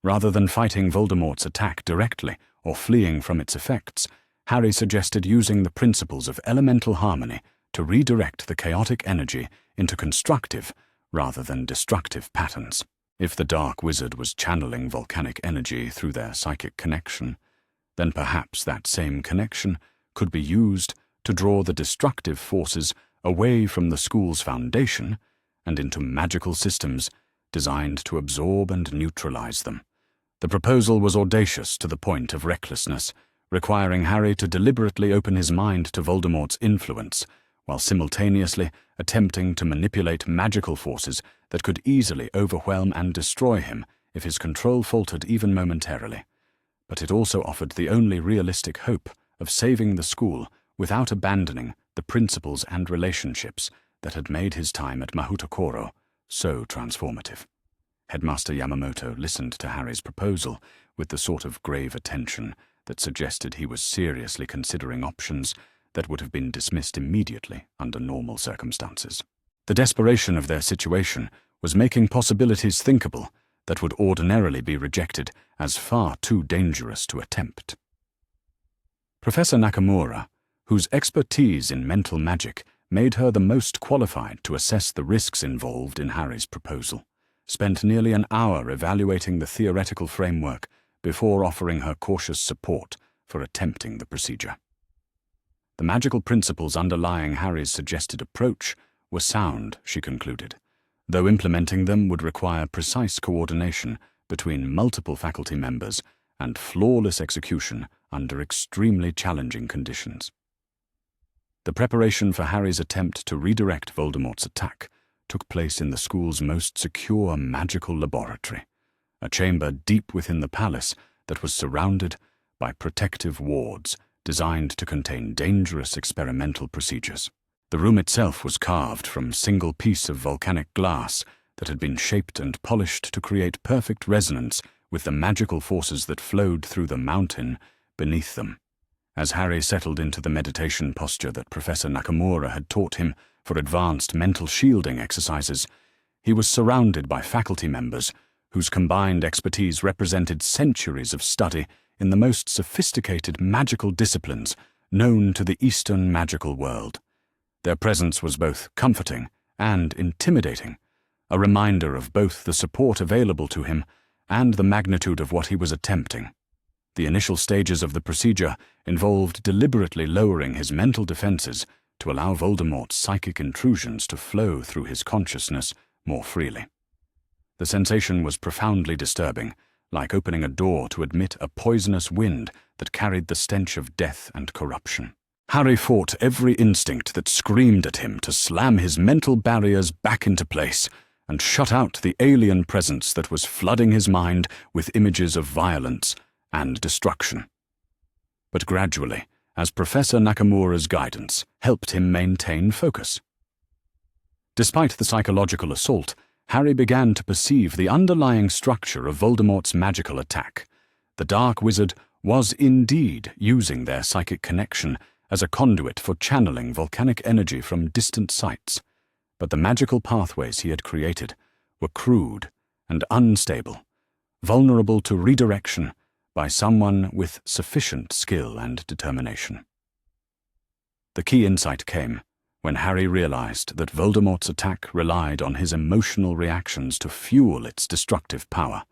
Rather than fighting Voldemort's attack directly or fleeing from its effects, Harry suggested using the principles of elemental harmony to redirect the chaotic energy into constructive rather than destructive patterns. If the Dark Wizard was channeling volcanic energy through their psychic connection, then perhaps that same connection could be used to draw the destructive forces away from the school's foundation and into magical systems designed to absorb and neutralize them. The proposal was audacious to the point of recklessness, requiring Harry to deliberately open his mind to Voldemort's influence, while simultaneously attempting to manipulate magical forces that could easily overwhelm and destroy him if his control faltered even momentarily. But it also offered the only realistic hope of saving the school without abandoning the principles and relationships that had made his time at Mahoutokoro so transformative. Headmaster Yamamoto listened to Harry's proposal with the sort of grave attention that suggested he was seriously considering options that would have been dismissed immediately under normal circumstances. The desperation of their situation was making possibilities thinkable that would ordinarily be rejected as far too dangerous to attempt. Professor Nakamura, whose expertise in mental magic made her the most qualified to assess the risks involved in Harry's proposal, spent nearly an hour evaluating the theoretical framework before offering her cautious support for attempting the procedure. The magical principles underlying Harry's suggested approach were sound, she concluded, though implementing them would require precise coordination between multiple faculty members and flawless execution under extremely challenging conditions. The preparation for Harry's attempt to redirect Voldemort's attack took place in the school's most secure magical laboratory, a chamber deep within the palace that was surrounded by protective wards designed to contain dangerous experimental procedures. The room itself was carved from a single piece of volcanic glass that had been shaped and polished to create perfect resonance with the magical forces that flowed through the mountain beneath them. As Harry settled into the meditation posture that Professor Nakamura had taught him for advanced mental shielding exercises, he was surrounded by faculty members whose combined expertise represented centuries of study in the most sophisticated magical disciplines known to the Eastern magical world. Their presence was both comforting and intimidating, a reminder of both the support available to him and the magnitude of what he was attempting. The initial stages of the procedure involved deliberately lowering his mental defenses to allow Voldemort's psychic intrusions to flow through his consciousness more freely. The sensation was profoundly disturbing, like opening a door to admit a poisonous wind that carried the stench of death and corruption. Harry fought every instinct that screamed at him to slam his mental barriers back into place and shut out the alien presence that was flooding his mind with images of violence and destruction. But gradually, as Professor Nakamura's guidance helped him maintain focus. Despite the psychological assault, Harry began to perceive the underlying structure of Voldemort's magical attack. The Dark Wizard was indeed using their psychic connection as a conduit for channeling volcanic energy from distant sites, but the magical pathways he had created were crude and unstable, vulnerable to redirection by someone with sufficient skill and determination. The key insight came when Harry realized that Voldemort's attack relied on his emotional reactions to fuel its destructive power.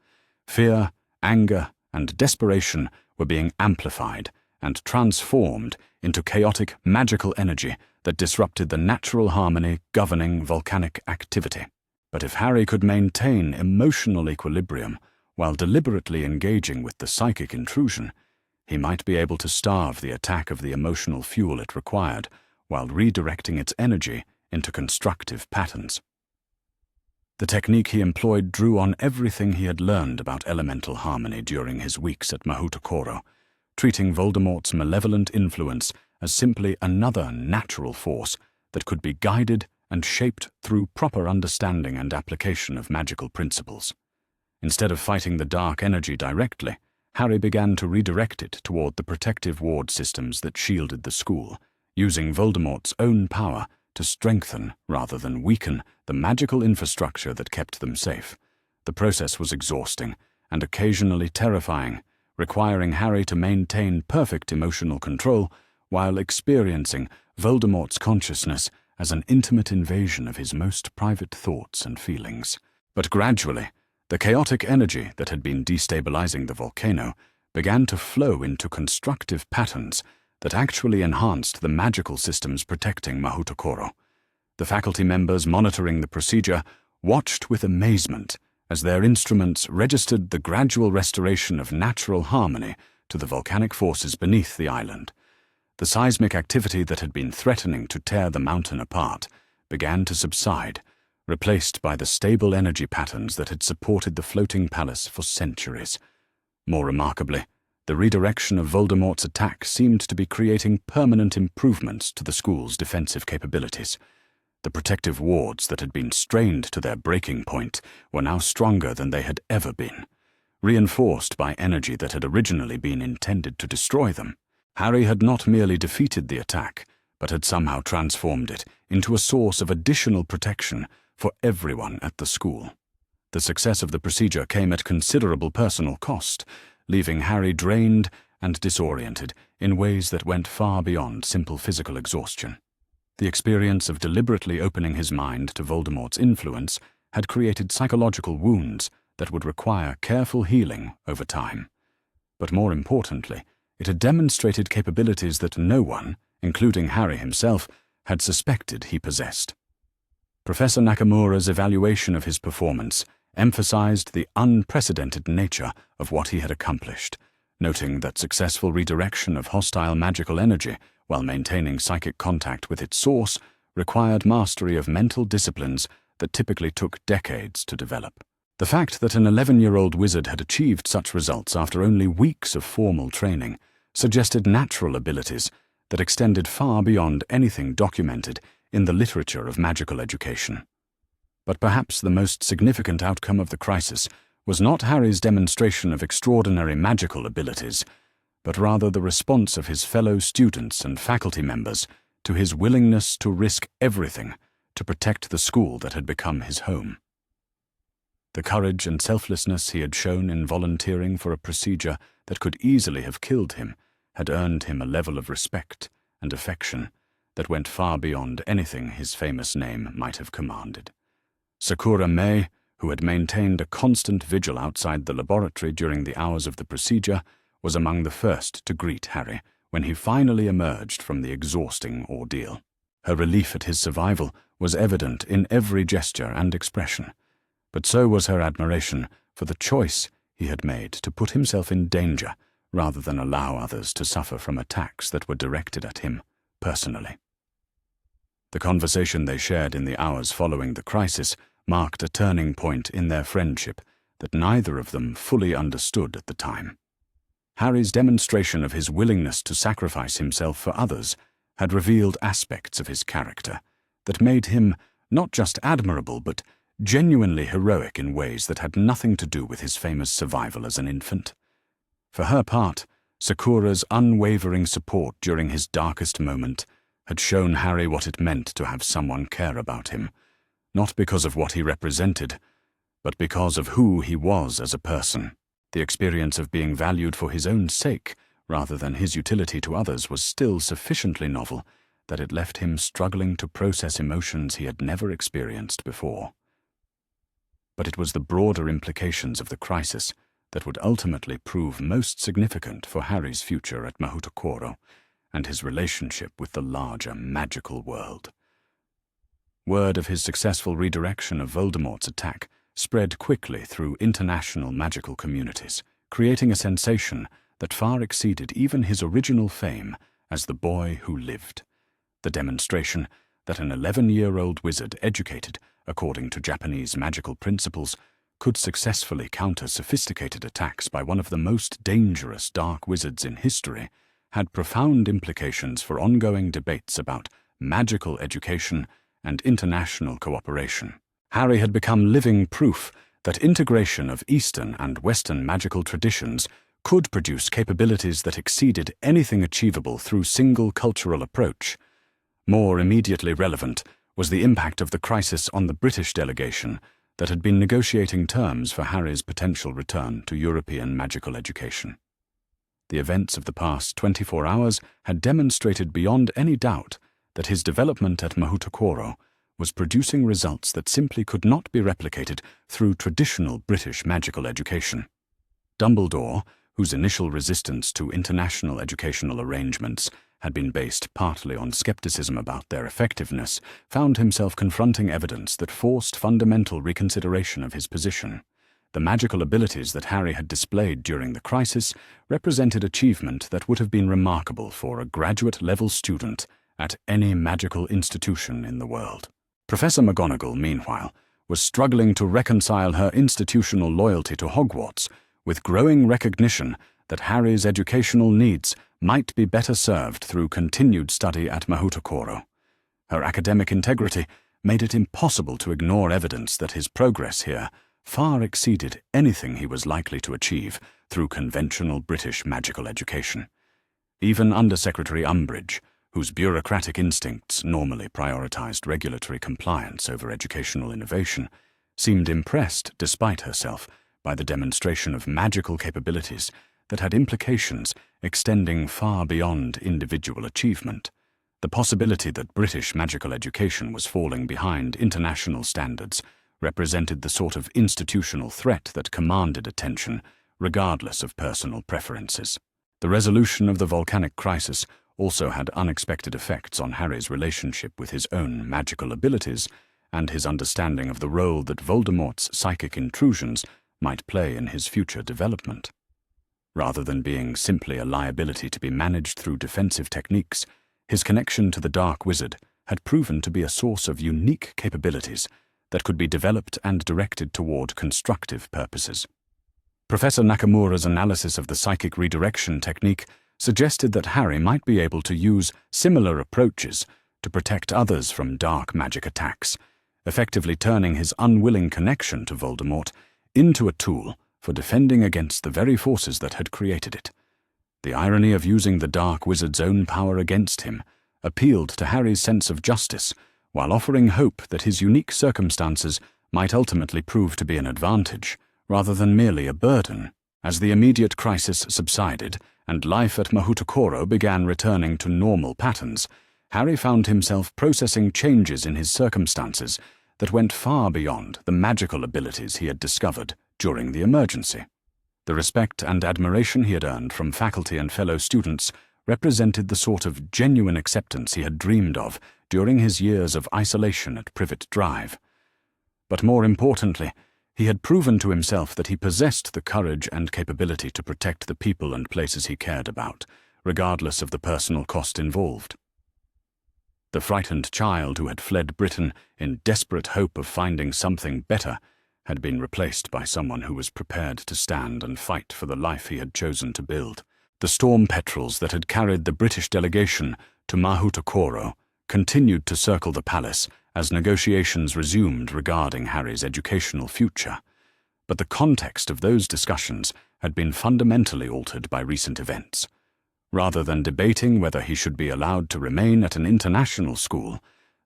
Fear, anger, and desperation were being amplified and transformed into chaotic magical energy that disrupted the natural harmony governing volcanic activity. But if Harry could maintain emotional equilibrium while deliberately engaging with the psychic intrusion, he might be able to starve the attack of the emotional fuel it required while redirecting its energy into constructive patterns. The technique he employed drew on everything he had learned about elemental harmony during his weeks at Mahoutokoro, treating Voldemort's malevolent influence as simply another natural force that could be guided and shaped through proper understanding and application of magical principles. Instead of fighting the dark energy directly, Harry began to redirect it toward the protective ward systems that shielded the school, using Voldemort's own power to strengthen rather than weaken the magical infrastructure that kept them safe. The process was exhausting and occasionally terrifying, requiring Harry to maintain perfect emotional control while experiencing Voldemort's consciousness as an intimate invasion of his most private thoughts and feelings. But gradually, the chaotic energy that had been destabilizing the volcano began to flow into constructive patterns that actually enhanced the magical systems protecting Mahoutokoro. The faculty members monitoring the procedure watched with amazement as their instruments registered the gradual restoration of natural harmony to the volcanic forces beneath the island. The seismic activity that had been threatening to tear the mountain apart began to subside, replaced by the stable energy patterns that had supported the floating palace for centuries. More remarkably, The redirection of Voldemort's attack seemed to be creating permanent improvements to the school's defensive capabilities. The protective wards that had been strained to their breaking point were now stronger than they had ever been, reinforced by energy that had originally been intended to destroy them. Harry had not merely defeated the attack, but had somehow transformed it into a source of additional protection for everyone at the school. The success of the procedure came at considerable personal cost, leaving Harry drained and disoriented in ways that went far beyond simple physical exhaustion. The experience of deliberately opening his mind to Voldemort's influence had created psychological wounds that would require careful healing over time. But more importantly, it had demonstrated capabilities that no one, including Harry himself, had suspected he possessed. Professor Nakamura's evaluation of his performance emphasized the unprecedented nature of what he had accomplished, noting that successful redirection of hostile magical energy while maintaining psychic contact with its source required mastery of mental disciplines that typically took decades to develop. The fact that an 11-year-old wizard had achieved such results after only weeks of formal training suggested natural abilities that extended far beyond anything documented in the literature of magical education. But perhaps the most significant outcome of the crisis was not Harry's demonstration of extraordinary magical abilities, but rather the response of his fellow students and faculty members to his willingness to risk everything to protect the school that had become his home. The courage and selflessness he had shown in volunteering for a procedure that could easily have killed him had earned him a level of respect and affection that went far beyond anything his famous name might have commanded. Sakura May, who had maintained a constant vigil outside the laboratory during the hours of the procedure, was among the first to greet Harry when he finally emerged from the exhausting ordeal. Her relief at his survival was evident in every gesture and expression, but so was her admiration for the choice he had made to put himself in danger rather than allow others to suffer from attacks that were directed at him personally. The conversation they shared in the hours following the crisis marked a turning point in their friendship that neither of them fully understood at the time. Harry's demonstration of his willingness to sacrifice himself for others had revealed aspects of his character that made him not just admirable but genuinely heroic in ways that had nothing to do with his famous survival as an infant. For her part, Sakura's unwavering support during his darkest moment had shown Harry what it meant to have someone care about him, not because of what he represented, but because of who he was as a person. The experience of being valued for his own sake rather than his utility to others was still sufficiently novel that it left him struggling to process emotions he had never experienced before. But it was the broader implications of the crisis that would ultimately prove most significant for Harry's future at Mahoutokoro and his relationship with the larger magical world. Word of his successful redirection of Voldemort's attack spread quickly through international magical communities, creating a sensation that far exceeded even his original fame as the boy who lived. The demonstration that an 11-year-old wizard educated according to Japanese magical principles could successfully counter sophisticated attacks by one of the most dangerous dark wizards in history had profound implications for ongoing debates about magical education and international cooperation. Harry had become living proof that integration of Eastern and Western magical traditions could produce capabilities that exceeded anything achievable through single cultural approach. More immediately relevant was the impact of the crisis on the British delegation that had been negotiating terms for Harry's potential return to European magical education. The events of the past 24 hours had demonstrated beyond any doubt that his development at Mahoutokoro was producing results that simply could not be replicated through traditional British magical education. Dumbledore, whose initial resistance to international educational arrangements had been based partly on skepticism about their effectiveness, found himself confronting evidence that forced fundamental reconsideration of his position. The magical abilities that Harry had displayed during the crisis represented achievement that would have been remarkable for a graduate-level student at any magical institution in the world. Professor McGonagall, meanwhile, was struggling to reconcile her institutional loyalty to Hogwarts with growing recognition that Harry's educational needs might be better served through continued study at Mahoutokoro. Her academic integrity made it impossible to ignore evidence that his progress here far exceeded anything he was likely to achieve through conventional British magical education. Even Undersecretary Umbridge, whose bureaucratic instincts normally prioritized regulatory compliance over educational innovation, seemed impressed, despite herself, by the demonstration of magical capabilities that had implications extending far beyond individual achievement. The possibility that British magical education was falling behind international standards represented the sort of institutional threat that commanded attention, regardless of personal preferences. The resolution of the volcanic crisis also had unexpected effects on Harry's relationship with his own magical abilities and his understanding of the role that Voldemort's psychic intrusions might play in his future development. Rather than being simply a liability to be managed through defensive techniques, his connection to the Dark Wizard had proven to be a source of unique capabilities that could be developed and directed toward constructive purposes. Professor Nakamura's analysis of the psychic redirection technique suggested that Harry might be able to use similar approaches to protect others from dark magic attacks, effectively turning his unwilling connection to Voldemort into a tool for defending against the very forces that had created it. The irony of using the Dark Wizard's own power against him appealed to Harry's sense of justice, while offering hope that his unique circumstances might ultimately prove to be an advantage, rather than merely a burden. As the immediate crisis subsided and life at Mahoutokoro began returning to normal patterns, Harry found himself processing changes in his circumstances that went far beyond the magical abilities he had discovered during the emergency. The respect and admiration he had earned from faculty and fellow students represented the sort of genuine acceptance he had dreamed of during his years of isolation at Privet Drive. But more importantly, he had proven to himself that he possessed the courage and capability to protect the people and places he cared about, regardless of the personal cost involved. The frightened child who had fled Britain in desperate hope of finding something better had been replaced by someone who was prepared to stand and fight for the life he had chosen to build. The storm petrels that had carried the British delegation to Mahoutokoro continued to circle the palace as negotiations resumed regarding Harry's educational future. But the context of those discussions had been fundamentally altered by recent events. Rather than debating whether he should be allowed to remain at an international school,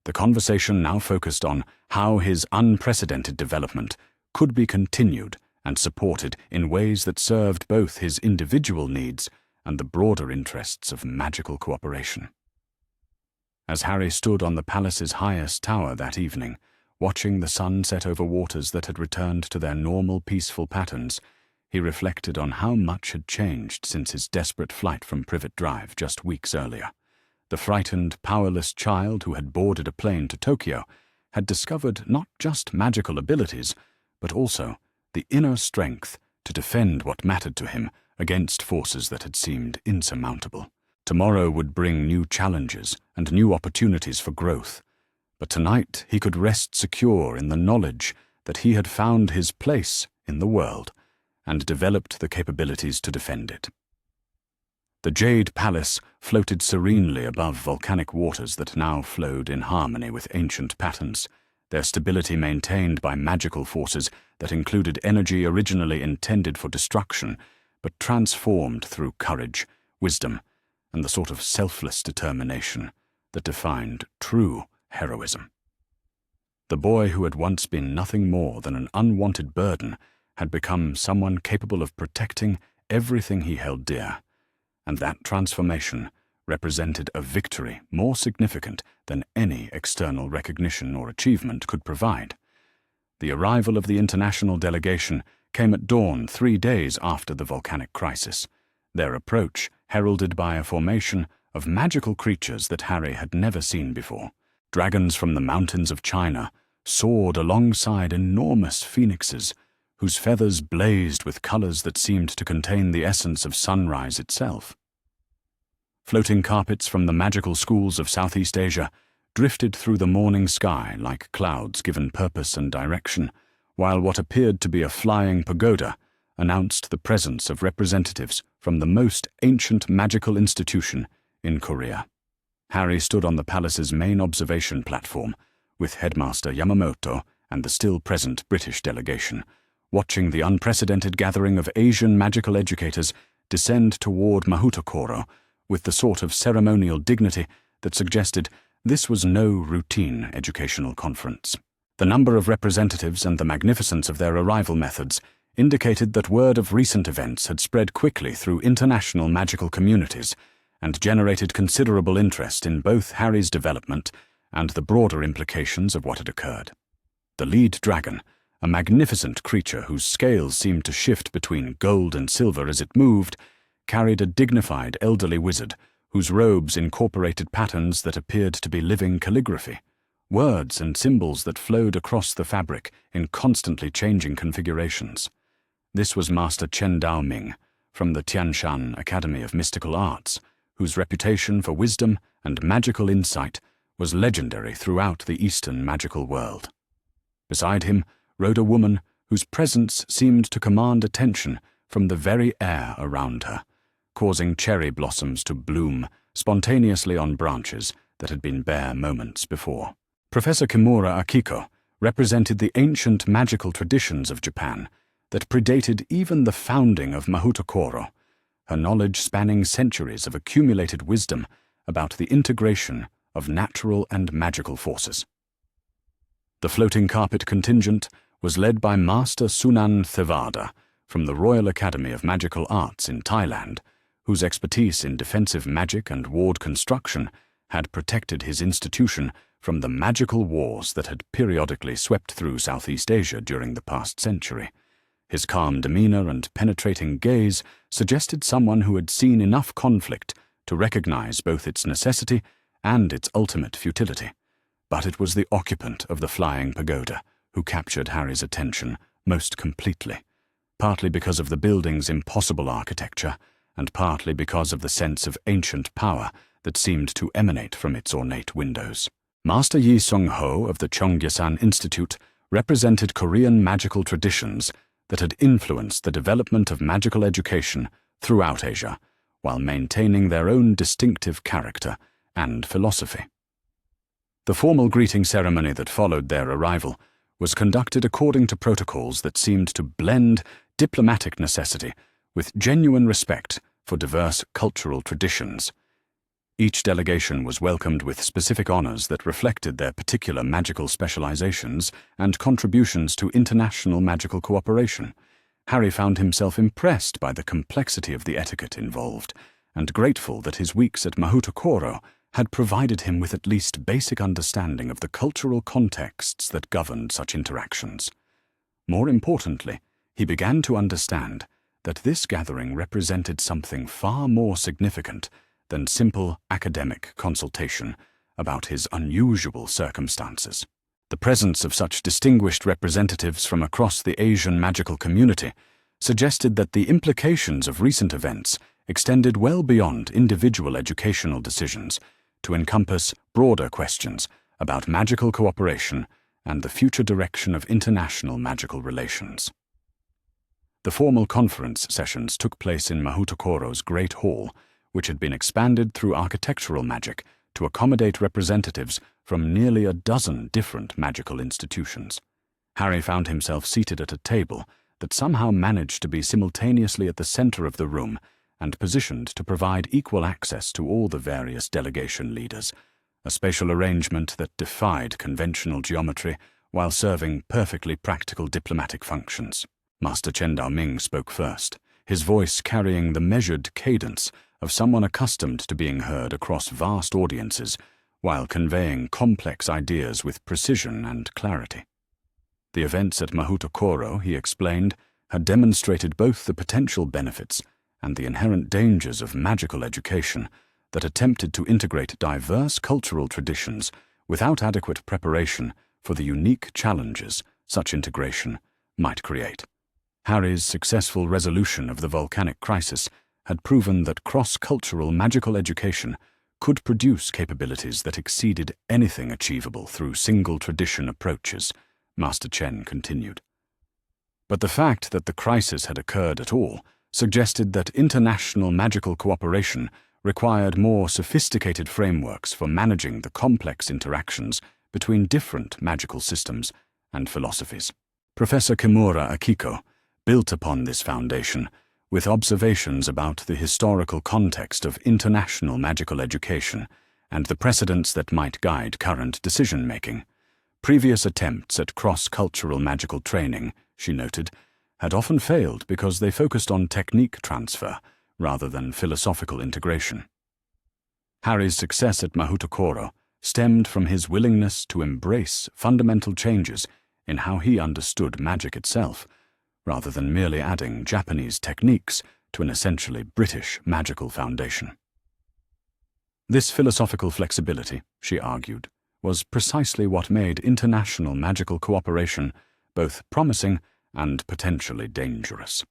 the conversation now focused on how his unprecedented development could be continued and supported in ways that served both his individual needs and the broader interests of magical cooperation. As Harry stood on the palace's highest tower that evening, watching the sun set over waters that had returned to their normal peaceful patterns, he reflected on how much had changed since his desperate flight from Privet Drive just weeks earlier. The frightened, powerless child who had boarded a plane to Tokyo had discovered not just magical abilities, but also the inner strength to defend what mattered to him against forces that had seemed insurmountable. Tomorrow would bring new challenges and new opportunities for growth, but tonight he could rest secure in the knowledge that he had found his place in the world and developed the capabilities to defend it. The Jade Palace floated serenely above volcanic waters that now flowed in harmony with ancient patterns, their stability maintained by magical forces that included energy originally intended for destruction, but transformed through courage, wisdom, and the sort of selfless determination that defined true heroism. The boy who had once been nothing more than an unwanted burden had become someone capable of protecting everything he held dear, and that transformation represented a victory more significant than any external recognition or achievement could provide. The arrival of the international delegation came at dawn 3 days after the volcanic crisis, their approach heralded by a formation of magical creatures that Harry had never seen before. Dragons from the mountains of China soared alongside enormous phoenixes, whose feathers blazed with colors that seemed to contain the essence of sunrise itself. Floating carpets from the magical schools of Southeast Asia drifted through the morning sky like clouds given purpose and direction, while what appeared to be a flying pagoda, announced the presence of representatives from the most ancient magical institution in Korea. Harry stood on the palace's main observation platform, with Headmaster Yamamoto and the still-present British delegation, watching the unprecedented gathering of Asian magical educators descend toward Mahoutokoro with the sort of ceremonial dignity that suggested this was no routine educational conference. The number of representatives and the magnificence of their arrival methods indicated that word of recent events had spread quickly through international magical communities and generated considerable interest in both Harry's development and the broader implications of what had occurred. The lead dragon, a magnificent creature whose scales seemed to shift between gold and silver as it moved, carried a dignified elderly wizard whose robes incorporated patterns that appeared to be living calligraphy, words and symbols that flowed across the fabric in constantly changing configurations. This was Master Chen Daoming from the Tianshan Academy of Mystical Arts, whose reputation for wisdom and magical insight was legendary throughout the Eastern magical world. Beside him rode a woman whose presence seemed to command attention from the very air around her, causing cherry blossoms to bloom spontaneously on branches that had been bare moments before. Professor Kimura Akiko represented the ancient magical traditions of Japan that predated even the founding of Mahoutokoro, her knowledge spanning centuries of accumulated wisdom about the integration of natural and magical forces. The floating carpet contingent was led by Master Sunan Thevada from the Royal Academy of Magical Arts in Thailand, whose expertise in defensive magic and ward construction had protected his institution from the magical wars that had periodically swept through Southeast Asia during the past century. His calm demeanor and penetrating gaze suggested someone who had seen enough conflict to recognize both its necessity and its ultimate futility. But it was the occupant of the flying pagoda who captured Harry's attention most completely, partly because of the building's impossible architecture, and partly because of the sense of ancient power that seemed to emanate from its ornate windows. Master Yi Sung-ho of the Cheonggyesan Institute represented Korean magical traditions that had influenced the development of magical education throughout Asia, while maintaining their own distinctive character and philosophy. The formal greeting ceremony that followed their arrival was conducted according to protocols that seemed to blend diplomatic necessity with genuine respect for diverse cultural traditions. Each delegation was welcomed with specific honors that reflected their particular magical specializations and contributions to international magical cooperation. Harry found himself impressed by the complexity of the etiquette involved, and grateful that his weeks at Mahoutokoro had provided him with at least basic understanding of the cultural contexts that governed such interactions. More importantly, he began to understand that this gathering represented something far more significant than simple academic consultation about his unusual circumstances. The presence of such distinguished representatives from across the Asian magical community suggested that the implications of recent events extended well beyond individual educational decisions to encompass broader questions about magical cooperation and the future direction of international magical relations. The formal conference sessions took place in Mahoutokoro's Great Hall, which had been expanded through architectural magic to accommodate representatives from nearly a dozen different magical institutions. Harry found himself seated at a table that somehow managed to be simultaneously at the center of the room and positioned to provide equal access to all the various delegation leaders, a spatial arrangement that defied conventional geometry while serving perfectly practical diplomatic functions. Master Chen Daoming spoke first, his voice carrying the measured cadence of someone accustomed to being heard across vast audiences while conveying complex ideas with precision and clarity. The events at Mahoutokoro, he explained, had demonstrated both the potential benefits and the inherent dangers of magical education that attempted to integrate diverse cultural traditions without adequate preparation for the unique challenges such integration might create. Harry's successful resolution of the volcanic crisis had proven that cross-cultural magical education could produce capabilities that exceeded anything achievable through single-tradition approaches, Master Chen continued. But the fact that the crisis had occurred at all suggested that international magical cooperation required more sophisticated frameworks for managing the complex interactions between different magical systems and philosophies. Professor Kimura Akiko built upon this foundation with observations about the historical context of international magical education and the precedents that might guide current decision-making. Previous attempts at cross-cultural magical training, she noted, had often failed because they focused on technique transfer rather than philosophical integration. Harry's success at Mahoutokoro stemmed from his willingness to embrace fundamental changes in how he understood magic itself, rather than merely adding Japanese techniques to an essentially British magical foundation. This philosophical flexibility, she argued, was precisely what made international magical cooperation both promising and potentially dangerous.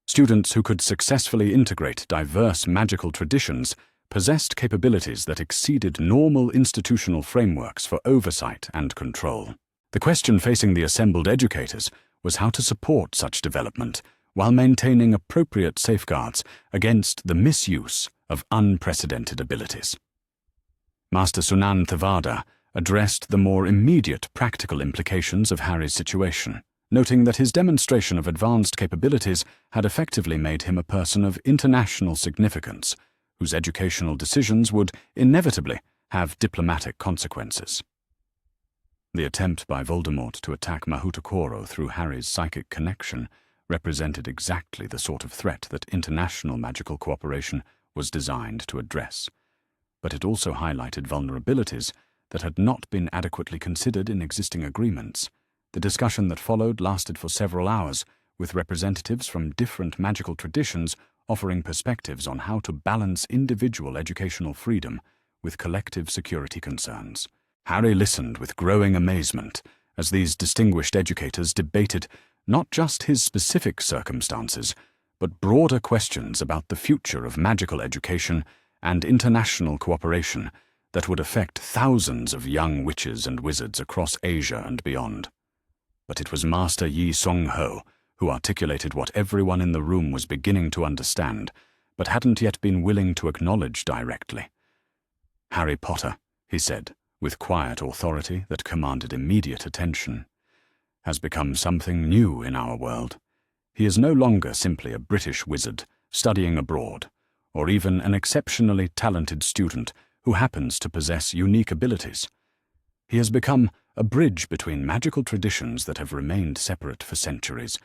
Students who could successfully integrate diverse magical traditions possessed capabilities that exceeded normal institutional frameworks for oversight and control. The question facing the assembled educators was how to support such development while maintaining appropriate safeguards against the misuse of unprecedented abilities. Master Sunan Thavada addressed the more immediate practical implications of Harry's situation, noting that his demonstration of advanced capabilities had effectively made him a person of international significance, whose educational decisions would inevitably have diplomatic consequences. The attempt by Voldemort to attack Mahoutokoro through Harry's psychic connection represented exactly the sort of threat that international magical cooperation was designed to address, but it also highlighted vulnerabilities that had not been adequately considered in existing agreements. The discussion that followed lasted for several hours, with representatives from different magical traditions offering perspectives on how to balance individual educational freedom with collective security concerns. Harry listened with growing amazement as these distinguished educators debated not just his specific circumstances, but broader questions about the future of magical education and international cooperation that would affect thousands of young witches and wizards across Asia and beyond. But it was Master Yi Song-ho who articulated what everyone in the room was beginning to understand, but hadn't yet been willing to acknowledge directly. "Harry Potter," he said, with quiet authority that commanded immediate attention, "has become something new in our world. He is no longer simply a British wizard studying abroad, or even an exceptionally talented student who happens to possess unique abilities. He has become a bridge between magical traditions that have remained separate for centuries,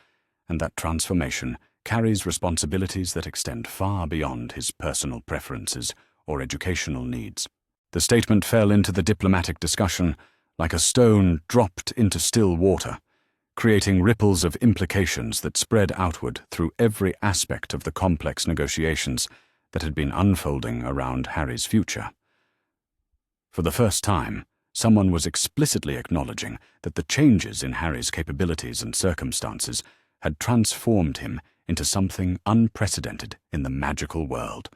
and that transformation carries responsibilities that extend far beyond his personal preferences or educational needs." The statement fell into the diplomatic discussion like a stone dropped into still water, creating ripples of implications that spread outward through every aspect of the complex negotiations that had been unfolding around Harry's future. For the first time, someone was explicitly acknowledging that the changes in Harry's capabilities and circumstances had transformed him into something unprecedented in the magical world,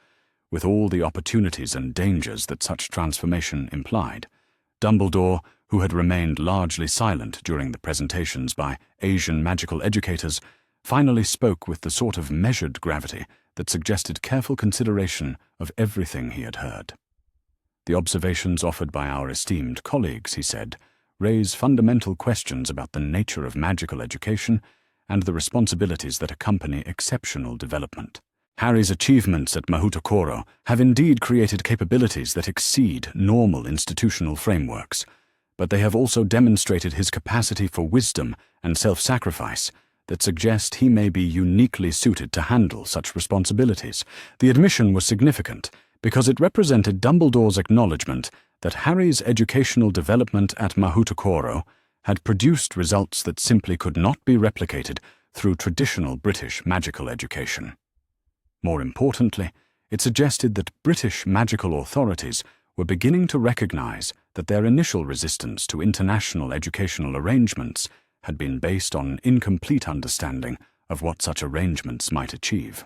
with all the opportunities and dangers that such transformation implied. Dumbledore, who had remained largely silent during the presentations by Asian magical educators, finally spoke with the sort of measured gravity that suggested careful consideration of everything he had heard. "The observations offered by our esteemed colleagues," he said, "raise fundamental questions about the nature of magical education and the responsibilities that accompany exceptional development. Harry's achievements at Mahoutokoro have indeed created capabilities that exceed normal institutional frameworks, but they have also demonstrated his capacity for wisdom and self-sacrifice that suggest he may be uniquely suited to handle such responsibilities." The admission was significant because it represented Dumbledore's acknowledgement that Harry's educational development at Mahoutokoro had produced results that simply could not be replicated through traditional British magical education. More importantly, it suggested that British magical authorities were beginning to recognize that their initial resistance to international educational arrangements had been based on incomplete understanding of what such arrangements might achieve.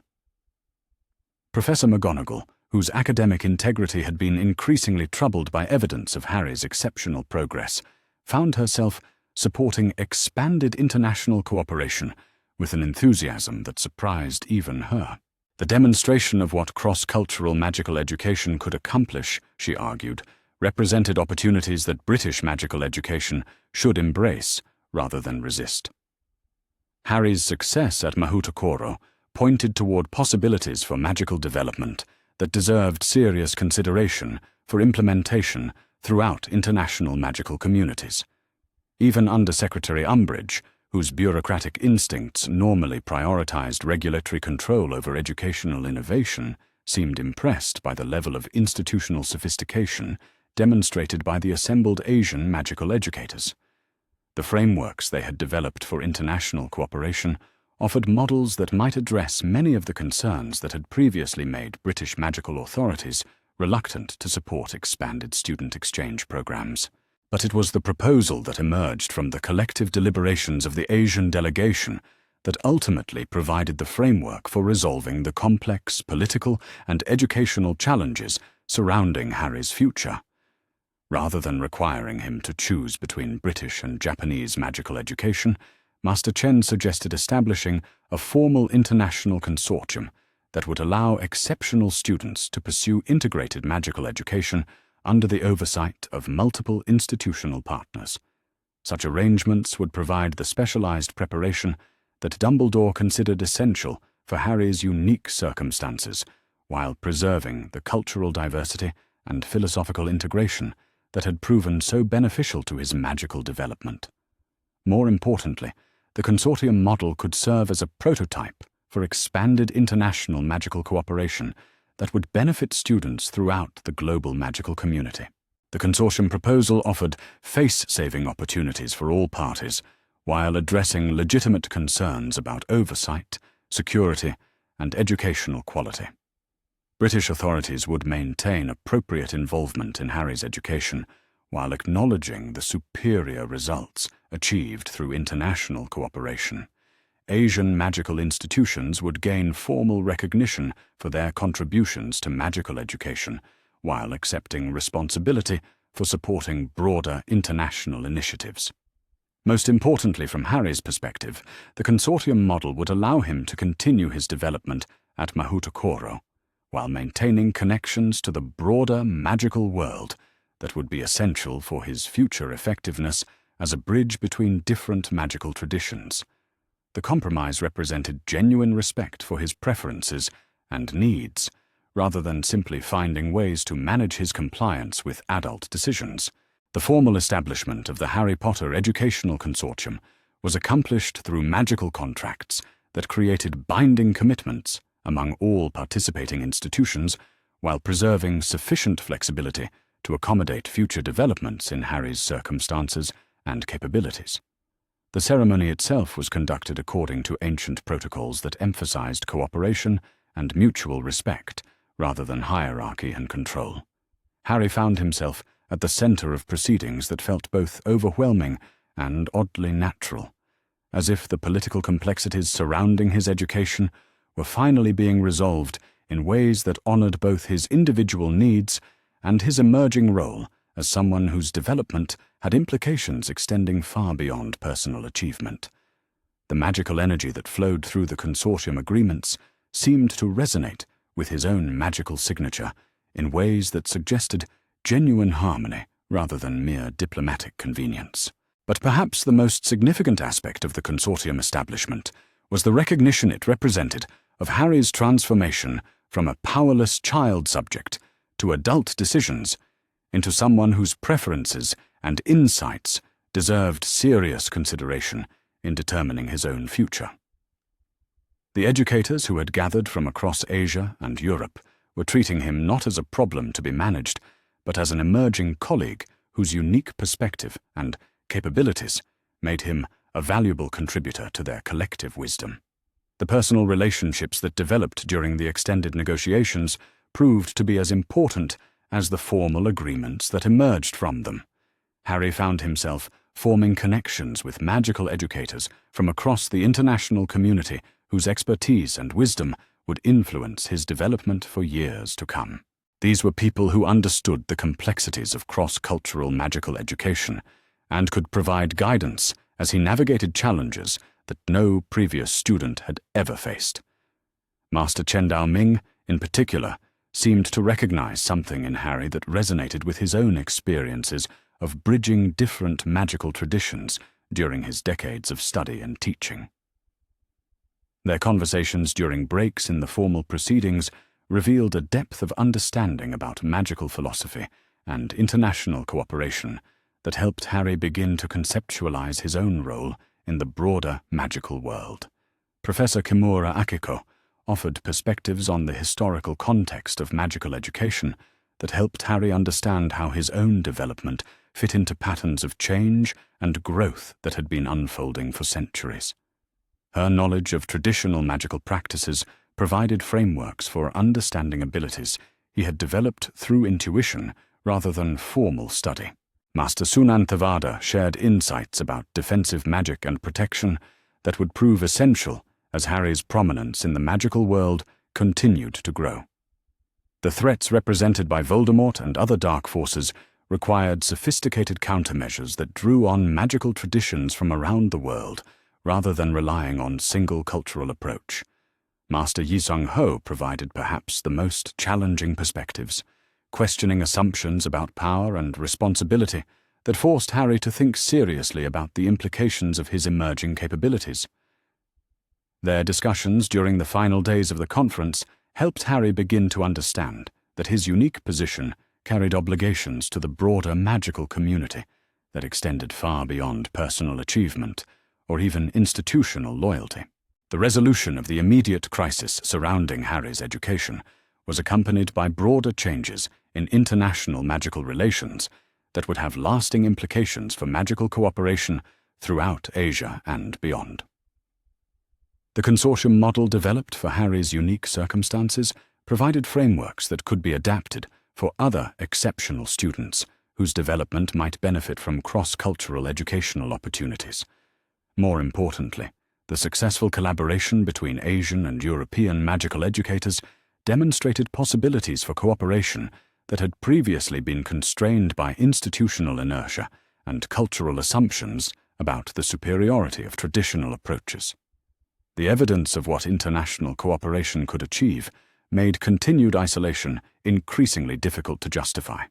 Professor McGonagall, whose academic integrity had been increasingly troubled by evidence of Harry's exceptional progress, found herself supporting expanded international cooperation with an enthusiasm that surprised even her. The demonstration of what cross-cultural magical education could accomplish, she argued, represented opportunities that British magical education should embrace rather than resist. Harry's success at Mahoutokoro pointed toward possibilities for magical development that deserved serious consideration for implementation throughout international magical communities. Even under Secretary Umbridge, whose bureaucratic instincts normally prioritized regulatory control over educational innovation, seemed impressed by the level of institutional sophistication demonstrated by the assembled Asian magical educators. The frameworks they had developed for international cooperation offered models that might address many of the concerns that had previously made British magical authorities reluctant to support expanded student exchange programs. But it was the proposal that emerged from the collective deliberations of the Asian delegation that ultimately provided the framework for resolving the complex political and educational challenges surrounding Harry's future. Rather than requiring him to choose between British and Japanese magical education, Master Chen suggested establishing a formal international consortium that would allow exceptional students to pursue integrated magical education under the oversight of multiple institutional partners. Such arrangements would provide the specialized preparation that Dumbledore considered essential for Harry's unique circumstances, while preserving the cultural diversity and philosophical integration that had proven so beneficial to his magical development. More importantly, the consortium model could serve as a prototype for expanded international magical cooperation that would benefit students throughout the global magical community. The consortium proposal offered face-saving opportunities for all parties, while addressing legitimate concerns about oversight, security, and educational quality. British authorities would maintain appropriate involvement in Harry's education, while acknowledging the superior results achieved through international cooperation. Asian magical institutions would gain formal recognition for their contributions to magical education, while accepting responsibility for supporting broader international initiatives. Most importantly, from Harry's perspective, the consortium model would allow him to continue his development at Mahoutokoro, while maintaining connections to the broader magical world that would be essential for his future effectiveness as a bridge between different magical traditions. The compromise represented genuine respect for his preferences and needs, rather than simply finding ways to manage his compliance with adult decisions. The formal establishment of the Harry Potter Educational Consortium was accomplished through magical contracts that created binding commitments among all participating institutions, while preserving sufficient flexibility to accommodate future developments in Harry's circumstances and capabilities. The ceremony itself was conducted according to ancient protocols that emphasized cooperation and mutual respect, rather than hierarchy and control. Harry found himself at the center of proceedings that felt both overwhelming and oddly natural, as if the political complexities surrounding his education were finally being resolved in ways that honored both his individual needs and his emerging role as someone whose development had implications extending far beyond personal achievement. The magical energy that flowed through the consortium agreements seemed to resonate with his own magical signature in ways that suggested genuine harmony rather than mere diplomatic convenience. But perhaps the most significant aspect of the consortium establishment was the recognition it represented of Harry's transformation from a powerless child subject to adult decisions into someone whose preferences and insights deserved serious consideration in determining his own future. The educators who had gathered from across Asia and Europe were treating him not as a problem to be managed, but as an emerging colleague whose unique perspective and capabilities made him a valuable contributor to their collective wisdom. The personal relationships that developed during the extended negotiations proved to be as important as the formal agreements that emerged from them. Harry found himself forming connections with magical educators from across the international community whose expertise and wisdom would influence his development for years to come. These were people who understood the complexities of cross-cultural magical education and could provide guidance as he navigated challenges that no previous student had ever faced. Master Chen Daoming, in particular, seemed to recognize something in Harry that resonated with his own experiences of bridging different magical traditions during his decades of study and teaching. Their conversations during breaks in the formal proceedings revealed a depth of understanding about magical philosophy and international cooperation that helped Harry begin to conceptualize his own role in the broader magical world. Professor Kimura Akiko offered perspectives on the historical context of magical education that helped Harry understand how his own development fit into patterns of change and growth that had been unfolding for centuries. Her knowledge of traditional magical practices provided frameworks for understanding abilities he had developed through intuition rather than formal study. Master Sunan Thavada shared insights about defensive magic and protection that would prove essential as Harry's prominence in the magical world continued to grow. The threats represented by Voldemort and other dark forces required sophisticated countermeasures that drew on magical traditions from around the world rather than relying on single cultural approach. Master Yi Sung-ho provided perhaps the most challenging perspectives, questioning assumptions about power and responsibility that forced Harry to think seriously about the implications of his emerging capabilities. Their discussions during the final days of the conference helped Harry begin to understand that his unique position carried obligations to the broader magical community that extended far beyond personal achievement or even institutional loyalty. The resolution of the immediate crisis surrounding Harry's education was accompanied by broader changes in international magical relations that would have lasting implications for magical cooperation throughout Asia and beyond. The consortium model developed for Harry's unique circumstances provided frameworks that could be adapted for other exceptional students whose development might benefit from cross-cultural educational opportunities. More importantly, the successful collaboration between Asian and European magical educators demonstrated possibilities for cooperation that had previously been constrained by institutional inertia and cultural assumptions about the superiority of traditional approaches. The evidence of what international cooperation could achieve made continued isolation increasingly difficult to justify.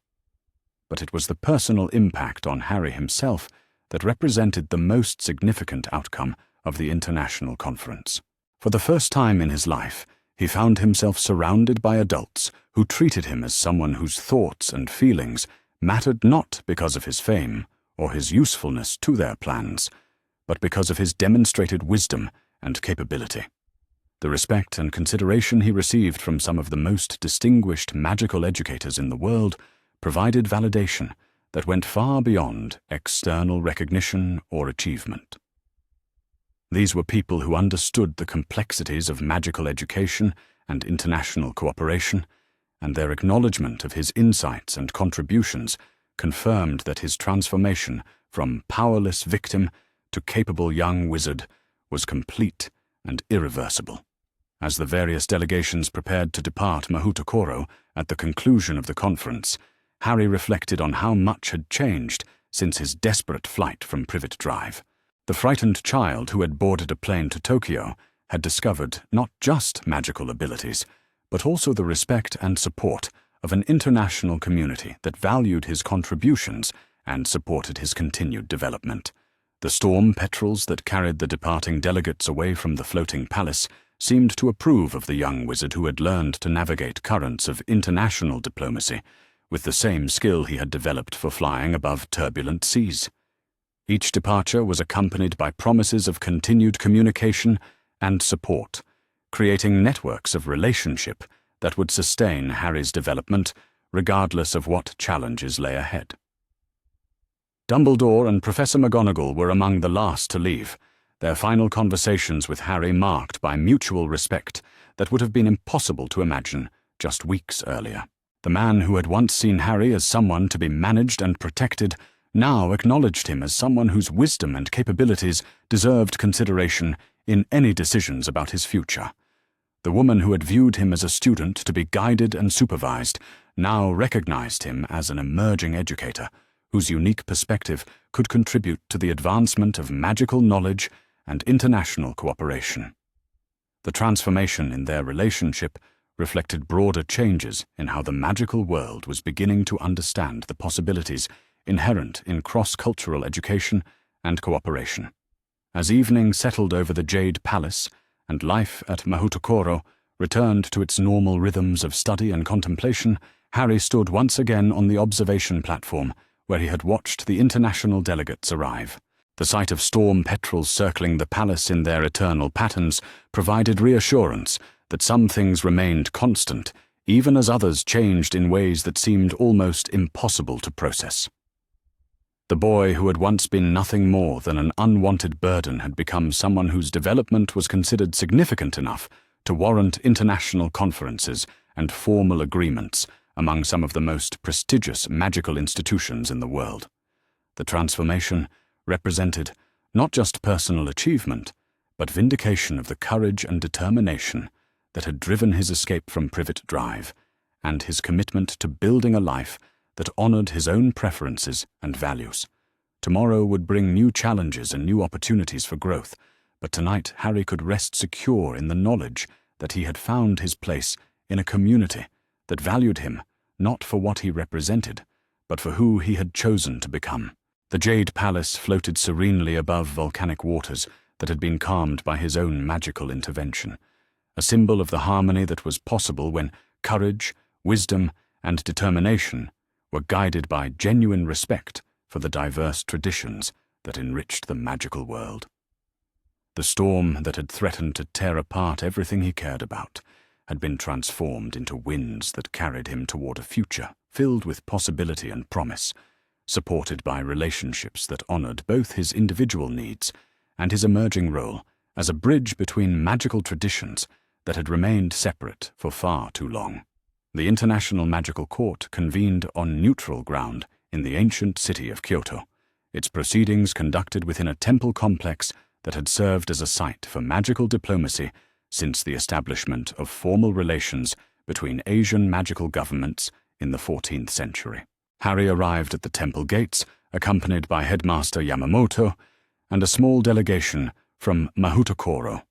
But it was the personal impact on Harry himself that represented the most significant outcome of the international conference. For the first time in his life, he found himself surrounded by adults who treated him as someone whose thoughts and feelings mattered not because of his fame or his usefulness to their plans, but because of his demonstrated wisdom and capability. The respect and consideration he received from some of the most distinguished magical educators in the world provided validation that went far beyond external recognition or achievement. These were people who understood the complexities of magical education and international cooperation, and their acknowledgement of his insights and contributions confirmed that his transformation from powerless victim to capable young wizard was complete and irreversible. As the various delegations prepared to depart Mahoutokoro at the conclusion of the conference, Harry reflected on how much had changed since his desperate flight from Privet Drive. The frightened child who had boarded a plane to Tokyo had discovered not just magical abilities, but also the respect and support of an international community that valued his contributions and supported his continued development. The storm petrels that carried the departing delegates away from the floating palace seemed to approve of the young wizard who had learned to navigate currents of international diplomacy with the same skill he had developed for flying above turbulent seas. Each departure was accompanied by promises of continued communication and support, creating networks of relationship that would sustain Harry's development regardless of what challenges lay ahead. Dumbledore and Professor McGonagall were among the last to leave, their final conversations with Harry marked by mutual respect that would have been impossible to imagine just weeks earlier. The man who had once seen Harry as someone to be managed and protected now acknowledged him as someone whose wisdom and capabilities deserved consideration in any decisions about his future. The woman who had viewed him as a student to be guided and supervised now recognized him as an emerging educator whose unique perspective could contribute to the advancement of magical knowledge and international cooperation. The transformation in their relationship reflected broader changes in how the magical world was beginning to understand the possibilities inherent in cross-cultural education and cooperation. As evening settled over the Jade Palace and life at Mahoutokoro returned to its normal rhythms of study and contemplation, Harry stood once again on the observation platform where he had watched the international delegates arrive. The sight of storm petrels circling the palace in their eternal patterns provided reassurance that some things remained constant, even as others changed in ways that seemed almost impossible to process. The boy who had once been nothing more than an unwanted burden had become someone whose development was considered significant enough to warrant international conferences and formal agreements among some of the most prestigious magical institutions in the world. The transformation represented not just personal achievement, but vindication of the courage and determination that had driven his escape from Privet Drive, and his commitment to building a life that honored his own preferences and values. Tomorrow would bring new challenges and new opportunities for growth, but tonight Harry could rest secure in the knowledge that he had found his place in a community that valued him not for what he represented, but for who he had chosen to become. The Jade Palace floated serenely above volcanic waters that had been calmed by his own magical intervention, a symbol of the harmony that was possible when courage, wisdom, and determination were guided by genuine respect for the diverse traditions that enriched the magical world. The storm that had threatened to tear apart everything he cared about had been transformed into winds that carried him toward a future filled with possibility and promise, supported by relationships that honored both his individual needs and his emerging role as a bridge between magical traditions that had remained separate for far too long. The International Magical Court convened on neutral ground in the ancient city of Kyoto, its proceedings conducted within a temple complex that had served as a site for magical diplomacy since the establishment of formal relations between Asian magical governments in the 14th century. Harry arrived at the temple gates, accompanied by Headmaster Yamamoto and a small delegation from Mahoutokoro,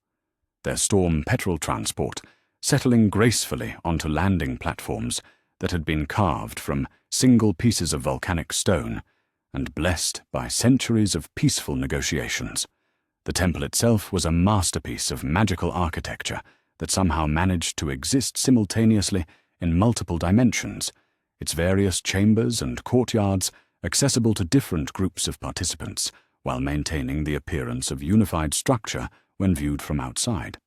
their storm petrel transport settling gracefully onto landing platforms that had been carved from single pieces of volcanic stone and blessed by centuries of peaceful negotiations. The temple itself was a masterpiece of magical architecture that somehow managed to exist simultaneously in multiple dimensions, its various chambers and courtyards accessible to different groups of participants, while maintaining the appearance of unified structure when viewed from outside.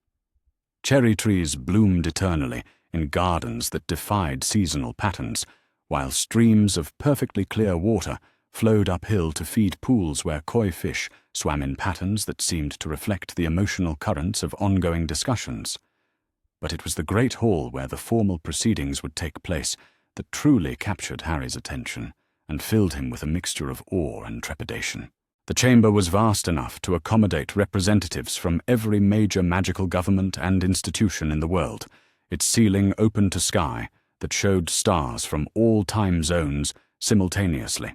Cherry trees bloomed eternally in gardens that defied seasonal patterns, while streams of perfectly clear water flowed uphill to feed pools where koi fish swam in patterns that seemed to reflect the emotional currents of ongoing discussions. But it was the great hall where the formal proceedings would take place that truly captured Harry's attention and filled him with a mixture of awe and trepidation. The chamber was vast enough to accommodate representatives from every major magical government and institution in the world, its ceiling open to sky that showed stars from all time zones simultaneously.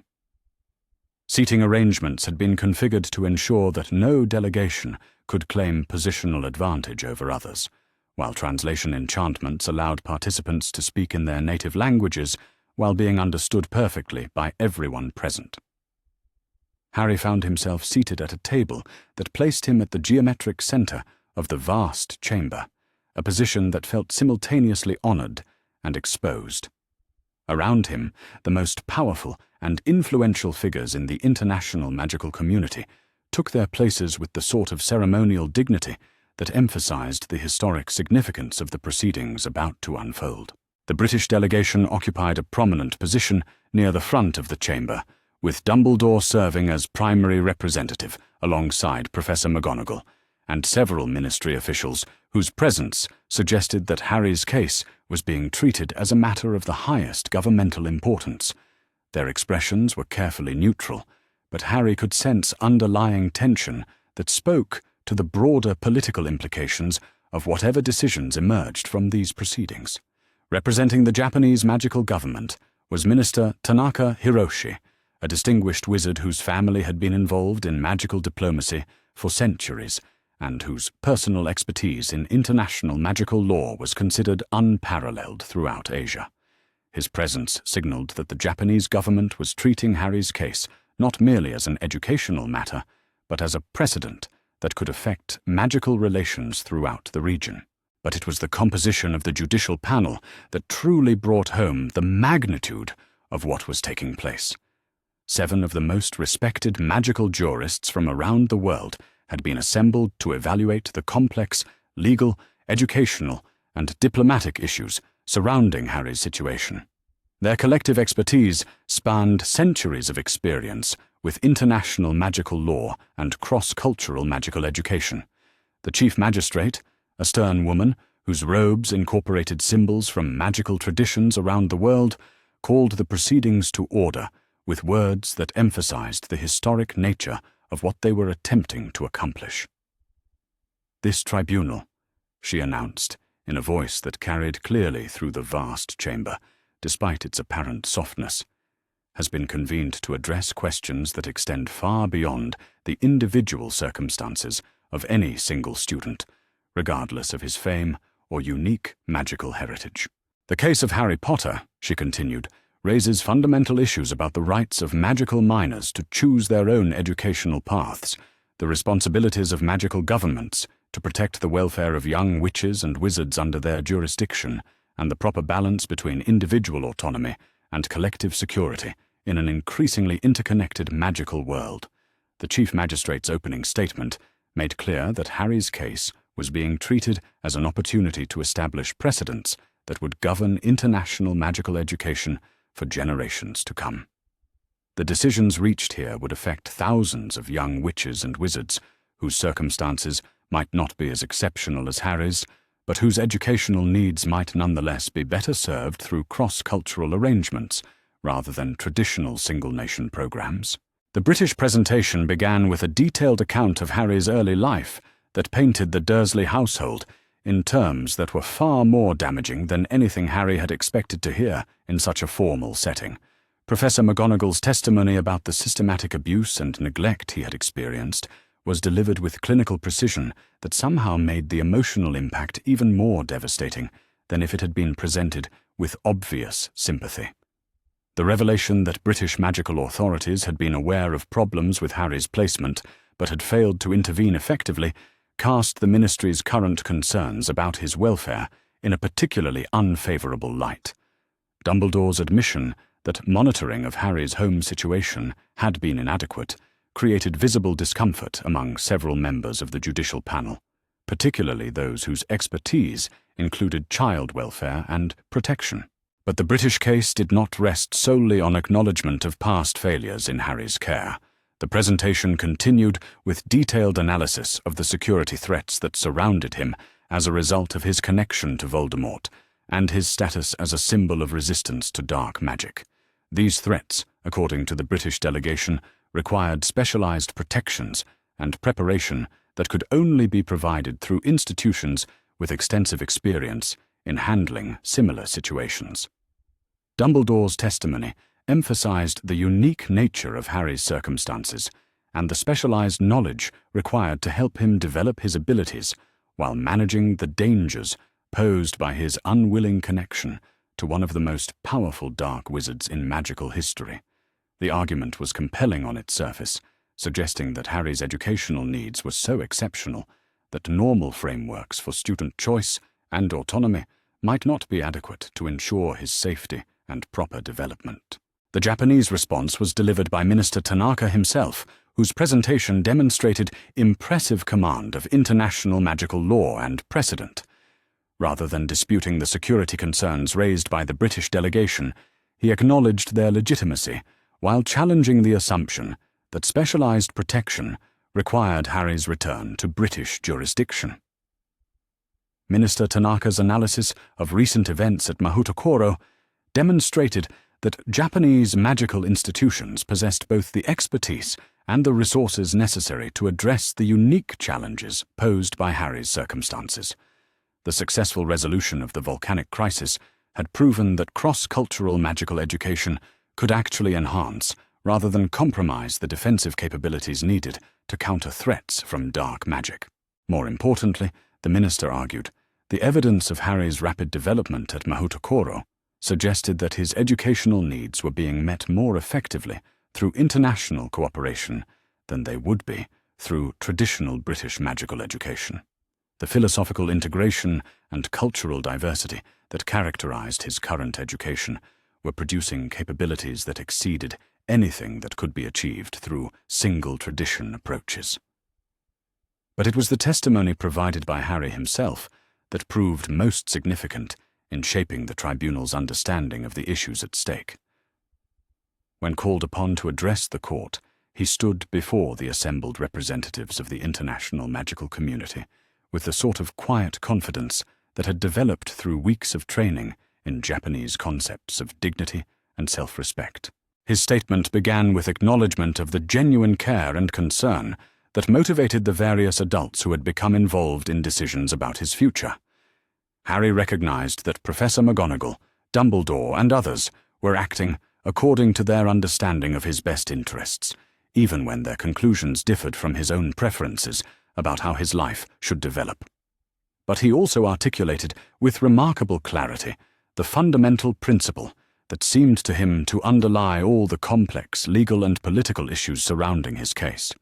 Seating arrangements had been configured to ensure that no delegation could claim positional advantage over others, while translation enchantments allowed participants to speak in their native languages while being understood perfectly by everyone present. Harry found himself seated at a table that placed him at the geometric center of the vast chamber, a position that felt simultaneously honored and exposed. Around him, the most powerful and influential figures in the international magical community took their places with the sort of ceremonial dignity that emphasized the historic significance of the proceedings about to unfold. The British delegation occupied a prominent position near the front of the chamber, with Dumbledore serving as primary representative alongside Professor McGonagall, and several ministry officials whose presence suggested that Harry's case was being treated as a matter of the highest governmental importance. Their expressions were carefully neutral, but Harry could sense underlying tension that spoke to the broader political implications of whatever decisions emerged from these proceedings. Representing the Japanese magical government was Minister Tanaka Hiroshi, a distinguished wizard whose family had been involved in magical diplomacy for centuries, and whose personal expertise in international magical law was considered unparalleled throughout Asia. His presence signaled that the Japanese government was treating Harry's case not merely as an educational matter, but as a precedent that could affect magical relations throughout the region. But it was the composition of the judicial panel that truly brought home the magnitude of what was taking place. 7 of the most respected magical jurists from around the world had been assembled to evaluate the complex legal, educational, and diplomatic issues surrounding Harry's situation. Their collective expertise spanned centuries of experience with international magical law and cross-cultural magical education. The chief magistrate, a stern woman whose robes incorporated symbols from magical traditions around the world, called the proceedings to order with words that emphasized the historic nature of what they were attempting to accomplish. "This tribunal," she announced, in a voice that carried clearly through the vast chamber, despite its apparent softness, "has been convened to address questions that extend far beyond the individual circumstances of any single student, regardless of his fame or unique magical heritage. The case of Harry Potter," she continued, "raises fundamental issues about the rights of magical minors to choose their own educational paths, the responsibilities of magical governments to protect the welfare of young witches and wizards under their jurisdiction, and the proper balance between individual autonomy and collective security in an increasingly interconnected magical world." The Chief Magistrate's opening statement made clear that Harry's case was being treated as an opportunity to establish precedents that would govern international magical education for generations to come. The decisions reached here would affect thousands of young witches and wizards whose circumstances might not be as exceptional as Harry's, but whose educational needs might nonetheless be better served through cross-cultural arrangements rather than traditional single-nation programs. The British presentation began with a detailed account of Harry's early life that painted the Dursley household in terms that were far more damaging than anything Harry had expected to hear in such a formal setting. Professor McGonagall's testimony about the systematic abuse and neglect he had experienced was delivered with clinical precision that somehow made the emotional impact even more devastating than if it had been presented with obvious sympathy. The revelation that British magical authorities had been aware of problems with Harry's placement but had failed to intervene effectively cast the ministry's current concerns about his welfare in a particularly unfavorable light. Dumbledore's admission that monitoring of Harry's home situation had been inadequate created visible discomfort among several members of the judicial panel, particularly those whose expertise included child welfare and protection. But the British case did not rest solely on acknowledgement of past failures in Harry's care. The presentation continued with detailed analysis of the security threats that surrounded him as a result of his connection to Voldemort and his status as a symbol of resistance to dark magic. These threats, according to the British delegation, required specialized protections and preparation that could only be provided through institutions with extensive experience in handling similar situations. Dumbledore's testimony emphasized the unique nature of Harry's circumstances and the specialized knowledge required to help him develop his abilities while managing the dangers posed by his unwilling connection to one of the most powerful dark wizards in magical history. The argument was compelling on its surface, suggesting that Harry's educational needs were so exceptional that normal frameworks for student choice and autonomy might not be adequate to ensure his safety and proper development. The Japanese response was delivered by Minister Tanaka himself, whose presentation demonstrated impressive command of international magical law and precedent. Rather than disputing the security concerns raised by the British delegation, he acknowledged their legitimacy while challenging the assumption that specialized protection required Harry's return to British jurisdiction. Minister Tanaka's analysis of recent events at Mahoutokoro demonstrated that Japanese magical institutions possessed both the expertise and the resources necessary to address the unique challenges posed by Harry's circumstances. The successful resolution of the volcanic crisis had proven that cross-cultural magical education could actually enhance rather than compromise the defensive capabilities needed to counter threats from dark magic. More importantly, the minister argued, the evidence of Harry's rapid development at Mahoutokoro suggested that his educational needs were being met more effectively through international cooperation than they would be through traditional British magical education. The philosophical integration and cultural diversity that characterized his current education were producing capabilities that exceeded anything that could be achieved through single tradition approaches. But it was the testimony provided by Harry himself that proved most significant in shaping the tribunal's understanding of the issues at stake. When called upon to address the court, he stood before the assembled representatives of the international magical community with the sort of quiet confidence that had developed through weeks of training in Japanese concepts of dignity and self-respect. His statement began with acknowledgement of the genuine care and concern that motivated the various adults who had become involved in decisions about his future. Harry recognized that Professor McGonagall, Dumbledore, and others were acting according to their understanding of his best interests, even when their conclusions differed from his own preferences about how his life should develop. But he also articulated with remarkable clarity the fundamental principle that seemed to him to underlie all the complex legal and political issues surrounding his case.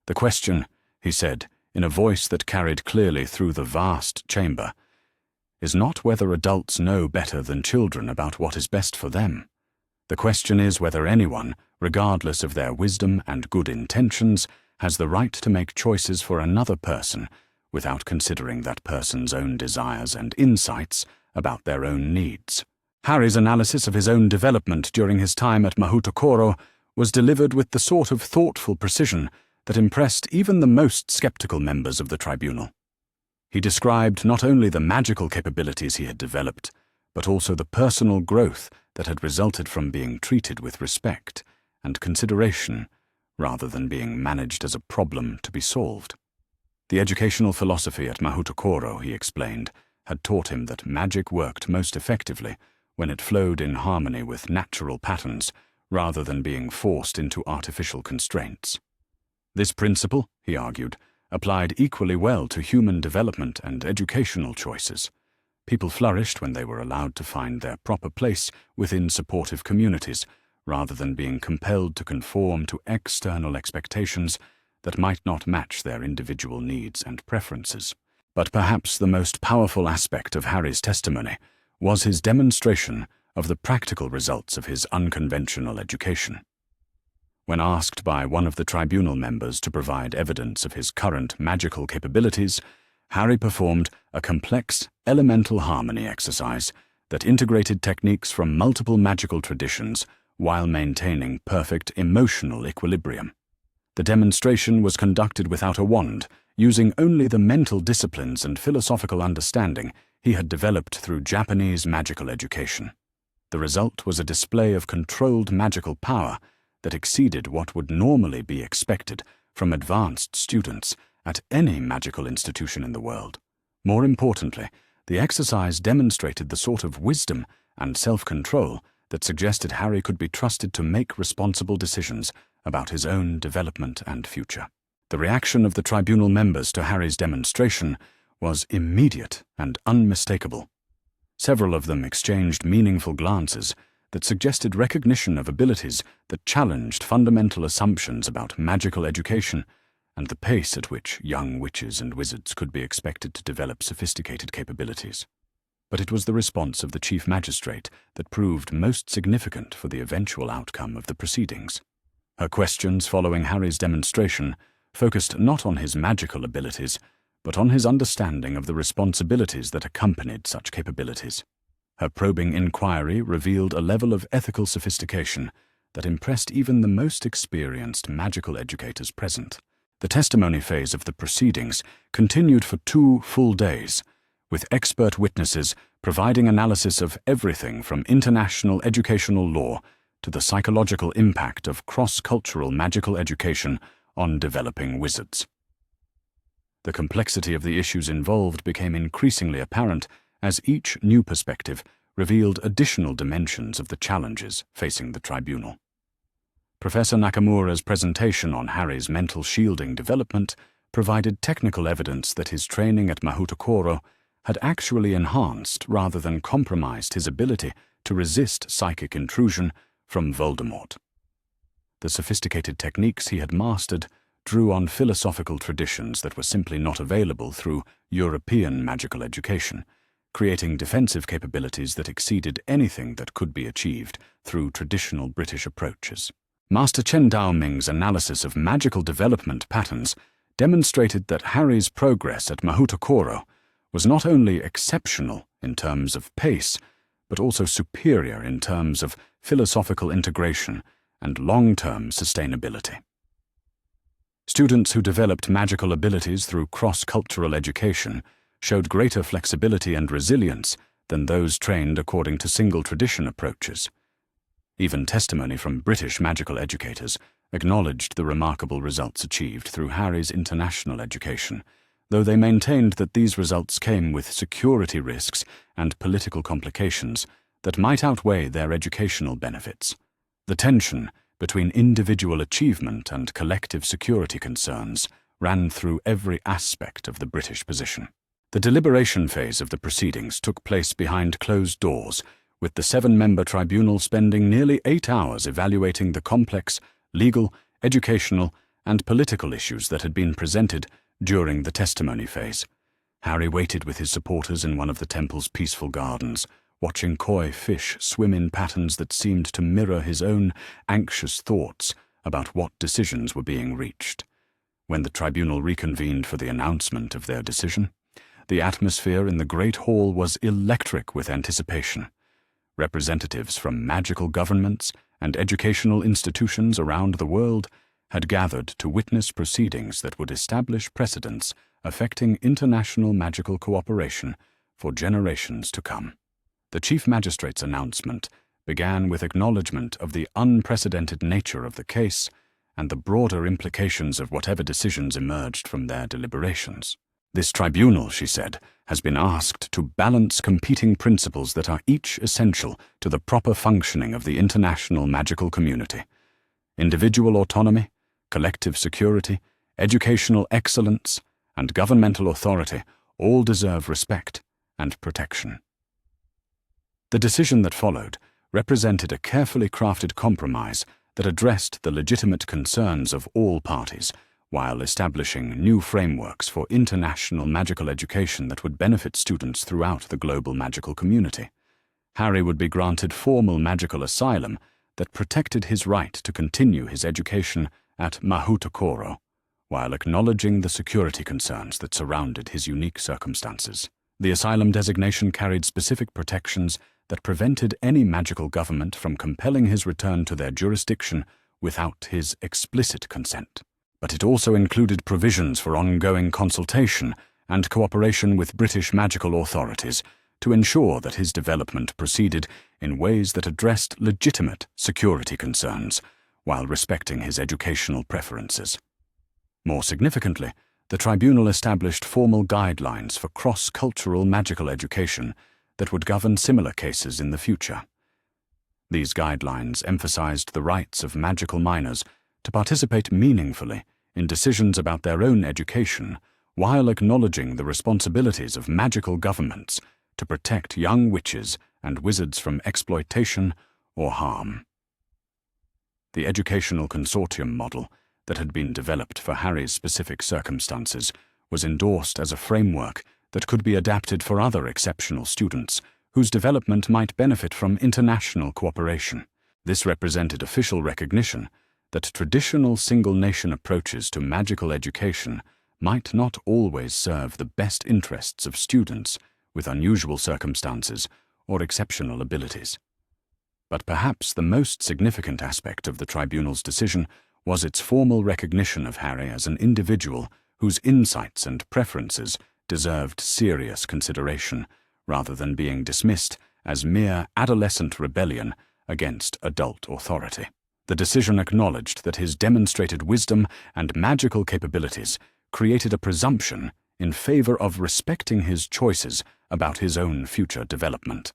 The question, he said, in a voice that carried clearly through the vast chamber, is not whether adults know better than children about what is best for them. The question is whether anyone, regardless of their wisdom and good intentions, has the right to make choices for another person without considering that person's own desires and insights about their own needs. Harry's analysis of his own development during his time at Mahoutokoro was delivered with the sort of thoughtful precision that impressed even the most skeptical members of the tribunal. He described not only the magical capabilities he had developed, but also the personal growth that had resulted from being treated with respect and consideration rather than being managed as a problem to be solved. The educational philosophy at Mahoutokoro, he explained, had taught him that magic worked most effectively when it flowed in harmony with natural patterns rather than being forced into artificial constraints. This principle, he argued, applied equally well to human development and educational choices. People flourished when they were allowed to find their proper place within supportive communities, rather than being compelled to conform to external expectations that might not match their individual needs and preferences. But perhaps the most powerful aspect of Harry's testimony was his demonstration of the practical results of his unconventional education. When asked by one of the tribunal members to provide evidence of his current magical capabilities, Harry performed a complex elemental harmony exercise that integrated techniques from multiple magical traditions while maintaining perfect emotional equilibrium. The demonstration was conducted without a wand, using only the mental disciplines and philosophical understanding he had developed through Japanese magical education. The result was a display of controlled magical power that exceeded what would normally be expected from advanced students at any magical institution in the world. More importantly, the exercise demonstrated the sort of wisdom and self-control that suggested Harry could be trusted to make responsible decisions about his own development and future. The reaction of the tribunal members to Harry's demonstration was immediate and unmistakable. Several of them exchanged meaningful glances that suggested recognition of abilities that challenged fundamental assumptions about magical education and the pace at which young witches and wizards could be expected to develop sophisticated capabilities. But it was the response of the chief magistrate that proved most significant for the eventual outcome of the proceedings. Her questions following Harry's demonstration focused not on his magical abilities, but on his understanding of the responsibilities that accompanied such capabilities. Her probing inquiry revealed a level of ethical sophistication that impressed even the most experienced magical educators present. The testimony phase of the proceedings continued for 2 full days, with expert witnesses providing analysis of everything from international educational law to the psychological impact of cross-cultural magical education on developing wizards. The complexity of the issues involved became increasingly apparent as each new perspective revealed additional dimensions of the challenges facing the tribunal. Professor Nakamura's presentation on Harry's mental shielding development provided technical evidence that his training at Mahoutokoro had actually enhanced rather than compromised his ability to resist psychic intrusion from Voldemort. The sophisticated techniques he had mastered drew on philosophical traditions that were simply not available through European magical education, creating defensive capabilities that exceeded anything that could be achieved through traditional British approaches. Master Chen Daoming's analysis of magical development patterns demonstrated that Harry's progress at Mahoutokoro was not only exceptional in terms of pace, but also superior in terms of philosophical integration and long-term sustainability. Students who developed magical abilities through cross-cultural education showed greater flexibility and resilience than those trained according to single-tradition approaches. Even testimony from British magical educators acknowledged the remarkable results achieved through Harry's international education, though they maintained that these results came with security risks and political complications that might outweigh their educational benefits. The tension between individual achievement and collective security concerns ran through every aspect of the British position. The deliberation phase of the proceedings took place behind closed doors, with the 7-member tribunal spending nearly 8 hours evaluating the complex legal, educational, and political issues that had been presented during the testimony phase. Harry waited with his supporters in one of the temple's peaceful gardens, watching koi fish swim in patterns that seemed to mirror his own anxious thoughts about what decisions were being reached. When the tribunal reconvened for the announcement of their decision, the atmosphere in the great hall was electric with anticipation. Representatives from magical governments and educational institutions around the world had gathered to witness proceedings that would establish precedents affecting international magical cooperation for generations to come. The Chief Magistrate's announcement began with acknowledgement of the unprecedented nature of the case and the broader implications of whatever decisions emerged from their deliberations. This tribunal, she said, has been asked to balance competing principles that are each essential to the proper functioning of the international magical community. Individual autonomy, collective security, educational excellence, and governmental authority all deserve respect and protection. The decision that followed represented a carefully crafted compromise that addressed the legitimate concerns of all parties, while establishing new frameworks for international magical education that would benefit students throughout the global magical community. Harry would be granted formal magical asylum that protected his right to continue his education at Mahoutokoro, while acknowledging the security concerns that surrounded his unique circumstances. The asylum designation carried specific protections that prevented any magical government from compelling his return to their jurisdiction without his explicit consent. But it also included provisions for ongoing consultation and cooperation with British magical authorities to ensure that his development proceeded in ways that addressed legitimate security concerns while respecting his educational preferences. More significantly, the tribunal established formal guidelines for cross-cultural magical education that would govern similar cases in the future. These guidelines emphasized the rights of magical minors to participate meaningfully in decisions about their own education, while acknowledging the responsibilities of magical governments to protect young witches and wizards from exploitation or harm. The educational consortium model that had been developed for Harry's specific circumstances was endorsed as a framework that could be adapted for other exceptional students whose development might benefit from international cooperation. This represented official recognition that traditional single-nation approaches to magical education might not always serve the best interests of students with unusual circumstances or exceptional abilities. But perhaps the most significant aspect of the tribunal's decision was its formal recognition of Harry as an individual whose insights and preferences deserved serious consideration, rather than being dismissed as mere adolescent rebellion against adult authority. The decision acknowledged that his demonstrated wisdom and magical capabilities created a presumption in favor of respecting his choices about his own future development.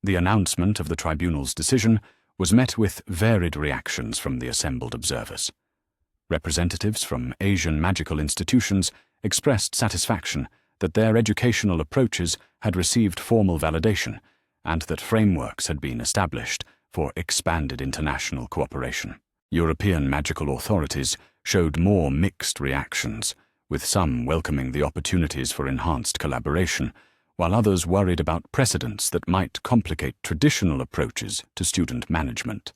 The announcement of the tribunal's decision was met with varied reactions from the assembled observers. Representatives from Asian magical institutions expressed satisfaction that their educational approaches had received formal validation and that frameworks had been established for expanded international cooperation. European magical authorities showed more mixed reactions, with some welcoming the opportunities for enhanced collaboration, while others worried about precedents that might complicate traditional approaches to student management.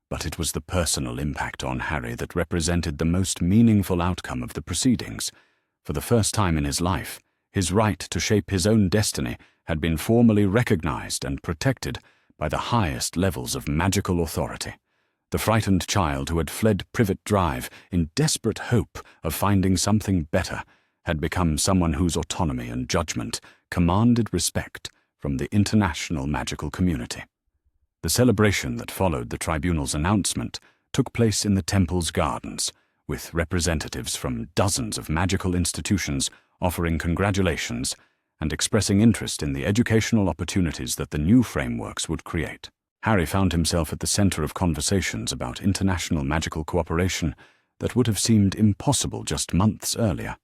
But it was the personal impact on Harry that represented the most meaningful outcome of the proceedings. For the first time in his life, his right to shape his own destiny had been formally recognized and protected by the highest levels of magical authority. The frightened child who had fled Privet Drive in desperate hope of finding something better had become someone whose autonomy and judgment commanded respect from the international magical community. The celebration that followed the tribunal's announcement took place in the temple's gardens, with representatives from dozens of magical institutions offering congratulations and expressing interest in the educational opportunities that the new frameworks would create. Harry found himself at the center of conversations about international magical cooperation that would have seemed impossible just months earlier.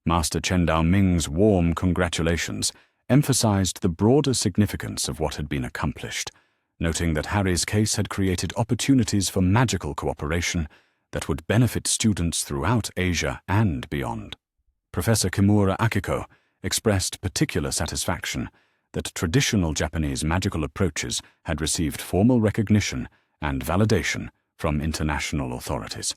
Master Chen Dao-ming's warm congratulations emphasized the broader significance of what had been accomplished, noting that Harry's case had created opportunities for magical cooperation that would benefit students throughout Asia and beyond. Professor Kimura Akiko expressed particular satisfaction that traditional Japanese magical approaches had received formal recognition and validation from international authorities.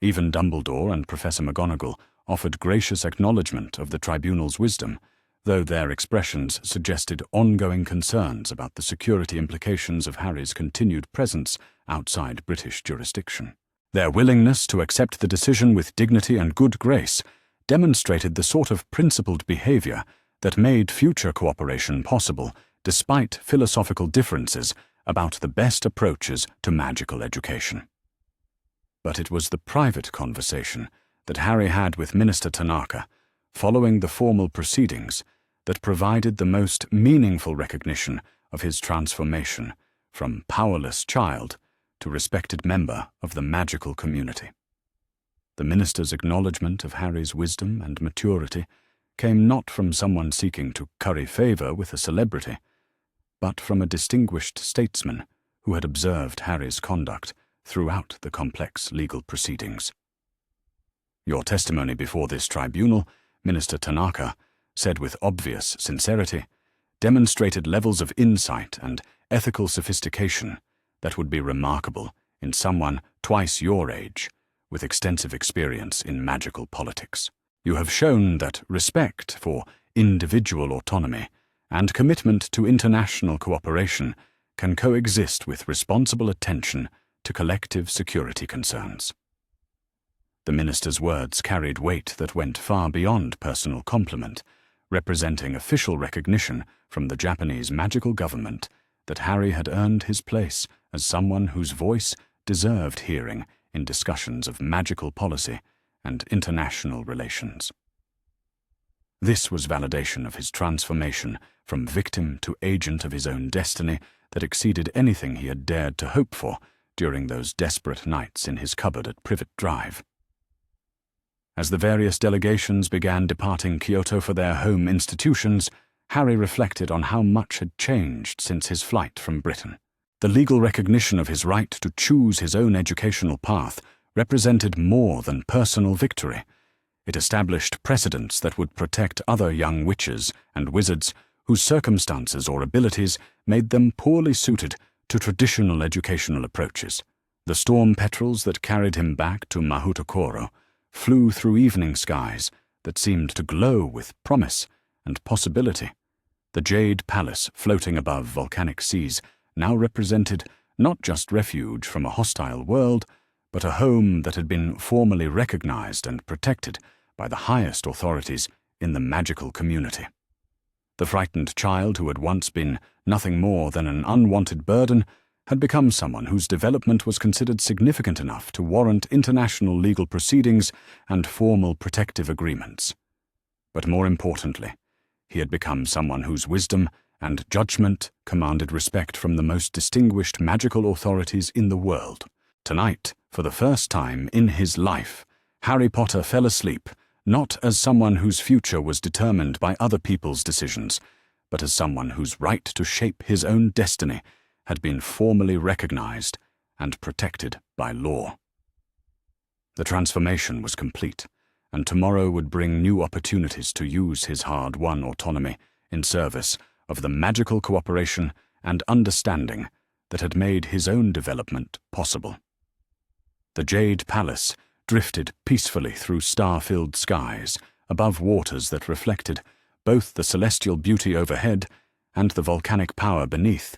Even Dumbledore and Professor McGonagall offered gracious acknowledgement of the tribunal's wisdom, though their expressions suggested ongoing concerns about the security implications of Harry's continued presence outside British jurisdiction. Their willingness to accept the decision with dignity and good grace demonstrated the sort of principled behavior that made future cooperation possible despite philosophical differences about the best approaches to magical education. But it was the private conversation that Harry had with Minister Tanaka, following the formal proceedings, that provided the most meaningful recognition of his transformation from powerless child to respected member of the magical community. The minister's acknowledgement of Harry's wisdom and maturity came not from someone seeking to curry favor with a celebrity, but from a distinguished statesman who had observed Harry's conduct throughout the complex legal proceedings. "Your testimony before this tribunal," Minister Tanaka said with obvious sincerity, "demonstrated levels of insight and ethical sophistication that would be remarkable in someone twice your age with extensive experience in magical politics. You have shown that respect for individual autonomy and commitment to international cooperation can coexist with responsible attention to collective security concerns." The minister's words carried weight that went far beyond personal compliment, representing official recognition from the Japanese magical government that Harry had earned his place as someone whose voice deserved hearing in discussions of magical policy and international relations. This was validation of his transformation from victim to agent of his own destiny that exceeded anything he had dared to hope for during those desperate nights in his cupboard at Privet Drive. As the various delegations began departing Kyoto for their home institutions, Harry reflected on how much had changed since his flight from Britain. The legal recognition of his right to choose his own educational path represented more than personal victory. It established precedents that would protect other young witches and wizards whose circumstances or abilities made them poorly suited to traditional educational approaches. The storm petrels that carried him back to Mahoutokoro flew through evening skies that seemed to glow with promise and possibility. The Jade Palace floating above volcanic seas now represented not just refuge from a hostile world, but a home that had been formally recognized and protected by the highest authorities in the magical community. The frightened child who had once been nothing more than an unwanted burden had become someone whose development was considered significant enough to warrant international legal proceedings and formal protective agreements. But more importantly, he had become someone whose wisdom and judgment commanded respect from the most distinguished magical authorities in the world. Tonight, for the first time in his life, Harry Potter fell asleep, not as someone whose future was determined by other people's decisions, but as someone whose right to shape his own destiny had been formally recognized and protected by law. The transformation was complete, and tomorrow would bring new opportunities to use his hard-won autonomy in service of the magical cooperation and understanding that had made his own development possible. The Jade Palace drifted peacefully through star-filled skies above waters that reflected both the celestial beauty overhead and the volcanic power beneath,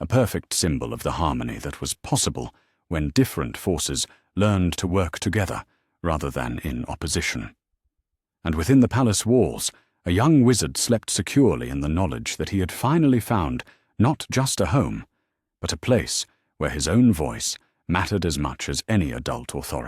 a perfect symbol of the harmony that was possible when different forces learned to work together rather than in opposition. And within the palace walls, a young wizard slept securely in the knowledge that he had finally found not just a home, but a place where his own voice mattered as much as any adult authority.